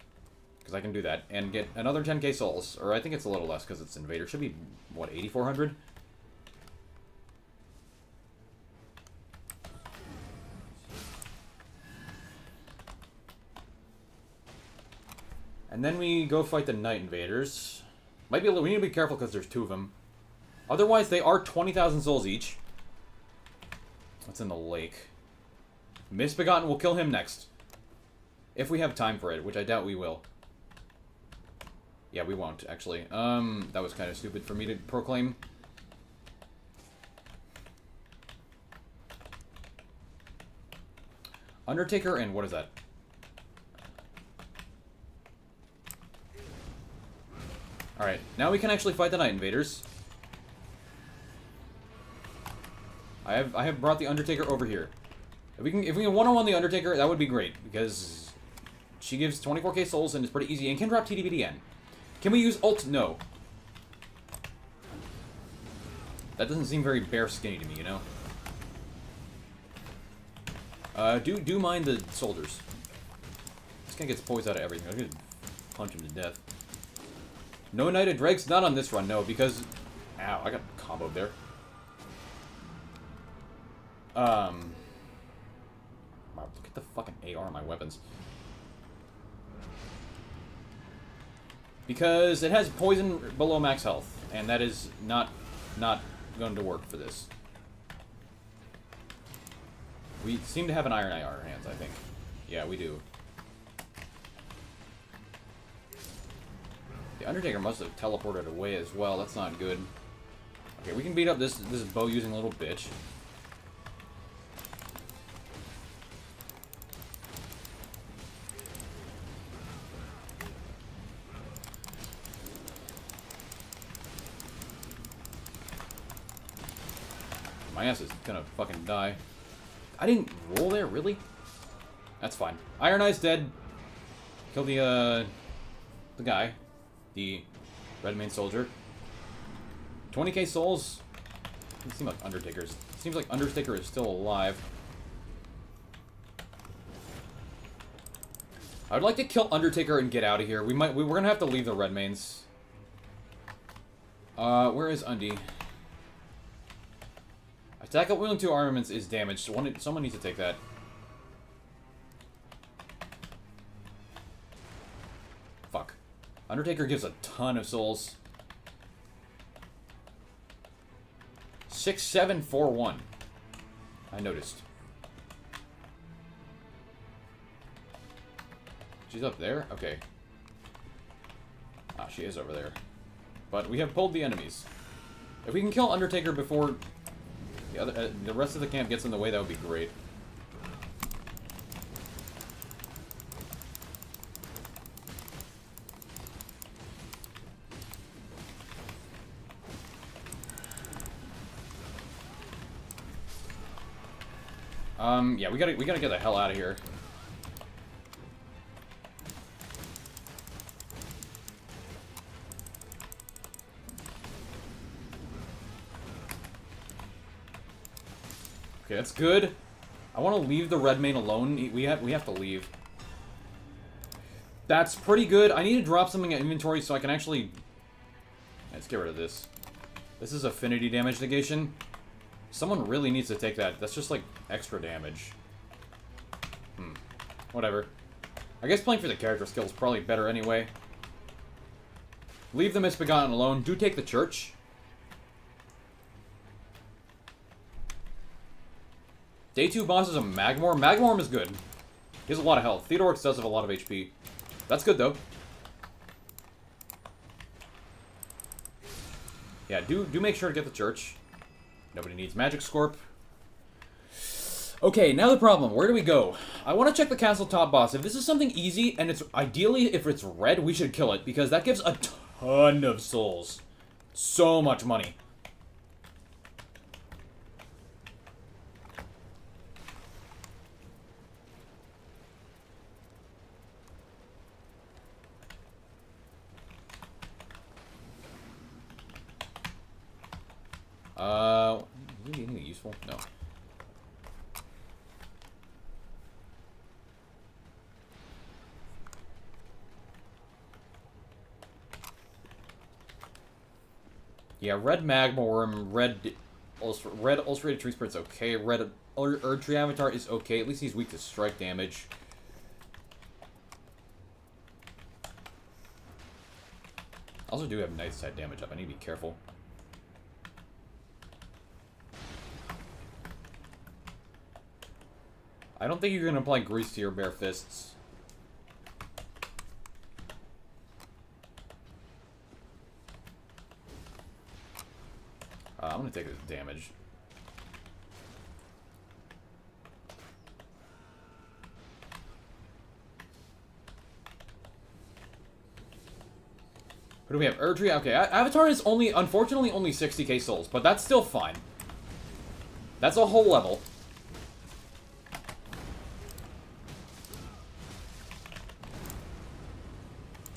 Because I can do that. And get another 10k souls. Or I think it's a little less, because it's Invader. Should be, what, 8,400? And then we go fight the Night Invaders. We need to be careful because there's 2 of them. Otherwise, they are 20,000 souls each. What's in the lake? Misbegotten will kill him next. If we have time for it, which I doubt we will. Yeah, we won't, actually. That was kind of stupid for me to proclaim. Undertaker and what is that? Alright, now we can actually fight the Night Invaders. I have brought the Undertaker over here. If we can one-on-one the Undertaker, that would be great, because she gives 24k souls and is pretty easy, and can drop TDBDN. Can we use ult? No. That doesn't seem very bare skinny to me, you know? Do mind the soldiers. This guy gets poised out of everything. I'm gonna punch him to death. No Knighted Drakes? Not on this run, no, because... Ow, I got comboed there. Wow, look at the fucking AR on my weapons. Because it has poison below max health, and that is not going to work for this. We seem to have an Iron Eye on our hands, I think. Yeah, we do. The Undertaker must have teleported away as well. That's not good. Okay, we can beat up this bow using a little bitch. My ass is gonna fucking die. I didn't roll there, really? That's fine. Iron Eye's dead. Kill the guy. The red main soldier. 20k souls? Doesn't seem like Undertaker's. Seems like Undertaker is still alive. I would like to kill Undertaker and get out of here. We're gonna have to leave the red mains. Where is Undy? Attack at wielding 2 armaments is damaged. Someone needs to take that. Fuck. Undertaker gives a ton of souls. 6741. I noticed. She's up there? Okay. Ah, she is over there. But we have pulled the enemies. If we can kill Undertaker before the rest of the camp gets in the way, that would be great. Yeah, we gotta get the hell out of here. Okay, that's good. I want to leave the red main alone. We have to leave. That's pretty good. I need to drop something in inventory so I can actually... Let's get rid of this. This is affinity damage negation. Someone really needs to take that. That's just like extra damage. Whatever. I guess playing for the character skill is probably better anyway. Leave the Misbegotten alone. Do take the church. Day 2 boss is a Magmorm. Magmorm is good. He has a lot of health. Theodorix does have a lot of HP. That's good, though. Yeah, do make sure to get the church. Nobody needs Magic Scorp. Okay, now the problem. Where do we go? I want to check the castle top boss. If this is something easy, and it's ideally, if it's red, we should kill it, because that gives a ton of souls. So much money. Is there anything useful? No. Yeah, red Magmorm, red ulcerated tree spirit's okay. Red Erd Tree Avatar is okay. At least he's weak to strike damage. Also do have nice side damage up. I need to be careful. I don't think you're going to apply grease to your bare fists. I'm going to take this damage. Who do we have? Erdtree? Okay, Avatar is unfortunately only 60k souls, but that's still fine. That's a whole level.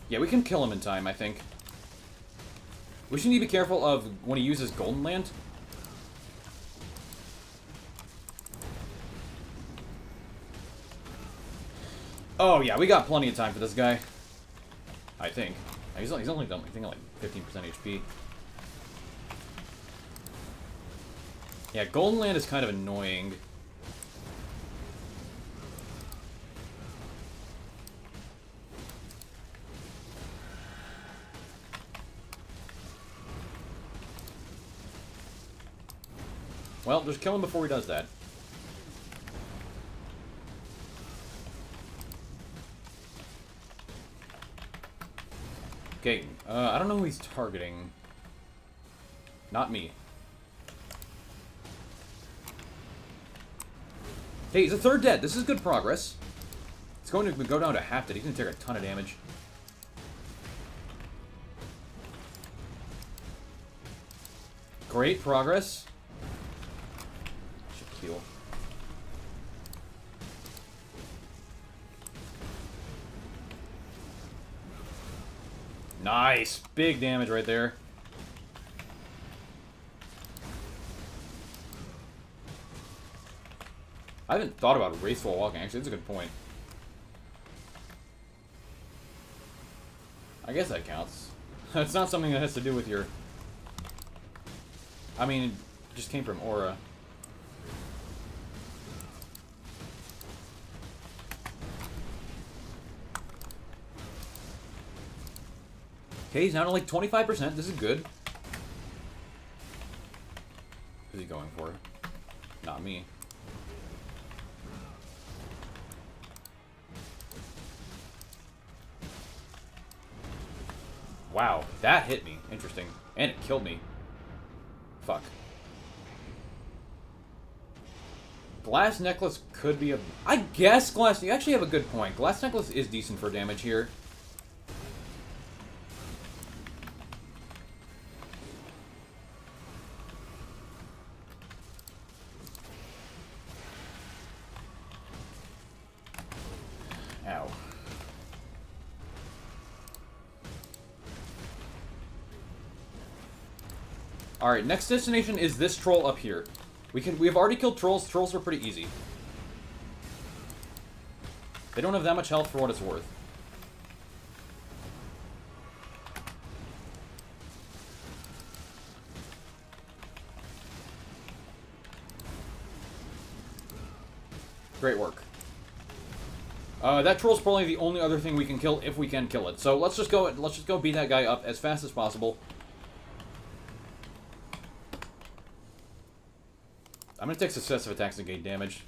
Yeah, we can kill him in time, I think. We should need to be careful of when he uses Golden Land. Oh, yeah, we got plenty of time for this guy. I think. He's only done, I think, like 15% HP. Yeah, Golden Land is kind of annoying. Well, just kill him before he does that. Okay, I don't know who he's targeting. Not me. Hey, he's a third dead. This is good progress. It's going to go down to half dead. He's going to take a ton of damage. Great progress. Should heal. Nice! Big damage right there. I haven't thought about race while walking, actually. That's a good point. I guess that counts. It's not something that has to do with your... I mean, it just came from aura. Okay, he's down to like 25%. This is good. Who's he going for? Not me. Wow, that hit me. Interesting. And it killed me. Fuck. Glass Necklace could be a... I guess Glass... You actually have a good point. Glass Necklace is decent for damage here. Ow. Alright, next destination is this troll up here. We've already killed trolls. Trolls are pretty easy. They don't have that much health for what it's worth. Great work. That troll's probably the only other thing we can kill if we can kill it. So let's just go beat that guy up as fast as possible. I'm gonna take successive attacks to gain damage.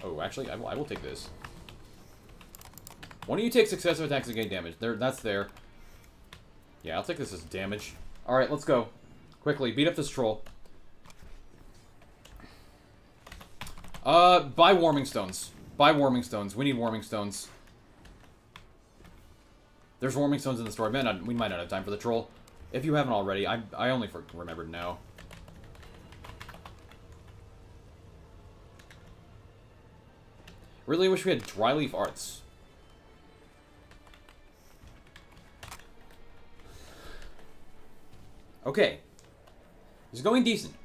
Oh, actually, I will take this. One of you take successive attacks to gain damage. That's there. Yeah, I'll take this as damage. Alright, let's go. Quickly, beat up this troll. Buy warming stones. Buy warming stones. We need warming stones. There's warming stones in the store. We might not have time for the troll. If you haven't already, I only remembered now. Really wish we had dry leaf arts. Okay. It's going decent.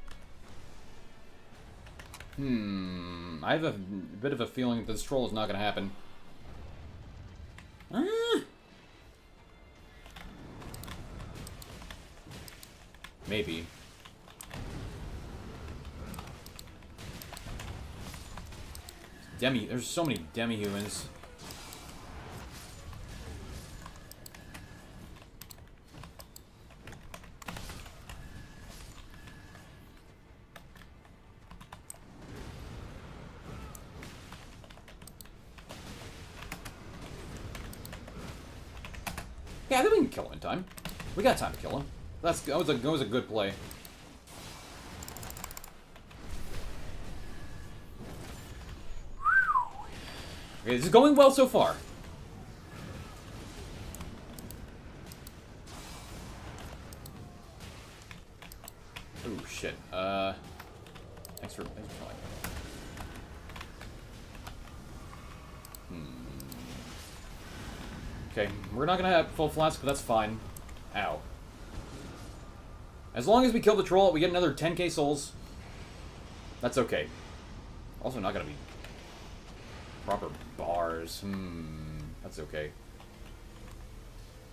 I have a bit of a feeling that this troll is not going to happen. Maybe. There's so many demi-humans. Yeah, I think we can kill him in time. We got time to kill him. That was a good play. Okay, this is going well so far. Oh shit. Thanks for killing. Okay, we're not gonna have full flask, but that's fine. Ow. As long as we kill the troll, we get another 10k souls. That's okay. Also not gonna be proper bars. That's okay.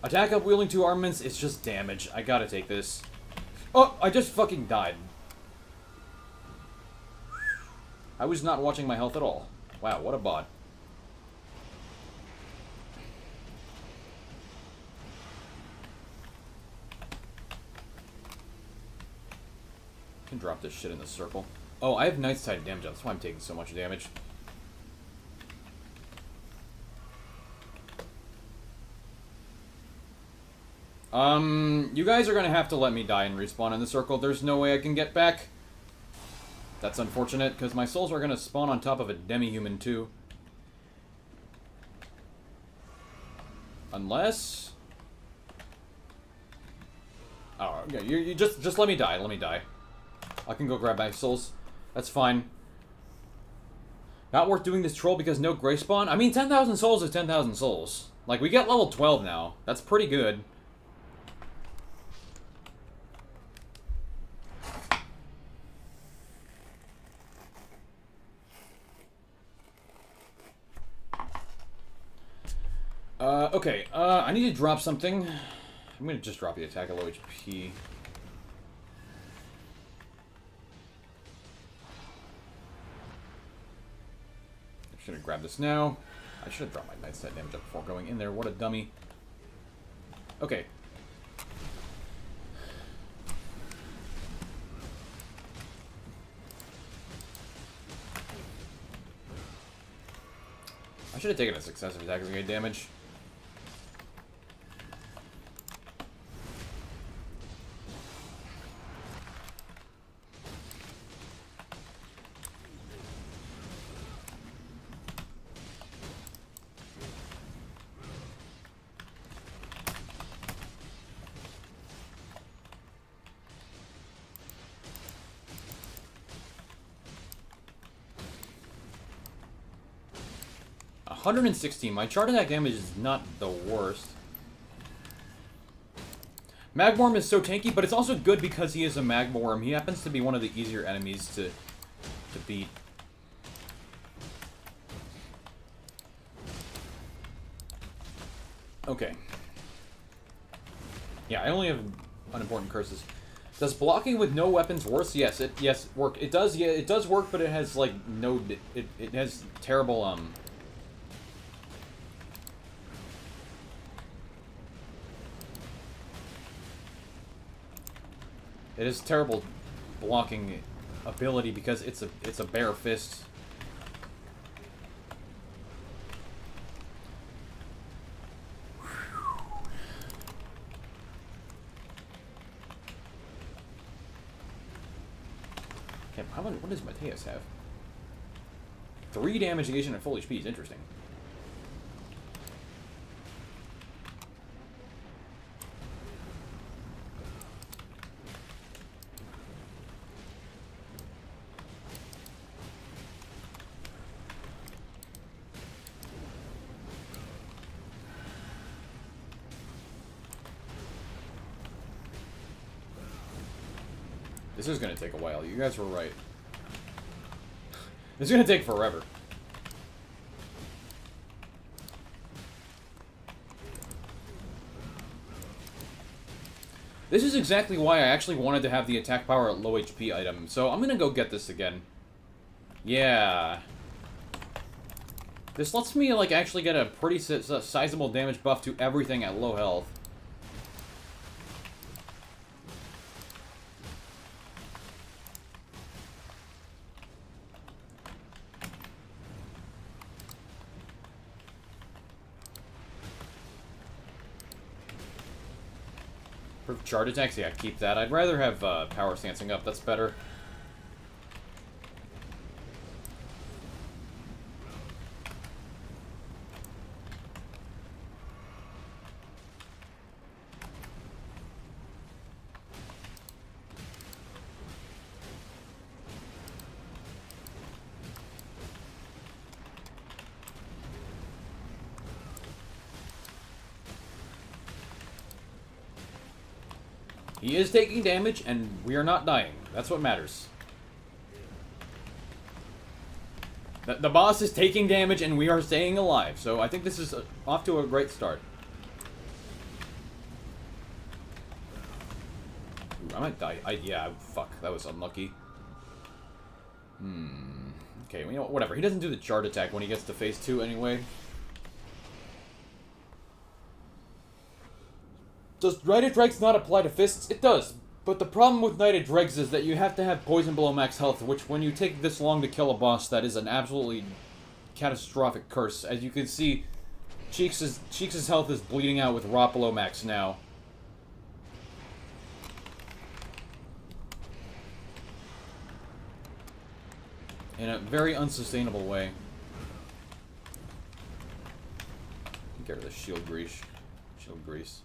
Attack up wielding 2 armaments, it's just damage. I gotta take this. Oh, I just fucking died. I was not watching my health at all. Wow, what a bot. I can drop this shit in the circle. Oh, I have Knight's Tide damage up. That's why I'm taking so much damage. You guys are gonna have to let me die and respawn in the circle. There's no way I can get back. That's unfortunate, because my souls are gonna spawn on top of a demi-human too. Unless... Oh, okay, you just let me die, let me die. I can go grab my souls. That's fine. Not worth doing this troll because no gray spawn? I mean, 10,000 souls is 10,000 souls. Like, we get level 12 now. That's pretty good. Okay, I need to drop something. I'm gonna just drop the attack at low HP. I should have grabbed this now. I should have dropped my Knight's Tide damage up before going in there. What a dummy. Okay. I should have taken a successive attack as I get damage. $116. My chart attack damage is not the worst. Magworm is so tanky, but it's also good because he is a Magworm. He happens to be one of the easier enemies to beat. Okay. Yeah, I only have unimportant curses. Does blocking with no weapons worse? Yes, it work. It does. Yeah, it does work, but it has like no. It has terrible It is terrible blocking ability because it's a bare fist. Okay, what does Mateus have? 3 damage negation at full HP is interesting. This is gonna take a while. You guys were right. It's gonna take forever. This is exactly why I actually wanted to have the attack power at low HP item. So I'm gonna go get this again. Yeah. This lets me, like, actually get a pretty sizable damage buff to everything at low health. For chart attacks, yeah, keep that. I'd rather have power stancing up. That's better. He is taking damage, and we are not dying. That's what matters. The boss is taking damage, and we are staying alive. So I think this is off to a great start. Ooh, I might die. Yeah, fuck. That was unlucky. Okay, you know, whatever. He doesn't do the charge attack when he gets to phase 2 anyway. Does Knighted Dregs not apply to fists? It does. But the problem with Knighted Dregs is that you have to have poison below max health, which when you take this long to kill a boss, that is an absolutely catastrophic curse. As you can see, Cheeks' health is bleeding out with rot below max now. In a very unsustainable way. Get rid of the shield grease. Shield grease.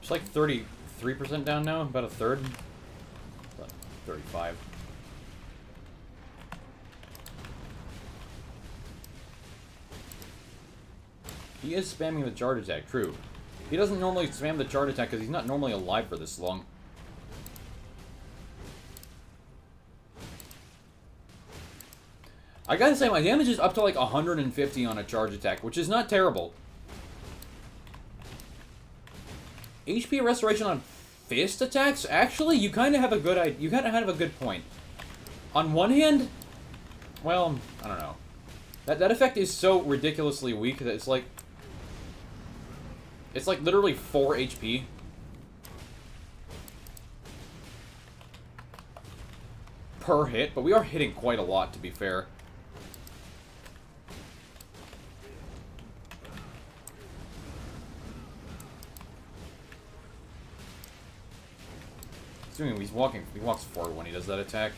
It's like 33% down now, about a third. About 35. He is spamming the charge attack, true. He doesn't normally spam the charge attack because he's not normally alive for this long. I gotta say, my damage is up to like 150 on a charge attack, which is not terrible. HP restoration on fist attacks? Actually, you kind of have a good point. On one hand, well, I don't know. That effect is so ridiculously weak that it's like literally 4 HP. Per hit, but we are hitting quite a lot, to be fair. Assuming he walks forward when he does that attack.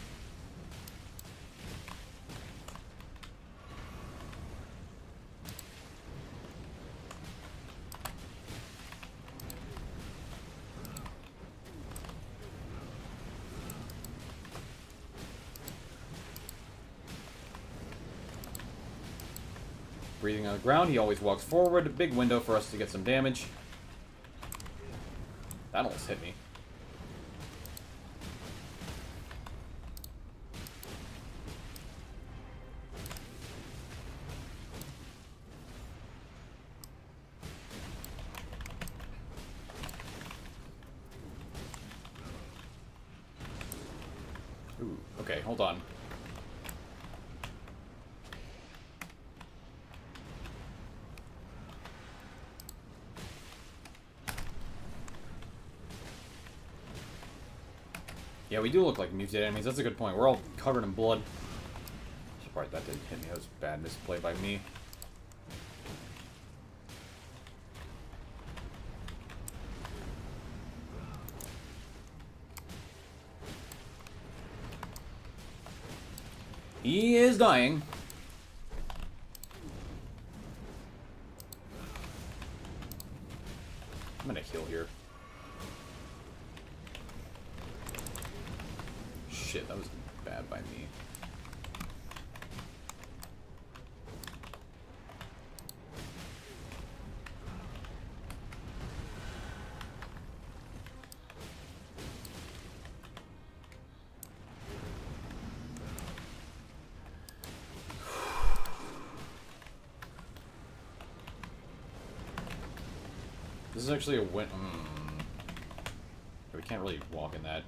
Breathing on the ground, he always walks forward. A big window for us to get some damage. That almost hit me. Ooh, okay, hold on. Yeah, we do look like mutated enemies. That's a good point. We're all covered in blood. Surprised that didn't hit me. That was bad misplay by me. He is dying. I'm gonna heal here. Shit, that was bad by me. This is actually a win. We can't really walk in that.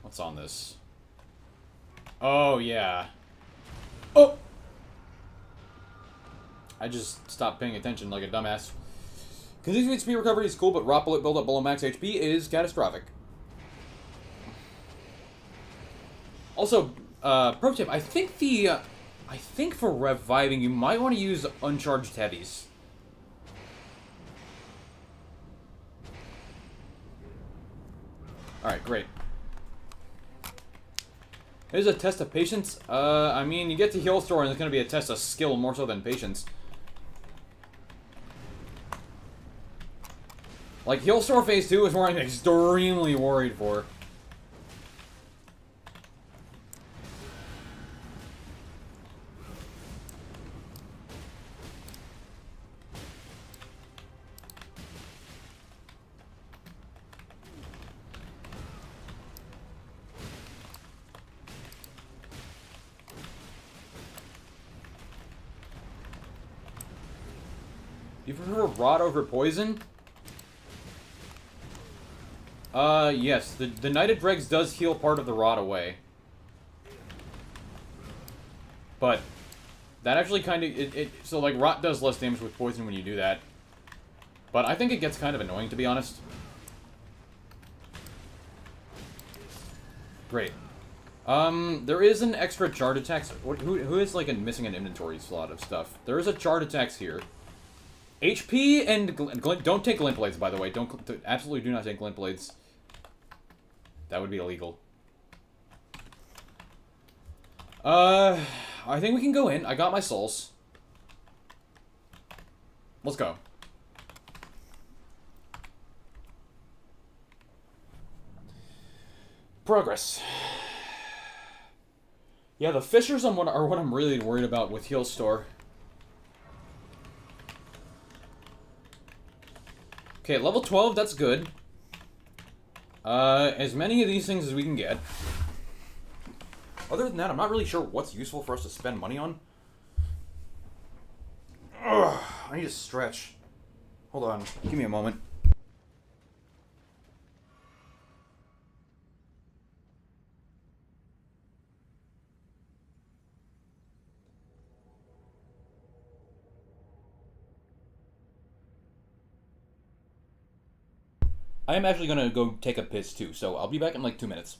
What's on this? Oh, yeah. Oh! I just stopped paying attention like a dumbass. Continuous HP recovery is cool, but rot bullet buildup below max HP is catastrophic. Also, pro tip, I think for reviving, you might want to use uncharged heavies. Alright, great. It is a test of patience. I mean, you get to heal store and it's going to be a test of skill more so than patience. Like, heal store phase 2 is where I'm extremely worried for. You prefer rot over poison? Yes. The Knighted Dregs does heal part of the rot away. But that actually kind of... So, like, rot does less damage with poison when you do that. But I think it gets kind of annoying, to be honest. Great. There is an extra charge attacks. Who is, like, missing an inventory slot of stuff? There is a charge attacks here. HP and... don't take glint blades, by the way. Absolutely do not take glint blades. That would be illegal. I think we can go in. I got my souls. Let's go. Progress. Yeah, the fissures are what I'm really worried about with heal store. Okay, level 12, that's good. As many of these things as we can get. Other than that, I'm not really sure what's useful for us to spend money on. Ugh, I need to stretch. Hold on, give me a moment. I am actually gonna go take a piss too, so I'll be back in like 2 minutes.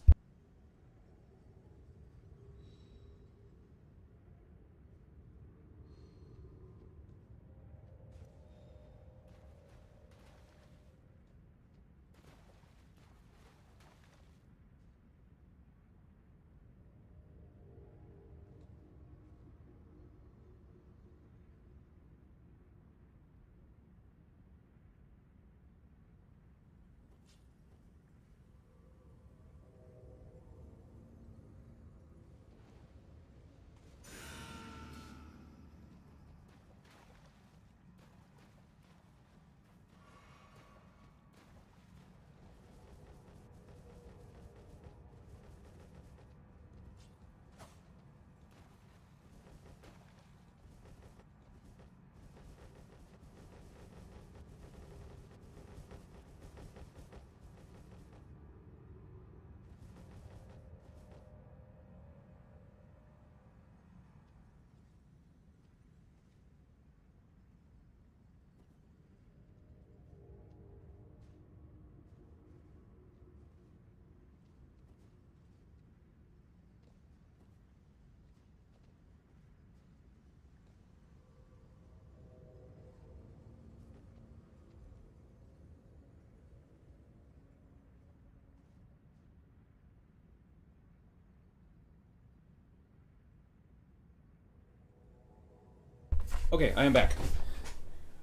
Okay, I am back.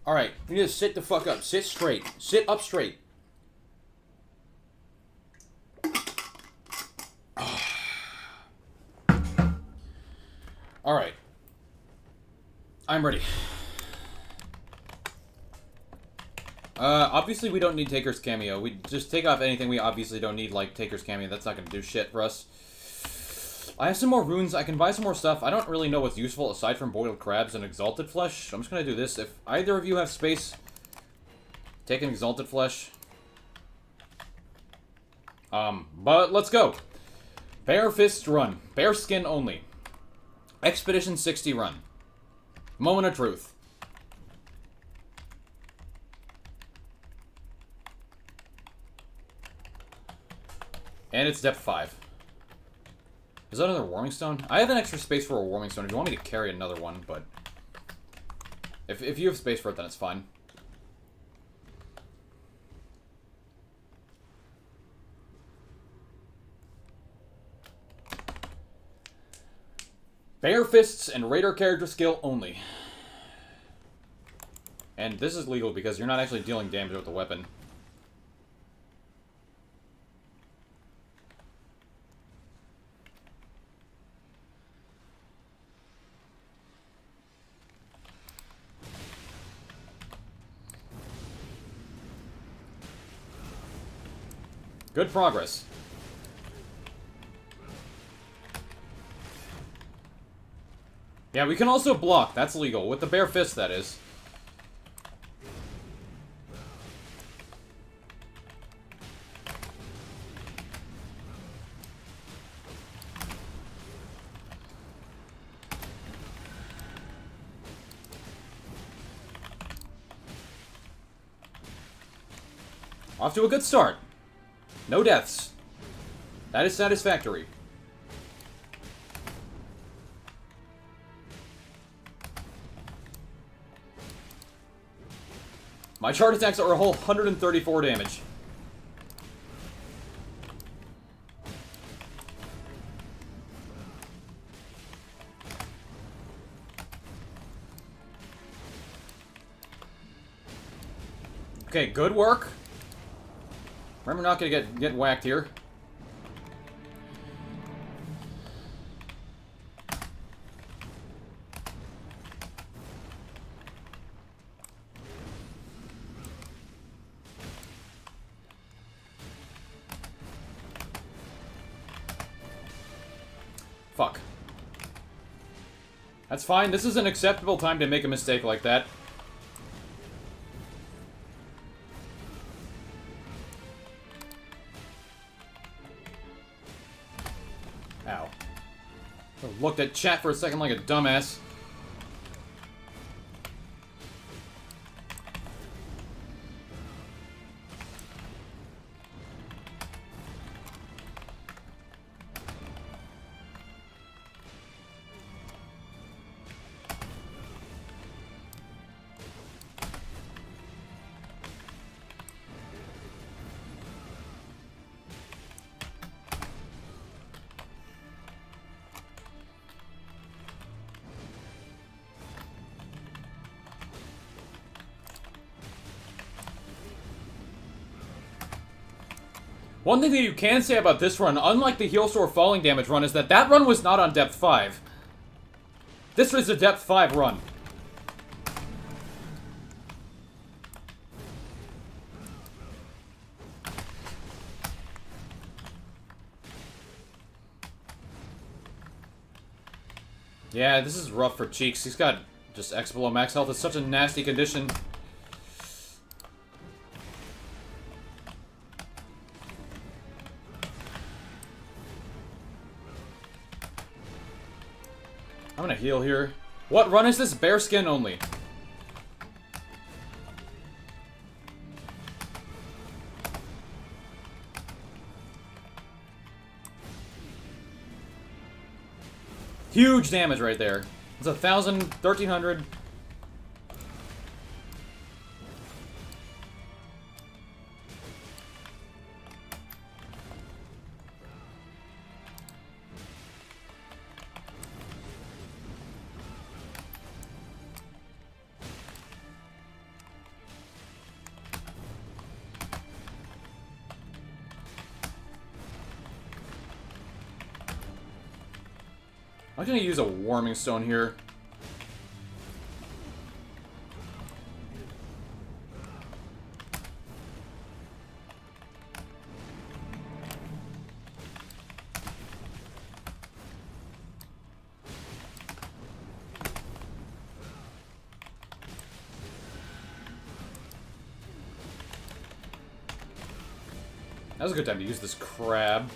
Alright, you need to sit the fuck up. Sit straight. Sit up straight. Alright. I'm ready. Obviously we don't need Taker's cameo. We just take off anything we obviously don't need, like Taker's cameo. That's not gonna do shit for us. I have some more runes. I can buy some more stuff. I don't really know what's useful aside from boiled crabs and exalted flesh. I'm just gonna do this. If either of you have space, take an exalted flesh. But let's go. Bare fist run. Bare skin only. Expedition 60 run. Moment of truth. And it's depth 5. Is that another warming stone? I have an extra space for a warming stone if you want me to carry another one, but... If you have space for it, then it's fine. Bare fists and raider character skill only. And this is legal because you're not actually dealing damage with the weapon. Good progress. Yeah, we can also block. That's legal. With the bare fist, that is. Off to a good start. No deaths. That is satisfactory. My charge attacks are a whole 134 damage. Okay, good work. Remember not gonna get whacked here. Fuck. That's fine. This is an acceptable time to make a mistake like that. Ow. I looked at chat for a second like a dumbass. One thing that you can say about this run, unlike the heal store falling damage run, is that that run was not on depth 5. This was a depth 5 run. Yeah, this is rough for Cheeks. He's got just X below max health. It's such a nasty condition. I'm gonna heal here. What run is this? Bearskin only. Huge damage right there. It's 1,000, 1,300. I'm gonna use a warming stone here. That was a good time to use this crab.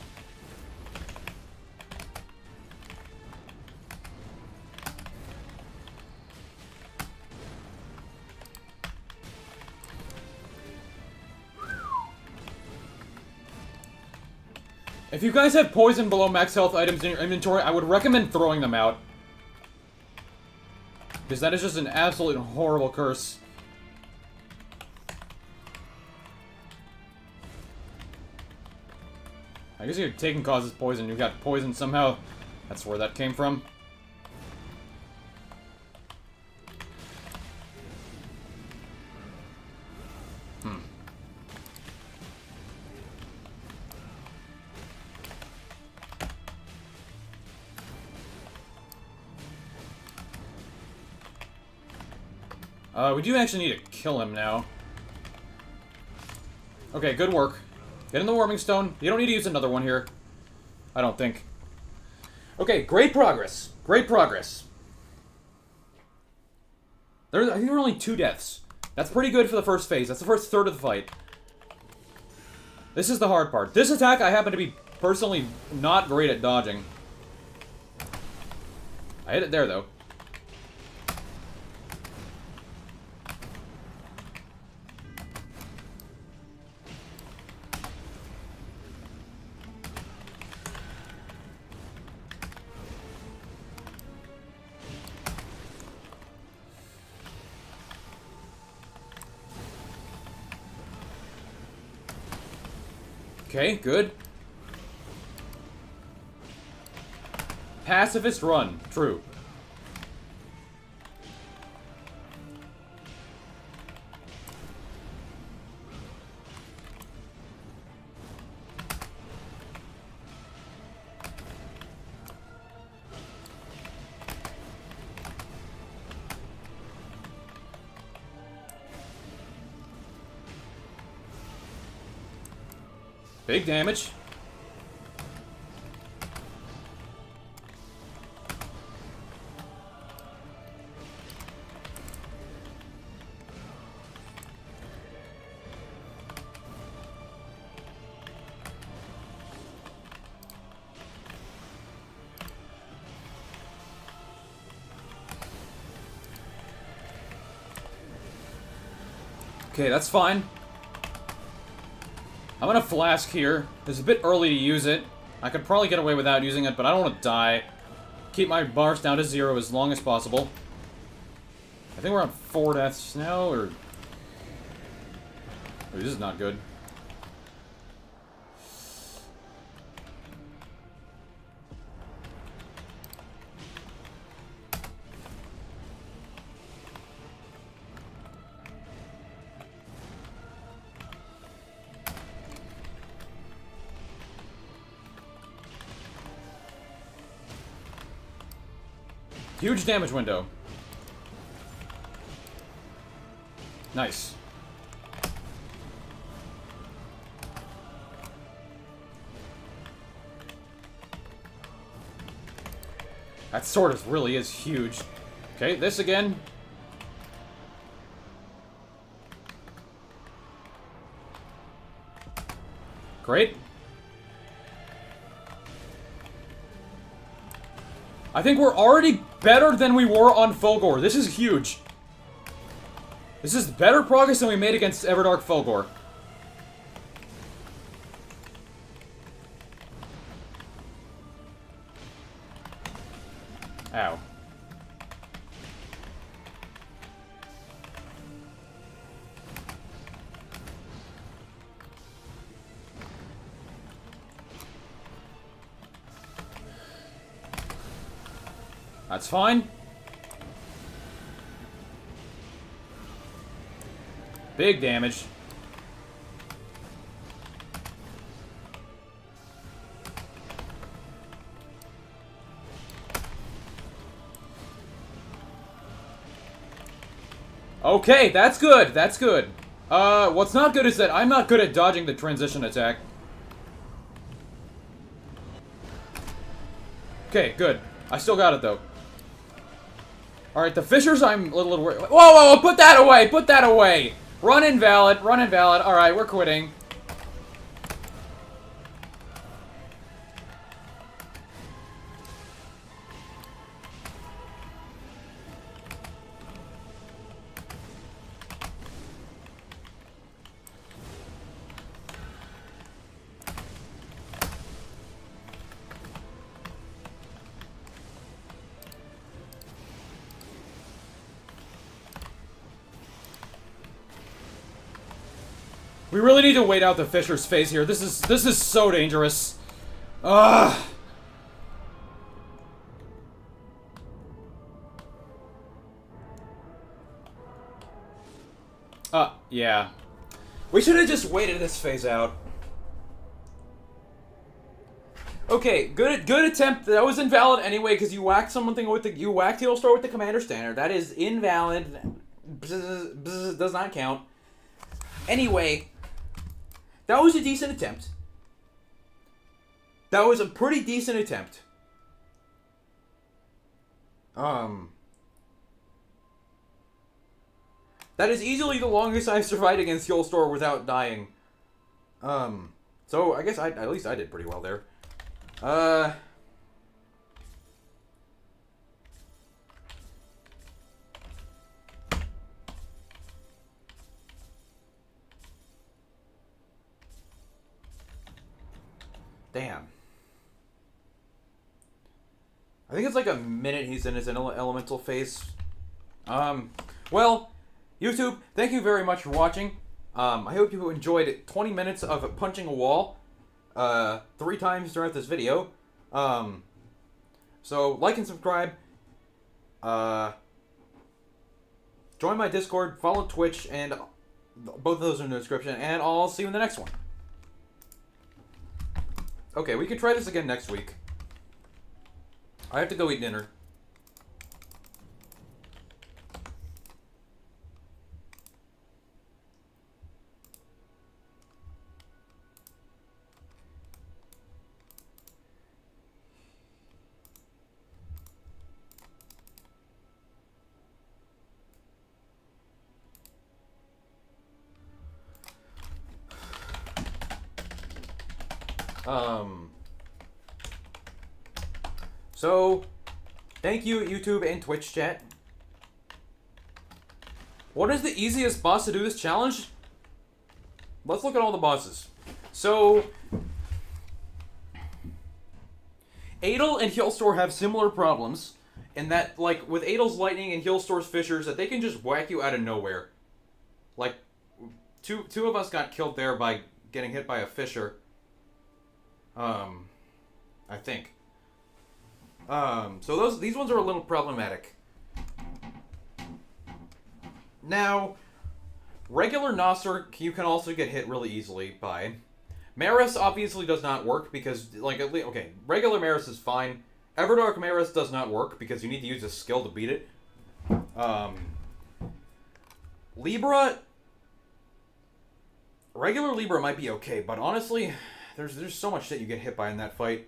If you guys have poison below max health items in your inventory, I would recommend throwing them out. Because that is just an absolute horrible curse. I guess you're taking causes poison. You got poison somehow. That's where that came from. We do actually need to kill him now. Okay, good work. Get in the warming stone. You don't need to use another one here. I don't think. Okay, great progress. Great progress. I think there were only 2 deaths. That's pretty good for the first phase. That's the first third of the fight. This is the hard part. This attack I happen to be personally not great at dodging. I hit it there, though. Okay, good. Pacifist run. True. Big damage. Okay, that's fine. I'm gonna flask here. It's a bit early to use it. I could probably get away without using it, but I don't want to die. Keep my bars down to 0 as long as possible. I think we're on 4 deaths now, or... Ooh, this is not good. Huge damage window. Nice. That sword really is huge. Okay, this again. Great. I think we're already better than we were on Fulgore. This is huge. This is better progress than we made against Everdark Fulgore. Ow. That's fine. Big damage. Okay, that's good. That's good. What's not good is that I'm not good at dodging the transition attack. Okay, good. I still got it, though. Alright, the fissures I'm a little worried. Whoa, whoa, whoa, put that away! Put that away! Run invalid, run invalid. Alright, we're quitting. We really need to wait out the Fisher's phase here. This is so dangerous. Ugh. Yeah. We should have just waited this phase out. Okay, good attempt. That was invalid anyway because you whacked something with the Heal Star with the Commander Standard. That is invalid. does not count. Anyway, that was a decent attempt. That was a pretty decent attempt. That is easily the longest I've survived against Heal Store without dying. So I guess at least I did pretty well there. Damn. I think it's like a minute he's in his elemental phase. Well, YouTube, thank you very much for watching. I hope you enjoyed 20 minutes of punching a wall 3 times throughout this video. So, like and subscribe. Join my Discord, follow Twitch, and both of those are in the description, and I'll see you in the next one. Okay, we can try this again next week. I have to go eat dinner. So, thank you, YouTube and Twitch chat. What is the easiest boss to do this challenge? Let's look at all the bosses. So, Adel and Healstore have similar problems in that, like, with Adel's lightning and Healstore's fissures, that they can just whack you out of nowhere. Like, two of us got killed there by getting hit by a fissure. I think. So these ones are a little problematic. Now, regular Nasser you can also get hit really easily by. Maris obviously does not work because, like, okay, regular Maris is fine. Everdark Maris does not work because you need to use a skill to beat it. Libra, regular Libra might be okay, but honestly, there's so much that you get hit by in that fight.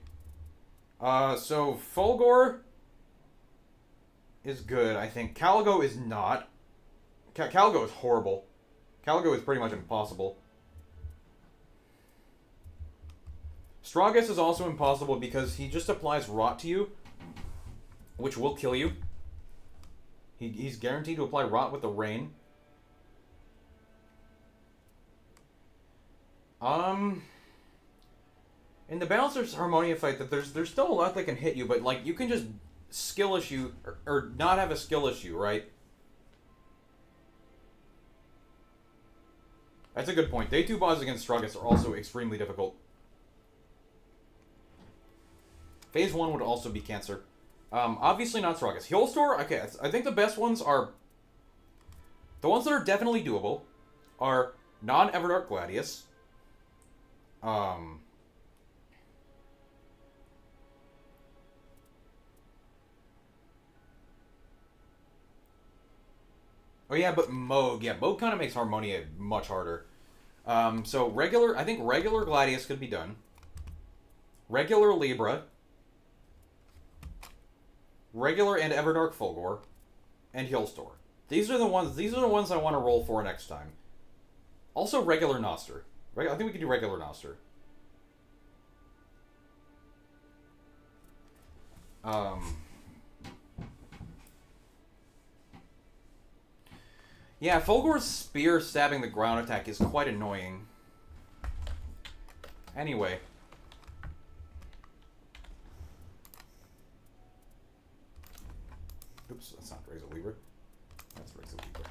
So Fulgor is good, I think. Caligo is not. Caligo is horrible. Caligo is pretty much impossible. Stragus is also impossible because he just applies rot to you, which will kill you. He's guaranteed to apply rot with the rain. In the Balancer's Harmonia fight, that there's still a lot that can hit you, but, like, you can just skill issue, or not have a skill issue, right? That's a good point. Day 2 bosses against Stragus are also extremely difficult. Phase 1 would also be Cancer. Obviously not Stragus. Healstore, okay, I think the best ones are... The ones that are definitely doable are non-Everdark Gladius. Oh yeah, but Moog. Yeah, Moog kind of makes Harmonia much harder. So I think regular Gladius could be done. Regular Libra. Regular and Everdark Fulgor. And Healstore. These are the ones I want to roll for next time. Also regular Noster. I think we could do regular Noster. Yeah, Fulgor's spear stabbing the ground attack is quite annoying. Anyway. Oops, that's not Razor Libra. That's Razor Libra.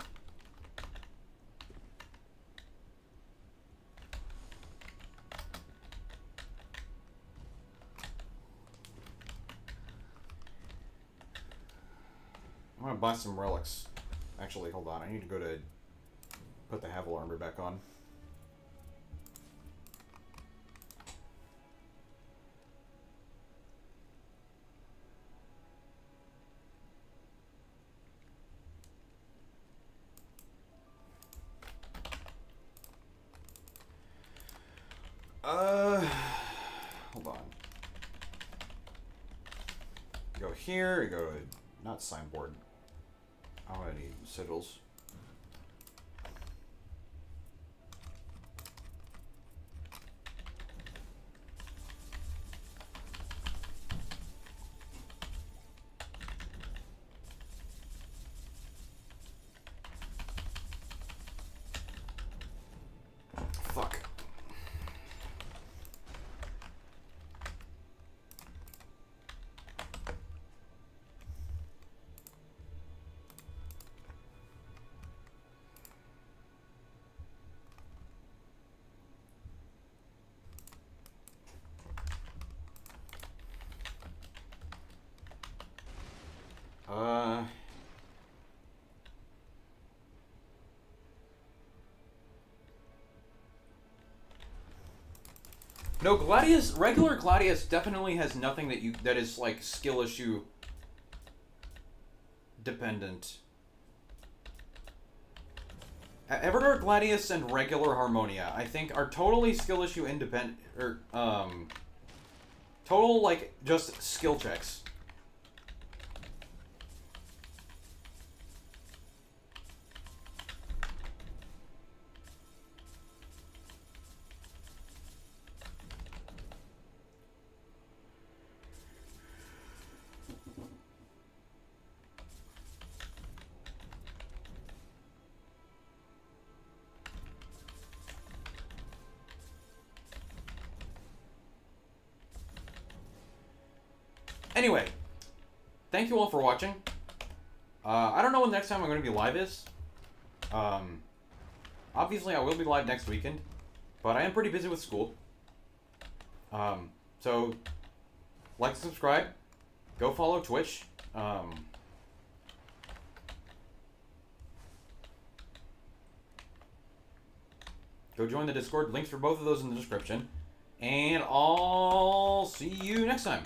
I'm gonna buy some relics. Actually, hold on. I need to go to put the Havel armor back on. here. I go to, not signboard. Oh, I need sigils. Fuck. No, Gladius, regular Gladius definitely has nothing that is like skill issue dependent. Everdart Gladius and regular Harmonia, I think, are totally skill issue independent, or total like just skill checks. Anyway, thank you all for watching. I don't know when the next time I'm going to be live is. Obviously, I will be live next weekend, but I am pretty busy with school. So, like, subscribe, go follow Twitch. Go join the Discord. Links for both of those in the description. And I'll see you next time.